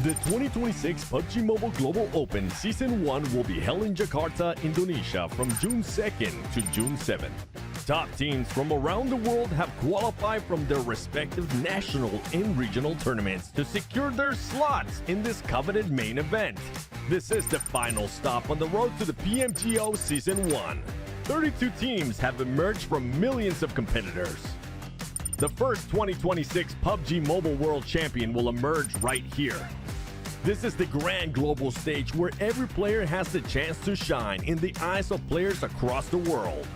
The 2026 PUBG Mobile Global Open Season 1 will be held in Jakarta, Indonesia from June 2nd to June 7th. Top teams from around the world have qualified from their respective national and regional tournaments to secure their slots in this coveted main event. This is the final stop on the road to the PMGO Season 1. 32 teams have emerged from millions of competitors. The first 2026 PUBG Mobile World Champion will emerge right here. This is the grand global stage where every player has the chance to shine in the eyes of players across the world.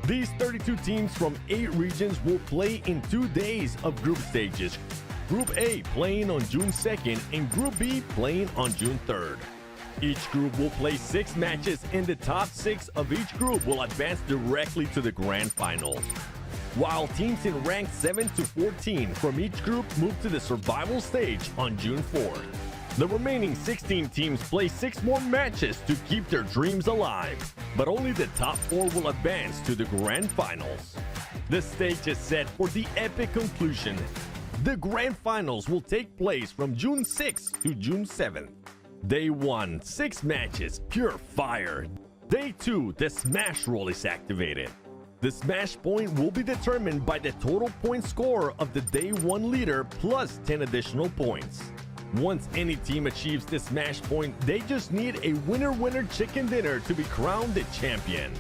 These 32 teams from 8 regions will play in 2 days of group stages. Group A playing on June 2nd and Group B playing on June 3rd. Each group will play 6 matches and the top 6 of each group will advance directly to the grand finals. While teams in rank 7 to 14 from each group move to the survival stage on June 4th. The remaining 16 teams play 6 more matches to keep their dreams alive, but only the top 4 will advance to the grand finals. The stage is set for the epic conclusion. The grand finals will take place from June 6th to June 7th. Day 1, 6 matches, pure fire. Day 2, the smash roll is activated. The smash point will be determined by the total point score of the Day 1 leader plus 10 additional points. Once any team achieves the smash point, they just need a winner-winner chicken dinner to be crowned the champion.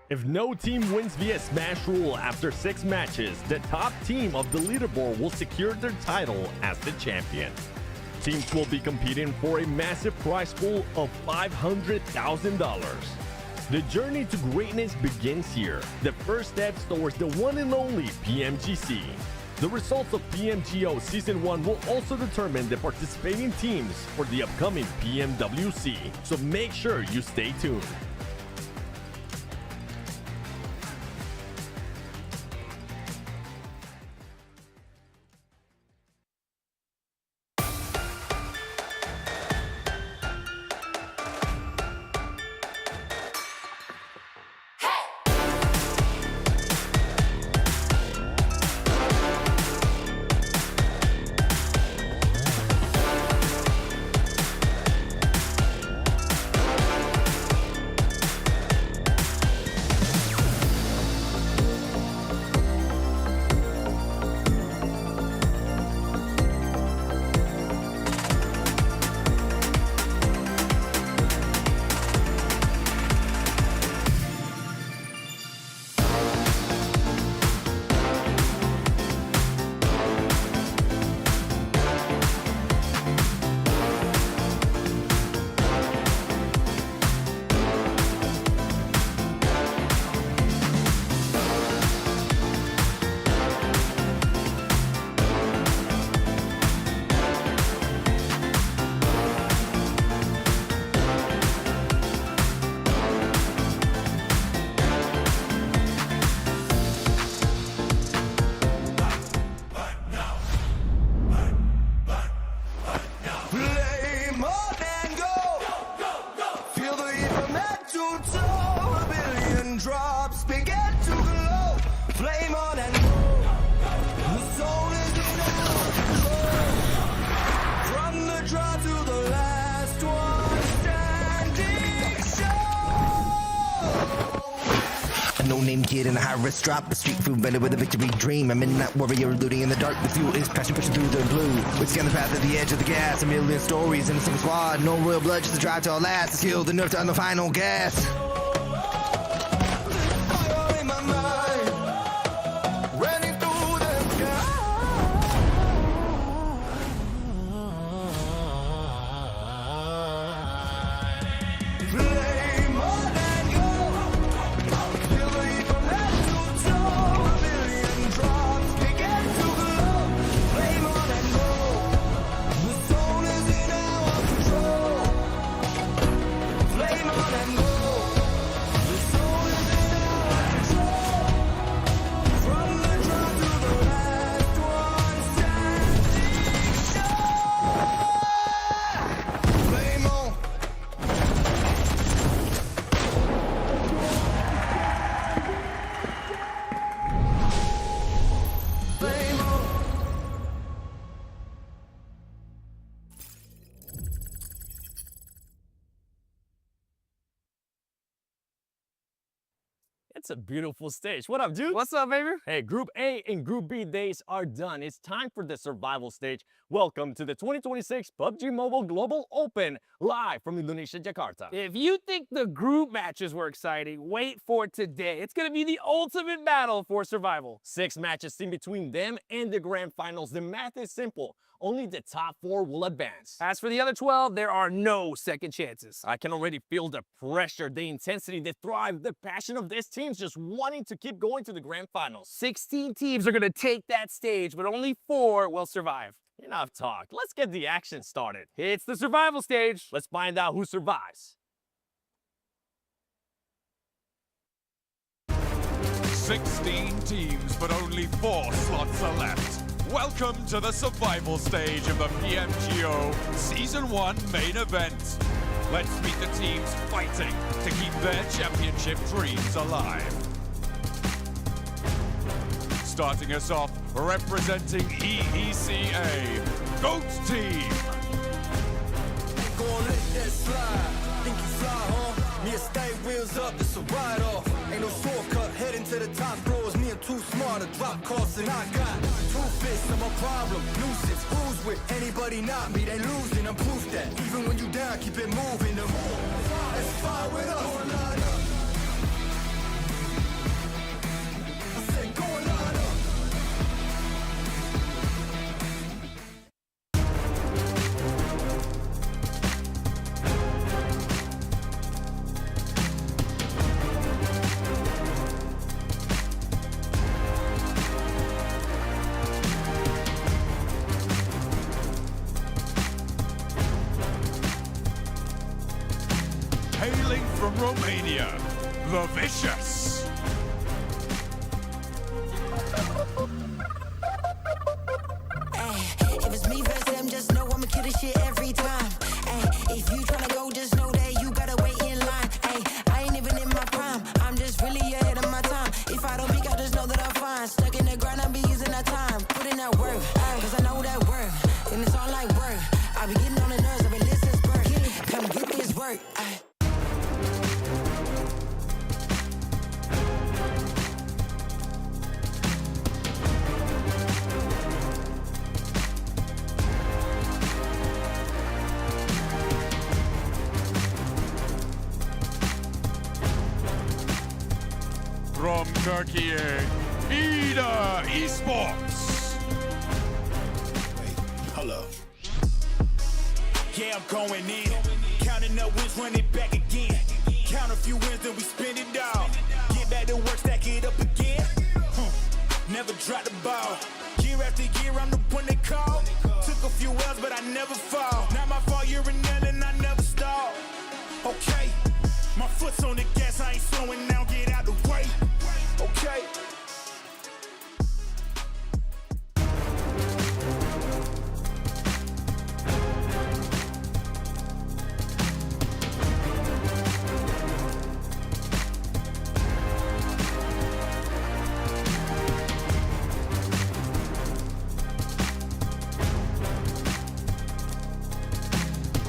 If no team wins via smash rule after 6 matches, the top team of the leaderboard will secure their title as the champion. Teams will be competing for a massive prize pool of $500,000. The journey to greatness begins here. The first steps towards the one and only PMGC. The results of PMGO Season 1 will also determine the participating teams for the upcoming PMWC, so make sure you stay tuned. Drops begin to glow, flame on and go. The soul is in our control. From the draw to the last one standing show. A no-name kid in a high-risk drop, a street food vendor with a victory dream. A midnight warrior looting in the dark. The fuel is passion pushing through the blue. We scan the path at the edge of the gas. A million stories in a single squad. No royal blood, just a drive to our last. The skill, the nerve to on the final gas. Flame on and go. It's a beautiful stage. What up, dude? What's up, baby? Hey, Group A and Group B days are done. It's time for the survival stage. Welcome to the 2026 PUBG Mobile Global Open, live from Indonesia, Jakarta. If you think the group matches were exciting, wait for today. It's going to be the ultimate battle for survival. 6 matches in between them and the grand finals. The math is simple. Only the top 4 will advance. As for the other 12, there are no second chances. I can already feel the pressure, the intensity, the drive, the passion of this team just wanting to keep going to the grand finals. 16 teams are going to take that stage, but only 4 will survive. Enough talk. Let's get the action started. It's the survival stage. Let's find out who survives. 16 teams, but only 4 slots are left. Welcome to the survival stage of the PMGO Season 1 main event. Let's meet the teams fighting to keep their championship dreams alive. Starting us off, representing EECA, GOAT Team. Gonna let that slide. Think you fly, huh? Me and stay wheels up, it's a ride off. Ain't no shortcut, heading to the top floors. Me and too smart to drop costs, and I got 2 fists, I'm a problem. Nuisance, who's with anybody not me? They losing, I'm proof that. Even when you down, keep it moving. Let's fire with us. I said, go and line up. Hailing from Romania, the Vicious. If it's me versus them, just know I'ma kill this shit every time. Ay, if you tryna go, just know that you gotta wait in line. Ay, I ain't even in my prime, I'm just really ahead of my time. If I don't peak out, just know that I'm fine. Stuck in the grind, I be using that time. Put in that work, cause I know that work. And it's all like work. I be getting on the nerves, I been listening to work. Come get this work. Ay. From Turkey, Ida Esports. Hello. Yeah, I'm going in. Counting up wins, run it back again. Count a few wins, then we spend it all. Get back to work, stack it up again. Never drop the ball. Year after year, I'm the one they call. Took a few L's, but I never fall. Not my fault, you're a nail and I never stall. Okay, my foot's on the gas, I ain't slowing down, get out the way. Okay.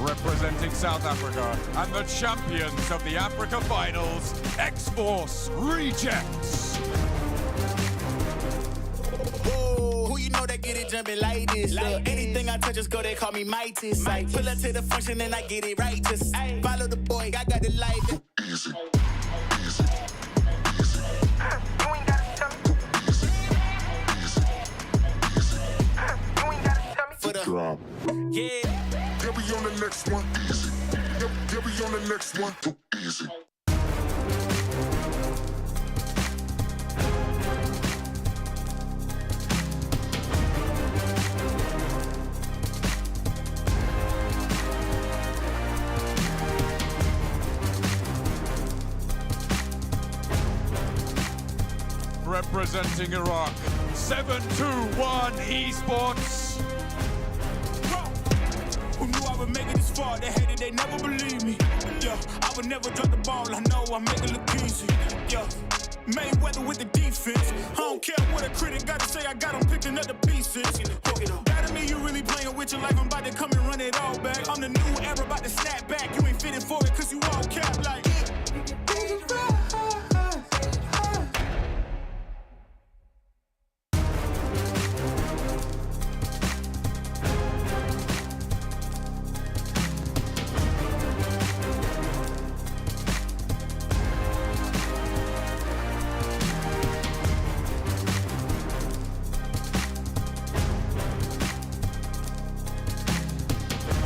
Representing South Africa and the champions of the Africa Finals, X-Force Rejects. Whoa, who you know that get it jumping like this? Look, anything I touch, just go, they call me Mightis. Pull up to the function and I get it right. Just follow the boy, I got it like easy. For the drop. Yeah. Get me on the next one. Easy. Get me on the next one. Easy. Representing Iraq, 721 Esports. Who knew I would make it this far? They hated, they never believe me. Yeah, I would never drop the ball. I know I make it look easy. Yeah, Mayweather with the defense. I don't care what a critic got to say. I got them picking up the pieces. That to me, you really playing with your life. I'm about to come and run it all back. I'm the new era, about to snap back. You ain't fitting for it, cause you all cap like.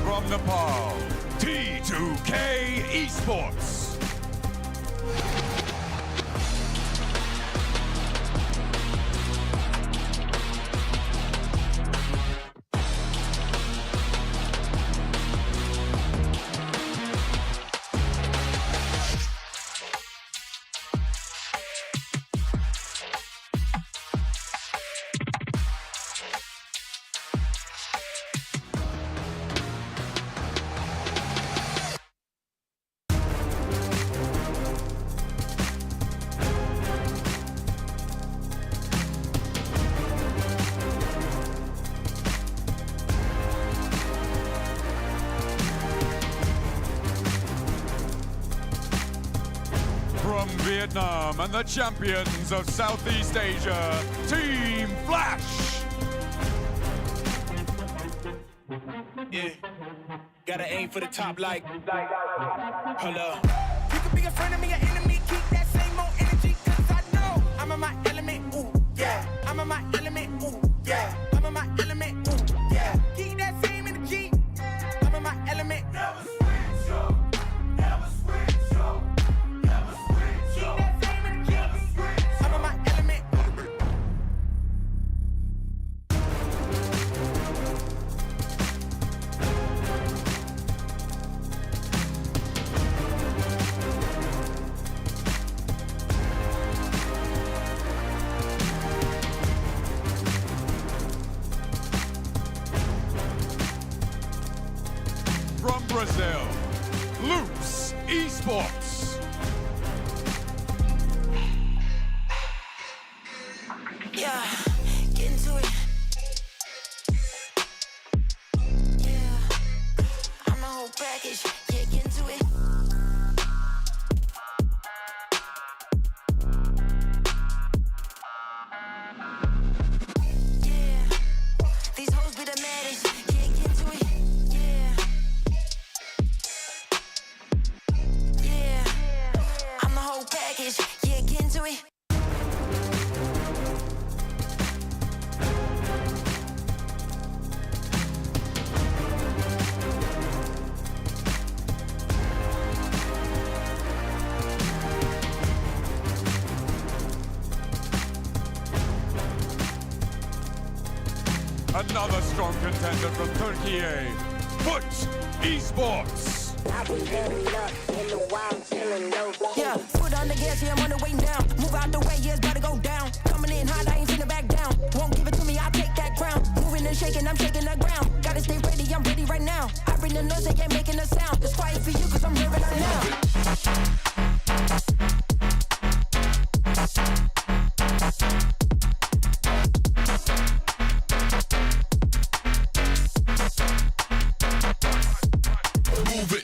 From Nepal, T2K Esports. From Vietnam and the champions of Southeast Asia, Team Flash! Yeah, gotta aim for the top like, hold up. You can be a friend of me, an enemy, keep that same old energy, cause I know I'm in my element, ooh, yeah. I'm in my element, ooh, yeah. I'm in my element, ooh, yeah. Keep that same energy, I'm in my element. Never switch up, never switch up, never switch up. Keep that same energy, never switch up. I'm in my element. From Brazil, Loops Esports. Yeah, get into it. Yeah, I'm the whole package. Yeah, get into it. Yeah, these hoes be the maddest. Yeah, get into it. Yeah, yeah, I'm the whole package. Yeah, get into it. Another strong contender from Turkey, Foot Esports. Yeah, foot on the gas, yeah, I'm on the way down. Move out the way, yeah, it's about to go down. Coming in hot, I ain't finna back down. Won't give it to me, I'll take that crown. Moving and shaking, I'm shaking the ground. Gotta stay ready, I'm ready right now. I bring the noise, they ain't making a sound. It's quiet for you, cause I'm hearing it now. Move it.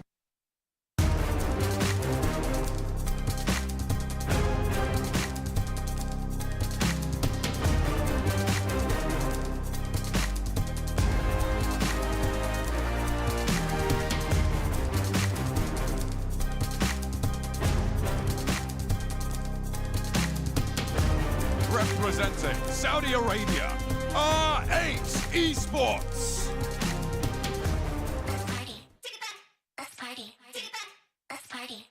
Representing Saudi Arabia, R8 Esports. Let's party. Let's party. Let's party.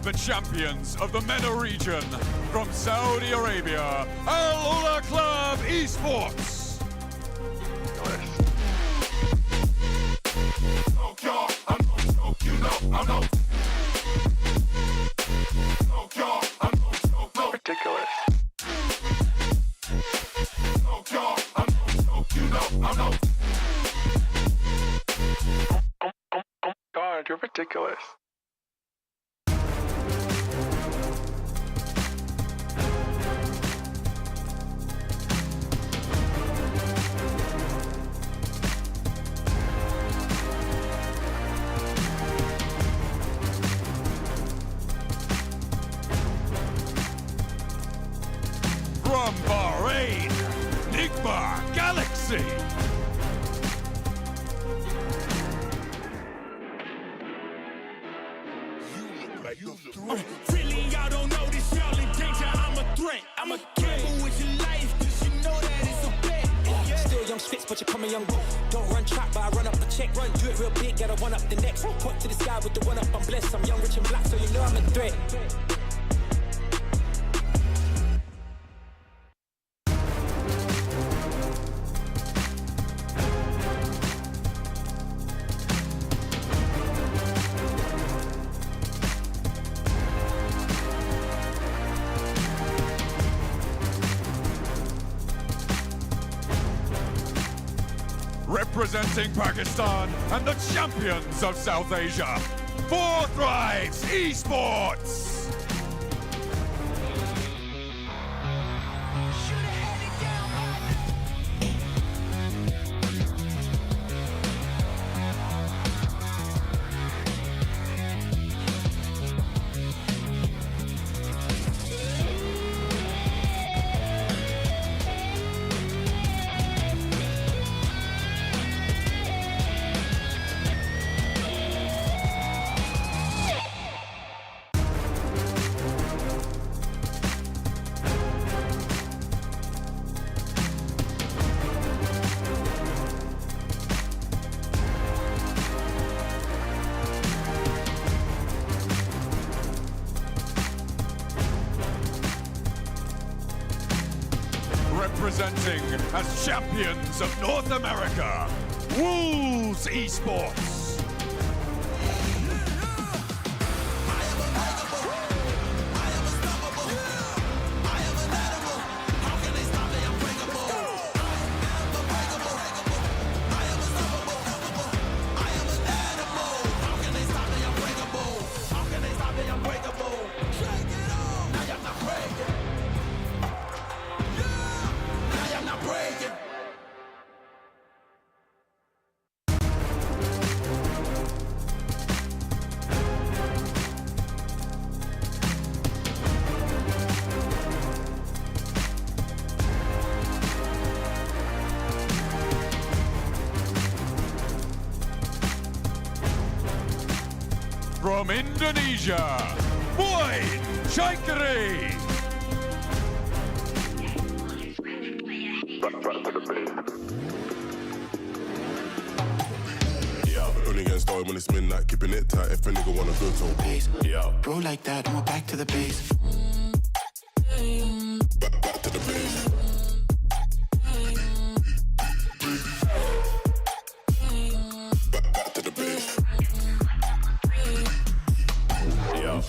The champions of the MENA region from Saudi Arabia, Al Ula Club Esports. Ridiculous. God, you're ridiculous. Spain, Nigma Galaxy. Really, y'all don't know this, y'all in danger. I'm a threat. I'm a gamble with your life, cause you know that it's a bet. Still young spits, but you're coming young. Don't run track, but I run up the check. Run, do it real big, gotta one up the next. Point to the sky with the one up, I'm blessed. I'm young, rich and black, so you know I'm a threat. Representing Pakistan and the champions of South Asia, Forthright Esports. Representing as champions of North America, Wolves Esports. From Indonesia, Boy Chaikri. Only getting started when it's midnight, keeping it tight. If a nigga wanna go to base, yeah. Roll like that, and we're back to the base. Back to the base. Back to the base. Yeah.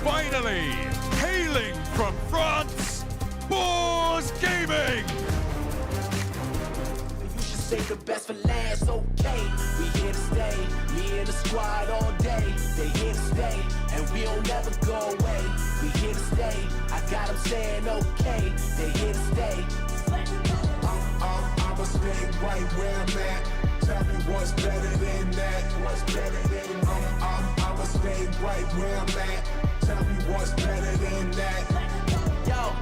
Finally, hailing from France, Boars Gaming. You should save the best for last, okay? We here to stay, me and the squad all day. They here to stay, and we don't never go away. We here to stay, I got them saying okay. They here to stay. I'ma stay right where I'm at. Tell me what's better than that. What's better than I'ma stay right where I'm at. Tell me what's better than that. Yo.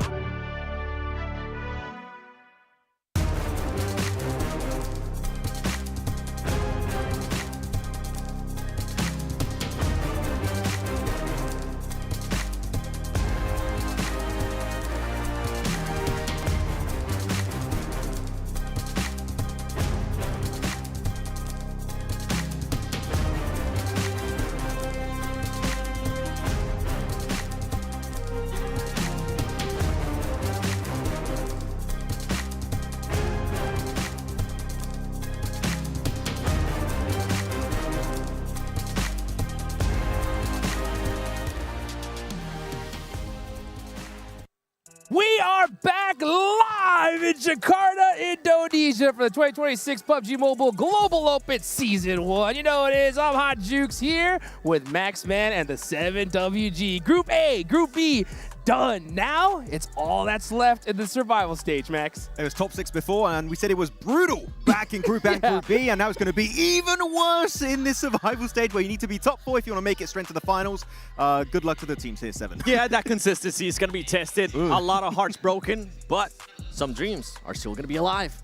We are back live live in Jakarta, Indonesia for the 2026 PUBG Mobile Global Open Season 1. You know what it is. I'm Hot Jukes here with Maxman and the 7WG. Group A, Group B, done. Now, it's all that's left in the survival stage, Max. It was top 6 before, and we said it was brutal back in Group A and Group B, and now it's going to be even worse in this survival stage where you need to be top 4 if you want to make it straight to the finals. Good luck to the teams here, 7. Yeah, that consistency is going to be tested. A lot of hearts broken, but some dreams are still going to be alive.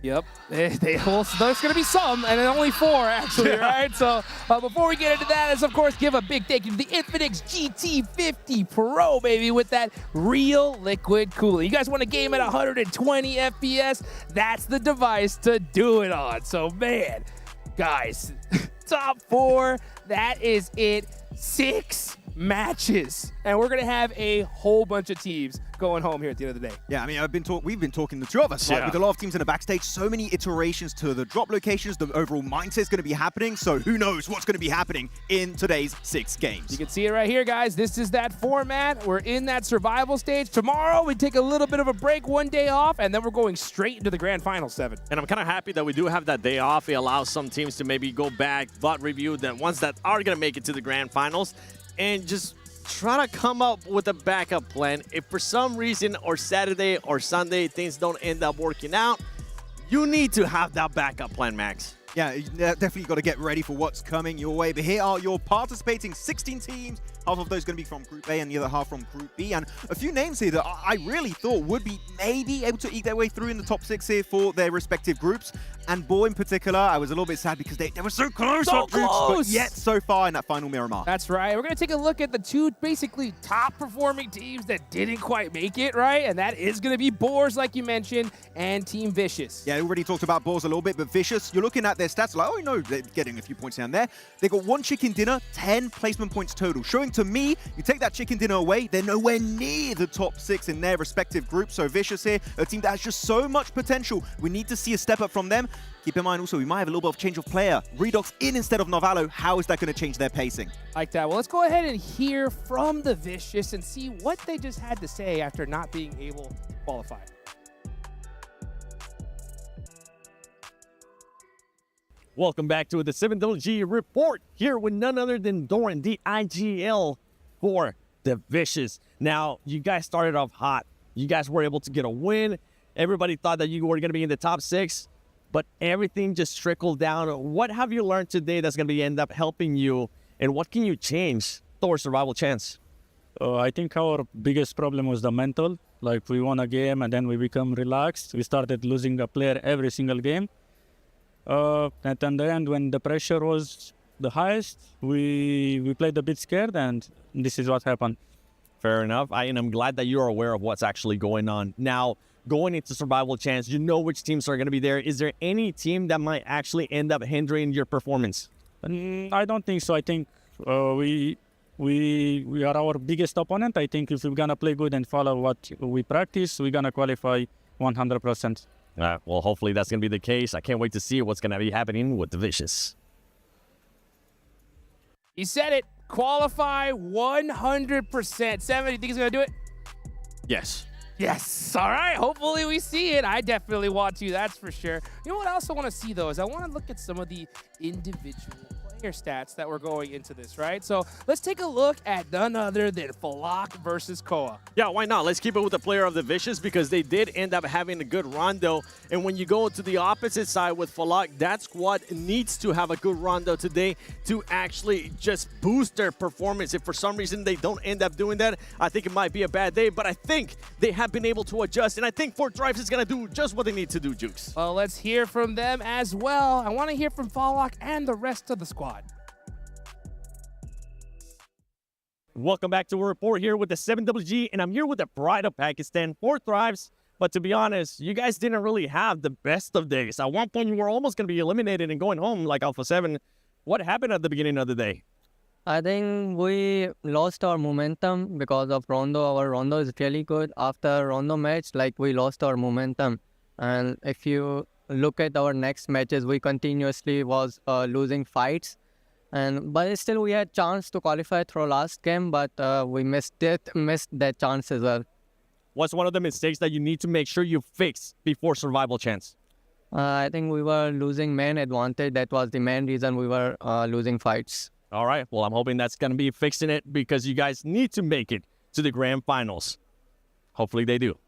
Yep, there's going to be some, and only 4 actually, right? So before we get into that, let's of course give a big thank you to the Infinix GT50 Pro, baby, with that real liquid cooling. You guys want a game at 120 FPS? That's the device to do it on. So man, guys, top 4, that is it. 6 matches, and we're gonna have a whole bunch of teams going home here at the end of the day. Yeah, I mean, we've been talking, the two of us, right, with a lot of teams in the backstage, so many iterations to the drop locations, the overall mindset is going to be happening, so who knows what's going to be happening in today's 6 games. You can see it right here, guys. This is that format. We're in that survival stage. Tomorrow, we take a little bit of a break, 1 day off, and then we're going straight into the grand final 7. And I'm kind of happy that we do have that day off. It allows some teams to maybe go back, VOD review, the ones that are going to make it to the grand finals, and just try to come up with a backup plan. If for some reason or Saturday or Sunday things don't end up working out, you need to have that backup plan, Max. Yeah, you definitely got to get ready for what's coming your way. But here are your participating 16 teams. Half of those going to be from Group A and the other half from Group B. And a few names here that I really thought would be maybe able to eke their way through in the top 6 here for their respective groups. And Bo in particular, I was a little bit sad because they were so close. So Groups, close! but yet so far in that final Miramar. That's right. We're going to take a look at the 2 basically top performing teams that didn't quite make it, right? And that is going to be Boars, like you mentioned, and Team Vicious. Yeah, we already talked about Boars a little bit, but Vicious, you're looking at their stats like, oh, no, they're getting a few points down there. They got 1 chicken dinner, 10 placement points total, showing to me, you take that chicken dinner away, they're nowhere near the top 6 in their respective groups. So Vicious here, a team that has just so much potential. We need to see a step up from them. Keep in mind also, we might have a little bit of change of player. Redox in instead of Novalo. How is that going to change their pacing? Like that. Well, let's go ahead and hear from the Vicious and see what they just had to say after not being able to qualify. Welcome back to the 7WG report here with none other than Doran, the IGL for the Vicious. Now, you guys started off hot. You guys were able to get a win. Everybody thought that you were going to be in the top 6. But everything just trickled down. What have you learned today that's going to end up helping you, and what can you change towards survival chance? I think our biggest problem was the mental. Like, we won a game and then we become relaxed. We started losing a player every single game. And in the end, when the pressure was the highest, we played a bit scared, and this is what happened. Fair enough. And I'm glad that you're aware of what's actually going on. Now, going into survival chance, you know which teams are going to be there. Is there any team that might actually end up hindering your performance? I don't think so. I think we are our biggest opponent. I think if we're going to play good and follow what we practice, we're going to qualify 100%. Well, hopefully that's going to be the case. I can't wait to see what's going to be happening with the Vicious. He said it. Qualify 100%. 7, you think he's going to do it? Yes. Yes. All right. Hopefully we see it. I definitely want to. That's for sure. You know what I also want to see, though, is I want to look at some of the individual player stats that were going into this, right? So let's take a look at none other than Falak versus Koa. Yeah, why not? Let's keep it with the player of the Vicious because they did end up having a good rondo. And when you go to the opposite side with Falak, that squad needs to have a good rondo today to actually just boost their performance. If for some reason they don't end up doing that, I think it might be a bad day. But I think they have been able to adjust. And I think Fort Drives is going to do just what they need to do, Jukes. Well, let's hear from them as well. I want to hear from Falak and the rest of the squad. Welcome back to a report here with the 7WG, and I'm here with the Pride of Pakistan, Fort Thrives. But to be honest, you guys didn't really have the best of days. At one point, you were almost going to be eliminated and going home like Alpha 7. What happened at the beginning of the day? I think we lost our momentum because of Rondo. Our Rondo is really good. After Rondo match, like, we lost our momentum. And if you look at our next matches, we continuously was losing fights. But still, we had chance to qualify through last game, but we missed that chance as well. What's one of the mistakes that you need to make sure you fix before survival chance? I think we were losing main advantage. That was the main reason we were losing fights. All right. Well, I'm hoping that's going to be fixing it because you guys need to make it to the grand finals. Hopefully they do.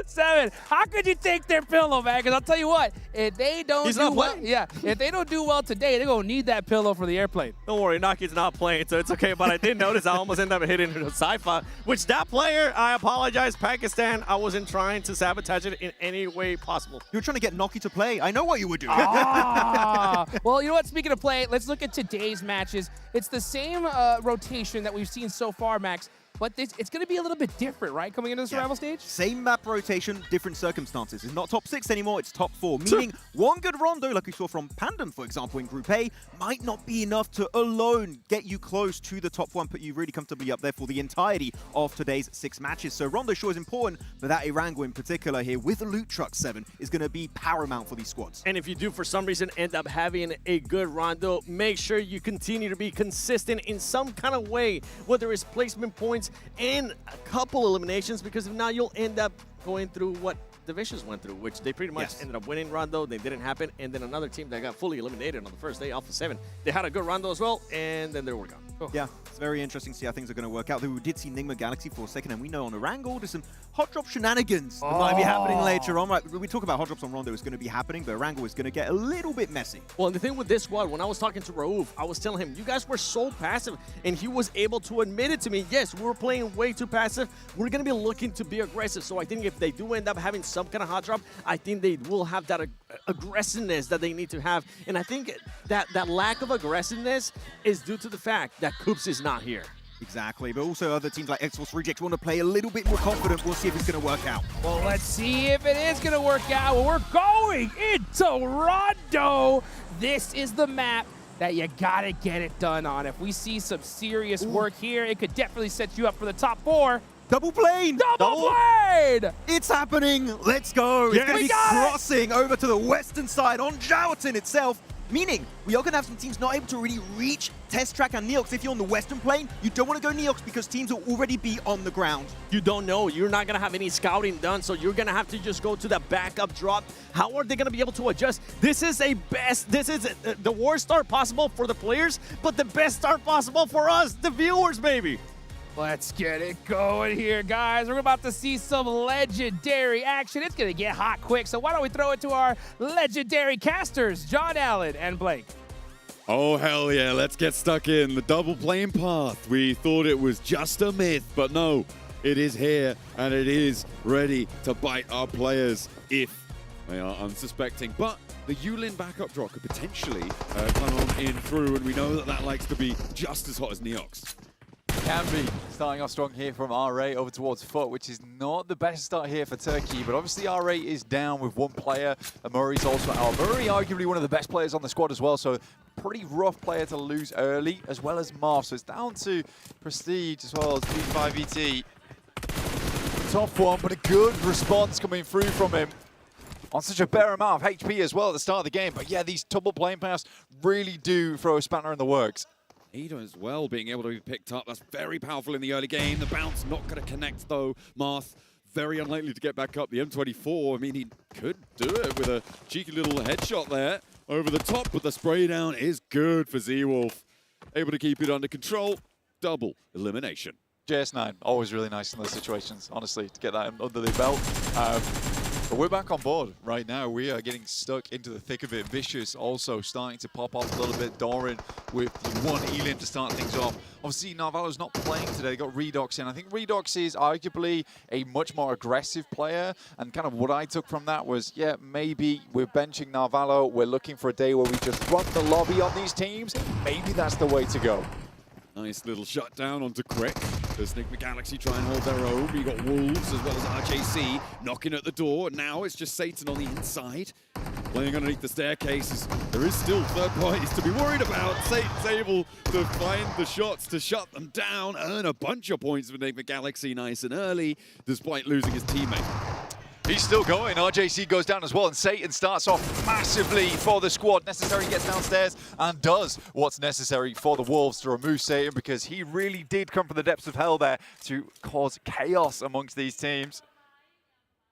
7, how could you take their pillow, man? Because I'll tell you what, if they don't He's do not well, playing. yeah, if they don't do well today, they're gonna need that pillow for the airplane. Don't worry, Naki's not playing, so it's okay. But I did notice I almost ended up hitting the sci-fi, which that player, I apologize, Pakistan, I wasn't trying to sabotage it in any way possible. You were trying to get Noki to play. I know what you were doing. Well, you know what? Speaking of play, let's look at today's matches. It's the same rotation that we've seen so far, Max. But it's going to be a little bit different, right, coming into the survival stage? Same map rotation, different circumstances. It's not top 6 anymore, it's top 4. Meaning one good rondo, like we saw from Pandem, for example, in Group A, might not be enough to alone get you close to the top 1, put you really comfortably up there for the entirety of today's 6 matches. So rondo sure is important, but that Irango in particular here with the loot truck 7 is going to be paramount for these squads. And if you do, for some reason, end up having a good rondo, make sure you continue to be consistent in some kind of way, whether it's placement points and a couple eliminations, because if not, you'll end up going through what the Vicious went through, which they pretty much ended up winning rondo. They didn't happen. And then another team that got fully eliminated on the first day, Alpha 7. They had a good rondo as well, and then they were gone. Yeah, it's very interesting to see how things are going to work out. We did see Nigma Galaxy for a second, and we know on Irango there's some hot drop shenanigans that might be happening later on. Right, we talk about hot drops on Rondo is going to be happening, but Irango is going to get a little bit messy. Well, and the thing with this squad, when I was talking to Raouf, I was telling him, you guys were so passive, and he was able to admit it to me. Yes, we were playing way too passive. We're going to be looking to be aggressive. So I think if they do end up having some kind of hot drop, I think they will have that aggressiveness that they need to have. And I think that lack of aggressiveness is due to the fact that Coops is not here. Exactly, but also other teams like X-Force Reject want to play a little bit more confident. We'll see if it's going to work out. Well, let's see if it is going to work out. Well, we're going into Rondo. This is the map that you got to get it done on. If we see some serious work here, it could definitely set you up for the top 4. Double plane! Double plane! It's happening! Let's go! It's going to be crossing over to the western side on Jowerton itself, meaning we are going to have some teams not able to really reach Test Track and Neox. If you're on the western plane, you don't want to go Neox because teams will already be on the ground. You don't know. You're not going to have any scouting done, so you're going to have to just go to the backup drop. How are they going to be able to adjust? This is the worst start possible for the players, but the best start possible for us, the viewers, baby. Let's get it going here, guys. We're about to see some legendary action. It's going to get hot quick, so why don't we throw it to our legendary casters, John Allen and Blake. Oh, hell yeah. Let's get stuck in. The double plane path. We thought it was just a myth, but no, it is here, and it is ready to bite our players if they are unsuspecting. But the Yulin backup drop could potentially come on in through, and we know that that likes to be just as hot as Neox. Can be starting off strong here from RA over towards Foot, which is not the best start here for Turkey, but obviously RA is down with one player. Murray's also out. Murray arguably one of the best players on the squad as well, so pretty rough player to lose early, as well as Marv. So it's down to Prestige as well as 5ET. Tough one, but a good response coming through from him on such a bare amount of HP as well at the start of the game. But yeah, these double plane paths really do throw a spanner in the works. Ada as well being able to be picked up. That's very powerful in the early game. The bounce not going to connect though. Marth very unlikely to get back up. The M24, I mean, he could do it with a cheeky little headshot there over the top, but the spray down is good for Z-Wolf. Able to keep it under control. Double elimination. JS9, always really nice in those situations, honestly, to get that under the belt. But we're back on board right now. We are getting stuck into the thick of it. Vicious also starting to pop off a little bit. Doran with one Elim to start things off. Obviously, Narvalo's not playing today. They got Redox in. I think Redox is arguably a much more aggressive player. And kind of what I took from that was, yeah, maybe we're benching Narvalo. We're looking for a day where we just run the lobby on these teams. Maybe that's the way to go. Nice little shutdown onto Quick. Does Nigma Galaxy try and hold their own? We got Wolves as well as RJC knocking at the door. Now it's just Satan on the inside. Playing underneath the staircases. There is still third parties to be worried about. Satan's able to find the shots to shut them down. Earn a bunch of points for Nigma Galaxy nice and early, despite losing his teammate. He's still going. RJC goes down as well, and Satan starts off massively for the squad. Necessary gets downstairs and does what's necessary for the Wolves to remove Satan, because he really did come from the depths of hell there to cause chaos amongst these teams.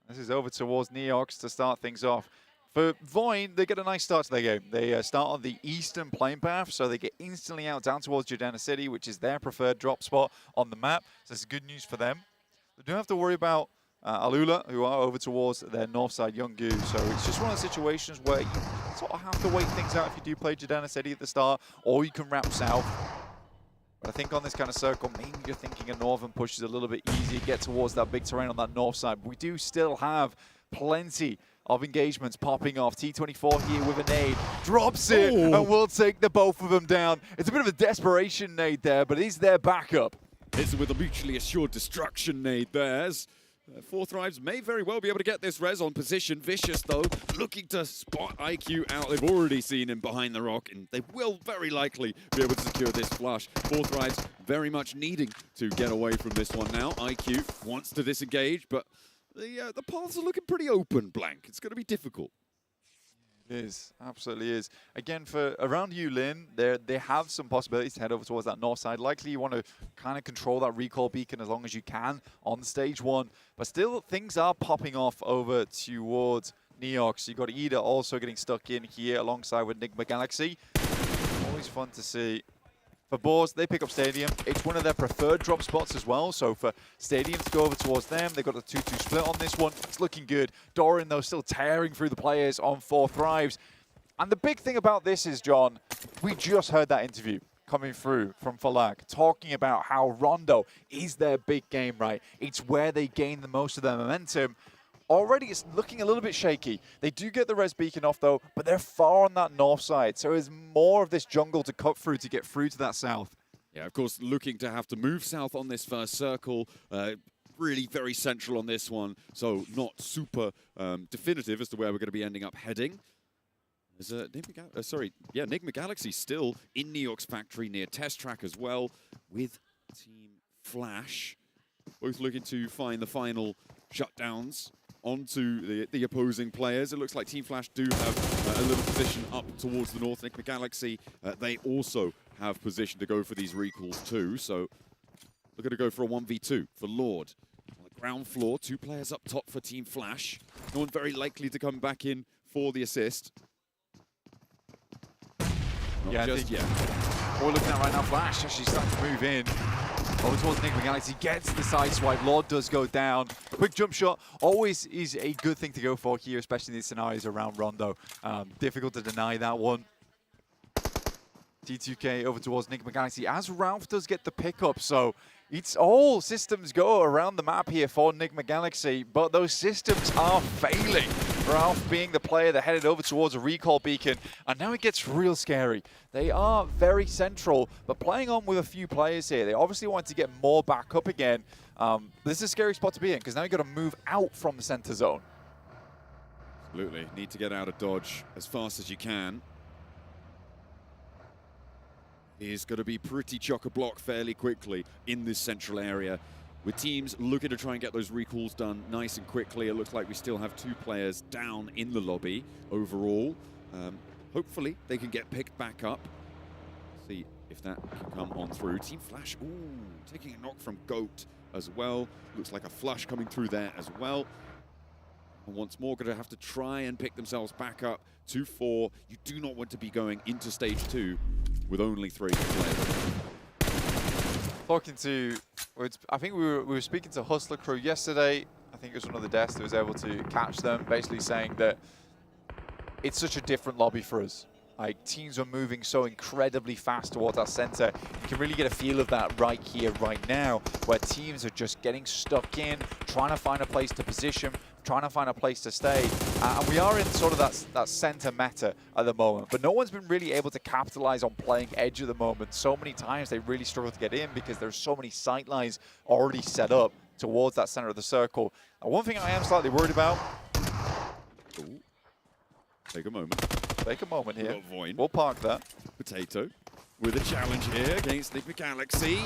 This is over towards Neox to start things off. For Void, they get a nice start to their game. They start on the eastern plane path, so they get instantly out down towards Jordana City, which is their preferred drop spot on the map. So this is good news for them. They don't have to worry about Alula, who are over towards their north side, Younggu. So it's just one of the situations where you sort of have to wait things out if you do play Jordana City at the start, or you can wrap south. But I think on this kind of circle, maybe you're thinking a northern push is a little bit easier, get towards that big terrain on that north side. But we do still have plenty of engagements popping off. T24 here with a nade, drops it, and will take the both of them down. It's a bit of a desperation nade there, but is their backup. Hits with a mutually assured destruction nade theirs. Four Thrives may very well be able to get this res on position. Vicious, though, looking to spot IQ out. They've already seen him behind the rock, and they will very likely be able to secure this flush. Four Thrives very much needing to get away from this one now. IQ wants to disengage, but the paths are looking pretty open, Blank. It's going to be difficult. It is, absolutely is. Again, for around Yulin, they have some possibilities to head over towards that north side. Likely you want to kind of control that recall beacon as long as you can on stage one. But still, things are popping off over towards Neox. You've got Ida also getting stuck in here alongside with Enigma Galaxy. Always fun to see. For Boars, they pick up Stadium. It's one of their preferred drop spots as well. So for Stadium to go over towards them, they've got a 2-2 split on this one. It's looking good. Doran, though, still tearing through the players on Four Thrives. And the big thing about this is, John, we just heard that interview coming through from Falag, talking about how Rondo is their big game, right? It's where they gain the most of their momentum. Already it's looking a little bit shaky. They do get the res beacon off though, but they're far on that north side. So there's more of this jungle to cut through to get through to that south. Yeah, of course, looking to have to move south on this first circle. Really very central on this one. So not super definitive as to where we're going to be ending up heading. There's Enigma Galaxy still in Neox factory near Test Track as well with Team Flash. Both looking to find the final shutdowns onto the opposing players. It looks like Team Flash do have a little position up towards the north. Enigma Galaxy, they also have position to go for these recalls too. So we're going to go for a 1v2 for Lord. On the ground floor, two players up top for Team Flash. No one very likely to come back in for the assist. Not just yet. What we're looking at right now, Flash actually starting to move in. Over towards Enigma Galaxy, gets the side swipe. Lord does go down. Quick jump shot always is a good thing to go for here, especially in these scenarios around Rondo. Difficult to deny that one. T2K over towards Enigma Galaxy as Ralph does get the pickup. So it's all systems go around the map here for Enigma Galaxy, but those systems are failing. Ralph being the player that headed over towards a recall beacon, and now it gets real scary. They are very central, but playing on with a few players here. They obviously want to get more back up again. This is a scary spot to be in, because now you've got to move out from the center zone. Absolutely. Need to get out of dodge as fast as you can. Is going to be pretty chock-a-block fairly quickly in this central area. With teams looking to try and get those recalls done nice and quickly. It looks like we still have two players down in the lobby overall. Hopefully they can get picked back up. See if that can come on through. Team Flash, taking a knock from Goat as well. Looks like a flush coming through there as well. And once more, going to have to try and pick themselves back up to 4. You do not want to be going into stage 2 with only 3 players. Talking to, I think we were speaking to Hustler Crew yesterday. I think it was one of the desks that was able to catch them, basically saying that it's such a different lobby for us. Like, teams are moving so incredibly fast towards our center. You can really get a feel of that right here, right now, where teams are just getting stuck in, trying to find a place to position, trying to find a place to stay. And we are in sort of that center meta at the moment, but no one's been really able to capitalize on playing edge at the moment. So many times they really struggle to get in because there's so many sight lines already set up towards that center of the circle. Now, one thing I am slightly worried about. Ooh. Take a moment. Take a moment here. We'll park that. Potato with a challenge here against Enigma Galaxy.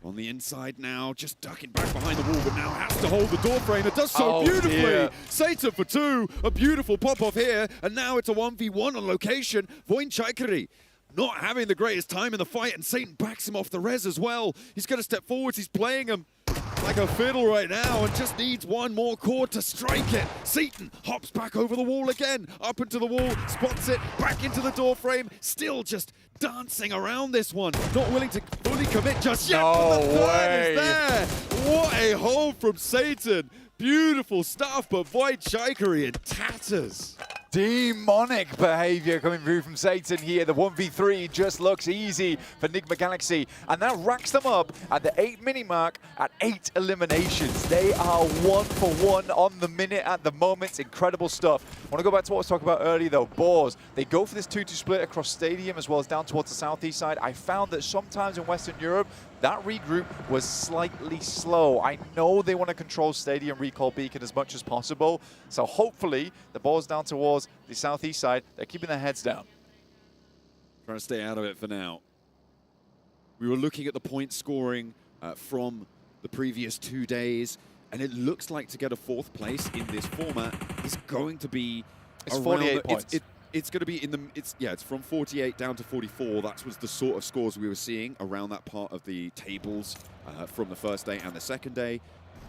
On the inside now, just ducking back behind the wall, but now has to hold the door frame. It does so beautifully. Dear. Satan for 2, a beautiful pop-off here, and now it's a 1v1 on location. Voin Chaikari not having the greatest time in the fight, and Satan backs him off the res as well. He's going to step forwards. He's playing him like a fiddle right now and just needs one more chord to strike it. Satan hops back over the wall again, up into the wall, spots it, back into the door frame, still just dancing around this one, not willing to fully commit just yet. No but the third way. is there. What a hold from Satan. Beautiful stuff, but Voin Chaikari in tatters. Demonic behavior coming through from Satan here. The 1v3 just looks easy for Enigma Galaxy, and that racks them up at the 8-minute mark at 8 eliminations. They are 1 for 1 on the minute at the moment. Incredible stuff. I want to go back to what I was talking about earlier though. Boars, they go for this 2-2 split across stadium as well as down towards the southeast side. I found that sometimes in Western Europe, that regroup was slightly slow. I know they want to control stadium recall beacon as much as possible, so hopefully the ball's down towards the southeast side. They're keeping their heads down. Trying to stay out of it for now. We were looking at the point scoring from the previous 2 days, and it looks like to get a 4th place in this format is going to be It's 48 points. It's going to be in the, it's from 48 down to 44. That was the sort of scores we were seeing around that part of the tables from the first day and the second day.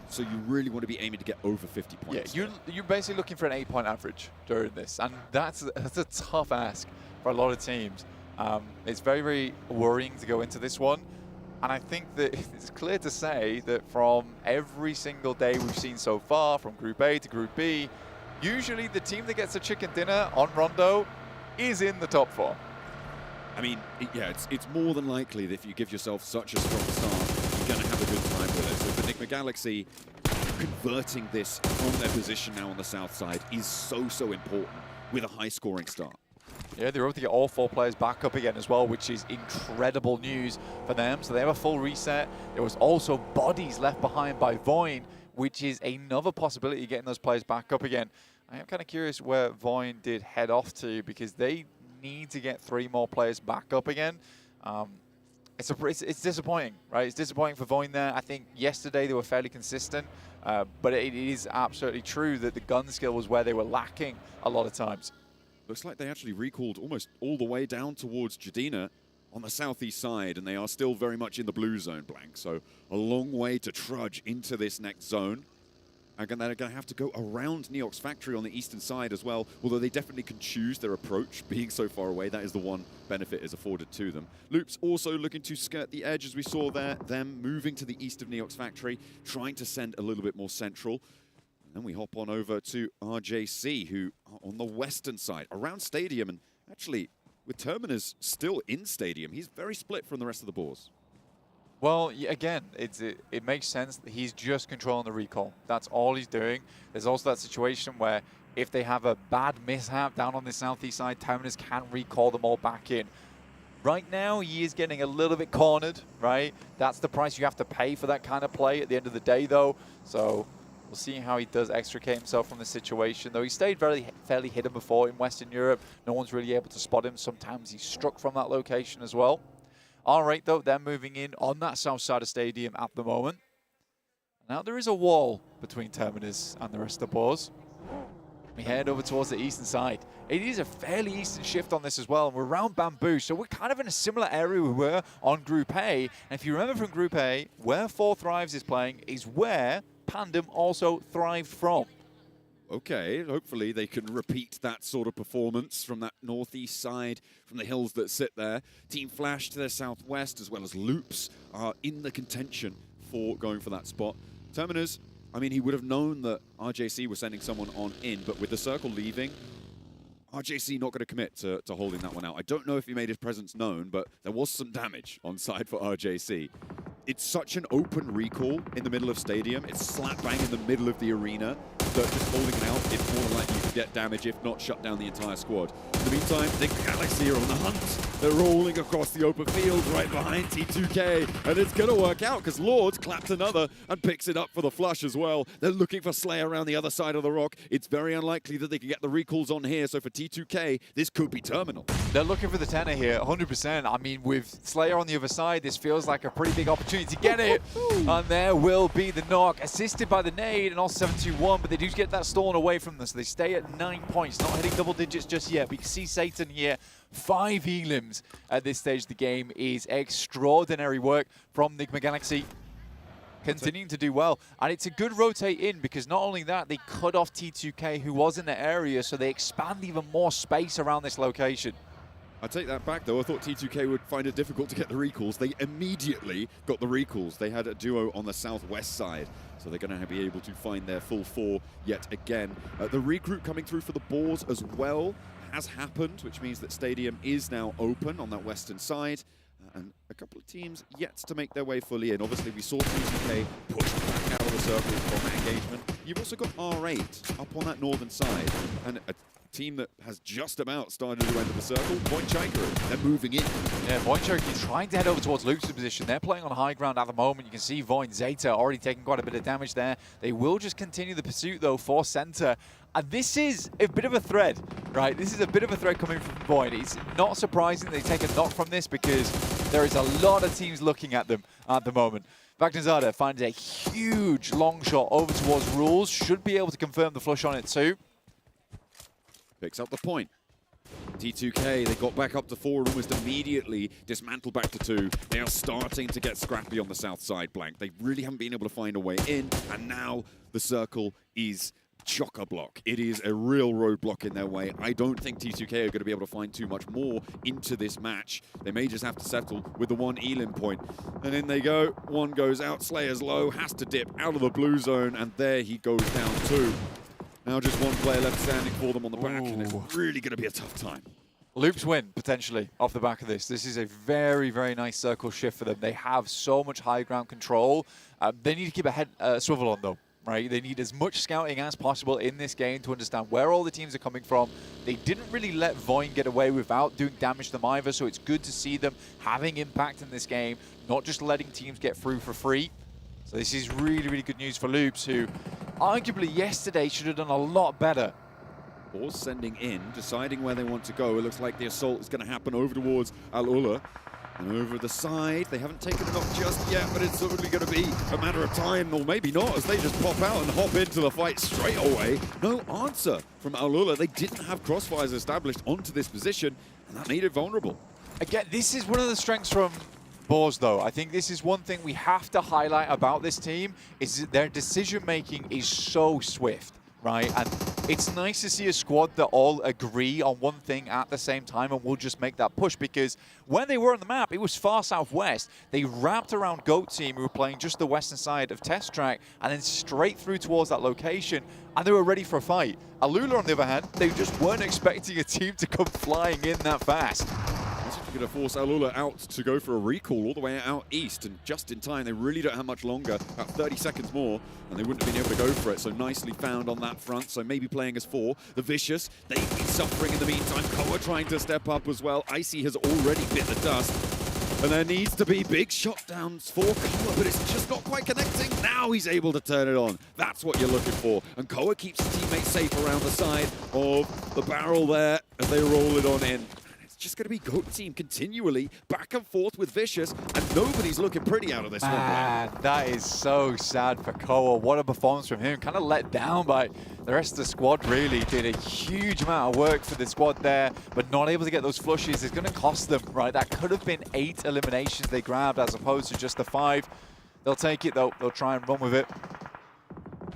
So you really want to be aiming to get over 50 points. Yeah, you're basically looking for an 8-point average during this, and that's a tough ask for a lot of teams. It's very, very worrying to go into this one. And I think that it's clear to say that from every single day we've seen so far, from Group A to Group B, usually the team that gets a chicken dinner on Rondo is in the top 4. I mean, yeah, it's more than likely that if you give yourself such a strong start, you're going to have a good time with it. So for Enigma Galaxy, converting this from their position now on the south side is so important with a high-scoring start. Yeah, they're able to get all 4 players back up again as well, which is incredible news for them. So they have a full reset. There was also bodies left behind by Voin, which is another possibility of getting those players back up again. I am kind of curious where Voin did head off to, because they need to get 3 more players back up again. It's disappointing, right? It's disappointing for Voin there. I think yesterday they were fairly consistent, but it is absolutely true that the gun skill was where they were lacking a lot of times. Looks like they actually recalled almost all the way down towards Jadina on the southeast side, and they are still very much in the blue zone, Blank. So a long way to trudge into this next zone. And they're going to have to go around Neox Factory on the eastern side as well, although they definitely can choose their approach. Being so far away, that is the one benefit is afforded to them. Loops also looking to skirt the edge, as we saw there, them moving to the east of Neox Factory, trying to send a little bit more central. And then we hop on over to RJC, who are on the western side, around Stadium, and actually, with Terminus still in Stadium, he's very split from the rest of the boars. Well, again, it makes sense that he's just controlling the recall. That's all he's doing. There's also that situation where if they have a bad mishap down on the southeast side, Terminus can recall them all back in. Right now, he is getting a little bit cornered, right? That's the price you have to pay for that kind of play at the end of the day, though. So we'll see how he does extricate himself from the situation, though he stayed fairly hidden before in Western Europe. No one's really able to spot him. Sometimes he's struck from that location as well. All right, though, they're moving in on that south side of Stadium at the moment. Now there is a wall between Terminus and the rest of the boars. We head over towards the eastern side. It is a fairly eastern shift on this as well, and we're around Bamboo, so we're kind of in a similar area we were on Group A. And if you remember from Group A, where 4 Thrives is playing is where Pandem also thrived from. Okay, hopefully they can repeat that sort of performance from that northeast side, from the hills that sit there. Team Flash to their southwest, as well as Loops, are in the contention for going for that spot. Terminus, I mean, he would have known that RJC was sending someone on in, but with the circle leaving, RJC not going to commit to holding that one out. I don't know if he made his presence known, but there was some damage on side for RJC. It's such an open recall in the middle of Stadium. It's slap bang in the middle of the arena. So just holding it out, it's more than likely you could get damage, if not shut down the entire squad. In the meantime, the Galaxy are on the hunt. They're rolling across the open field right behind T2K, and it's going to work out because Lords claps another and picks it up for the flush as well. They're looking for Slayer around the other side of the rock. It's very unlikely that they can get the recalls on here, so for T2K, this could be terminal. They're looking for the 10er here, 100%. I mean, with Slayer on the other side, this feels like a pretty big opportunity opportunity to get it. And there will be the knock, assisted by the nade and also 7-2-1, but they do get that stolen away from them, so they stay at 9 points, not hitting double digits just yet. But you can see Satan here, 5 elims at this stage of the game is extraordinary work from Nigma Galaxy. Continuing to do well, and it's a good rotate in because not only that, they cut off T2K who was in the area, so they expand even more space around this location. I take that back though, I thought T2K would find it difficult to get the recalls. They immediately got the recalls. They had a duo on the southwest side, so they're going to be able to find their full 4 yet again. The recruit coming through for the Boars as well has happened, which means that Stadium is now open on that western side. And a couple of teams yet to make their way fully in. Obviously, we saw T2K pushed back out of the circle from that engagement. You've also got R8 up on that northern side, and a team that has just about started to enter the circle, Voinchaika, they're moving in. Yeah, Voinchaika trying to head over towards Luke's position. They're playing on high ground at the moment. You can see Voin Zeta already taking quite a bit of damage there. They will just continue the pursuit, though, for center. And this is a bit of a thread, right? This is a bit of a thread coming from Void. It's not surprising they take a knock from this because there is a lot of teams looking at them at the moment. Vagnazada finds a huge long shot over towards Rules. Should be able to confirm the flush on it too. Picks up the point. T2K, they got back up to 4 and almost immediately dismantled back to 2. They are starting to get scrappy on the south side, Blank. They really haven't been able to find a way in, and now the circle is chock-a-block. It is a real roadblock in their way. I don't think T2K are going to be able to find too much more into this match. They may just have to settle with the 1 Elim point. And in they go. 1 goes out. Slayer's low, has to dip out of the blue zone, and there he goes down too. Now just 1 player left standing for them on the back, and it's really going to be a tough time. Loops win, potentially, off the back of this. This is a very, very nice circle shift for them. They have so much high ground control. They need to keep a head swivel on, though. Right, they need as much scouting as possible in this game to understand where all the teams are coming from. They didn't really let Voin get away without doing damage to them either, so it's good to see them having impact in this game, not just letting teams get through for free. So this is really, really good news for Loops, who arguably yesterday should have done a lot better. Boars sending in, deciding where they want to go. It looks like the assault is going to happen over towards Al-Ula. And over the side, they haven't taken it off just yet, but it's certainly going to be a matter of time, or maybe not, as they just pop out and hop into the fight straight away. No answer from Al-Ula. They didn't have crossfires established onto this position, and that made it vulnerable. Again, this is one of the strengths from Boars, though. I think this is one thing we have to highlight about this team, is that their decision-making is so swift. Right, and it's nice to see a squad that all agree on one thing at the same time and will just make that push, because when they were on the map, it was far southwest. They wrapped around Goat Team, who were playing just the western side of Test Track, and then straight through towards that location, and they were ready for a fight. Alula, on the other hand, they just weren't expecting a team to come flying in that fast. Going to force Alula out to go for a recall all the way out east, and just in time. They really don't have much longer, about 30 seconds more, and they wouldn't have been able to go for it. So nicely found on that front, so maybe playing as 4. The Vicious, they've been suffering in the meantime. Koa trying to step up as well. Icy has already bit the dust, and there needs to be big shutdowns for Koa, but it's just not quite connecting. Now he's able to turn it on. That's what you're looking for, and Koa keeps his teammates safe around the side of the barrel there as they roll it on in. Just going to be Goat Team continually back and forth with Vicious, and nobody's looking pretty out of this one. That is so sad for Koa. What a performance from him. Kind of let down by the rest of the squad, really. Did a huge amount of work for the squad there, but not able to get those flushes. It's going to cost them, right? That could have been 8 eliminations they grabbed as opposed to just the 5. They'll take it, though. They'll try and run with it.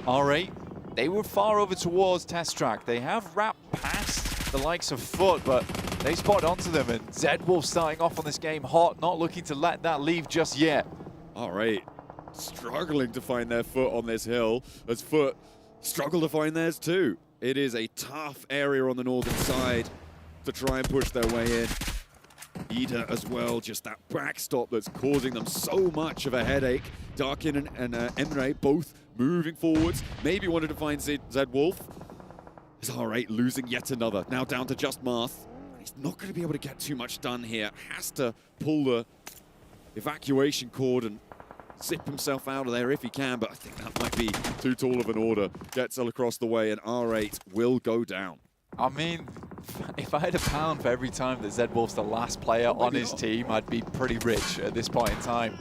R8, they were far over towards Test Track. They have wrapped past the likes of Foot, but they spotted onto them, and Zedwolf starting off on this game hot, not looking to let that leave just yet. All right, struggling to find their foot on this hill, as Foot struggle to find theirs too. It is a tough area on the northern side to try and push their way in. Ida as well, just that backstop that's causing them so much of a headache. Darkin and Emre both moving forwards, maybe wanted to find Zedwolf. All right, losing yet another. Now down to just Marth. He's not going to be able to get too much done here. Has to pull the evacuation cord and zip himself out of there if he can, but I think that might be too tall of an order. Gets across the way, and R8 will go down. I mean, if I had £1 for every time that Zedwolf's the last player on his team, I'd be pretty rich at this point in time.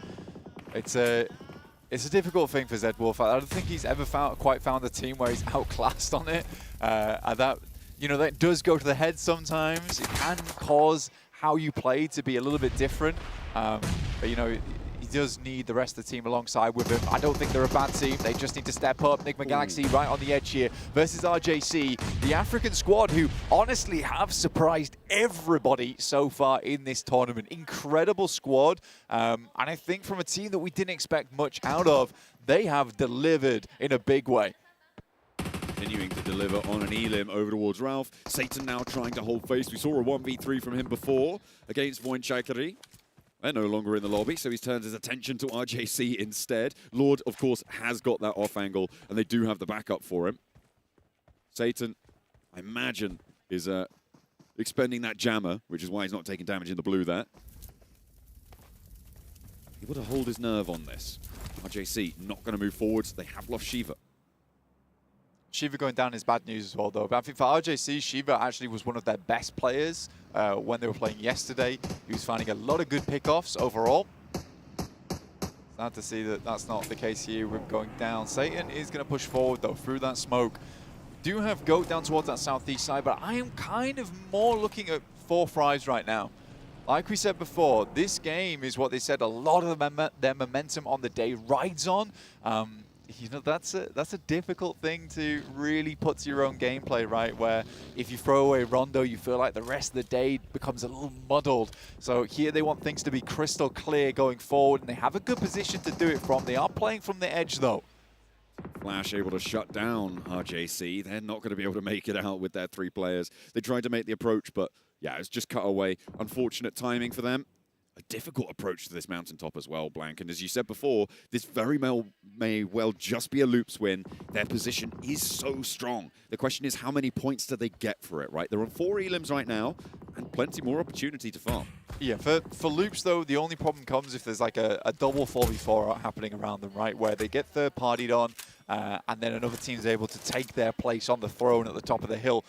It's a difficult thing for Zed Wolf. I don't think he's ever quite found a team where he's outclassed on it. And that, you know, that does go to the head sometimes. It can cause how you play to be a little bit different. But, you know, he does need the rest of the team alongside with him. I don't think they're a bad team. They just need to step up. Nigma Galaxy right on the edge here versus RJC, the African squad who honestly have surprised everybody so far in this tournament. Incredible squad. And I think from a team that we didn't expect much out of, they have delivered in a big way. Continuing to deliver on an Elim over towards Ralph. Satan now trying to hold face. We saw a 1v3 from him before against Voinchakari. They're no longer in the lobby, so he's turned his attention to RJC instead. Lord, of course, has got that off angle, and they do have the backup for him. Satan, I imagine, is expending that jammer, which is why he's not taking damage in the blue there. Able to hold his nerve on this. RJC not going to move forwards. They have lost Shiva. Shiva going down is bad news as well, though. But I think for RJC, Shiva actually was one of their best players when they were playing yesterday. He was finding a lot of good pickoffs overall. Sad to see that that's not the case here with going down. Satan is going to push forward, though, through that smoke. Do have Goat down towards that southeast side, but I am kind of more looking at 4Fries right now. Like we said before, this game is what they said a lot of their momentum on the day rides on. You know, that's a difficult thing to really put to your own gameplay, right? Where if you throw away Rondo, you feel like the rest of the day becomes a little muddled. So here they want things to be crystal clear going forward, and they have a good position to do it from. They are playing from the edge, though. Flash able to shut down RJC. They're not going to be able to make it out with their 3 players. They tried to make the approach, but yeah, it's just cut away. Unfortunate timing for them. A difficult approach to this mountaintop as well, Blank. And as you said before, this very may well just be a Loops win. Their position is so strong. The question is, how many points do they get for it, right? They're on 4 elims right now, and plenty more opportunity to farm. Yeah, for Loops, though, the only problem comes if there's like a double 4v4 happening around them, right? Where they get third-partied on, and then another team's able to take their place on the throne at the top of the hill.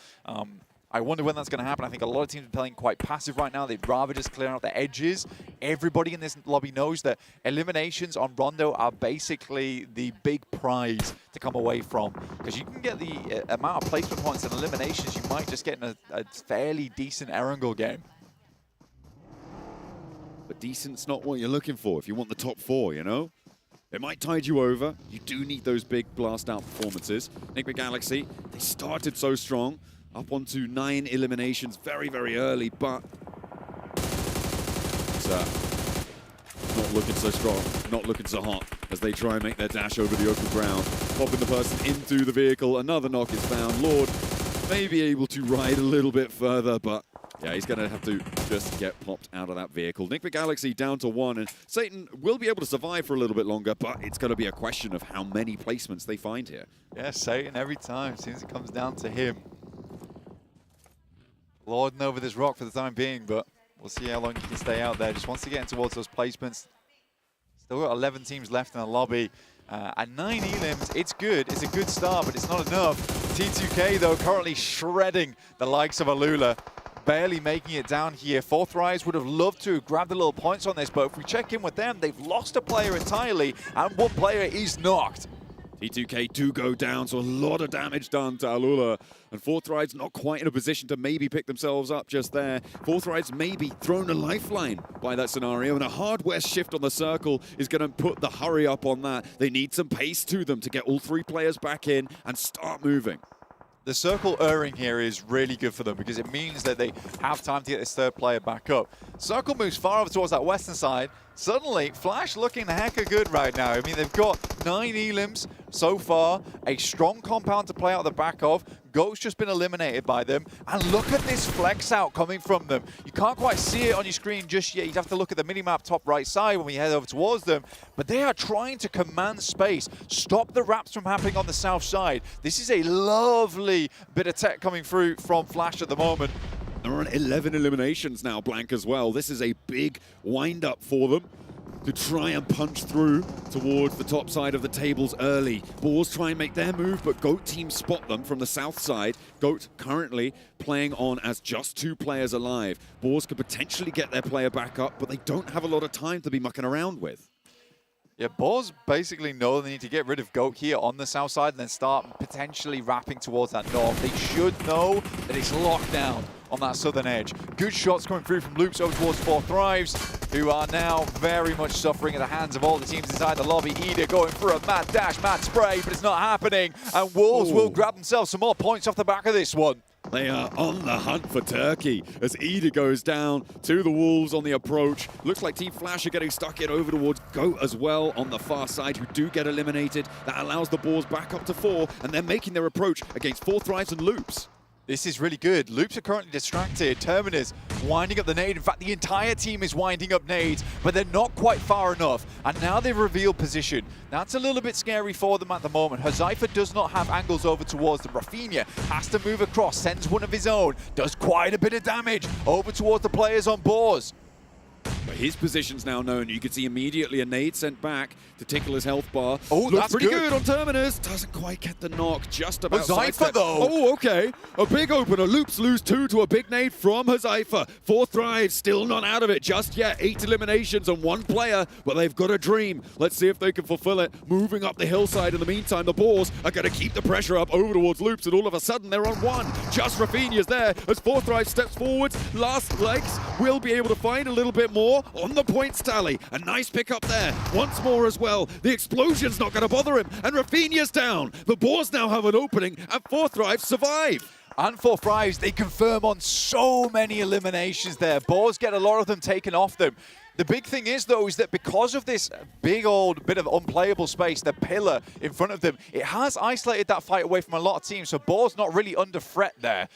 I wonder when that's going to happen. I think a lot of teams are playing quite passive right now. They'd rather just clear out the edges. Everybody in this lobby knows that eliminations on Rondo are basically the big prize to come away from. Because you can get the amount of placement points and eliminations you might just get in a fairly decent Erangel game. But decent's not what you're looking for if you want the top 4, you know? It might tide you over. You do need those big blast-out performances. Nigma Galaxy, they started so strong. Up onto 9 eliminations very, very early, but it's not looking so strong, not looking so hot as they try and make their dash over the open ground. Popping the person into the vehicle, another knock is found. Lord may be able to ride a little bit further, but yeah, he's going to have to just get popped out of that vehicle. Nigma Galaxy down to 1, and Satan will be able to survive for a little bit longer, but it's going to be a question of how many placements they find here. Yeah, Satan every time, seems it comes down to him. Lording over this rock for the time being, but we'll see how long he can stay out there. Just wants to get in towards those placements. Still got 11 teams left in the lobby. And 9 elims, it's good. It's a good start, but it's not enough. T2K, though, currently shredding the likes of Alula. Barely making it down here. 4Fries would have loved to grab the little points on this, but if we check in with them, they've lost a player entirely, and one player is knocked. T2K do go down, so a lot of damage done to Alula. And 4Thride's not quite in a position to maybe pick themselves up just there. 4Thride's maybe thrown a lifeline by that scenario, and a hardware shift on the circle is going to put the hurry up on that. They need some pace to them to get all 3 players back in and start moving. The circle erring here is really good for them because it means that they have time to get this 3rd player back up. Circle moves far over towards that western side. Suddenly, Flash looking hecka good right now. I mean, they've got 9 elims so far, a strong compound to play out the back of. Goat's just been eliminated by them. And look at this flex out coming from them. You can't quite see it on your screen just yet. You'd have to look at the minimap top right side when we head over towards them. But they are trying to command space, stop the wraps from happening on the south side. This is a lovely bit of tech coming through from Flash at the moment. They're on 11 eliminations now, Blank, as well. This is a big wind-up for them to try and punch through towards the top side of the tables early. Boars try and make their move, but Goat team spot them from the south side. Goat currently playing on as just 2 players alive. Boars could potentially get their player back up, but they don't have a lot of time to be mucking around with. Yeah, Boars basically know they need to get rid of Goat here on the south side and then start potentially wrapping towards that north. They should know that it's locked down on that southern edge. Good shots coming through from Loops over towards 4 Thrives, who are now very much suffering at the hands of all the teams inside the lobby. Ida going for a mad dash, mad spray, but it's not happening. And Wolves will grab themselves some more points off the back of this one. They are on the hunt for Turkey as Ida goes down to the Wolves on the approach. Looks like Team Flash are getting stuck in over towards Goat as well on the far side, who do get eliminated. That allows the Boars back up to 4, and they're making their approach against 4 Thrives and Loops. This is really good. Loops are currently distracted. Terminus winding up the nade. In fact, the entire team is winding up nades, but they're not quite far enough. And now they've revealed position. That's a little bit scary for them at the moment. Huzaifa does not have angles over towards them. Rafinha has to move across, sends one of his own, does quite a bit of damage over towards the players on Boars. But his position's now known. You can see immediately a nade sent back to tickle his health bar. Oh, looks that's pretty good on Terminus. Doesn't quite get the knock. Just about Huzaifa, though. Oh, okay. A big opener. Loops lose 2 to a big nade from Huzaifa. 4 Thrives still not out of it just yet. 8 eliminations and 1 player, but they've got a dream. Let's see if they can fulfill it. Moving up the hillside. In the meantime, the Boars are going to keep the pressure up over towards Loops, and all of a sudden they're on 1. Just Rafinha's there as 4 Thrives steps forwards. Last legs will be able to find a little bit more on the points tally. A nice pick up there. Once more as well. The explosion's not going to bother him. And Rafinha's down. The Boars now have an opening and 4 Thrives survive. And 4 Thrives, they confirm on so many eliminations there. Boars get a lot of them taken off them. The big thing is, though, is that because of this big old bit of unplayable space, the pillar in front of them, it has isolated that fight away from a lot of teams. So Boars not really under threat there.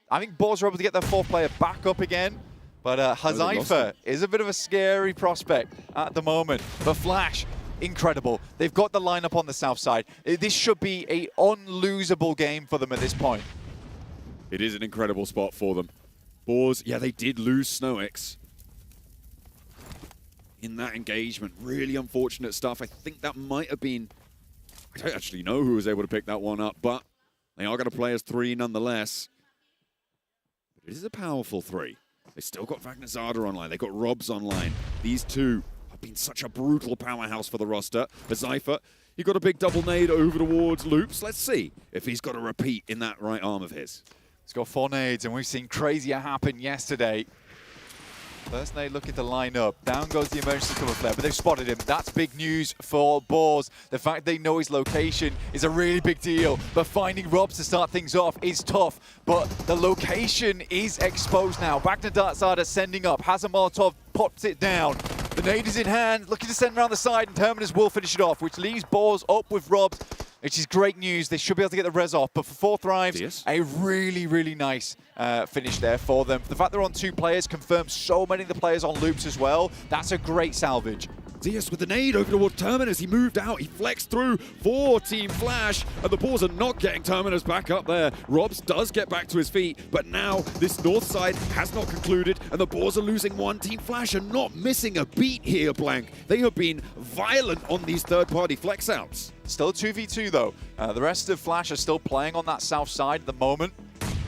I think Boars are able to get their 4th player back up again. But Huzaifa is a bit of a scary prospect at the moment. But Flash, incredible. They've got the lineup on the south side. This should be an unlosable game for them at this point. It is an incredible spot for them. Boars, yeah, they did lose SnowX in that engagement. Really unfortunate stuff. I think that might have been... I don't actually know who was able to pick that one up, but they are going to play as 3 nonetheless. But it is a powerful 3. They still got Vagnazada online. They got Robs online. These 2 have been such a brutal powerhouse for the roster. Huzaifa, he got a big double nade over towards Loops. Let's see if he's got a repeat in that right arm of his. He's got 4 nades, and we've seen crazier happen yesterday. First nade looking to line up. Down goes the emergency cover flare, but they've spotted him. That's big news for Boars. The fact they know his location is a really big deal, but finding Robs to start things off is tough. But the location is exposed now. Vagnazada sending up. Has a Molotov, pops it down. The nade is in hand, looking to send around the side, and Terminus will finish it off, which leaves Boars up with Robs, which is great news. They should be able to get the res off. But for 4 Thrives, a really, really nice finish there for them. The fact they're on 2 players confirms so many of the players on Loops as well. That's a great salvage. Zeus with the nade over towards Terminus. He moved out. He flexed through for Team Flash. And the Boars are not getting Terminus back up there. Robs does get back to his feet. But now this north side has not concluded. And the Boars are losing 1. Team Flash are not missing a beat here, Blank. They have been violent on these third-party flex outs. Still 2v2, though. The rest of Flash are still playing on that south side at the moment.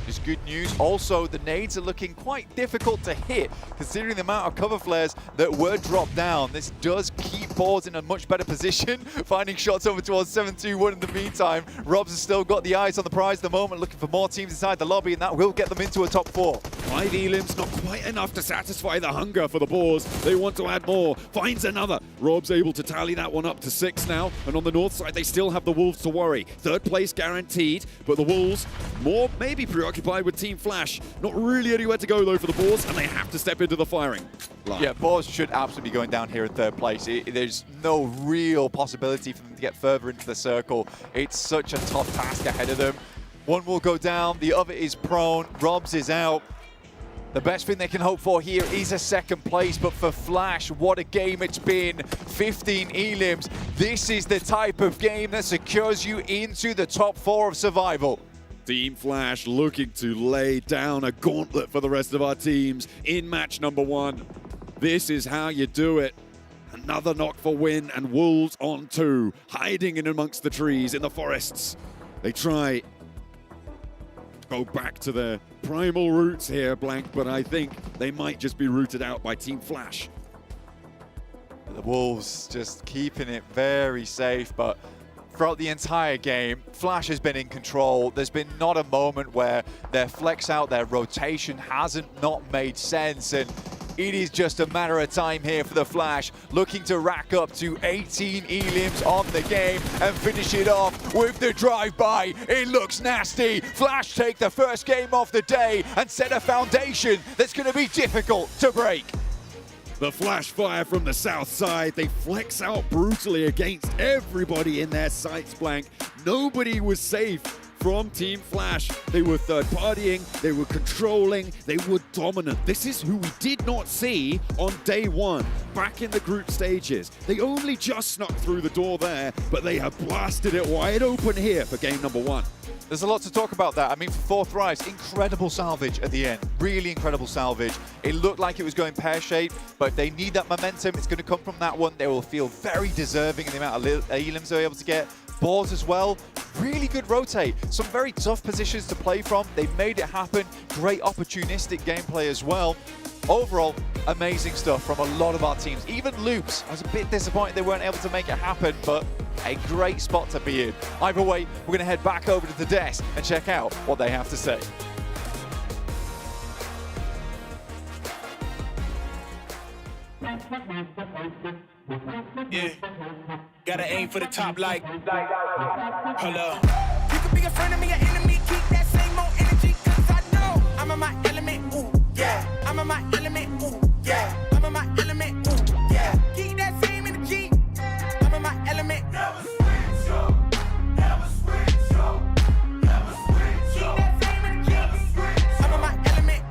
Is good news. Also, the nades are looking quite difficult to hit, considering the amount of cover flares that were dropped down. This does keep Boars in a much better position, finding shots over towards 7-2-1 in the meantime. Robs has still got the eyes on the prize at the moment, looking for more teams inside the lobby, and that will get them into a top 4. 5 elims, not quite enough to satisfy the hunger for the Boars. They want to add more. Finds another. Rob's able to tally that one up to 6 now. And on the north side, they still have the Wolves to worry. 3rd place guaranteed, but the Wolves more maybe preoccupied with Team Flash. Not really anywhere to go, though, for the Boars, and they have to step into the firing line. Yeah, Boars should absolutely be going down here in 3rd place. There's no real possibility for them to get further into the circle. It's such a tough task ahead of them. One will go down, the other is prone, Robs is out. The best thing they can hope for here is a 2nd place, but for Flash, what a game it's been. 15 elims. This is the type of game that secures you into the top 4 of survival. Team Flash looking to lay down a gauntlet for the rest of our teams in match number 1. This is how you do it. Another knock for win, and Wolves on 2, hiding in amongst the trees in the forests. They try to go back to their primal roots here, Blank, but I think they might just be rooted out by Team Flash. The Wolves just keeping it very safe, but throughout the entire game, Flash has been in control. There's been not a moment where their flex out, their rotation hasn't not made sense, and it is just a matter of time here for the Flash, looking to rack up to 18 elims on the game and finish it off with the drive-by. It looks nasty. Flash take the first game of the day and set a foundation that's going to be difficult to break. The flash fire from the south side. They flex out brutally against everybody in their sights blank. Nobody was safe from Team Flash. They were third partying, they were controlling, they were dominant. This is who we did not see on day one, back in the group stages. They only just snuck through the door there, but they have blasted it wide open here for game number one. There's a lot to talk about that. I mean, for Fourth Rise, incredible salvage at the end. Really incredible salvage. It looked like it was going pear-shaped, but if they need that momentum, it's going to come from that one. They will feel very deserving in the amount of elims they're able to get. Boards as well. Really good rotate. Some very tough positions to play from. They made it happen. Great opportunistic gameplay as well. Overall, amazing stuff from a lot of our teams. Even Loops, I was a bit disappointed they weren't able to make it happen, but a great spot to be in. Either way, we're going to head back over to the desk and check out what they have to say. Yeah, gotta aim for the top like, hold up. You could be a friend of me, an enemy, keep that same old energy, cause I know I'm in my element, ooh, yeah. I'm in my element, ooh, yeah. I'm in my element, ooh, yeah. Keep that same energy, I'm in my element. Never switch up, never switch up, never switch up. Keep that same energy, never switch up. I'm in my element.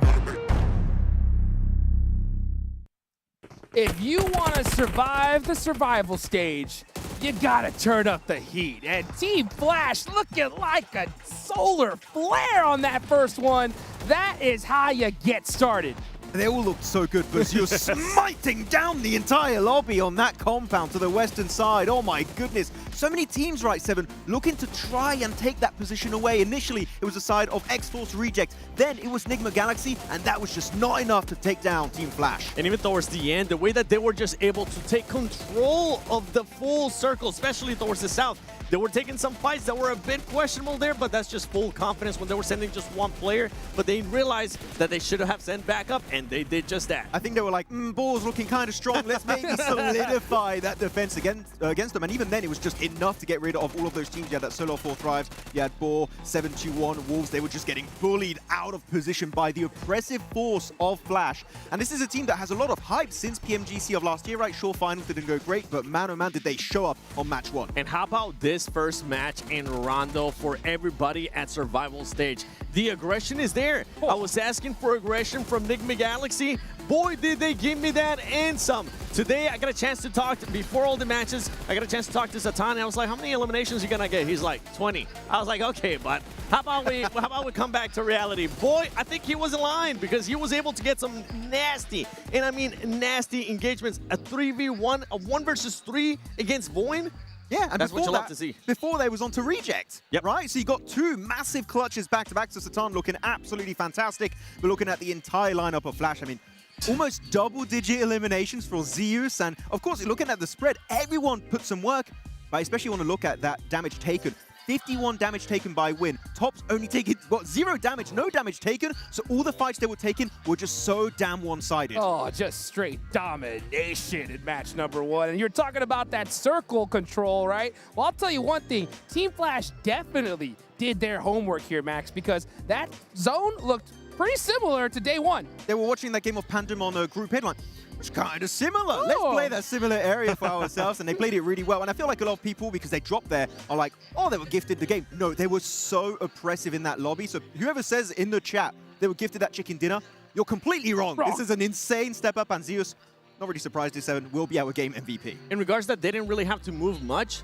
If you want to survive the survival stage, you gotta turn up the heat. And Team Flash looking like a solar flare on that first one. That is how you get started. They all looked so good, but you're smiting down the entire lobby on that compound to the western side. Oh my goodness. So many teams, right, Seven, looking to try and take that position away. Initially, it was the side of X-Force Reject. Then it was Nigma Galaxy, and that was just not enough to take down Team Flash. And even towards the end, the way that they were just able to take control of the full circle, especially towards the south, they were taking some fights that were a bit questionable there, but that's just full confidence when they were sending just one player. But they realized that they should have sent backup, and they did just that. I think they were like, Ball's looking kind of strong. Let's maybe solidify that defense against them. And even then, it was just enough to get rid of all of those teams. You had that Solo 4 Thrives, you had Ball, 721 Wolves. They were just getting bullied out of position by the oppressive force of Flash. And this is a team that has a lot of hype since PMGC of last year, right? Sure, finals didn't go great, but man, oh man, did they show up on match one. And how about this first match in Rondo for everybody at survival stage? The aggression is there. I was asking for aggression from Nigma Galaxy. Boy, did they give me that and some. Today, I got a chance to talk, before all the matches, I got a chance to talk to Satan. I was like, how many eliminations are you gonna get? He's like, 20. I was like, okay, but how about we come back to reality? Boy, I think he was in line because he was able to get some nasty, and I mean nasty engagements. A 3v1, a 1 versus 3 against Void. Yeah, and that's what you love to see. Before they was on to Reject, yep. Right? So you got two massive clutches back-to-back. So Satan looking absolutely fantastic. We're looking at the entire lineup of Flash. I mean, almost double-digit eliminations for Zeus. And, of course, looking at the spread, everyone put some work. But I especially want to look at that damage taken. 51 damage taken by Win. Tops only taking, what, 0 damage, no damage taken. So all the fights they were taking were just so damn one-sided. Oh, just straight domination in match number one. And you're talking about that circle control, right? Well, I'll tell you one thing. Team Flash definitely did their homework here, Max, because that zone looked pretty similar to day one. They were watching that game of Pandem on a group headline. It's kind of similar. Oh. Let's play that similar area for ourselves. And they played it really well. And I feel like a lot of people, because they dropped there, are like, oh, they were gifted the game. No, they were so oppressive in that lobby. So whoever says in the chat they were gifted that chicken dinner, you're completely wrong. This is an insane step up. And Zeus, not really surprised this 7 will be our game MVP. In regards to that, they didn't really have to move much.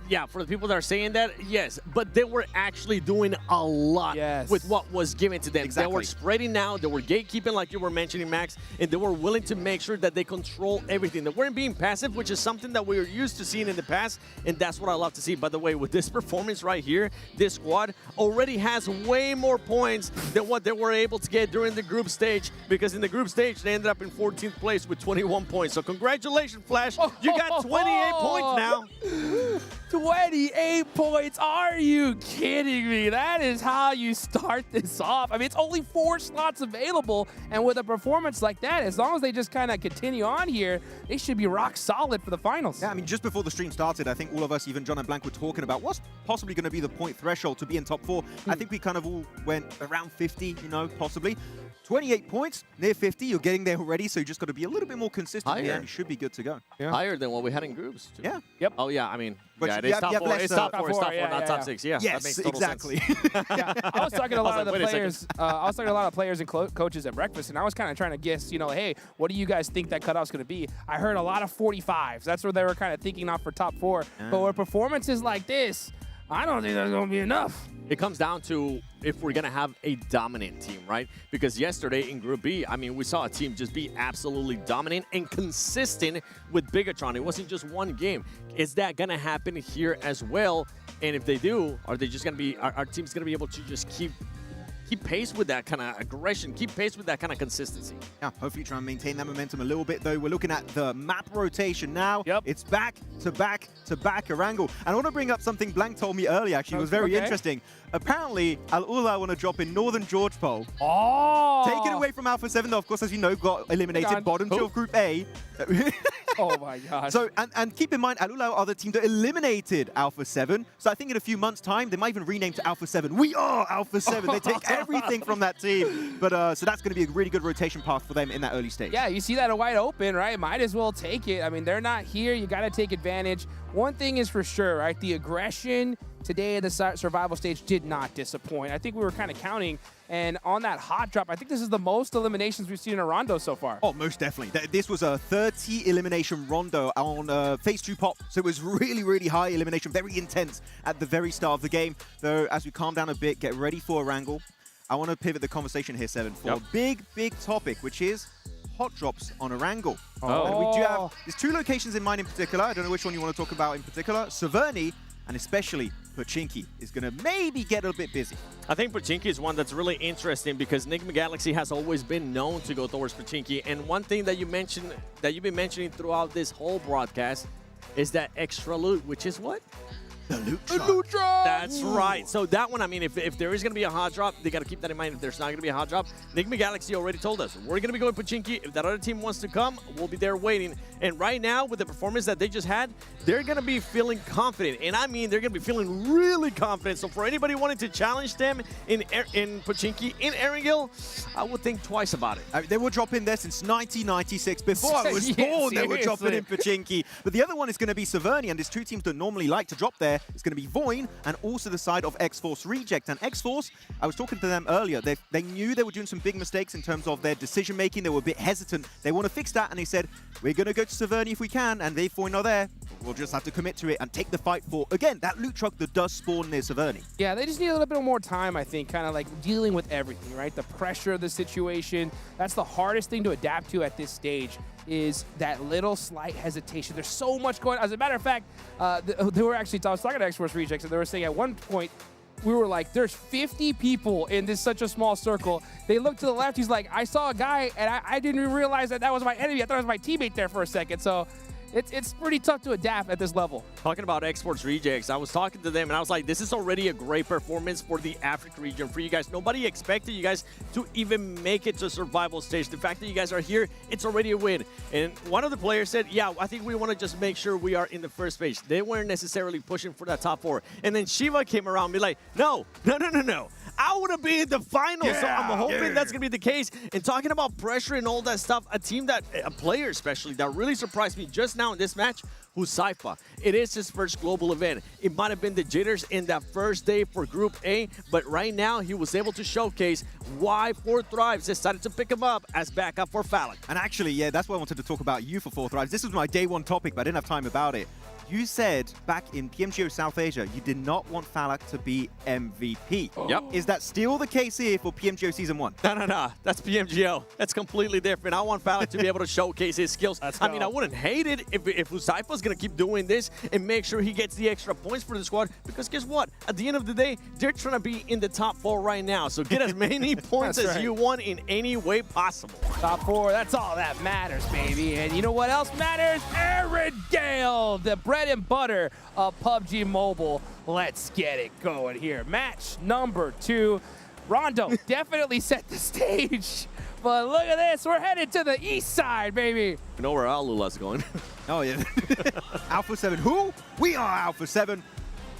yeah, for the people that are saying that, yes, but they were actually doing a lot with what was given to them. They were spreading out, they were gatekeeping like you were mentioning, Max, and they were willing to make sure that they control everything. They weren't being passive, which is something that we were used to seeing in the past, and that's what I love to see. By the way, with this performance right here, this squad already has way more points than what they were able to get during the group stage, because in the group stage, they ended up in 14th place with 21 points. So congratulations, Flash. You got 28 points now. 28 points. Are you kidding me? That is how you start this off. I mean, it's only 4 slots available, and with a performance like that, as long as they just kind of continue on here, they should be rock solid for the finals. Yeah, I mean, just before the stream started, I think all of us, even John and Blank, were talking about what's possibly going to be the point threshold to be in top 4. I think we kind of all went around 50, you know, possibly. 28 points, near 50, you're getting there already, so you just got to be a little bit more consistent here, and you should be good to go. Higher than what we had in groups, too. Yeah. Yep. Oh, yeah, I mean, But yeah, it you is have- top you have 4. less, It's top 4, it's top 4, yeah, not yeah, top yeah. 6. Yeah, that Yes, makes total exactly. sense. I was talking to a lot of the wait a second. players. I was talking to a lot of players and coaches at breakfast, and I was kind of trying to guess, you know, hey, what do you guys think that cutoff's going to be? I heard a lot of 45s. That's where they were kind of thinking off for top 4. But with performances like this, I don't think that's going to be enough. It comes down to if we're going to have a dominant team, right? Because yesterday in Group B, I mean, we saw a team just be absolutely dominant and consistent with Bigatron. It wasn't just one game. Is that going to happen here as well? And if they do, are they just going to be, our team's going to be able to just keep pace with that kind of aggression, keep pace with that kind of consistency? Yeah, hopefully try and maintain that momentum a little bit, though. We're looking at the map rotation now. Yep. It's back to back to back Erangel. And I want to bring up something Blank told me earlier, actually. It was very interesting. Apparently, Al-Ula want to drop in Northern George Pole. Oh! Take it away from Alpha 7, though, of course, as you know, got eliminated bottom 2 of Group A. Oh my gosh. So, and keep in mind, Al-Ula are the team that eliminated Alpha 7. So I think in a few months' time, they might even rename to Alpha 7. We are Alpha 7. They take everything from that team. But so that's going to be a really good rotation path for them in that early stage. Yeah, you see that wide open, right? Might as well take it. I mean, they're not here. You got to take advantage. One thing is for sure, right? The aggression today in the survival stage did not disappoint. I think we were kind of counting, and on that hot drop, I think this is the most eliminations we've seen in a rondo so far. Oh, most definitely. This was a 30 elimination rondo on phase 2 pop, so it was really, really high elimination, very intense at the very start of the game. Though, as we calm down a bit, get ready for Erangel, I want to pivot the conversation here, Seven, for a big topic, which is hot drops on Erangel. And we do have, there's 2 locations in mind in particular. I don't know which one you want to talk about in particular. Severny, and especially Pochinki is going to maybe get a bit busy. I think Pochinki is one that's really interesting because Enigma Galaxy has always been known to go towards Pochinki. And one thing that you mentioned, that you've been mentioning throughout this whole broadcast, is that extra loot, which is what? The loot drop. That's right. So that one, I mean, if there is going to be a hot drop, they got to keep that in mind. If there's not going to be a hot drop, Enigma Galaxy already told us, we're going to be going Pochinki. If that other team wants to come, we'll be there waiting. And right now, with the performance that they just had, they're going to be feeling confident. And I mean, they're going to be feeling really confident. So for anybody wanting to challenge them in Pochinki, in Erangel, I would think twice about it. They were dropping there since 1996. Before I was born, they were dropping in Pochinki. But the other one is going to be Severny, and there's 2 teams that normally like to drop there. It's going to be Voin and also the side of X-Force Reject. And X-Force, I was talking to them earlier. They knew they were doing some big mistakes in terms of their decision-making. They were a bit hesitant. They want to fix that, and they said, we're going to go to Severny if we can, and if Voin are there, we'll just have to commit to it and take the fight for, again, that loot truck that does spawn near Severny. Yeah, they just need a little bit more time, I think, kind of like dealing with everything, right? The pressure of the situation. That's the hardest thing to adapt to at this stage, is that little slight hesitation. There's so much going on. As a matter of fact, they were actually, I was talking to X-Force Rejects, and they were saying at one point, we were like, there's 50 people in this such a small circle. They looked to the left. He's like, I saw a guy, and I didn't even realize that was my enemy. I thought it was my teammate there for a second. So it's pretty tough to adapt at this level. Talking about Exports Rejects, I was talking to them and I was like, this is already a great performance for the Africa region for you guys. Nobody expected you guys to even make it to survival stage. The fact that you guys are here, it's already a win. And one of the players said, yeah, I think we want to just make sure we are in the first page. They weren't necessarily pushing for that top 4. And then Shiva came around and be like, no. I want to be in the final, so I'm hoping that's going to be the case. And talking about pressure and all that stuff, a player especially, that really surprised me just now in this match, who's Saifa. It is his first global event. It might have been the jitters in that first day for Group A, but right now he was able to showcase why 4 Thrives decided to pick him up as backup for Phallic. And actually, yeah, that's why I wanted to talk about you for 4 Thrives. This was my day 1 topic, but I didn't have time about it. You said back in PMGO South Asia, you did not want Falak to be MVP. Yep. Is that still the case here for PMGO Season 1? No. That's PMGO. That's completely different. I want Falak to be able to showcase his skills. I mean, I wouldn't hate it if Uzaifa's going to keep doing this and make sure he gets the extra points for the squad. Because guess what? At the end of the day, they're trying to be in the top 4 right now. So get as many points as you want in any way possible. Top 4, that's all that matters, baby. And you know what else matters? Arendelle, the bread and butter of PUBG Mobile. Let's get it going here. Match number 2. Rondo definitely set the stage. But look at this. We're headed to the east side, baby. You know where Alula's going. Oh, yeah. Alpha 7. Who? We are Alpha 7.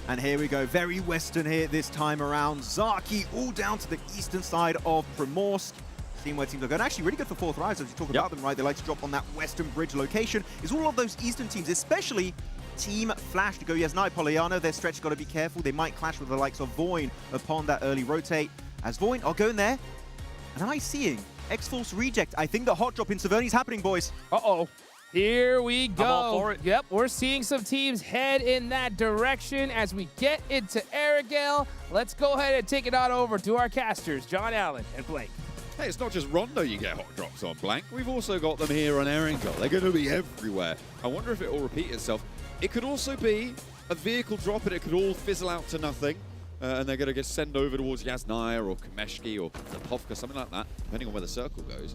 And here we go. Very Western here this time around. Zaki all down to the eastern side of Primorsk. Seeing where teams are going. Actually, really good for Fourth Rise, as you talk about them, right? They like to drop on that Western Bridge location. Is all of those eastern teams, especially Team Flash to go Yasnai Poliano. Their stretch got to be careful. They might clash with the likes of Voin upon that early rotate. As Voin are going there. And am I seeing X-Force reject? I think the hot drop in Severny's happening, boys. Uh-oh. Here we go. I'm all for it. Yep, we're seeing some teams head in that direction as we get into Arendelle. Let's go ahead and take it on over to our casters, John Allen and Blake. Hey, it's not just Rondo you get hot drops on, Blank. We've also got them here on Arendelle. They're going to be everywhere. I wonder if it will repeat itself. It could also be a vehicle drop and it could all fizzle out to nothing. And they're going to get sent over towards Yasnaya or Kameshki or Zapovka, something like that, depending on where the circle goes.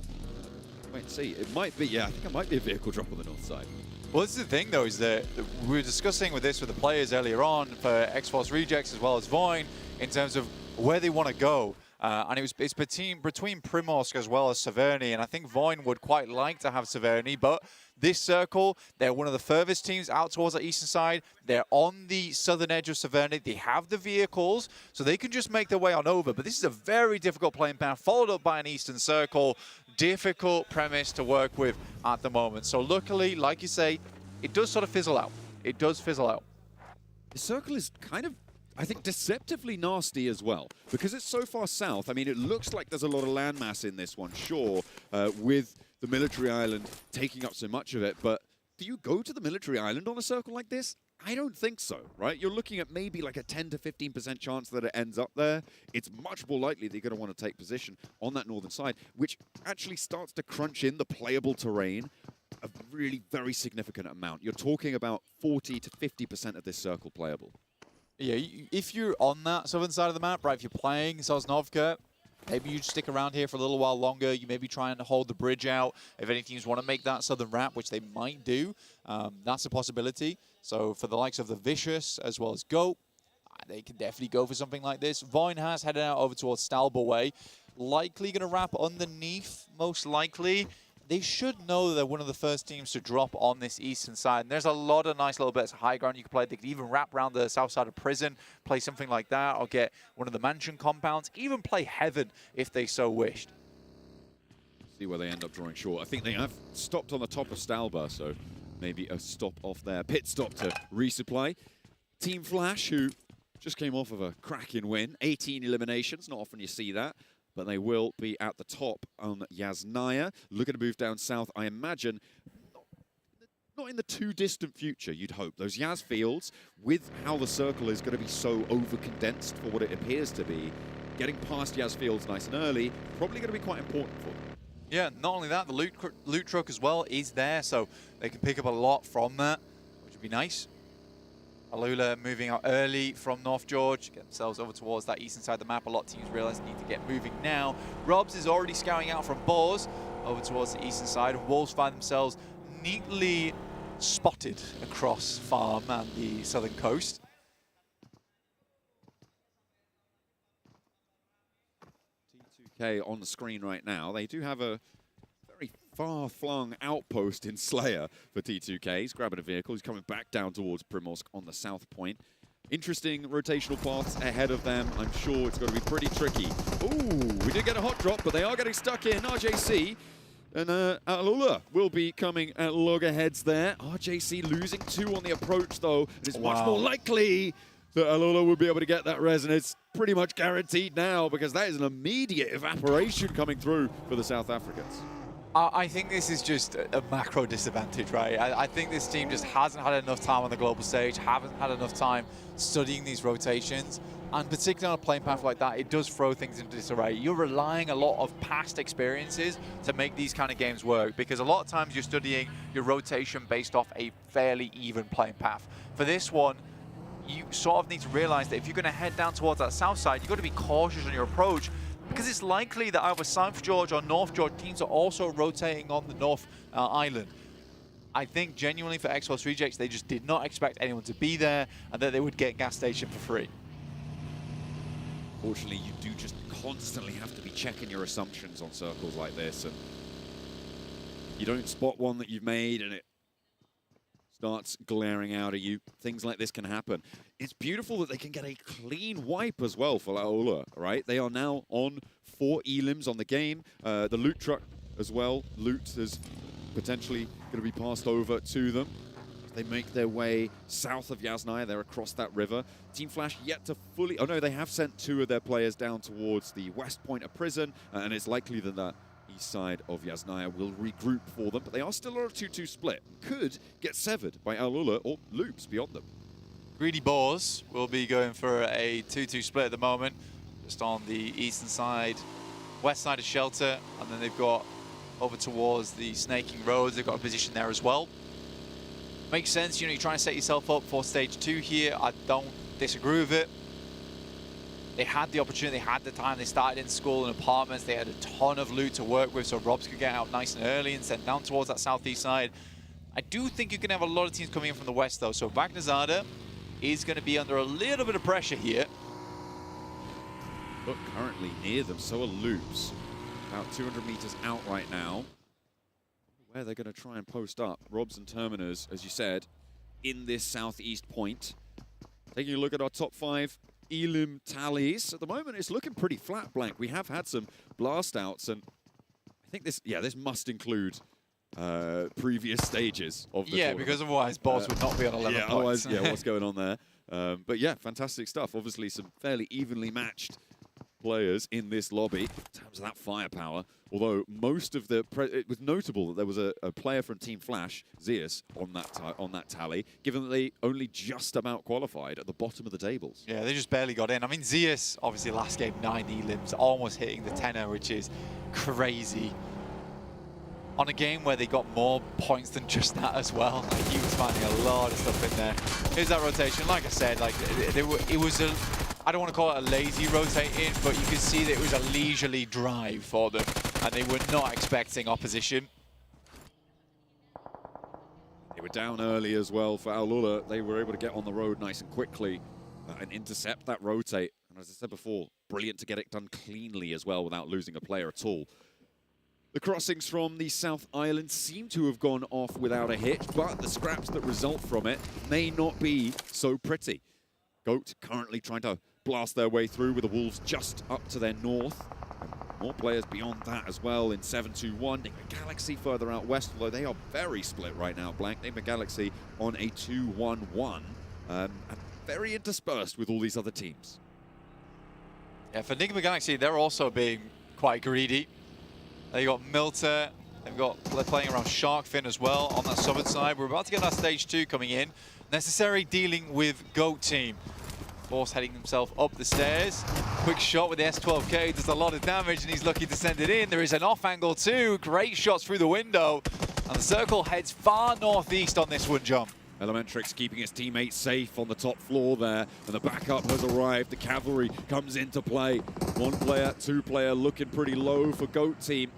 Wait and see. It might be, yeah, I think it might be a vehicle drop on the north side. Well, this is the thing, though, is that we were discussing with the players earlier on for X-Force Rejects as well as Voin in terms of where they want to go. And it's between Primorsk as well as Severny, and I think Voin would quite like to have Severny, but this circle, they're one of the furthest teams out towards the eastern side. They're on the southern edge of Severny. They have the vehicles, so they can just make their way on over. But this is a very difficult playing path, followed up by an eastern circle. Difficult premise to work with at the moment. So luckily, like you say, it does sort of fizzle out. It does fizzle out. The circle is kind of, I think, deceptively nasty as well. Because it's so far south, I mean, it looks like there's a lot of landmass in this one, sure, with the military island taking up so much of it. But do you go to the military island on a circle like this? I don't think so, right? You're looking at maybe like a 10 to 15% chance that it ends up there. It's much more likely that you're going to want to take position on that northern side, which actually starts to crunch in the playable terrain a really very significant amount. You're talking about 40 to 50% of this circle playable. Yeah, if you're on that southern side of the map, right, if you're playing Sosnovka, maybe you stick around here for a little while longer. You maybe try and hold the bridge out. If any teams want to make that southern wrap, which they might do, that's a possibility. So for the likes of the Vicious as well as Goat, they can definitely go for something like this. Voin has headed out over towards Stalbo Way. Likely going to wrap underneath, most likely. They should know that they're one of the first teams to drop on this eastern side. And there's a lot of nice little bits of high ground you can play. They could even wrap around the south side of Prison, play something like that, or get one of the mansion compounds, even play Heaven if they so wished. See where they end up drawing short. I think they have stopped on the top of Stalba, so maybe a stop off there. Pit stop to resupply. Team Flash, who just came off of a cracking win. 18 eliminations, not often you see that. But they will be at the top on Yasnaya. Looking to move down south, I imagine, not in the too distant future, you'd hope. Those Yaz fields, with how the circle is going to be so over-condensed for what it appears to be, getting past Yaz fields nice and early, probably going to be quite important for them. Yeah, not only that, the loot truck as well is there, so they can pick up a lot from that, which would be nice. Alula moving out early from North George, get themselves over towards that eastern side of the map. A lot of teams realize they need to get moving now. Robs is already scouting out from Boars over towards the eastern side. Wolves find themselves neatly spotted across Farm and the southern coast. T2K on the screen right now. They do have a very far-flung outpost in Slayer for T2K. He's grabbing a vehicle. He's coming back down towards Primorsk on the south point. Interesting rotational paths ahead of them. I'm sure it's going to be pretty tricky. Ooh, we did get a hot drop, but they are getting stuck in. RJC and Alula will be coming at loggerheads there. RJC losing 2 on the approach, though. And it's much more likely that Alula will be able to get that res, and it's pretty much guaranteed now because that is an immediate evaporation coming through for the South Africans. I think this is just a macro disadvantage, right? I think this team just hasn't had enough time on the global stage, haven't had enough time studying these rotations, and particularly on a playing path like that, it does throw things into disarray. You're relying a lot of past experiences to make these kind of games work, because a lot of times you're studying your rotation based off a fairly even playing path. For this one, you sort of need to realize that if you're going to head down towards that south side, you've got to be cautious on your approach, because it's likely that either South George or North George teams are also rotating on the North Island. I think genuinely for X-Force Rejects, they just did not expect anyone to be there and that they would get gas station for free. Fortunately, you do just constantly have to be checking your assumptions on circles like this, and you don't spot one that you've made and it starts glaring out at you. Things like this can happen. It's beautiful that they can get a clean wipe as well for Laola, right? They are now on 4 elims on the game. The loot truck as well. Loot is potentially going to be passed over to them. They make their way south of Yasnaya. They're across that river. Team Flash yet to fully... Oh no, they have sent 2 of their players down towards the west point of prison, and it's likely that that east side of Yasnaya will regroup for them, but they are still on a 2-2 split. Could get severed by Alula or loops beyond them. Greedy Boars will be going for a 2-2 split at the moment, just on the eastern side, west side of Shelter, and then they've got over towards the Snaking Roads. They've got a position there as well. Makes sense, you know, you're trying to set yourself up for stage 2 here. I don't disagree with it. They had the opportunity, they had the time, they started in school and apartments, they had a ton of loot to work with, so Robs could get out nice and early and send down towards that southeast side. I do think you can have a lot of teams coming in from the west though, so Bagnazada is going to be under a little bit of pressure here. But currently near them, so are Loops. About 200 meters out right now. Where they're going to try and post up. Robs and Terminus, as you said, in this southeast point. Taking a look at our top 5 Elim tallies. At the moment, it's looking pretty flat, Blank. We have had some blast outs, and I think this, this must include previous stages of the tournament. Because otherwise Boss would not be on 11 points. What's going on there? But yeah, fantastic stuff. Obviously, some fairly evenly matched players in this lobby in terms of that firepower. Although most of the it was notable that there was a player from Team Flash, Zeus, on that tally, given that they only just about qualified at the bottom of the tables. Yeah, they just barely got in. I mean, Zeus, obviously last game 9 elims, almost hitting the 10er, which is crazy. On a game where they got more points than just that as well. Like, he was finding a lot of stuff in there. Here's that rotation. Like I said, like it was a, I don't want to call it a lazy rotating, but you could see that it was a leisurely drive for them, and they were not expecting opposition. They were down early as well for Alula. They were able to get on the road nice and quickly and intercept that rotate. And as I said before, brilliant to get it done cleanly as well without losing a player at all. The crossings from the South Island seem to have gone off without a hitch, but the scraps that result from it may not be so pretty. Goat currently trying to blast their way through with the Wolves just up to their north. More players beyond that as well in 7-2-1. Nigma Galaxy further out west, although they are very split right now, Blank. Nigma Galaxy on a 2-1-1, and very interspersed with all these other teams. Yeah, for Nigma Galaxy, they're also being quite greedy. They got Milter, they're playing around Sharkfin as well on that southern side. We're about to get that stage 2 coming in. Necessary dealing with Goat team. Force heading himself up the stairs. Quick shot with the S12K, does a lot of damage, and he's looking to send it in. There is an off angle too. Great shots through the window. And the circle heads far northeast on this one, John. Elementrix keeping his teammates safe on the top floor there, and the backup has arrived. The cavalry comes into play. 1 player, 2 player looking pretty low for Goat team.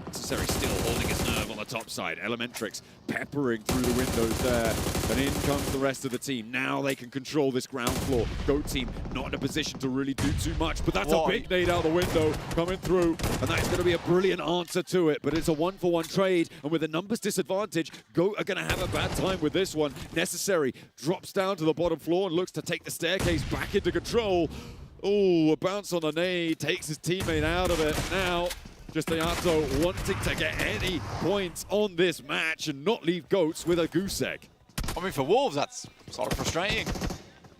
Necessary still holding his nerve on the top side. Elementrix peppering through the windows there. And in comes the rest of the team. Now they can control this ground floor. Goat team not in a position to really do too much, but that's a big nade out the window coming through. And that's going to be a brilliant answer to it. But it's a 1-for-1 trade. And with a numbers disadvantage, Goat are going to have a bad time with this one. Necessary drops down to the bottom floor and looks to take the staircase back into control. Oh, a bounce on the nade takes his teammate out of it. Now, Justiato wanting to get any points on this match and not leave Goats with a goose egg. I mean, for Wolves, that's sort of frustrating.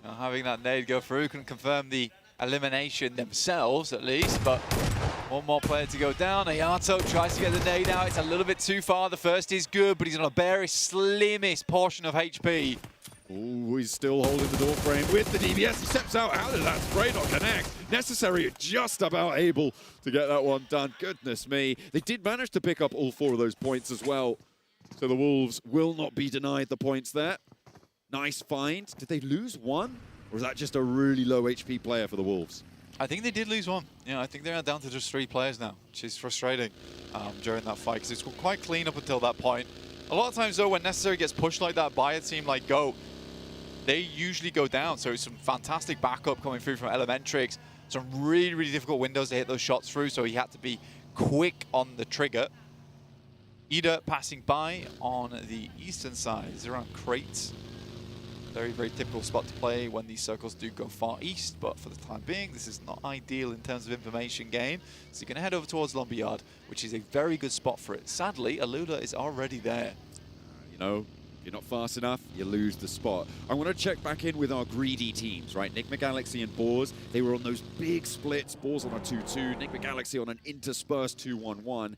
Having that nade go through, couldn't confirm the elimination themselves, at least, but One more player to go down. Ayato tries to get the nade out. It's a little bit too far. The first is good, but he's on a very slimmest portion of HP. Oh, he's still holding the door frame with the DBS. He steps out. How did that spray not connect? Necessary, just about able to get that one done. Goodness me. They did manage to pick up all 4 of those points as well. So the Wolves will not be denied the points there. Nice find. Did they lose one? Or was that just a really low HP player for the Wolves? I think they did lose one. Yeah, I think they're down to just 3 players now, which is frustrating during that fight because it's quite clean up until that point. A lot of times, though, when Necessary gets pushed like that by a team like GO, they usually go down. So it's some fantastic backup coming through from Elementrix. Some really, really difficult windows to hit those shots through, so he had to be quick on the trigger. Ida passing by on the eastern side. Is around crates. Very, very typical spot to play when these circles do go far east, but for the time being, this is not ideal in terms of information gain. So you're going to head over towards Lumberyard, which is a very good spot for it. Sadly, Alula is already there. You know, if you're not fast enough, you lose the spot. I want to check back in with our greedy teams, right? Nigma Galaxy and Boars, they were on those big splits. Boars on a 2-2, Nigma Galaxy on an interspersed 2-1-1.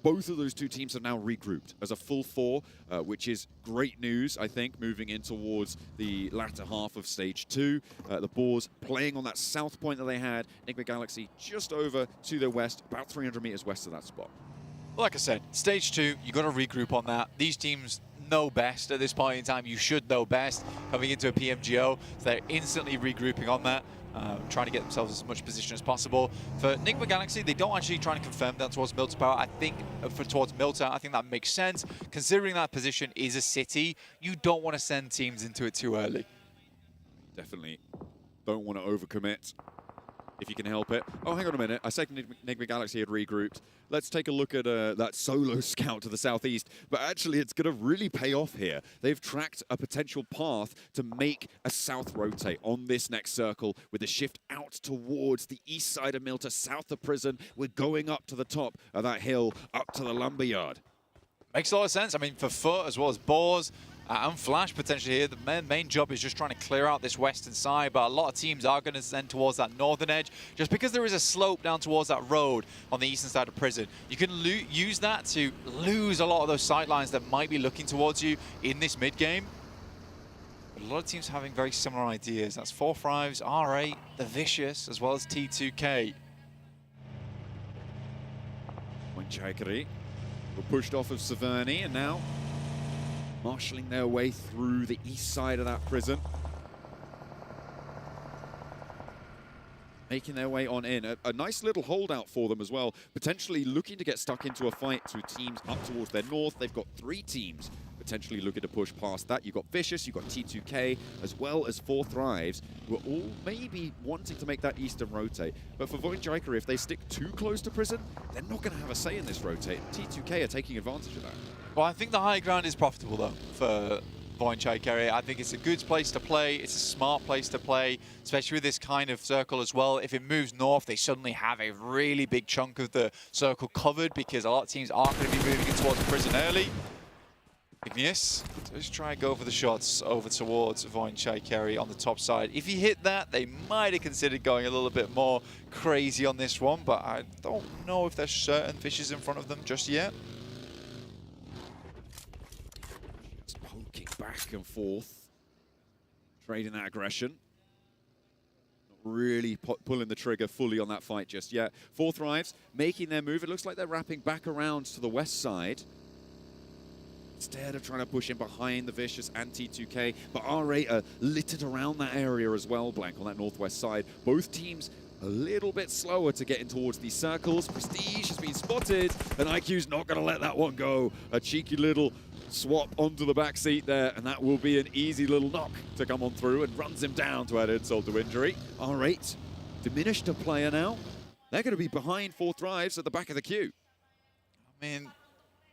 Both of those 2 teams have now regrouped as a full 4, which is great news, I think, moving in towards the latter half of Stage 2. The Boars playing on that south point that they had. Nigma Galaxy just over to their west, about 300 meters west of that spot. Well, like I said, Stage 2, you got to regroup on that. These teams know best at this point in time. You should know best coming into a PMGO. So they're instantly regrouping on that. Trying to get themselves as much position as possible. For Nigma Galaxy, they don't actually try to confirm down towards Milta Power. I think towards Milta, I think that makes sense. Considering that position is a city, you don't want to send teams into it too early. Definitely don't want to overcommit if you can help it. Oh, hang on a minute. I said Nigma Galaxy had regrouped. Let's take a look at that solo scout to the southeast. But actually, it's going to really pay off here. They've tracked a potential path to make a south rotate on this next circle with a shift out towards the east side of Milta, south of Prison. We're going up to the top of that hill, up to the Lumberyard. Makes a lot of sense. I mean, for Foot as well as Boars, and Flash potentially here, the main job is just trying to clear out this western side, but a lot of teams are going to send towards that northern edge, just because there is a slope down towards that road on the eastern side of Prison. You can use that to lose a lot of those sight lines that might be looking towards you in this mid-game. But a lot of teams having very similar ideas. That's 4 Thrives, R8, The Vicious, as well as T2K. Chaikari were pushed off of Severny, and now marshalling their way through the east side of that prison. Making their way on in. A nice little holdout for them as well. Potentially looking to get stuck into a fight to teams up towards their north. They've got 3 teams potentially looking to push past that. You've got Vicious, you've got T2K, as well as 4 Thrives, who are all maybe wanting to make that eastern rotate. But for Void Jaikari, if they stick too close to Prison, they're not going to have a say in this rotate. T2K are taking advantage of that. Well, I think the high ground is profitable, though, for Void Jaikari. I think it's a good place to play. It's a smart place to play, especially with this kind of circle as well. If it moves north, they suddenly have a really big chunk of the circle covered, because a lot of teams aren't going to be moving in towards Prison early. Igneous, just try and go for the shots over towards Void Jaikari on the top side. If he hit that, they might have considered going a little bit more crazy on this one, but I don't know if there's certain fishes in front of them just yet. Just poking back and forth, trading that aggression. Not really pulling the trigger fully on that fight just yet. 4 Thrives making their move. It looks like they're wrapping back around to the west side, instead of trying to push in behind the Vicious and T2K. But R8 are littered around that area as well, Blank, on that northwest side. Both teams a little bit slower to get in towards these circles. Prestige has been spotted, and IQ's not going to let that one go. A cheeky little swap onto the back seat there, and that will be an easy little knock to come on through, and runs him down to add insult to injury. R8 diminished a player now. They're going to be behind 4 Thrives at the back of the queue. I mean,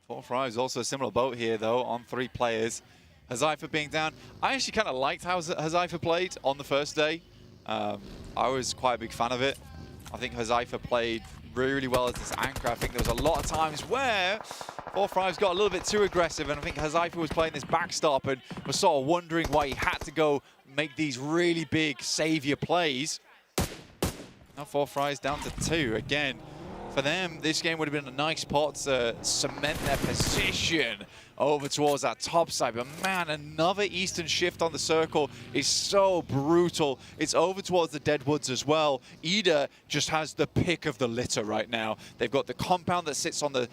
4 Thrives also a similar boat here, though, on 3 players. Hazaifa being down. I actually kind of liked how Hazaifa played on the first day. I was quite a big fan of it. I think Hazaifa played really well as this anchor. I think there was a lot of times where 4 Thrives got a little bit too aggressive, and I think Hazaifa was playing this backstop and was sort of wondering why he had to go make these really big savior plays. Now 4 Thrives down to 2. Again, for them, this game would have been a nice spot to cement their position over towards that top side. But man, another Eastern shift on the circle is so brutal. It's over towards the Deadwoods as well. Ida just has the pick of the litter right now. They've got the compound that sits on the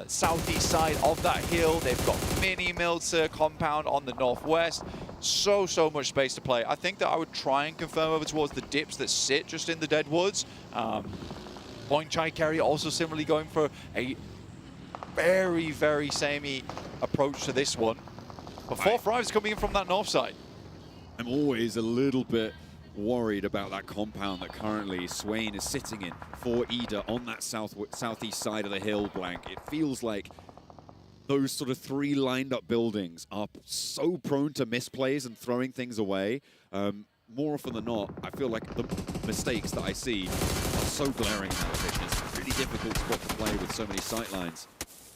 southeast side of that hill. They've got mini Milter compound on the northwest. So much space to play. I think that I would try and confirm over towards the dips that sit just in the Deadwoods. PMGO also similarly going for a very samey approach to this one. But 4-5 is coming in from that north side. I'm always a little bit worried about that compound that currently Swain is sitting in for Ida on that southeast side of the hill blank. It feels like those sort of 3 lined up buildings are so prone to misplays and throwing things away. More often than not, I feel like the mistakes that I see are so glaring in that position. It's a really difficult spot to play with so many sightlines,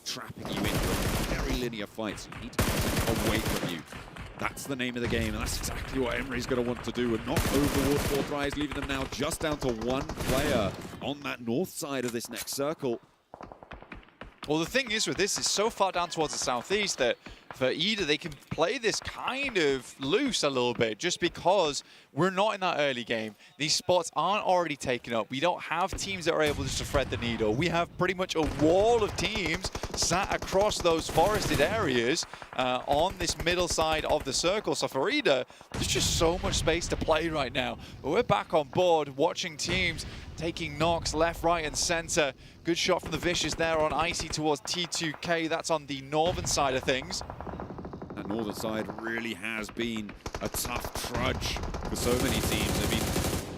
trapping you into a very linear fight, so you need to get away from you. That's the name of the game, and that's exactly what Emery's going to want to do, and knock over towards 4 tries, leaving them now just down to 1 player on that north side of this next circle. Well, the thing is with this, it's so far down towards the southeast that for Ida, they can play this kind of loose a little bit just because we're not in that early game. These spots aren't already taken up. We don't have teams that are able just to thread the needle. We have pretty much a wall of teams sat across those forested areas on this middle side of the circle. So for Ida, there's just so much space to play right now. But we're back on board watching teams taking knocks left, right, and center. Good shot from the Vicious there on Icy towards T2K. That's on the northern side of things. That northern side really has been a tough trudge for so many teams. I mean,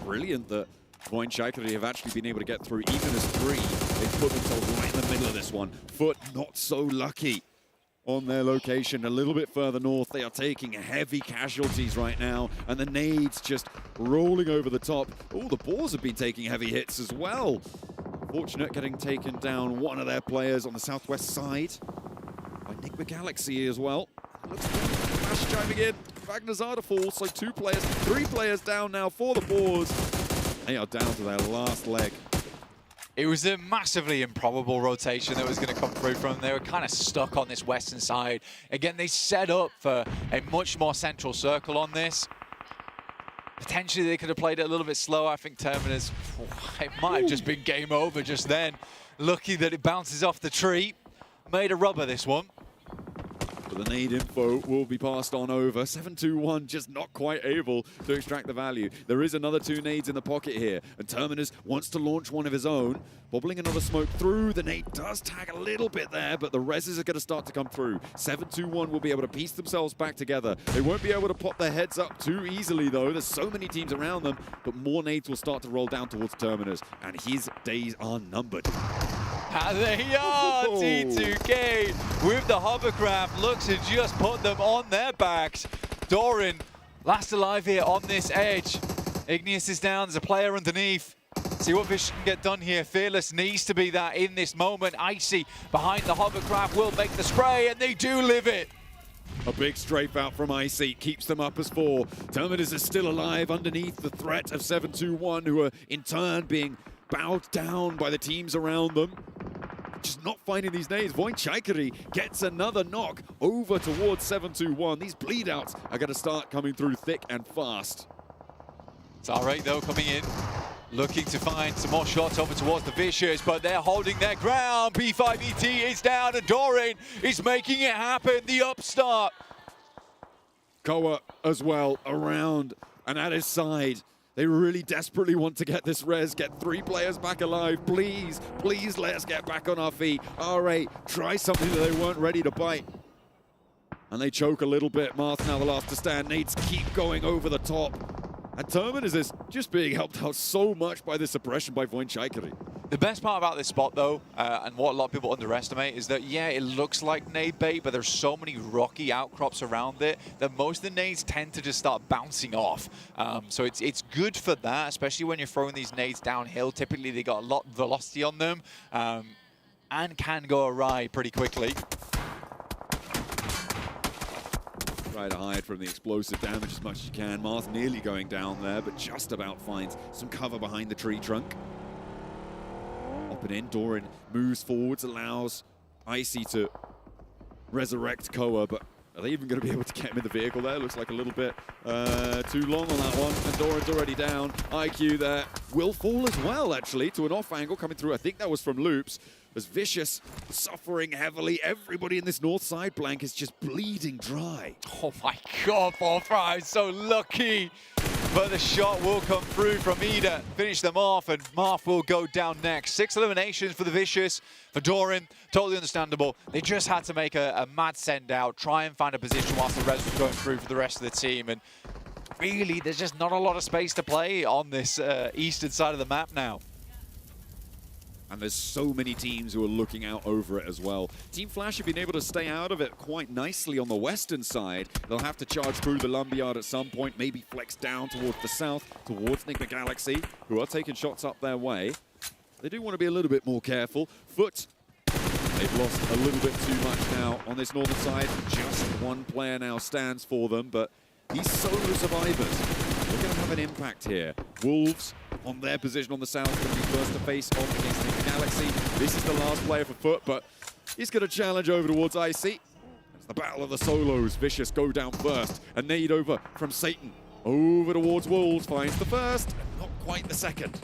brilliant that PMGO have actually been able to get through even as 3. They put themselves right in the middle of this one. Foot not so lucky on their location a little bit further north. They are taking heavy casualties right now, and the nades just rolling over the top. Oh, the Boars have been taking heavy hits as well. Fortunate getting taken down one of their players on the southwest side by Nick Galaxy as well. Looks like Flash chiming in. Magnazada falls, so 2 players, 3 players down now for the Boars. They are down to their last leg. It was a massively improbable rotation that was going to come through from them. They were kind of stuck on this western side. Again, they set up for a much more central circle on this. Potentially, they could have played it a little bit slower. I think Terminus, it might have just been game over just then. Lucky that it bounces off the tree. Made a rubber, this one. But the nade info will be passed on over. 7-2-1 just not quite able to extract the value. There is another 2 nades in the pocket here, and Terminus wants to launch one of his own. Bobbling another smoke through. The nade does tag a little bit there, but the reses are going to start to come through. 7-2-1 will be able to piece themselves back together. They won't be able to pop their heads up too easily, though. There's so many teams around them, but more nades will start to roll down towards Terminus, and his days are numbered. And they are, T2K with the hovercraft, looks to just put them on their backs. Doran, last alive here on this edge. Igneous is down, there's a player underneath. See what Vish can get done here. Fearless needs to be that in this moment. Icy behind the hovercraft will make the spray, and they do live it. A big strafe out from Icy keeps them up as 4. Terminus is still alive underneath the threat of 7-2-1, who are in turn being bowed down by the teams around them. Just not finding these nades. PMGO gets another knock over towards 7-2-1. These bleed outs are going to start coming through thick and fast. It's R8 though coming in, looking to find some more shots over towards the Vicious, but they're holding their ground. P5ET is down and Doran is making it happen. The upstart. Koa as well around and at his side. They really desperately want to get this res, get 3 players back alive. Please, please let us get back on our feet. R8, try something that they weren't ready to bite. And they choke a little bit. Marth now the last to stand. Nades keep going over the top. And Terminus is just being helped out so much by the suppression by PMGO. The best part about this spot, though, and what a lot of people underestimate, is that, yeah, it looks like nade bait, but there's so many rocky outcrops around it that most of the nades tend to just start bouncing off. So it's good for that, especially when you're throwing these nades downhill. Typically, they got a lot of velocity on them and can go awry pretty quickly. Try to hide from the explosive damage as much as you can. Marth nearly going down there, but just about finds some cover behind the tree trunk. happening. Doran moves forwards, allows Icy to resurrect Koa, but are they even going to be able to get him in the vehicle there? Looks like a little bit too long on that one. And Doran's already down. IQ there will fall as well, actually, to an off angle coming through. I think that was from Loops. As Vicious suffering heavily. Everybody in this north side blank is just bleeding dry. Oh my God, Ballfry is so lucky. But the shot will come through from Ida, finish them off, and Marth will go down next. 6 eliminations for the Vicious, for Doran, totally understandable. They just had to make a mad send out, try and find a position whilst the res was going through for the rest of the team. And really, there's just not a lot of space to play on this eastern side of the map now. And there's so many teams who are looking out over it as well. Team Flash have been able to stay out of it quite nicely on the western side. They'll have to charge through the Lumberyard at some point, maybe flex down towards the south, towards Enigma Galaxy, who are taking shots up their way. They do want to be a little bit more careful. Foot, they've lost a little bit too much now on this northern side. Just one player now stands for them, but these solo survivors, they're going to have an impact here. Wolves on their position on the south, going to be first to face off against the Galaxy. This is the last player for Foot, but he's going to challenge over towards Icy. It's the battle of the solos. Vicious go down first. A nade over from Satan. Over towards Wolves, finds the first, and not quite the second.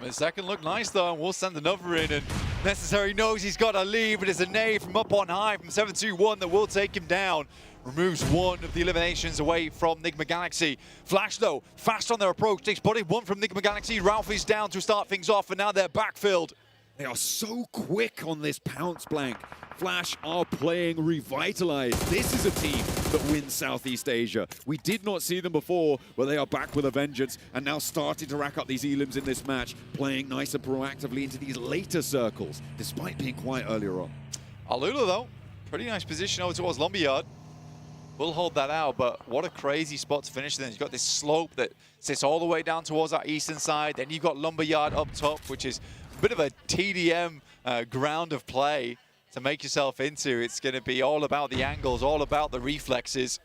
The second looked nice though, and we'll send another in, and Necessary knows he's got a lead, but it's a nade from up on high from 7-2-1 that will take him down. Removes one of the eliminations away from Enigma Galaxy. Flash, though, fast on their approach. They spotted one from Enigma Galaxy. Ralph is down to start things off, and now they're backfilled. They are so quick on this pounce blank. Flash are playing revitalized. This is a team that wins Southeast Asia. We did not see them before, but they are back with a vengeance and now starting to rack up these elims in this match, playing nice and proactively into these later circles, despite being quiet earlier on. Alula, though, pretty nice position over towards Lumberyard. We'll hold that out, but what a crazy spot to finish then. You've got this slope that sits all the way down towards our eastern side. Then you've got Lumberyard up top, which is a bit of a TDM ground of play to make yourself into. It's going to be all about the angles, all about the reflexes.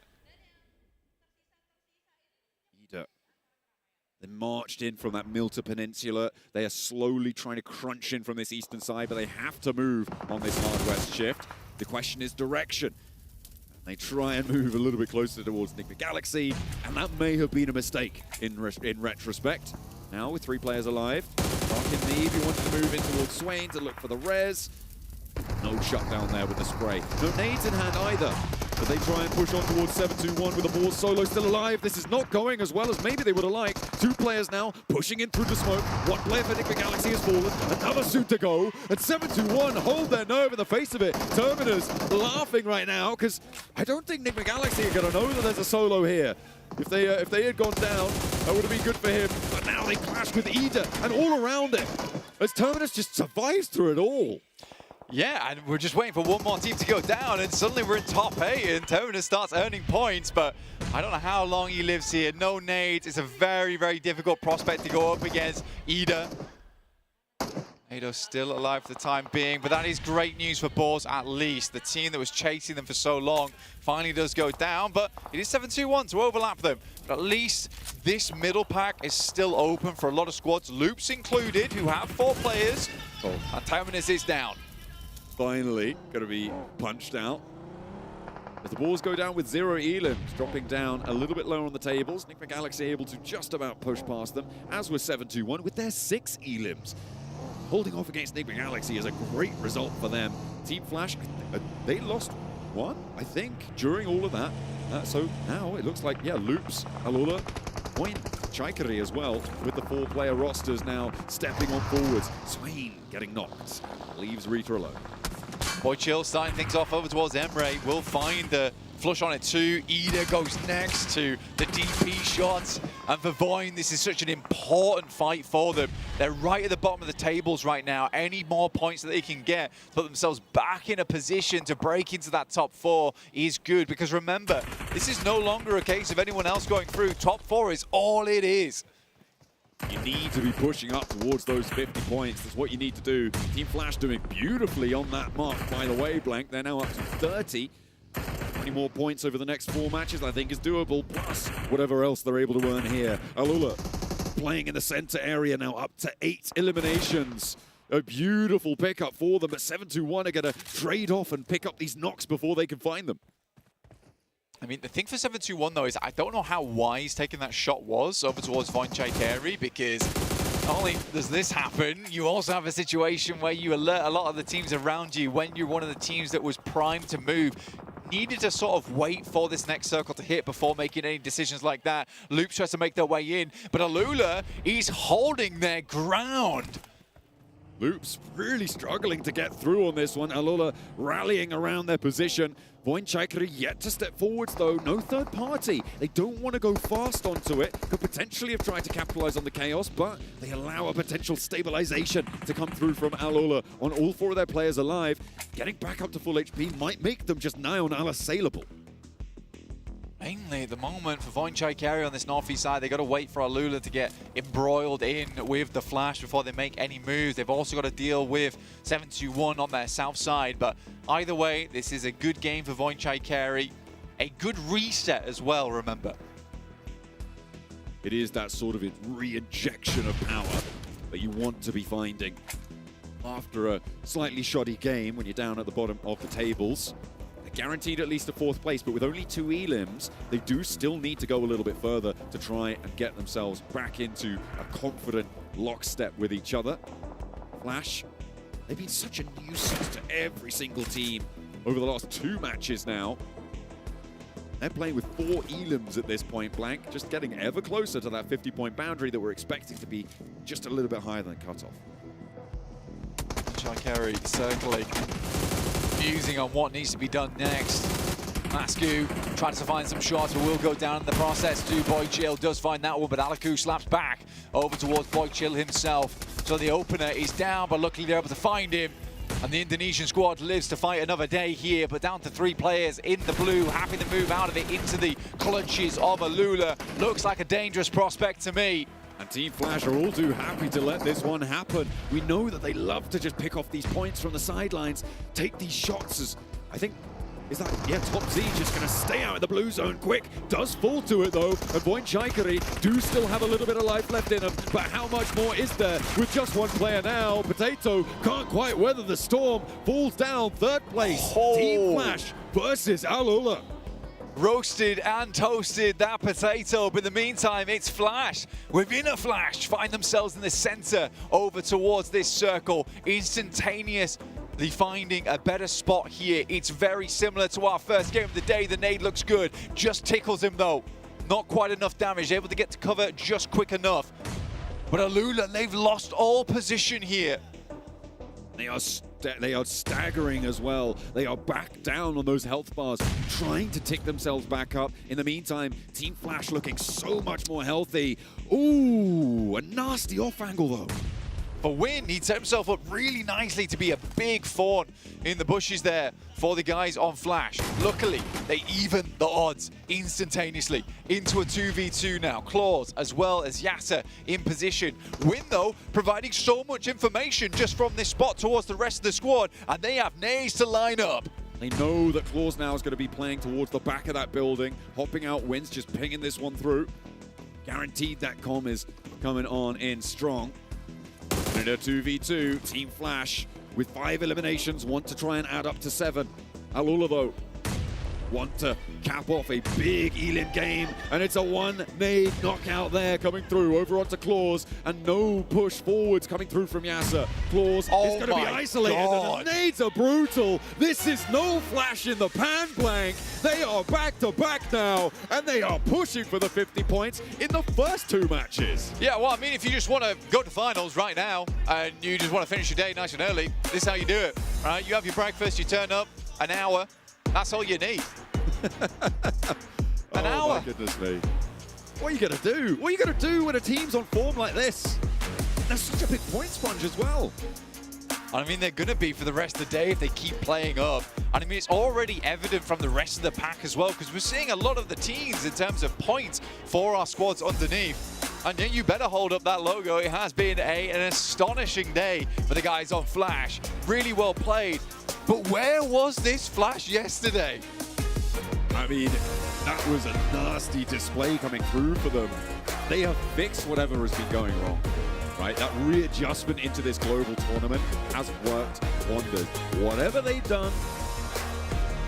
Ida. They marched in from that Milta Peninsula. They are slowly trying to crunch in from this eastern side, but they have to move on this hard west shift. The question is direction. They try and move a little bit closer towards Enigma Galaxy, and that may have been a mistake in retrospect. Now with 3 players alive, Dark in Neve, he wanted to move in towards Swain to look for the res. No shutdown there with the spray. No nades in hand either. But they try and push on towards 7-2-1 with the ball solo still alive. This is not going as well as maybe they would have liked. 2 players now pushing in through the smoke. 1 player for Enigma Galaxy has fallen. Another suit to go. And 7-2-1 hold their nerve in the face of it. Terminus laughing right now because I don't think Enigma Galaxy are going to know that there's a solo here. If they had gone down, that would have been good for him. But now they clash with Ida and all around it. As Terminus just survives through it all. Yeah, and we're just waiting for one more team to go down, and suddenly we're in top 8, and Terminus starts earning points, but I don't know how long he lives here. No nades. It's a very, very difficult prospect to go up against. Ida. Ado's still alive for the time being, but that is great news for Boars at least. The team that was chasing them for so long finally does go down, but it is 7-2-1 to overlap them. But at least this middle pack is still open for a lot of squads, Loops included, who have 4 players. Oh, and Terminus is down. Finally going to be punched out. As the balls go down with 0 elims, dropping down a little bit lower on the tables. Enigma Galaxy able to just about push past them, as was 7-2-1 with their 6 elims. Holding off against Enigma Galaxy is a great result for them. Team Flash, they lost 1, I think, during all of that. So now it looks like, yeah, Loops, Alula, Point, Chaikari as well, with the 4-player rosters now stepping on forwards. Swain getting knocked, leaves Rita alone. Boy Chill starting things off over towards Emre. Will find the flush on it too. Ida goes next to the DP shots. And for Voin, this is such an important fight for them. They're right at the bottom of the tables right now. Any more points that they can get to put themselves back in a position to break into that top 4 is good. Because remember, this is no longer a case of anyone else going through. Top 4 is all it is. You need to be pushing up towards those 50 points. That's what you need to do. Team Flash doing beautifully on that mark, by the way, Blank. They're now up to 30. 20 more points over the next 4 matches, I think, is doable, plus whatever else they're able to earn here. Alula playing in the center area now, up to 8 eliminations. A beautiful pickup for them, but 721 are going to trade off and pick up these knocks before they can find them. I mean, the thing for 721 though is I don't know how wise taking that shot was over towards Voinchai because not only does this happen, you also have a situation where you alert a lot of the teams around you when you're one of the teams that was primed to move. Needed to sort of wait for this next circle to hit before making any decisions like that. Loop tries to make their way in, but Alula is holding their ground. Loop's really struggling to get through on this one. Alula rallying around their position. Voinchai yet to step forwards though. No third party. They don't want to go fast onto it. Could potentially have tried to capitalize on the chaos, but they allow a potential stabilization to come through from Alula on all 4 of their players alive. Getting back up to full HP might make them just nigh on unassailable. Mainly at the moment for Voinchai on this northeast side, they got to wait for Alula to get embroiled in with the flash before they make any moves. They've also got to deal with 721 on their south side, but either way, this is a good game for Voinchai. A good reset as well, remember. It is that sort of re-injection of power that you want to be finding after a slightly shoddy game when you're down at the bottom of the tables. Guaranteed at least a 4th place, but with only 2 elims, they do still need to go a little bit further to try and get themselves back into a confident lockstep with each other. Flash, they've been such a nuisance to every single team over the last 2 matches now. They're playing with 4 elims at this point blank, just getting ever closer to that 50-point boundary that we're expecting to be just a little bit higher than cutoff. Voinchai circling. Musing on what needs to be done next. Masku tries to find some shots, but will go down in the process too. Boychill does find that one, but Alaku slaps back over towards Boychill himself. So the opener is down, but luckily they're able to find him. And the Indonesian squad lives to fight another day here, but down to 3 players in the blue, happy to move out of it into the clutches of Alula. Looks like a dangerous prospect to me. And Team Flash are all too happy to let this one happen. We know that they love to just pick off these points from the sidelines, take these shots as, I think, is that, yeah, Top Z just going to stay out in the blue zone quick. Does fall to it though, and Voinchai do still have a little bit of life left in them, but how much more is there with just 1 player now? Potato can't quite weather the storm, falls down 3rd place. Oh. Team Flash versus Alula. Roasted and toasted that potato, but in the meantime it's Flash within a Flash find themselves in the center over towards this circle, instantaneously finding a better spot here. It's very similar to our first game of the day. The nade looks good, just tickles him though, not quite enough damage, able to get to cover just quick enough. But Alula, they've lost all position here. They are staggering as well. They are back down on those health bars, trying to tick themselves back up. In the meantime, Team Flash looking so much more healthy. Ooh, a nasty off angle though. For Win, he set himself up really nicely to be a big fawn in the bushes there for the guys on Flash. Luckily, they even the odds instantaneously into a 2v2 now. Claws as well as Yasa in position. Win, though, providing so much information just from this spot towards the rest of the squad, and they have nades to line up. They know that Claws now is going to be playing towards the back of that building, hopping out Win's just pinging this one through. Guaranteed that comm is coming on in strong. In a 2v2, Team Flash with 5 eliminations, want to try and add up to 7. Alula though, want to cap off a big Elim game, and it's a 1 nade knockout there coming through over onto Claws, and no push forwards coming through from Yasa. Claws is going to be isolated, and the nades are brutal. This is no Flash in the pan blank. They are back to back now, and they are pushing for the 50 points in the first 2 matches. Yeah, well, I mean, if you just want to go to finals right now, and you just want to finish your day nice and early, this is how you do it, right? You have your breakfast, you turn up, an hour, that's all you need. An hour. Oh my goodness me. What are you going to do? What are you going to do when a team's on form like this? They're such a big point sponge as well. I mean, they're going to be for the rest of the day if they keep playing up. And I mean, it's already evident from the rest of the pack as well, because we're seeing a lot of the teams in terms of points for our squads underneath. And yeah, you better hold up that logo. It has been an astonishing day for the guys on Flash. Really well played. But where was this Flash yesterday? I mean, that was a nasty display coming through for them. They have fixed whatever has been going wrong. right? That readjustment into this global tournament has worked wonders. Whatever they've done,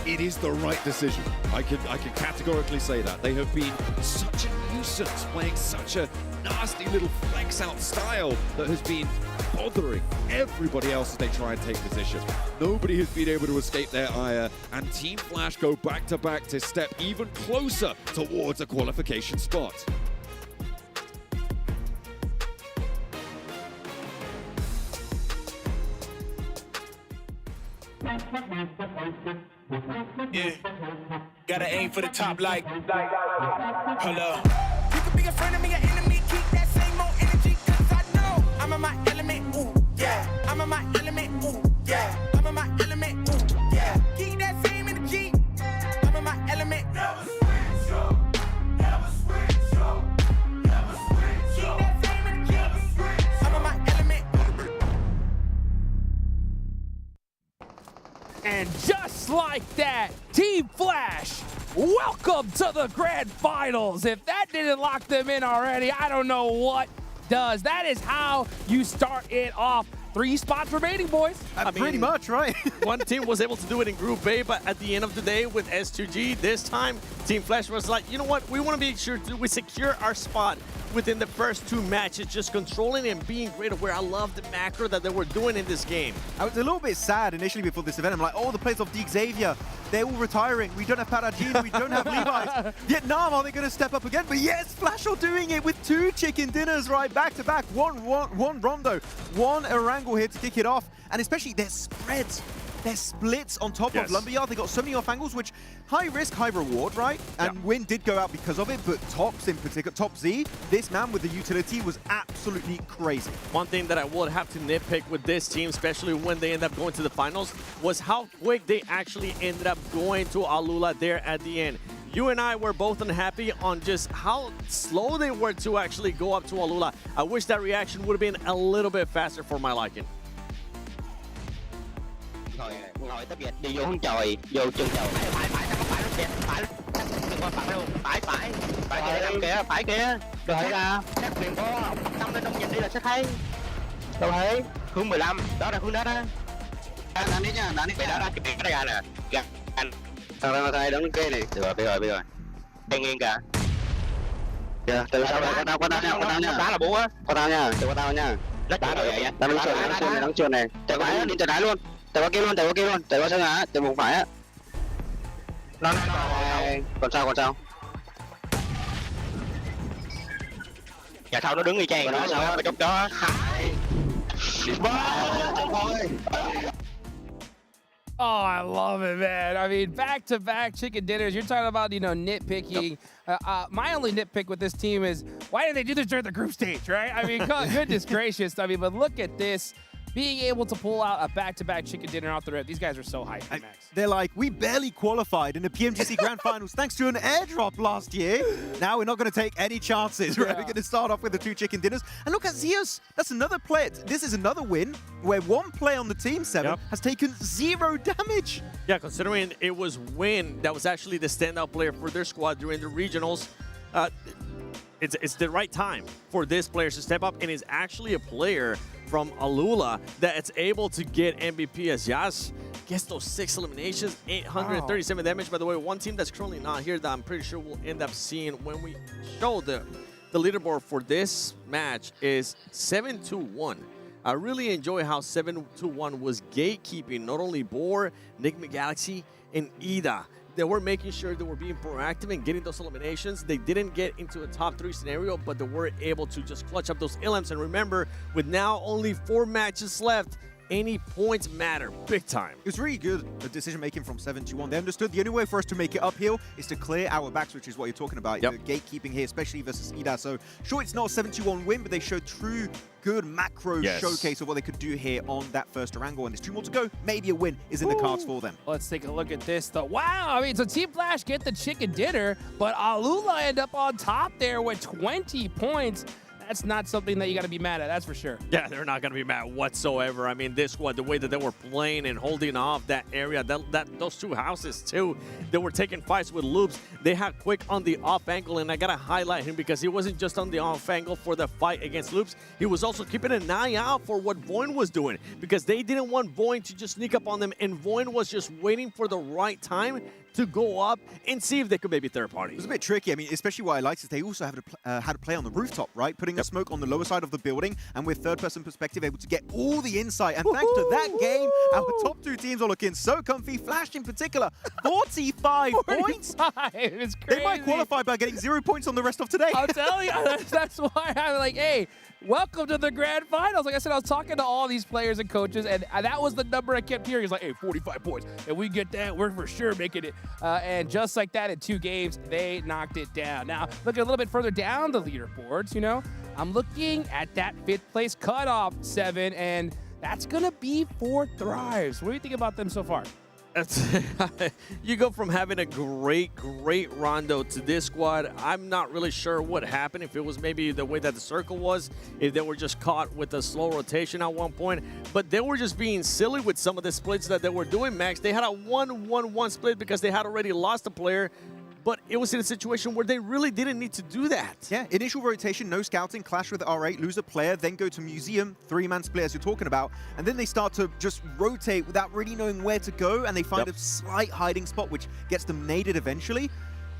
it is the right decision. I can categorically say that. They have been such a nuisance, playing such a nasty little flex out style that has been bothering everybody else as they try and take position. Nobody has been able to escape their ire, and Team Flash go back to back to step even closer towards a qualification spot. Yeah, gotta aim for the top like, hold up. You could be a friend of me, an enemy, keep that same old energy, cause I know I'm in my element, ooh, yeah. I'm in my element, ooh, yeah. I'm in my element, ooh, yeah. Keep that same energy, I'm in my element. Never switch up, never switch up, never switch up. Keep that same energy, never switch. I'm in my element. And just like that, Team Flash, welcome to the grand finals. If that didn't lock them in already, I don't know what does. That is how you start it off. 3 spots remaining, boys. I mean, pretty much, right? One team was able to do it in Group A, but at the end of the day with S2G, this time, Team Flash was like, you know what? We want to make sure we secure our spot within the first 2 matches, just controlling and being great aware. I love the macro that they were doing in this game. I was a little bit sad initially before this event. I'm like, oh, the players of the Xavier, they're all retiring. We don't have Parajin, we don't have Levi's. Vietnam, are they going to step up again? But yes, Flash are doing it with 2 chicken dinners right back to back. One Rondo, 1 Orangle here to kick it off. And especially their spreads. Their splits on top of Lumberyard. They got so many off angles, which high risk, high reward, right? And Win did go out because of it, but Tops in particular, Top Z, this man with the utility was absolutely crazy. One thing that I would have to nitpick with this team, especially when they end up going to the finals, was how quick they actually ended up going to Alula there at the end. You and I were both unhappy on just how slow they were to actually go up to Alula. I wish that reaction would have been a little bit faster for my liking. Ngồi tấp dịch đi vô hướng trời, vô chân trời. Phải phải kìa, phải đừng qua phải luôn, phải kìa, làm kìa, phải kìa. Đợi ra, xét quyền có tâm lên trong nhìn đi là sẽ thấy. Đâu thấy? Hướng 15, đó là hướng đó đó. Đánh đi nha, đánh đi. Đó chụp cái ra nè. Kìa, anh. Sao đây đứng cái này. Được rồi, biết rồi. Đây nghiêng kìa. Kìa, từ sau đây qua tao nha. Đá là bố á. Qua tao nha, từ qua tao nha. Đá rồi vậy nha. Tao đứng trường này. Chạy qua đi, chạy đá luôn. Chạy qua kia luôn, chạy qua sân á, chạy một phải á. Còn sao? Dạ sau nó đứng y chang nó sao cái chốc đó. Oh, I love it, man. I mean, back-to-back chicken dinners. You're talking about, nitpicking. My only nitpick with this team is, why didn't they do this during the group stage, right? I mean, goodness gracious. I mean, but look at this. Being able to pull out a back-to-back chicken dinner off the rip. These guys are so hyped, Max. They're like, we barely qualified in the PMGC Grand Finals thanks to an airdrop last year. Now we're not going to take any chances, right? We're going to start off with the 2 chicken dinners. And look at Zeus. That's another player. This is another win where 1 player on the team, 7, has taken 0 damage. Yeah, considering it was Win that was actually the standout player for their squad during the regionals, it's the right time for this player to step up, and is actually a player from Alula that's able to get MVP as Yas gets those 6 eliminations, 837 damage. By the way, one team that's currently not here that I'm pretty sure we'll end up seeing when we show the leaderboard for this match is 7-2-1. I really enjoy how 7-2-1 was gatekeeping not only Boar, Nick McGalaxy, and Ida. They were making sure they were being proactive and getting those eliminations. They didn't get into a top 3 scenario, but they were able to just clutch up those elims. And remember, with now only 4 matches left, any points matter big time. It was really good, the decision-making from 7-2-1. They understood the only way for us to make it uphill is to clear our backs, which is what you're talking about. The gatekeeping here, especially versus Ida. So, sure, it's not a 7-2-1 win, but they showed true good macro showcase of what they could do here on that first Orangle. And there's 2 more to go. Maybe a win is in the cards for them. Let's take a look at this, though. Wow, I mean, so Team Flash get the chicken dinner, but Alula end up on top there with 20 points. that's not something that you got to be mad at. That's for sure. Yeah, they're not going to be mad whatsoever. I mean, this squad, the way that they were playing and holding off that area, those two houses too, they were taking fights with Loops. They had Quick on the off angle, and I got to highlight him because he wasn't just on the off angle for the fight against Loops. He was also keeping an eye out for what Voin was doing because they didn't want Voin to just sneak up on them, and Voin was just waiting for the right time to go up and see if they could maybe third party. It was a bit tricky. I mean, especially what I liked is they also had to play on the rooftop, right? Putting a smoke on the lower side of the building, and with third-person perspective, able to get all the insight. And thanks to that game, our top two teams are looking so comfy. Flash in particular, 45 points. It's crazy. They might qualify by getting 0 points on the rest of today. I'll tell you, that's why I'm like, hey, welcome to the grand finals. Like I said, I was talking to all these players and coaches, and that was the number I kept hearing. It's like, hey, 45 points. If we get that, we're for sure making it. And just like that, in 2 games, they knocked it down. Now, looking a little bit further down the leaderboards, I'm looking at that 5th place cutoff, 7, and that's going to be 4 Thrives. What do you think about them so far? You go from having a great Rondo to this squad. I'm not really sure what happened, if it was maybe the way that the circle was, if they were just caught with a slow rotation at one point, but they were just being silly with some of the splits that they were doing, Max. They had a 1-1-1 split because they had already lost a player, but it was in a situation where they really didn't need to do that. Yeah, initial rotation, no scouting, clash with R8, lose a player, then go to Museum, 3-man split as you're talking about, and then they start to just rotate without really knowing where to go, and they find a slight hiding spot, which gets them naded eventually.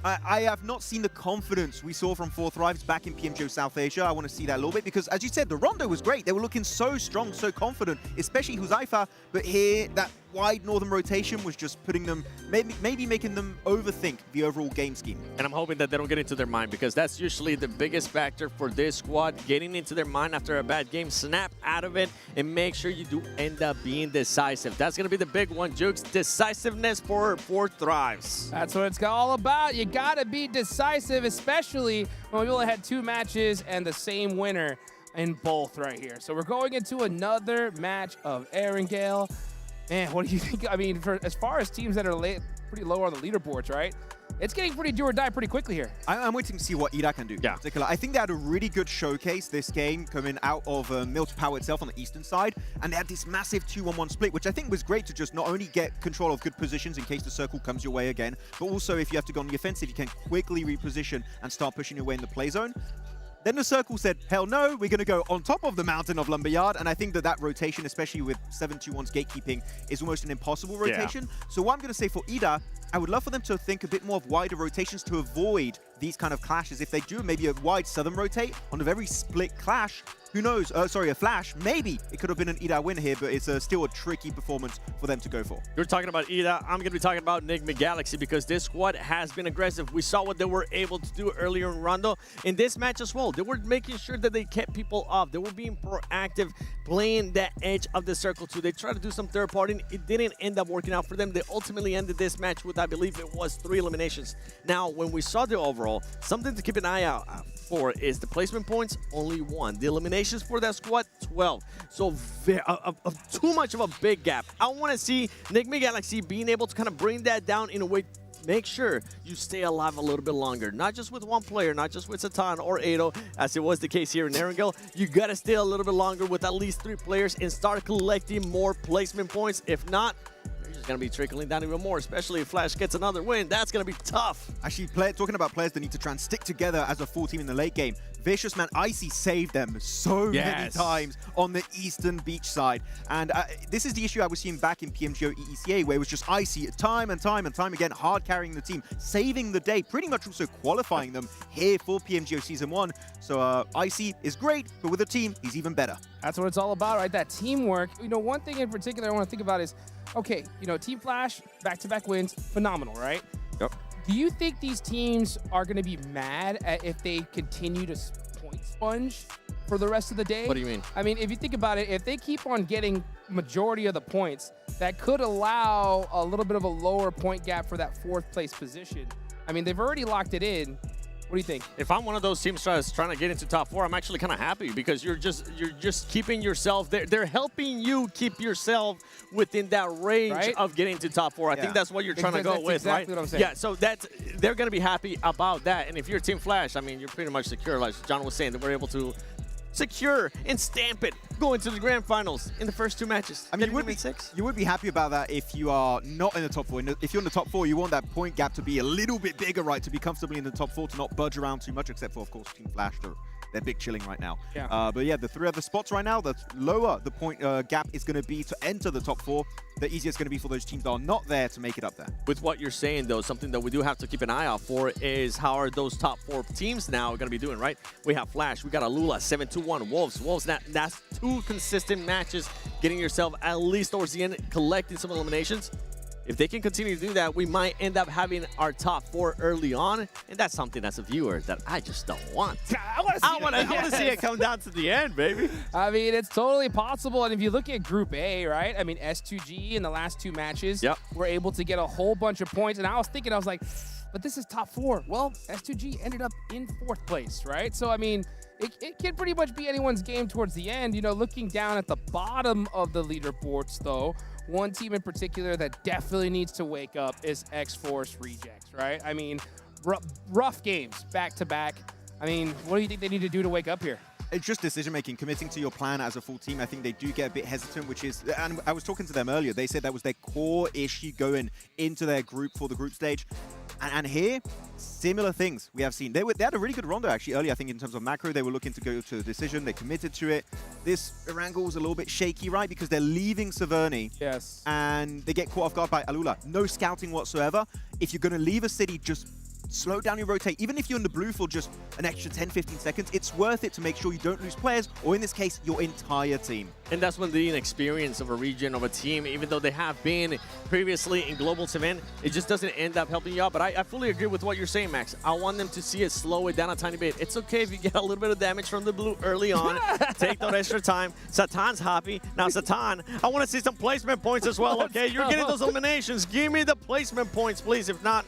I have not seen the confidence we saw from 4 Thrives back in PMGO South Asia. I want to see that a little bit because, as you said, the Rondo was great. They were looking so strong, so confident, especially Huzaifa. But here, that wide northern rotation was just putting them, maybe making them overthink the overall game scheme. And I'm hoping that they don't get into their mind because that's usually the biggest factor for this squad, getting into their mind after a bad game. Snap out of it and make sure you do end up being decisive. That's going to be the big one, Jukes. Decisiveness for 4 Thrives. That's what it's all about. You got to be decisive, especially when we only had 2 matches and the same winner in both right here. So we're going into another match of Erangel. Man, what do you think? I mean, as far as teams that are pretty low on the leaderboards, right? It's getting pretty do or die pretty quickly here. I'm waiting to see what Ida can do. Yeah. In particular, I think they had a really good showcase this game coming out of Milton Power itself on the eastern side, and they had this massive 2-1-1 split, which I think was great to just not only get control of good positions in case the circle comes your way again, but also if you have to go on the offensive, you can quickly reposition and start pushing your way in the play zone. Then the circle said, hell no, we're going to go on top of the mountain of Lumberyard. And I think that rotation, especially with 7-2-1's gatekeeping, is almost an impossible rotation. Yeah. So what I'm going to say for Ida, I would love for them to think a bit more of wider rotations to avoid these kind of clashes. If they do maybe a wide southern rotate on a very split clash, who knows? Sorry, a flash. Maybe it could have been an Ida win here, but it's still a tricky performance for them to go for. You're talking about Ida. I'm going to be talking about Enigma Galaxy because this squad has been aggressive. We saw what they were able to do earlier in Rondo. In this match as well, they were making sure that they kept people off. They were being proactive, playing that edge of the circle too. They tried to do some third party. It didn't end up working out for them. They ultimately ended this match with, I believe it was 3 eliminations. Now, when we saw the overall, something to keep an eye out for is the placement points, only 1. The eliminations for that squad, 12. So too much of a big gap. I want to see Enigma Galaxy being able to kind of bring that down in a way, make sure you stay alive a little bit longer. Not just with one player, not just with Satan or Ado, as it was the case here in Erangel. You got to stay a little bit longer with at least 3 players and start collecting more placement points. If not, going to be trickling down even more, especially if Flash gets another win. That's going to be tough. Actually, talking about players that need to try and stick together as a full team in the late game, Vicious, man, Icy saved them so many times on the eastern beach side. And this is the issue I was seeing back in PMGO EECA, where it was just Icy time and time again, hard carrying the team, saving the day, pretty much also qualifying them here for PMGO Season 1. So Icy is great, but with a team, he's even better. That's what it's all about, right? That teamwork. One thing in particular I want to think about is, okay, Team Flash, back-to-back wins, phenomenal, right? Yep. Do you think these teams are going to be mad if they continue to point sponge for the rest of the day? What do you mean? I mean, if you think about it, if they keep on getting majority of the points, that could allow a little bit of a lower point gap for that 4th place position. I mean, they've already locked it in. What do you think? If I'm one of those teams trying to get into top 4, I'm actually kind of happy because you're just keeping yourself there. They're helping you keep yourself within that range of getting to top 4. I think that's what you're trying to go with, exactly right? What I'm saying. Yeah, so they're going to be happy about that. And if you're Team Flash, I mean, you're pretty much secure. Like John was saying, that we're able to secure and stamp it, going to the grand finals in the first 2 matches. I mean, you would be happy about that if you are not in the top 4. If you're in the top 4, you want that point gap to be a little bit bigger, right? To be comfortably in the top 4, to not budge around too much, except for, of course, Team Flash. They're big chilling right now. Yeah. But yeah, the 3 other spots right now, the lower the point gap is going to be to enter the top 4. The easier it's going to be for those teams that are not there to make it up there. With what you're saying, though, something that we do have to keep an eye out for is how are those top 4 teams now going to be doing, right? We have Flash, we got Alula, 7-2-1, Wolves. Wolves, that's 2 consistent matches, getting yourself at least towards the end, collecting some eliminations. If they can continue to do that, we might end up having our top 4 early on, and that's something as a viewer that I just don't want. I want to see it come down to the end, baby. I mean, it's totally possible. And if you look at Group A, right? I mean, S2G in the last 2 matches were able to get a whole bunch of points. And I was thinking, I was like, but this is top 4. Well, S2G ended up in 4th place, right? So, I mean, it can pretty much be anyone's game towards the end. You know, looking down at the bottom of the leaderboards, though, one team in particular that definitely needs to wake up is X-Force Rejects, right? I mean, rough games back-to-back. I mean, what do you think they need to do to wake up here? It's just decision-making, committing to your plan as a full team. I think they do get a bit hesitant, which is, and I was talking to them earlier, they said that was their core issue going into their group for the group stage. And here, similar things we have seen. They had a really good rondo, actually, earlier, I think, in terms of macro. They were looking to go to a decision. They committed to it. This Erangel was a little bit shaky, right? Because they're leaving Severny. Yes. And they get caught off guard by Alula. No scouting whatsoever. If you're going to leave a city, just slow down your rotate. Even if you're in the blue for just an extra 10-15 seconds, it's worth it to make sure you don't lose players, or in this case, your entire team. And that's when the inexperience of a region, of a team, even though they have been previously in Global 7, it just doesn't end up helping you out. But I fully agree with what you're saying, Max. I want them to see it slow it down a tiny bit. It's okay if you get a little bit of damage from the blue early on. Take that extra time. Satan's happy. Now, Satan, I want to see some placement points as well, okay? You're getting those eliminations. Give me the placement points, please. If not,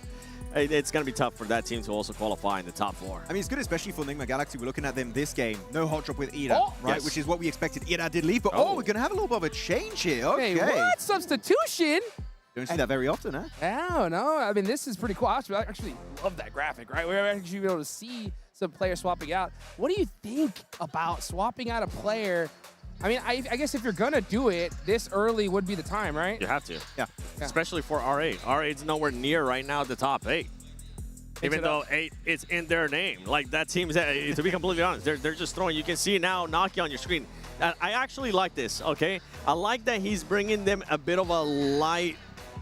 it's going to be tough for that team to also qualify in the top 4. I mean, it's good, especially for Enigma Galaxy. We're looking at them this game. No hot drop with Ida, right? Yes. Which is what we expected. Ida did leave, but we're going to have a little bit of a change here. Okay. Hey, what? Substitution? Don't see that very often, huh? I don't know. I mean, this is pretty cool. I actually love that graphic, right? We're actually able to see some players swapping out. What do you think about swapping out a player? I mean, I guess if you're going to do it, this early would be the time, right? You have to. Yeah. Especially for RA. RA's nowhere near right now the top 8. Even though 8 is in their name. Like, that team's, to be completely honest, they're just throwing. You can see now Naki on your screen. I actually like this, okay? I like that he's bringing them a bit of a light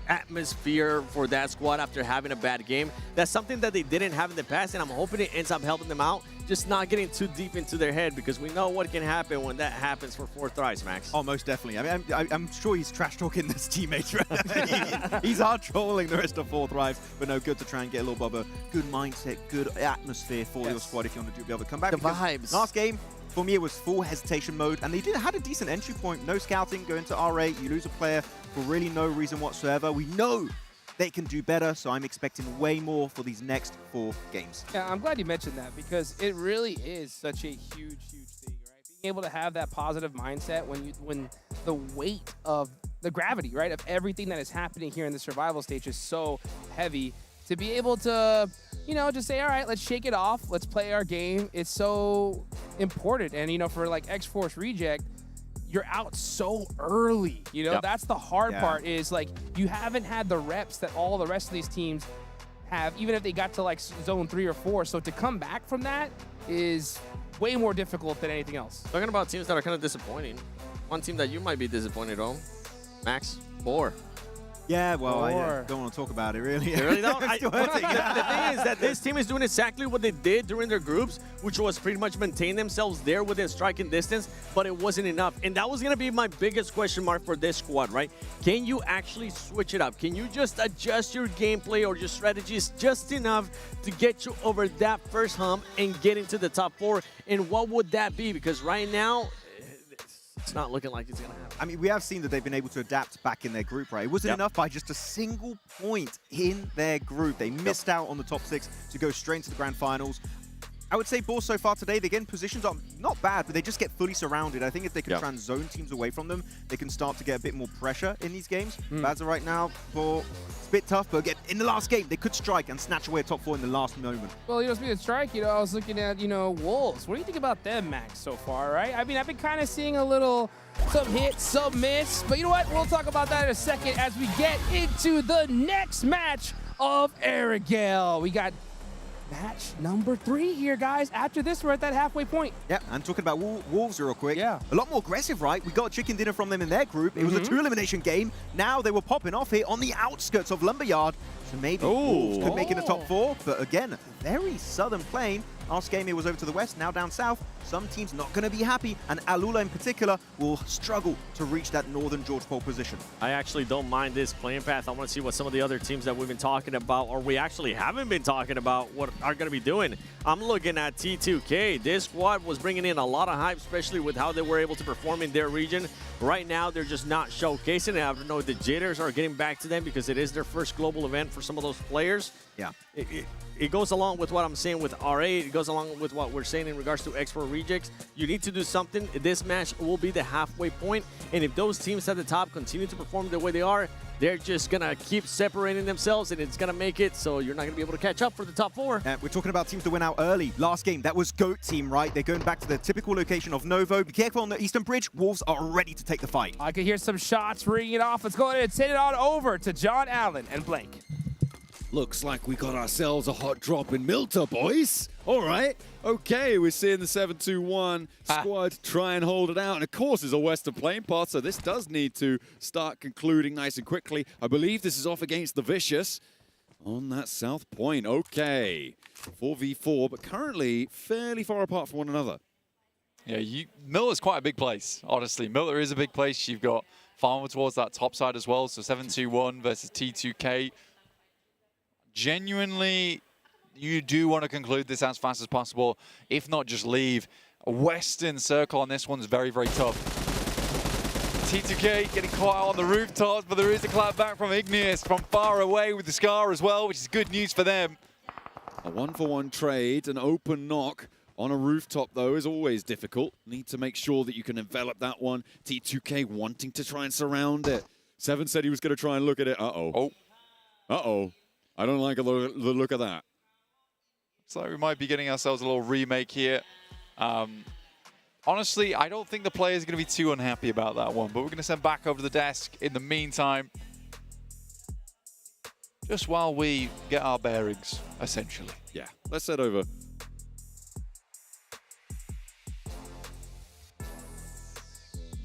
atmosphere for that squad after having a bad game. That's something that they didn't have in the past, and I'm hoping it ends up helping them out. Just not getting too deep into their head, because we know what can happen when that happens for 4 tries, Max. Oh, most definitely. I mean, I'm sure he's trash-talking his teammates right. He's hard trolling the rest of 4 thrives, but no, good to try and get a little bit of a good mindset, good atmosphere for your squad if you want to be able to come back. The vibes. Last game, for me, it was full hesitation mode, and they had a decent entry point. No scouting, go into RA, you lose a player for really no reason whatsoever. We know they can do better, so I'm expecting way more for these next 4 games. Yeah, I'm glad you mentioned that, because it really is such a huge thing, right? Being able to have that positive mindset when the weight of the gravity, right, of everything that is happening here in the survival stage is so heavy. To be able to, you know, just say, all right, let's shake it off. Let's play our game. It's so important. And, you know, for like X-Force Reject, you're out so early. You know, that's the hard part, is like you haven't had the reps that all the rest of these teams have, even if they got to like zone 3 or 4. So to come back from that is way more difficult than anything else. Talking about teams that are kind of disappointing. One team that you might be disappointed on, Max, 4. Yeah, well, I don't want to talk about it, really. You really don't? The thing is that this team is doing exactly what they did during their groups, which was pretty much maintain themselves there within striking distance, but it wasn't enough. And that was going to be my biggest question mark for this squad, right? Can you actually switch it up? Can you just adjust your gameplay or your strategies just enough to get you over that first hump and get into the top 4? And what would that be? Because right now, it's not looking like it's going to happen. I mean, we have seen that they've been able to adapt back in their group, right? It wasn't enough by just a single point in their group. They missed out on the top 6 to go straight into the grand finals. I would say Bourse so far today, again, positions are not bad, but they just get fully surrounded. I think if they can try and zone teams away from them, they can start to get a bit more pressure in these games. But as of right now, Bourse, it's a bit tough, but again, in the last game, they could strike and snatch away a top 4 in the last moment. Well, speaking of strike, I was looking at, Wolves. What do you think about them, Max, so far, right? I mean, I've been kind of seeing a little, some hit, some miss, but you know what? We'll talk about that in a second as we get into the next match of Arigale. We got match number 3 here, guys. After this, we're at that halfway point. Yeah, and talking about Wolves real quick. Yeah. A lot more aggressive, right? We got a chicken dinner from them in their group. It was a 2-elimination game. Now they were popping off here on the outskirts of Lumberyard. So maybe Wolves could make it in the top 4. But again, very southern plane. Last game it was over to the west, now down south. Some teams not going to be happy, and Alula in particular will struggle to reach that northern George pole position. I actually don't mind this playing path. I want to see what some of the other teams that we've been talking about, or we actually haven't been talking about, what are going to be doing. I'm looking at T2K. This squad was bringing in a lot of hype, especially with how they were able to perform in their region. Right now, they're just not showcasing it. I don't know if the jitters are getting back to them because it is their first global event for some of those players. Yeah. It goes along with what I'm saying with RA. It goes along with what we're saying in regards to X4 rejects. You need to do something. This match will be the halfway point. And if those teams at the top continue to perform the way they are, they're just going to keep separating themselves, and it's going to make it so you're not going to be able to catch up for the top 4. We're talking about teams that went out early. Last game, that was GOAT team, right? They're going back to the typical location of Novo. Be careful on the Eastern Bridge. Wolves are ready to take the fight. I can hear some shots ringing off. Let's go ahead and send it on over to John Allen and Blake. Looks like we got ourselves a hot drop in Milta, boys. All right. Okay, we're seeing the 7-2-1 squad try and hold it out. And, of course, it's a western playing path, so this does need to start concluding nice and quickly. I believe this is off against the Vicious on that south point. Okay. 4v4, but currently fairly far apart from one another. Yeah, Miller's quite a big place, honestly. Miller is a big place. You've got Farmer towards that top side as well, so 7-2-1 versus T2K. Genuinely, you do want to conclude this as fast as possible. If not, just leave. A western circle on this one's very, very tough. T2K getting caught out on the rooftops, but there is a clap back from Igneous from far away with the Scar as well, which is good news for them. A 1-for-1 trade, an open knock on a rooftop, though, is always difficult. Need to make sure that you can envelop that one. T2K wanting to try and surround it. Seven said he was going to try and look at it. Uh-oh. Uh-oh. I don't like the look of that. So we might be getting ourselves a little remake here. Honestly, I don't think the players are going to be too unhappy about that one, but we're going to send back over to the desk in the meantime. Just while we get our bearings, essentially. Yeah, let's head over.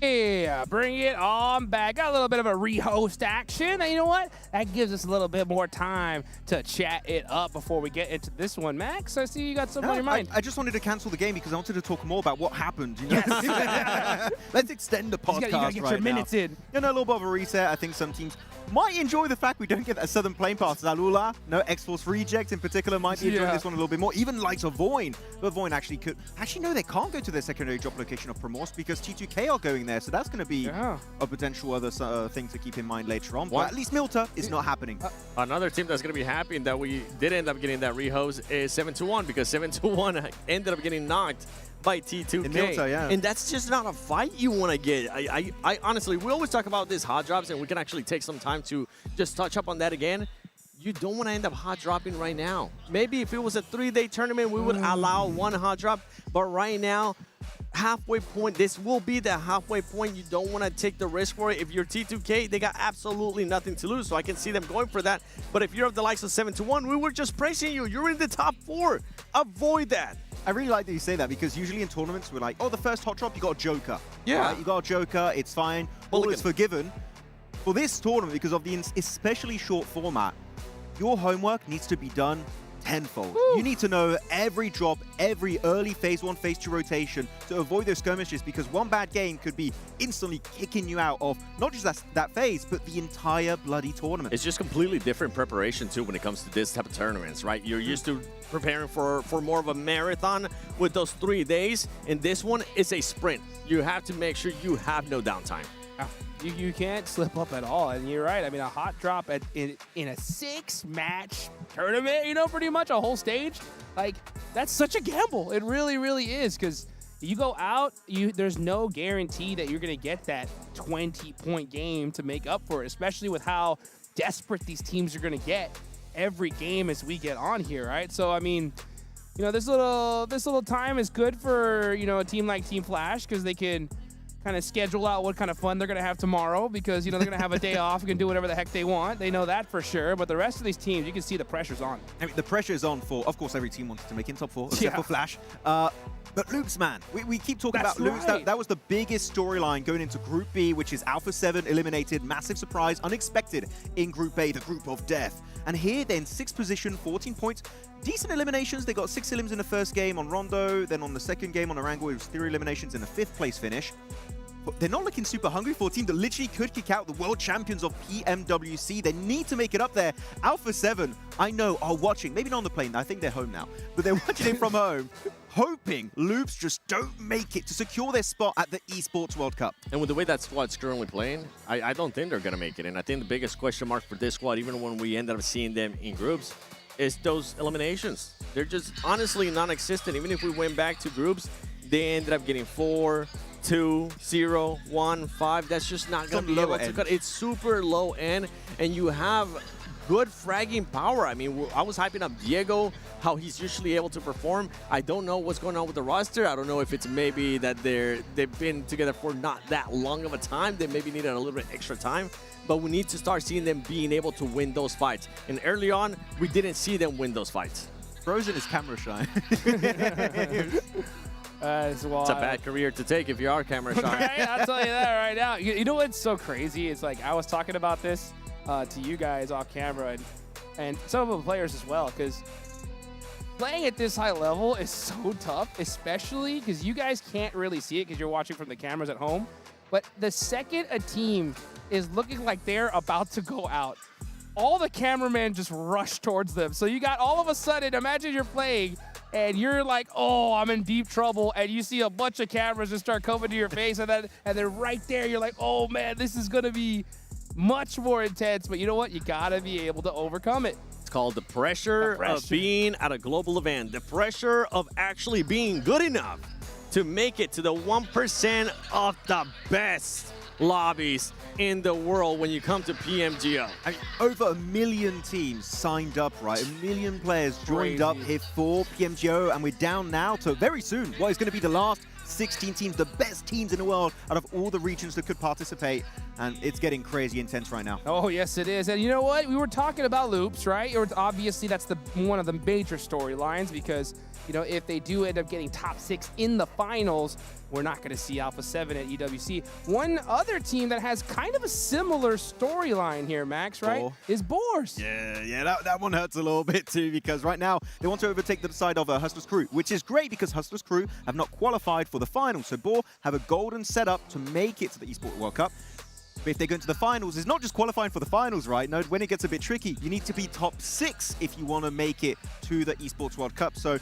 Yeah, bring it on back. Got a little bit of a rehost action. And you know what? That gives us a little bit more time to chat it up before we get into this one. Max, I see you got something on your mind. I just wanted to cancel the game because I wanted to talk more about what happened. You know? Yes. Let's extend the podcast you gotta get your minutes in. You know, a little bit of a reset. I think some teams might enjoy the fact we don't get that southern plane pass. Zalula, no X-Force reject in particular, might be enjoying this one a little bit more. Even likes of Voin. But Voin actually could. Actually, no, they can't go to their secondary drop location of Promorse because T2K are going there. So that's going to be a potential other thing to keep in mind later on. But at least Milta is not happening. Another team that's going to be happy and that we did end up getting that rehost is 7-2-1 because 7-2-1 ended up getting knocked by T2K. In Milta, yeah. And that's just not a fight you want to get. I honestly, we always talk about this hot drops, and we can actually take some time to just touch up on that again. You don't want to end up hot dropping right now. Maybe if it was a 3-day tournament, we would allow one hot drop. But right now, halfway point, this will be the halfway point. You don't want to take the risk for it. If you're T2K, they got absolutely nothing to lose, so I can see them going for that. But if you're of the likes of 7-2-1, we were just praising you. You're in the top 4. Avoid that. I really like that you say that because usually in tournaments, we're like, oh, the first hot drop, you got a Joker. Yeah. Right? You got a Joker, it's fine. All is forgiven. For this tournament, because of the especially short format, your homework needs to be done tenfold. You need to know every drop, every early phase 1, phase 2 rotation to avoid those skirmishes because one bad game could be instantly kicking you out of not just that phase, but the entire bloody tournament. It's just completely different preparation too when it comes to this type of tournaments, right? You're used to preparing for more of a marathon with those 3 days, and this one is a sprint. You have to make sure you have no downtime. You can't slip up at all, and you're right. I mean, a hot drop in a 6-match tournament, you know, pretty much a whole stage, like that's such a gamble. It really, really is, because you go out, there's no guarantee that you're gonna get that 20-point game to make up for it, especially with how desperate these teams are gonna get every game as we get on here, right? So I mean, you know, this little time is good for, you know, a team like Team Flash, because they can kind of schedule out what kind of fun they're going to have tomorrow, because, you know, they're going to have a day off and can do whatever the heck they want. They know that for sure. But the rest of these teams, you can see the pressure's on. I mean, the pressure's on for, of course, every team wanted to make in top 4, except for Flash. But Loops, man, we keep talking about Loops. That was the biggest storyline going into Group B, which is Alpha 7 eliminated, massive surprise, unexpected in Group A, the Group of Death. And here, they're in 6th position, 14 points. Decent eliminations. They got 6 elims in the first game on Rondo. Then on the second game on Arango, it was 3 eliminations in a 5th place finish. But they're not looking super hungry for a team that literally could kick out the world champions of PMWC. They need to make it up there. Alpha 7, I know, are watching. Maybe not on the plane. I think they're home now. But they're watching it from home, hoping Loops just don't make it to secure their spot at the Esports World Cup. And with the way that squad's currently playing, I don't think they're going to make it. And I think the biggest question mark for this squad, even when we end up seeing them in groups, is those eliminations. They're just honestly non-existent. Even if we went back to groups, they ended up getting 4, 2, 0, 1, 5. That's just not going to be able to cut. It's super low end, and you have good fragging power. I mean, I was hyping up Diego, how he's usually able to perform. I don't know what's going on with the roster. I don't know if it's maybe that they've been together for not that long of a time. They maybe needed a little bit extra time, but we need to start seeing them being able to win those fights. And early on, we didn't see them win those fights. Frozen is camera shy. It's a bad career to take if you are camera shy. Right? I'll tell you that right now. You know what's so crazy? It's like I was talking about this to you guys off camera and some of the players as well, because playing at this high level is so tough, especially because you guys can't really see it because you're watching from the cameras at home. But the second a team is looking like they're about to go out, all the cameramen just rush towards them. So you got all of a sudden, imagine you're playing and you're like, oh, I'm in deep trouble, and you see a bunch of cameras just start coming to your face, and then right there, you're like, oh man, this is gonna be much more intense. But you know what? You gotta be able to overcome it. It's called the pressure of being at a global event, the pressure of actually being good enough to make it to the 1% of the best lobbies in the world when you come to PMGO. I mean, over 1 million teams signed up, right? 1 million players joined up here for PMGO, and we're down now to very soon what is going to be the last 16 teams, the best teams in the world out of all the regions that could participate, and it's getting crazy intense right now. Oh, yes, it is. And you know what? We were talking about Loops, right? Obviously, that's one of the major storylines, because, you know, if they do end up getting top 6 in the finals, we're not going to see Alpha 7 at EWC. One other team that has kind of a similar storyline here, Max, right, is Boars. Yeah, that one hurts a little bit too, because right now they want to overtake the side of Hustlers Crew, which is great because Hustlers Crew have not qualified for the finals. So Boar have a golden setup to make it to the Esports World Cup. But if they go into the finals, it's not just qualifying for the finals, right? No, when it gets a bit tricky, you need to be top 6 if you want to make it to the Esports World Cup. So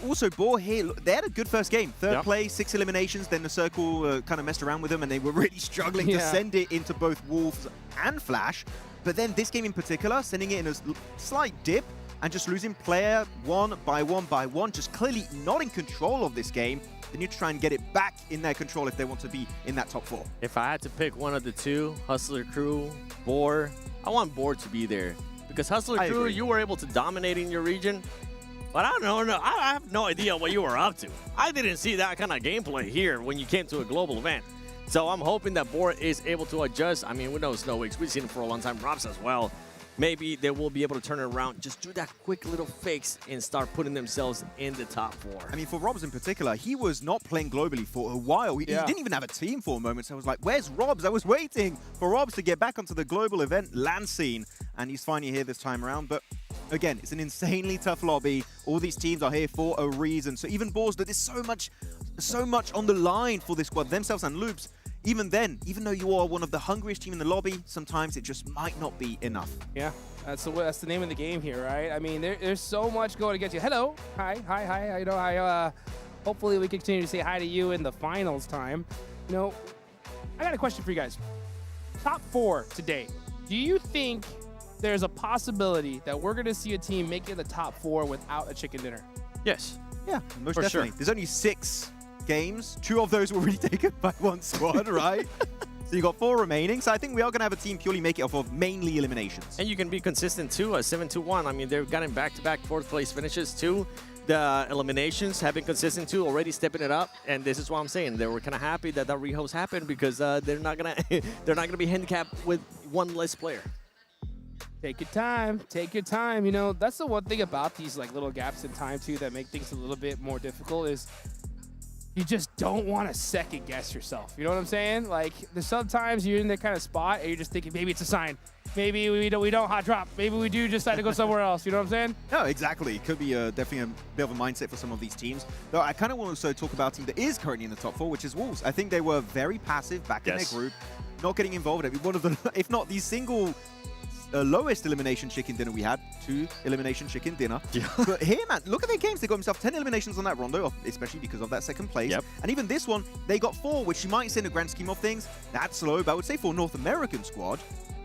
also, Boar here, they had a good first game. Third place, 6 eliminations, then the Circle kind of messed around with them, and they were really struggling to send it into both Wolves and Flash. But then this game in particular, sending it in a slight dip and just losing player one by one, just clearly not in control of this game. They need to try and get it back in their control if they want to be in that top 4. If I had to pick one of the two, Hustler Crew, Boar, I want Boar to be there. Because Hustler Crew, you were able to dominate in your region. But I don't know. I have no idea what you were up to. I didn't see that kind of gameplay here when you came to a global event. So I'm hoping that Boar is able to adjust. I mean, we know Snow Weeks. We've seen him for a long time. Robs as well. Maybe they will be able to turn it around. Just do that quick little fix and start putting themselves in the top 4. I mean, for Robs in particular, he was not playing globally for a while. He didn't even have a team for a moment. So I was like, where's Robs? I was waiting for Robs to get back onto the global event land scene. And he's finally here this time around. But again, it's an insanely tough lobby. All these teams are here for a reason. So even Boars, there's so much on the line for this squad, themselves and Loops. Even then, even though you are one of the hungriest team in the lobby, sometimes it just might not be enough. Yeah, that's the name of the game here, right? I mean, there's so much going against you. Hello, hi. You know, hopefully we continue to say hi to you in the finals time. You know, I got a question for you guys. Top 4 today. Do you think there's a possibility that we're going to see a team make it the top 4 without a chicken dinner? Yes. Yeah, most For definitely. sure. There's only 6 games. 2 of those were already taken by one squad, right? So you got 4 remaining. So I think we are going to have a team purely make it off of mainly eliminations. And you can be consistent too, 7-2-1. I mean, they've gotten back-to-back 4th place finishes too. The eliminations have been consistent too, already stepping it up. And this is what I'm saying. They were kind of happy that rehost happened because they're not gonna be handicapped with one less player. Take your time. Take your time. You know, that's the one thing about these like little gaps in time too that make things a little bit more difficult is you just don't want to second guess yourself. You know what I'm saying? Like, there's sometimes you're in that kind of spot and you're just thinking maybe it's a sign. Maybe we don't hot drop. Maybe we do decide to go somewhere else. You know what I'm saying? No, exactly. It could be definitely a bit of a mindset for some of these teams. Though I kind of want to also talk about a team that is currently in the top 4, which is Wolves. I think they were very passive back in their group, not getting involved. I mean, one of the, if not the single lowest elimination chicken dinner we had, 2 elimination chicken dinner. Yeah. But here, man, look at their games. They got themselves 10 eliminations on that rondo, especially because of that 2nd place. Yep. And even this one, they got 4, which you might say in the grand scheme of things, that's low. But I would say for a North American squad,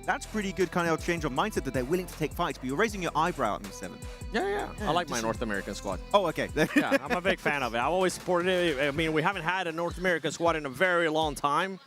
that's pretty good kind of change of mindset that they're willing to take fights. But you're raising your eyebrow at me, 7. Yeah. I like my North American squad. Oh, okay. Yeah, I'm a big fan of it. I've always supported it. I mean, we haven't had a North American squad in a very long time.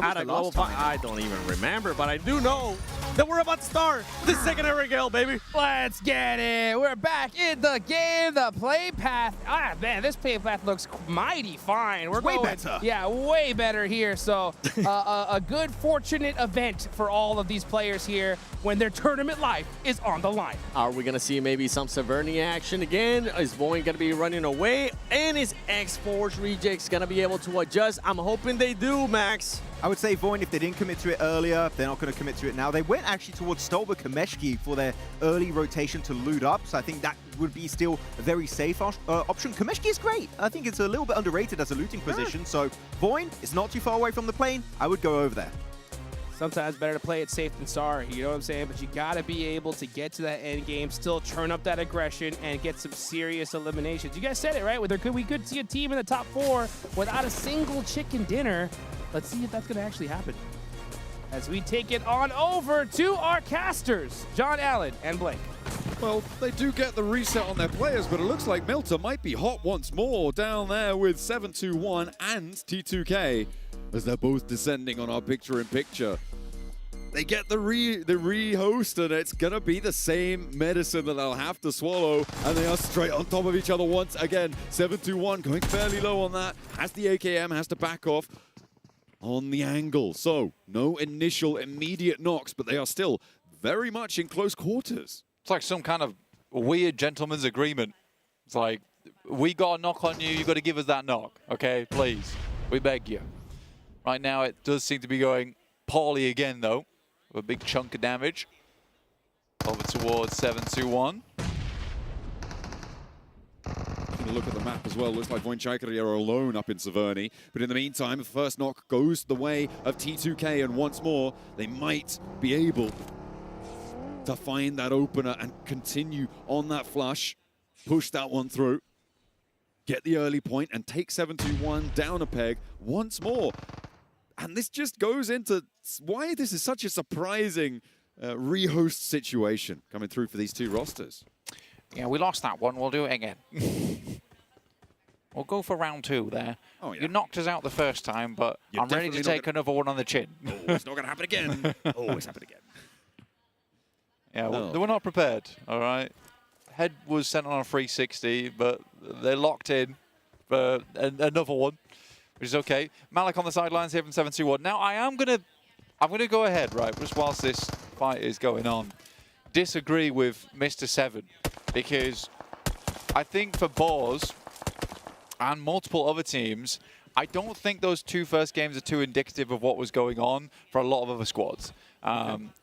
At a global time? I don't even remember, but I do know that we're about to start the second ever Gale, baby. Let's get it. We're back in the game. The play path. Ah, man, this play path looks mighty fine. We're way going, better. Yeah, way better here. So a good, fortunate event for all of these players here when their tournament life is on the line. Are we going to see maybe some Severny action again? Is Boeing going to be running away? And is X-Force Rejects going to be able to adjust? I'm hoping they do, Max. I would say Voin, if they didn't commit to it earlier, they're not going to commit to it now. They went actually towards Stolber Kameshki for their early rotation to loot up, so I think that would be still a very safe option. Kameshki is great. I think it's a little bit underrated as a looting position, so Voin is not too far away from the plane. I would go over there. Sometimes better to play it safe than sorry, you know what I'm saying? But you got to be able to get to that end game, still turn up that aggression, and get some serious eliminations. You guys said it, right? We could see a team in the top 4 without a single chicken dinner. Let's see if that's going to actually happen. As we take it on over to our casters, John Allen and Blake. Well, they do get the reset on their players, but it looks like Milter might be hot once more down there with 721 and T2K as they're both descending on our picture-in-picture. They get the re-host, and it's going to be the same medicine that they'll have to swallow, and they are straight on top of each other once again. 721 going fairly low on that, has the AKM, has to back off on the angle. So, no initial immediate knocks, but they are still very much in close quarters. It's like some kind of weird gentleman's agreement. It's like, we got a knock on you, you got to give us that knock, okay? Please, we beg you. Right now, it does seem to be going poorly again, though. A big chunk of damage. Over towards 721. Taking a look at the map as well, looks like Voinchaikari are alone up in Severny. But in the meantime, the first knock goes the way of T2K, and once more, they might be able to find that opener and continue on that flush, push that one through, get the early point, and take 721 down a peg once more. And this just goes into why this is such a surprising rehost situation coming through for these two rosters. Yeah, we lost that one. We'll do it again. We'll go for round 2 there. Oh, yeah. You knocked us out the first time, but You're I'm ready to take another one on the chin. Oh, it's not going to happen again. Always happen again. Yeah, well, they were not prepared, all right? Head was sent on a 360, but they're locked in for another one, which is okay. Malik on the sidelines here from 721. Now, I'm gonna go ahead, right, just whilst this fight is going on, disagree with Mr. 7, because I think for Boars and multiple other teams, I don't think those 2 first games are too indicative of what was going on for a lot of other squads.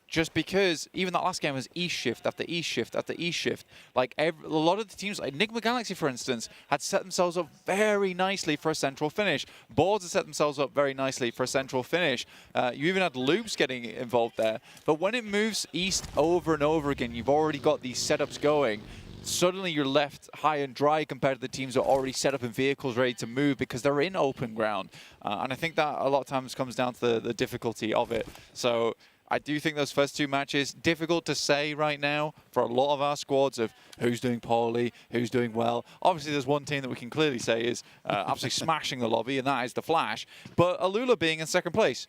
Just because even that last game was East shift after East shift after East shift. Like a lot of the teams, like Enigma Galaxy, for instance, had set themselves up very nicely for a central finish. Boards had set themselves up very nicely for a central finish. You even had Loops getting involved there. But when it moves East over and over again, you've already got these setups going. suddenly you're left high and dry compared to the teams that are already set up in vehicles ready to move because they're in open ground. And I think that a lot of times comes down to the difficulty of it. So I do think those first 2 matches, difficult to say right now for a lot of our squads of who's doing poorly, who's doing well. Obviously, there's one team that we can clearly say is absolutely smashing the lobby, and that is the Flash. But Alula being in second place,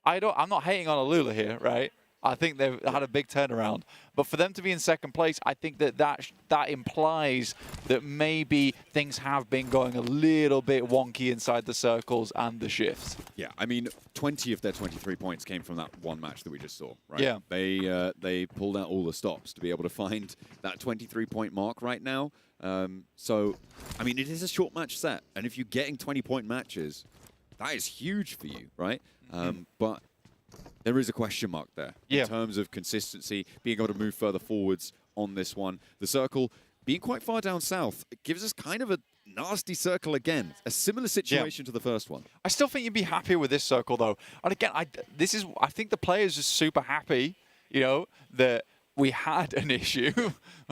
I'm not hating on Alula here, right? I think they've had a big turnaround. But for them to be in second place, I think that implies that maybe things have been going a little bit wonky inside the circles and the shifts. Yeah, I mean, 20 of their 23 points came from that one match that we just saw, right? Yeah. They pulled out all the stops to be able to find that 23-point mark right now. So, I mean, it is a short match set. And if you're getting 20-point matches, that is huge for you, right? But there is a question mark there in terms of consistency, being able to move further forwards on this one. The circle being quite far down south, it gives us kind of a nasty circle again. A similar situation to the first one. I still think you'd be happier with this circle, though. And again, I think the players are super happy, you know, that we had an issue,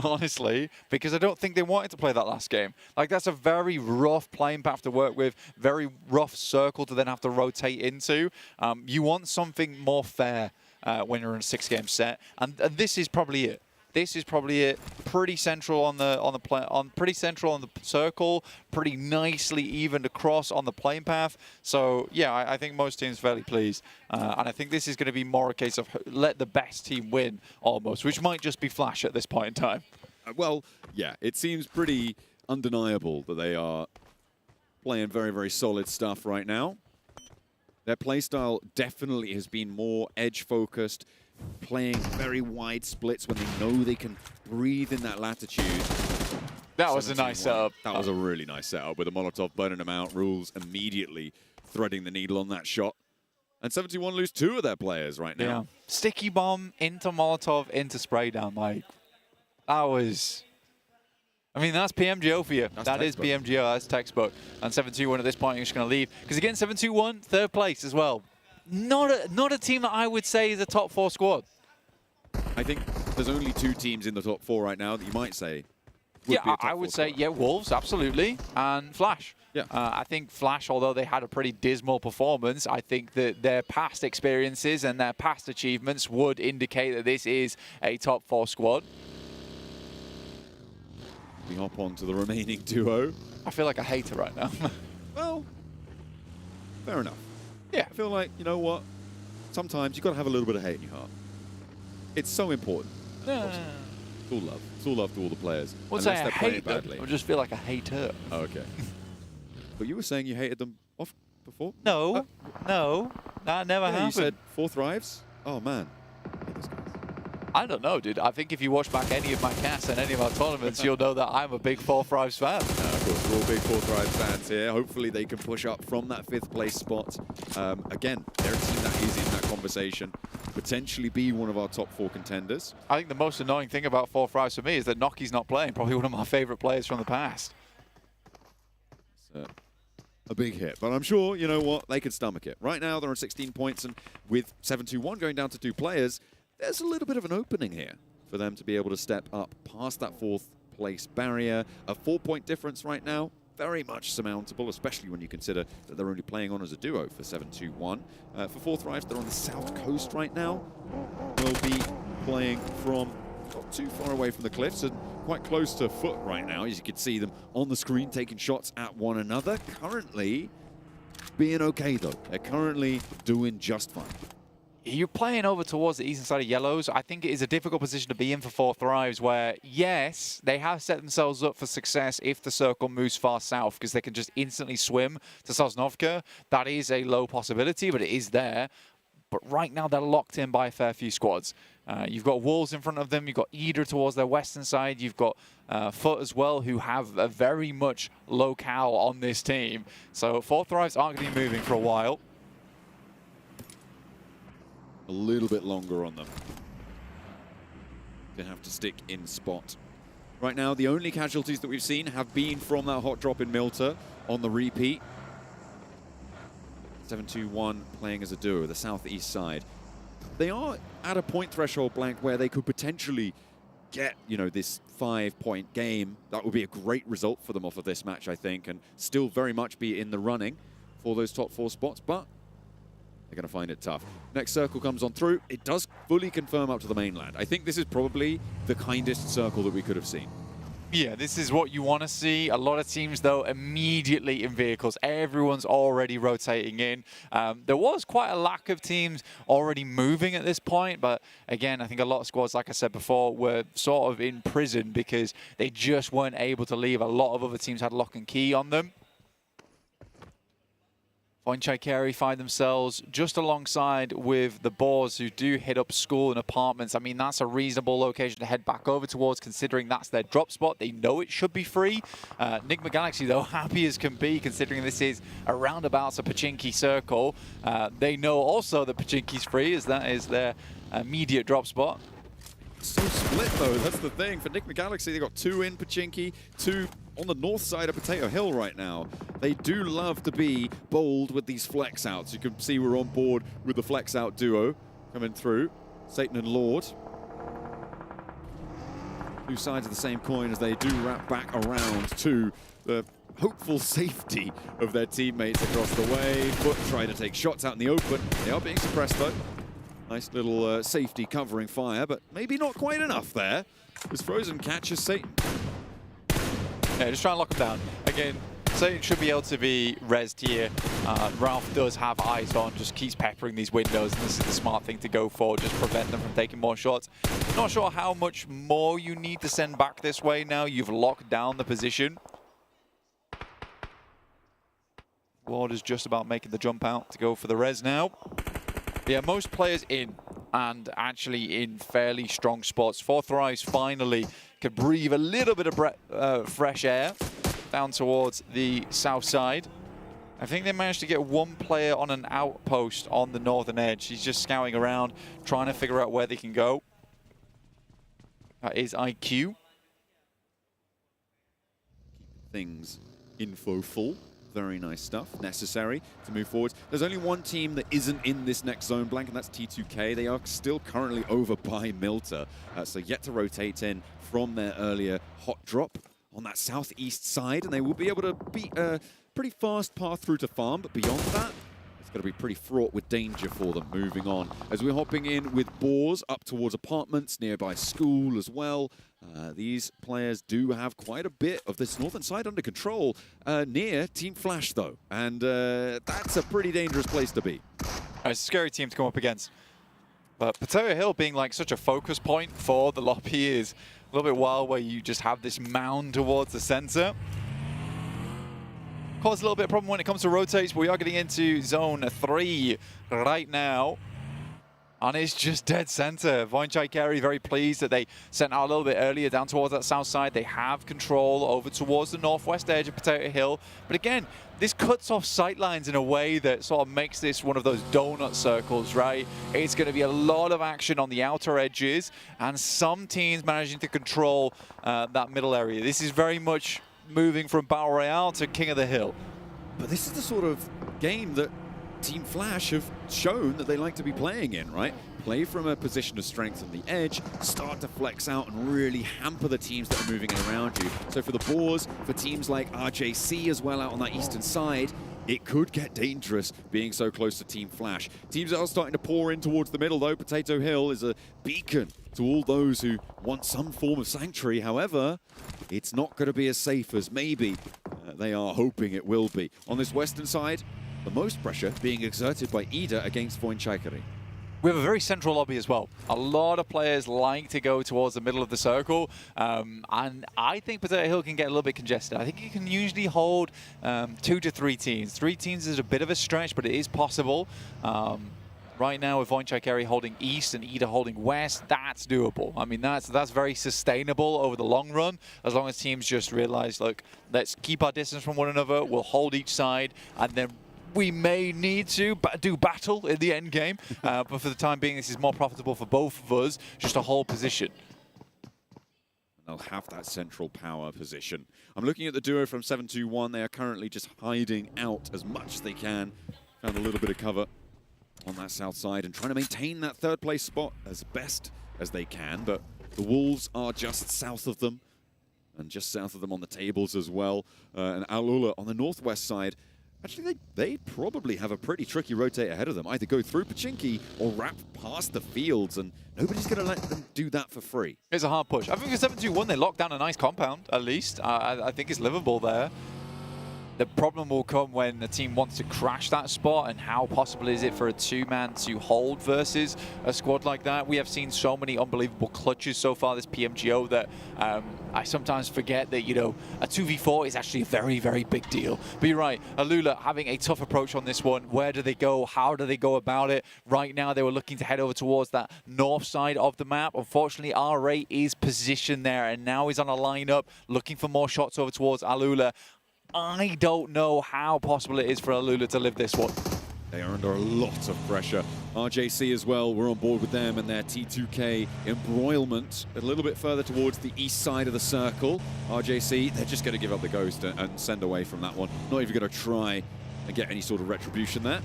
honestly, because I don't think they wanted to play that last game. Like, that's a very rough playing path to work with, very rough circle to then have to rotate into. You want something more fair when you're in a 6-game set, and this is probably it. This is probably it. Pretty central on the circle. Pretty nicely evened across on the playing path. So yeah, I think most teams fairly pleased, and I think this is going to be more a case of let the best team win almost, which might just be Flash at this point in time. Well, yeah, it seems pretty undeniable that they are playing very, very solid stuff right now. Their playstyle definitely has been more edge-focused, playing very wide splits when they know they can breathe in that latitude. That was a nice setup. That was a really nice setup with a Molotov burning them out. Rules immediately threading the needle on that shot. And 71 lose 2 of their players right now. Yeah. Sticky bomb into Molotov into spray down. Like, that was... I mean, that's PMGO for you. That is PMGO. That's textbook. And 7-2-1 at this point, you're just going to leave. Because again, 7-2-1, 3rd place as well. Not a team that I would say is a top 4 squad. I think there's only 2 teams in the top 4 right now that you might say would be a top I would 4 say, squad. yeah, Wolves, absolutely, and Flash. Yeah. I think Flash, although they had a pretty dismal performance, I think that their past experiences and their past achievements would indicate that this is a top 4 squad. We hop on to the remaining duo. I feel like a hater right now. Well, fair enough. Yeah. I feel like, you know what? Sometimes you've got to have a little bit of hate in your heart. It's so important. It's all love. It's all love to all the players. I wouldn't say I hate them. I just feel like a hater. Oh, okay. But you were saying you hated them off before? No. No. That never happened. You said 4 thrives? Oh, man. I don't know, dude. I think if you watch back any of my casts and any of our tournaments, you'll know that I'm a big 4 thrives fan. Of course, we're all big 4 thrives fans here. Hopefully they can push up from that 5th place spot. Again, they're a team that is in that conversation. Potentially be one of our top 4 contenders. I think the most annoying thing about 4 thrives for me is that Noki's not playing. Probably one of my favorite players from the past. It's a big hit, but I'm sure, you know what, they can stomach it. Right now, they're on 16 points, and with 7-2-1 going down to 2 players, there's a little bit of an opening here for them to be able to step up past that 4th place barrier. A 4-point difference right now, very much surmountable, especially when you consider that they're only playing on as a duo for 7-2-1. For 4 thrives, they're on the south coast right now. They'll be playing from not too far away from the cliffs and quite close to foot right now. As you can see them on the screen taking shots at one another. Currently being okay, though. They're currently doing just fine. You're playing over towards the eastern side of Yellows. I think it is a difficult position to be in for 4 thrives where, yes, they have set themselves up for success if the circle moves far south because they can just instantly swim to Sosnovka. That is a low possibility, but it is there. But right now, they're locked in by a fair few squads. You've got Wolves in front of them. You've got Eder towards their western side. You've got Foot as well, who have a very much locale on this team. So 4 thrives aren't going to be moving for a while. A little bit longer on them. They have to stick in spot. Right now, the only casualties that we've seen have been from that hot drop in Milta on the repeat. 7-2-1 playing as a duo, the southeast side. They are at a point threshold blank where they could potentially get, you know, this 5-point game, that would be a great result for them off of this match, I think, and still very much be in the running for those top 4 spots, but they're going to find it tough. Next circle comes on through. It does fully confirm up to the mainland. I think this is probably the kindest circle that we could have seen. Yeah, this is what you want to see. A lot of teams, though, immediately in vehicles. Everyone's already rotating in. There was quite a lack of teams already moving at this point, but again, I think a lot of squads, like I said before, were sort of in prison because they just weren't able to leave. A lot of other teams had lock and key on them. Voinchai find themselves just alongside with the Boars, who do hit up school and apartments. I mean, that's a reasonable location to head back over towards, considering that's their drop spot. They know it should be free. Enigma Galaxy, though, happy as can be, considering this is around about a Pachinki circle. They know also that Pachinki's free, as that is their immediate drop spot. So split, though. That's the thing. For Enigma Galaxy, they got 2 in Pachinki, 2 on the north side of Potato Hill right now. They do love to be bold with these flex outs. You can see we're on board with the flex out duo coming through. Satan and Lord. 2 sides of the same coin as they do wrap back around to the hopeful safety of their teammates across the way. Foot trying to take shots out in the open. They are being suppressed, though. Nice little safety covering fire, but maybe not quite enough there. As Frozen catches Satan. Yeah, just try and lock him down. Again, Satan should be able to be rezzed here. Ralph does have eyes on, just keeps peppering these windows, and this is the smart thing to go for, just prevent them from taking more shots. Not sure how much more you need to send back this way now. You've locked down the position. Lord is just about making the jump out to go for the res now. Yeah, most players in, and actually in fairly strong spots. Fourth Rise finally could breathe a little bit of fresh air down towards the south side. I think they managed to get 1 player on an outpost on the northern edge. He's just scouting around, trying to figure out where they can go. That is IQ. Things info full. Very nice stuff. Necessary to move forward. There's only 1 team that isn't in this next zone blank, and that's T2K. They are still currently over by Milta, so yet to rotate in from their earlier hot drop on that southeast side, and they will be able to beat a pretty fast path through to farm, but beyond that, it's going to be pretty fraught with danger for them moving on. As we're hopping in with Boars up towards apartments, nearby school as well. These players do have quite a bit of this northern side under control near Team Flash, though. And that's a pretty dangerous place to be. It's a scary team to come up against. But Potato Hill being like such a focus point for the lobby is a little bit wild, where you just have this mound towards the center. Cause a little bit of problem when it comes to rotates, but we are getting into zone 3 right now. And it's just dead center. Voinchai very pleased that they sent out a little bit earlier down towards that south side. They have control over towards the northwest edge of Potato Hill. But again, this cuts off sight lines in a way that sort of makes this one of those donut circles, right? It's going to be a lot of action on the outer edges, and some teams managing to control that middle area. This is very much moving from Battle Royale to King of the Hill. But this is the sort of game that Team Flash have shown that they like to be playing in, right? Play from a position of strength on the edge, start to flex out and really hamper the teams that are moving in around you. So for the Boars, for teams like RJC as well out on that eastern side, it could get dangerous being so close to Team Flash. Teams are starting to pour in towards the middle, though. Potato Hill is a beacon to all those who want some form of sanctuary. However, it's not going to be as safe as maybe they are hoping it will be. On this western side, the most pressure being exerted by Ida against Voinchai. We have a very central lobby as well. A lot of players like to go towards the middle of the circle, and I think Potato Hill can get a little bit congested. I think you can usually hold 2 to 3 teams. 3 teams is a bit of a stretch, but it is possible. Right now with Voinchai holding east and Ida holding west, that's doable. I mean, that's very sustainable over the long run, as long as teams just realize, look, let's keep our distance from one another, we'll hold each side, and then we may need to do battle in the end game, but for the time being, this is more profitable for both of us, just to hold position. They'll have that central power position. I'm looking at the duo from 721. They are currently just hiding out as much as they can. Found a little bit of cover on that south side and trying to maintain that 3rd place spot as best as they can, but The Wolves are just south of them, and just south of them on the tables as well. And Alula on the northwest side, actually, they probably have a pretty tricky rotate ahead of them. Either go through Pachinki or wrap past the fields, and nobody's going to let them do that for free. It's a hard push. I think for 7-2-1, they locked down a nice compound, at least. I think it's livable there. The problem will come when the team wants to crash that spot, and how possible is it for a two-man to hold versus a squad like that? We have seen so many unbelievable clutches so far this PMGO that I sometimes forget that, you know, a 2v4 is actually a very, very big deal. But you're right, Alula having a tough approach on this one. Where do they go? How do they go about it? Right now, they were looking to head over towards that north side of the map. Unfortunately, RA is positioned there, and now he's on a lineup looking for more shots over towards Alula. I don't know how possible it is for Alula to live this one. They are under a lot of pressure. RJC as well, we're on board with them and their T2K embroilment. A little bit further towards the east side of the circle. RJC, they're just going to give up the ghost and send away from that one. Not even going to try and get any sort of retribution there.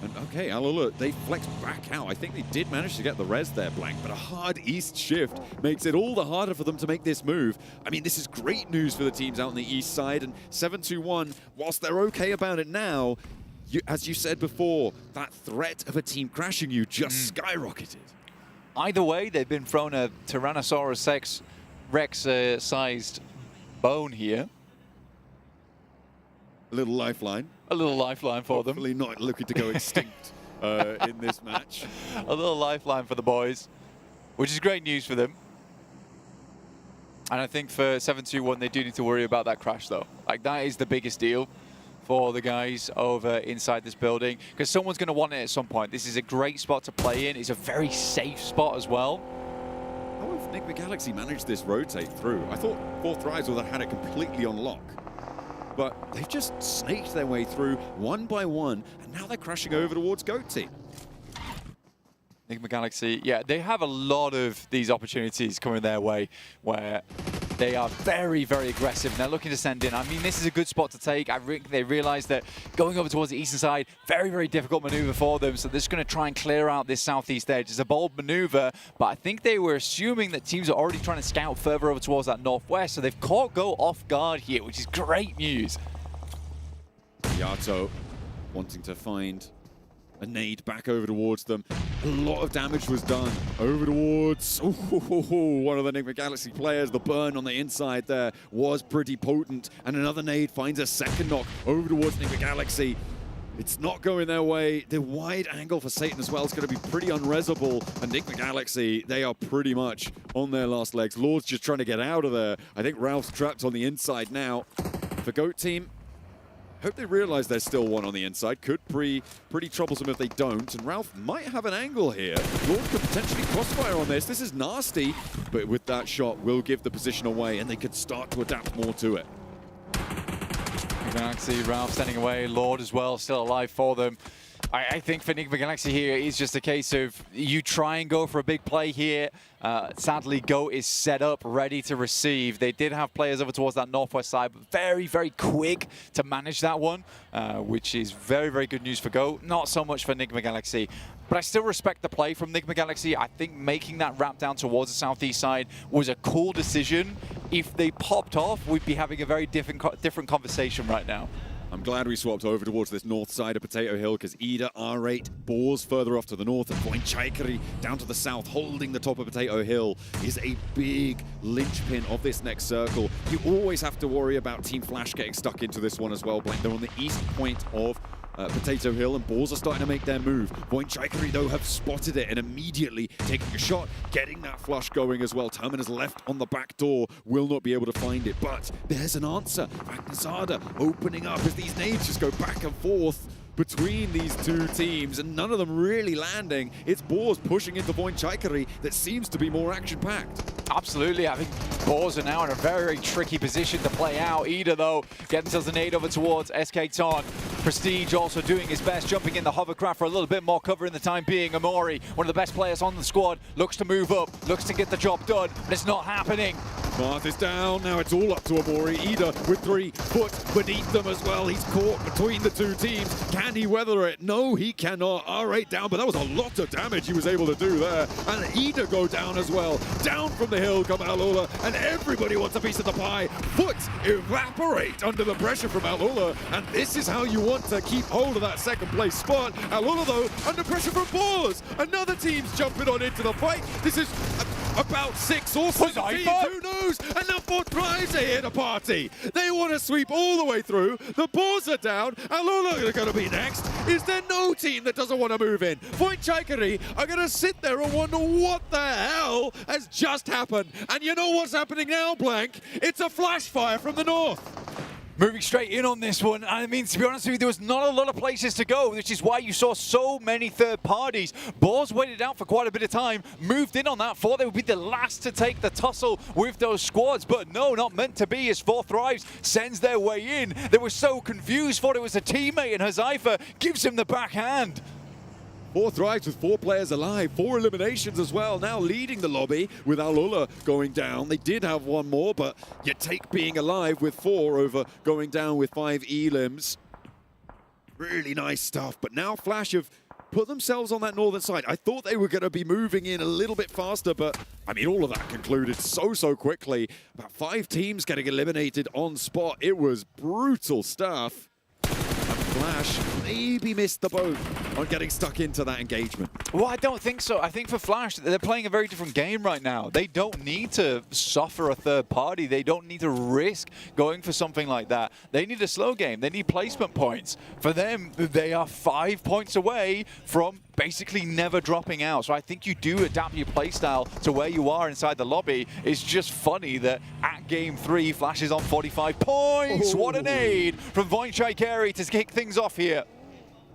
And okay, Alula, they flexed back out. I think they did manage to get the res there, Blank, but a hard east shift makes it all the harder for them to make this move. I mean, this is great news for the teams out on the east side, and 7-2-1, whilst they're okay about it now, as you said before, that threat of a team crashing you just skyrocketed. Either way, they've been thrown a Tyrannosaurus Rex-sized bone here. A little lifeline. A little lifeline for them. Hopefully not looking to go extinct in this match. A little lifeline for the boys, which is great news for them. And I think for 7-2-1, they do need to worry about that crash, though. Like, that is the biggest deal for the guys over inside this building, because someone's going to want it at some point. This is a great spot to play in. It's a very safe spot as well. How have Enigma Galaxy managed this rotate through? I thought Fourth Rise would have had it completely on lock. But they've just snaked their way through one by one, and now they're crashing over towards Goat Team. Enigma Galaxy, yeah, they have a lot of these opportunities coming their way where they are very, very aggressive, and they're looking to send in. I mean, this is a good spot to take. They realize that going over towards the eastern side, very, very difficult maneuver for them, so they're just going to try and clear out this southeast edge. It's a bold maneuver, but I think they were assuming that teams are already trying to scout further over towards that northwest, so they've caught Go off guard here, which is great news. Yato wanting to find a nade back over towards them. A lot of damage was done over towards one of the Enigma Galaxy players. The burn on the inside there was pretty potent, and another nade finds a second knock over towards Enigma Galaxy. It's not going their way. The wide angle for Satan as well is going to be pretty unresable, and Enigma Galaxy, they are pretty much on their last legs. Lord's just trying to get out of there. I think Ralph's trapped on the inside now. For Goat Team, hope they realize there's still one on the inside. Could be pretty troublesome if they don't. And Ralph might have an angle here. Lord could potentially crossfire on this. This is nasty. But with that shot, will give the position away, and they could start to adapt more to it. You can actually see Ralph sending away. Lord as well, still alive for them. I think for Enigma Galaxy here, it's just a case of you try and go for a big play here. Sadly, Go is set up, ready to receive. They did have players over towards that northwest side, but very, very quick to manage that one, which is very, very good news for Go. Not so much for Enigma Galaxy, but I still respect the play from Enigma Galaxy. I think making that wrap down towards the southeast side was a cool decision. If they popped off, we'd be having a very different conversation right now. I'm glad we swapped over towards this north side of Potato Hill, because Ida, R8, Boars further off to the north, and Point Chaikari down to the south, holding the top of Potato Hill, is a big linchpin of this next circle. You always have to worry about Team Flash getting stuck into this one as well, Blake. They're on the east point of Potato Hill, and Boars are starting to make their move. Point Chaikari, though, have spotted it and immediately taking a shot, getting that flush going as well. Terminus left on the back door, will not be able to find it, but there's an answer. Magnazada opening up as these nades just go back and forth between these two teams, and none of them really landing. It's Boars pushing into Point Chaikari that seems to be more action-packed. Absolutely, I think Boars are now in a very tricky position to play out. Ida, though, getting themselves a nade over towards SK Ton. Prestige also doing his best, jumping in the hovercraft for a little bit more cover in the time being. Amori, one of the best players on the squad, looks to move up, looks to get the job done, but it's not happening. Marth is down. Now it's all up to Amori. Ida with 3 foot beneath them as well. He's caught between the two teams. Can he weather it? No, he cannot. R8 down, but that was a lot of damage he was able to do there. And Ida go down as well. Down from the hill come Alula, and everybody wants a piece of the pie. Foot evaporate under the pressure from Alula, and this is how you want to keep hold of that second place spot. Alula, though, under pressure from Boars. Another team's jumping on into the fight. This is about 6 or 7 teams, who knows? And now 4 Thrives are here to party. They want to sweep all the way through. The Boars are down. Alula are going to be next. Is there no team that doesn't want to move in? Void Chaikari are going to sit there and wonder what the hell has just happened. And you know what's happening now, Blank? It's a flash fire from the north. Moving straight in on this one, and I mean, to be honest with you, there was not a lot of places to go, which is why you saw so many third parties. Boars waited out for quite a bit of time, moved in on that, thought they would be the last to take the tussle with those squads, but no, not meant to be, as 4 Thrives sends their way in. They were so confused, thought it was a teammate, and Hazaifa gives him the backhand. 4 Thrives with 4 players alive, 4 eliminations as well, now leading the lobby with Alula going down. They did have 1 more, but you take being alive with 4 over going down with 5 elims. Really nice stuff, but now Flash have put themselves on that northern side. I thought they were going to be moving in a little bit faster, but I mean, all of that concluded so quickly. About 5 teams getting eliminated on spot. It was brutal stuff. Flash maybe missed the boat on getting stuck into that engagement. Well, I don't think so. I think for Flash, they're playing a very different game right now. They don't need to suffer a third party. They don't need to risk going for something like that. They need a slow game. They need placement points. For them, they are 5 points away from basically never dropping out. So I think you do adapt your playstyle to where you are inside the lobby. It's just funny that at game 3, Flash is on 45 points. What an aid from Void Chaikari to kick things off here.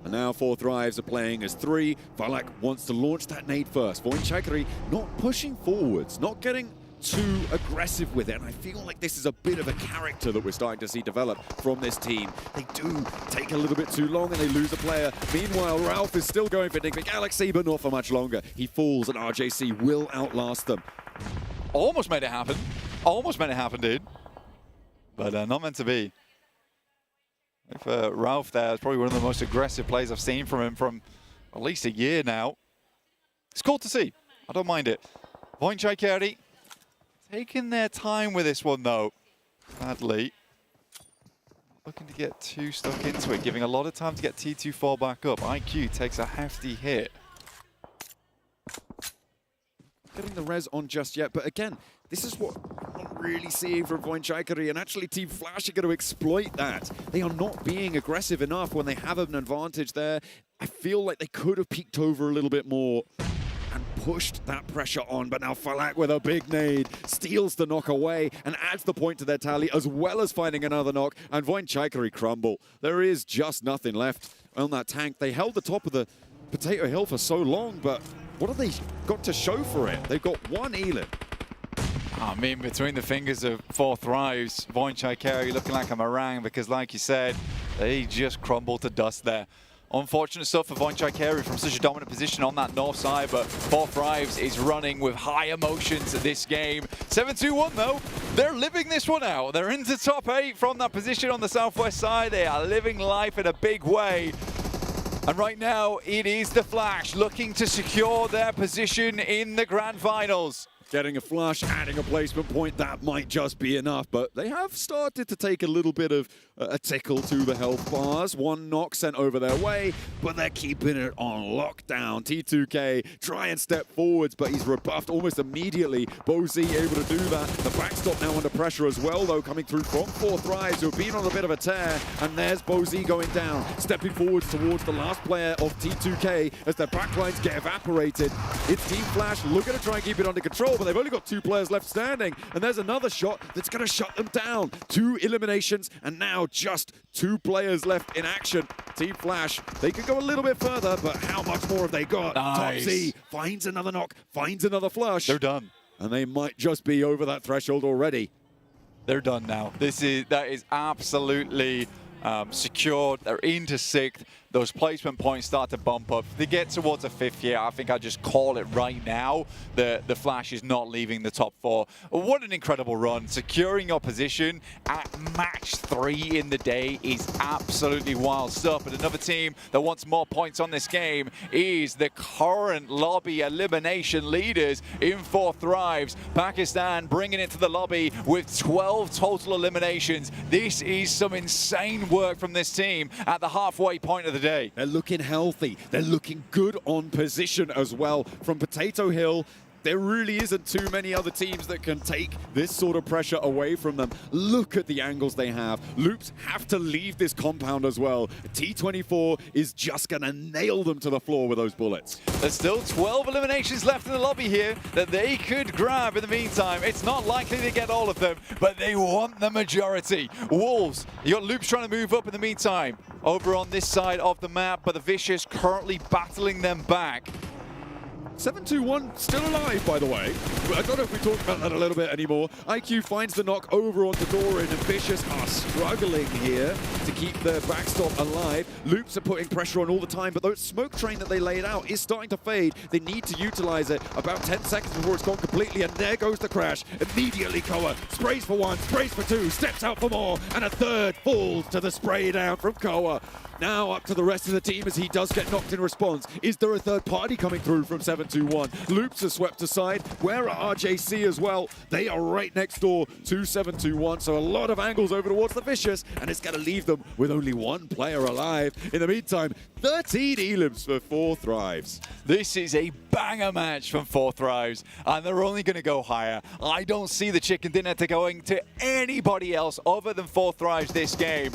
And now 4 Thrives are playing as 3. Valak wants to launch that nade first. Void Chaikari not pushing forwards, not getting too aggressive with it. And I feel like this is a bit of a character that we're starting to see develop from this team. They do take a little bit too long and they lose a player. Meanwhile, Ralph is still going for Nick Galaxy, but not for much longer. He falls and RJC will outlast them. Almost made it happen. Almost made it happen, dude. But not meant to be. For Ralph there, it's probably one of the most aggressive plays I've seen from him from at least a year now. It's cool to see. I don't mind it. Void Chaikari taking their time with this one, though. Sadly. Looking to get too stuck into it, giving a lot of time to get T2 fall back up. IQ takes a hefty hit. Getting the res on just yet, but again, this is what I'm not really seeing from Void Chaikari, and actually Team Flash are going to exploit that. They are not being aggressive enough when they have an advantage there. I feel like they could have peeked over a little bit more and pushed that pressure on, but now Falak with a big nade steals the knock away and adds the point to their tally, as well as finding another knock, and Void Chaikari crumble. There is just nothing left on that tank. They held the top of the Potato Hill for so long, but what have they got to show for it? They've got 1 Elin. I mean, between the fingers of 4 Thrives, Void Chaikari looking like a meringue, because like you said, they just crumbled to dust there. Unfortunate stuff for Void Chaikari from such a dominant position on that north side, but 4 Thrives is running with high emotions this game. 7-2-1 though, they're living this one out. They're into top 8 from that position on the southwest side. They are living life in a big way. And right now, it is the Flash looking to secure their position in the grand finals. Getting a flush, adding a placement point, that might just be enough, but they have started to take a little bit of a tickle to the health bars. 1 knock sent over their way, but they're keeping it on lockdown. T2K try and step forwards, but he's rebuffed almost immediately. Bozy able to do that. The backstop now under pressure as well, though, coming through from 4 Thrives, who have been on a bit of a tear, and there's Bozy going down, stepping forwards towards the last player of T2K as their backlines get evaporated. It's Team Flash looking to try and keep it under control, but they've only got 2 players left standing, and there's another shot that's going to shut them down. 2 eliminations, and now just 2 players left in action. Team Flash, they could go a little bit further, but how much more have they got? Nice. Topsy finds another knock, finds another flush. They're done. And they might just be over that threshold already. They're done now. That is absolutely secured. They're into 6th. those placement points start to bump up. If they get towards a 5th here, I think I'll just call it right now. The Flash is not leaving the top 4. What an incredible run. Securing your position at match 3 in the day is absolutely wild stuff. But another team that wants more points on this game is the current lobby elimination leaders in 4 Thrives. Pakistan bringing it to the lobby with 12 total eliminations. This is some insane work from this team at the halfway point of the day. They're looking healthy. They're looking good on position as well. From Potato Hill, there really isn't too many other teams that can take this sort of pressure away from them. Look at the angles they have. Loops have to leave this compound as well. T24 is just going to nail them to the floor with those bullets. There's still 12 eliminations left in the lobby here that they could grab in the meantime. It's not likely to get all of them, but they want the majority. Wolves, you got Loops trying to move up in the meantime over on this side of the map, but the Vicious currently battling them back. 721 still alive, by the way. I don't know if we talked about that a little bit anymore. IQ finds the knock over onto Doran, and Vicious are struggling here to keep their backstop alive. Loops are putting pressure on all the time, but the smoke train that they laid out is starting to fade. They need to utilize it about 10 seconds before it's gone completely, and there goes the crash. Immediately, Koa sprays for 1, sprays for 2, steps out for more, and a 3rd falls to the spray down from Koa. Now up to the rest of the team as he does get knocked in response. Is there a 3rd party coming through from 721? Loops are swept aside. Where are RJC as well? They are right next door to 721, so a lot of angles over towards the Vicious, and it's going to leave them with only 1 player alive. In the meantime, 13 elims for 4 Thrives. This is a banger match from 4 Thrives, and they're only going to go higher. I don't see the chicken dinner to going to anybody else other than 4 Thrives this game.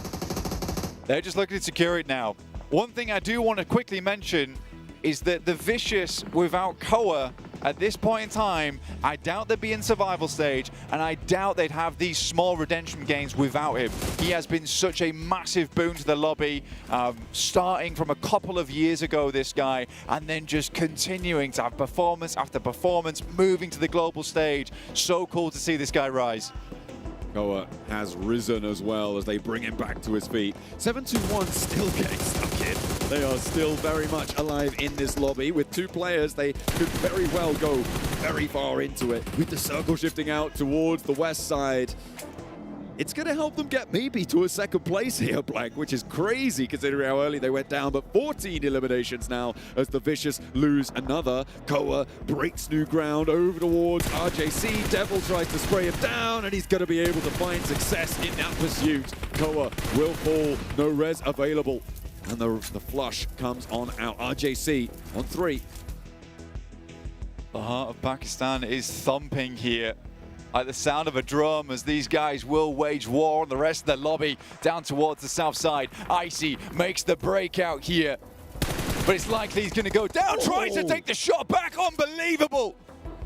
They're just looking to secure it now. One thing I do want to quickly mention is that the Vicious without Koa at this point in time, I doubt they'd be in survival stage, and I doubt they'd have these small redemption gains without him. He has been such a massive boon to the lobby, starting from a couple of years ago, this guy, and then just continuing to have performance after performance, moving to the global stage. So cool to see this guy rise. Koa has risen as well as they bring him back to his feet. 721 still getting stuck in. They are still very much alive in this lobby. With 2 players, they could very well go very far into it. With the circle shifting out towards the west side, it's going to help them get maybe to a 2nd place here, Blank, which is crazy considering how early they went down. But 14 eliminations now as the Vicious lose another. Koa breaks new ground over towards RJC. Devil tries to spray him down, and he's going to be able to find success in that pursuit. Koa will fall, no res available. And the flush comes on out. RJC on 3. The heart of Pakistan is thumping here. Like the sound of a drum, as these guys will wage war on the rest of the lobby down towards the south side. Icy makes the breakout here, but it's likely he's going to go down. Tries to take the shot back. Unbelievable.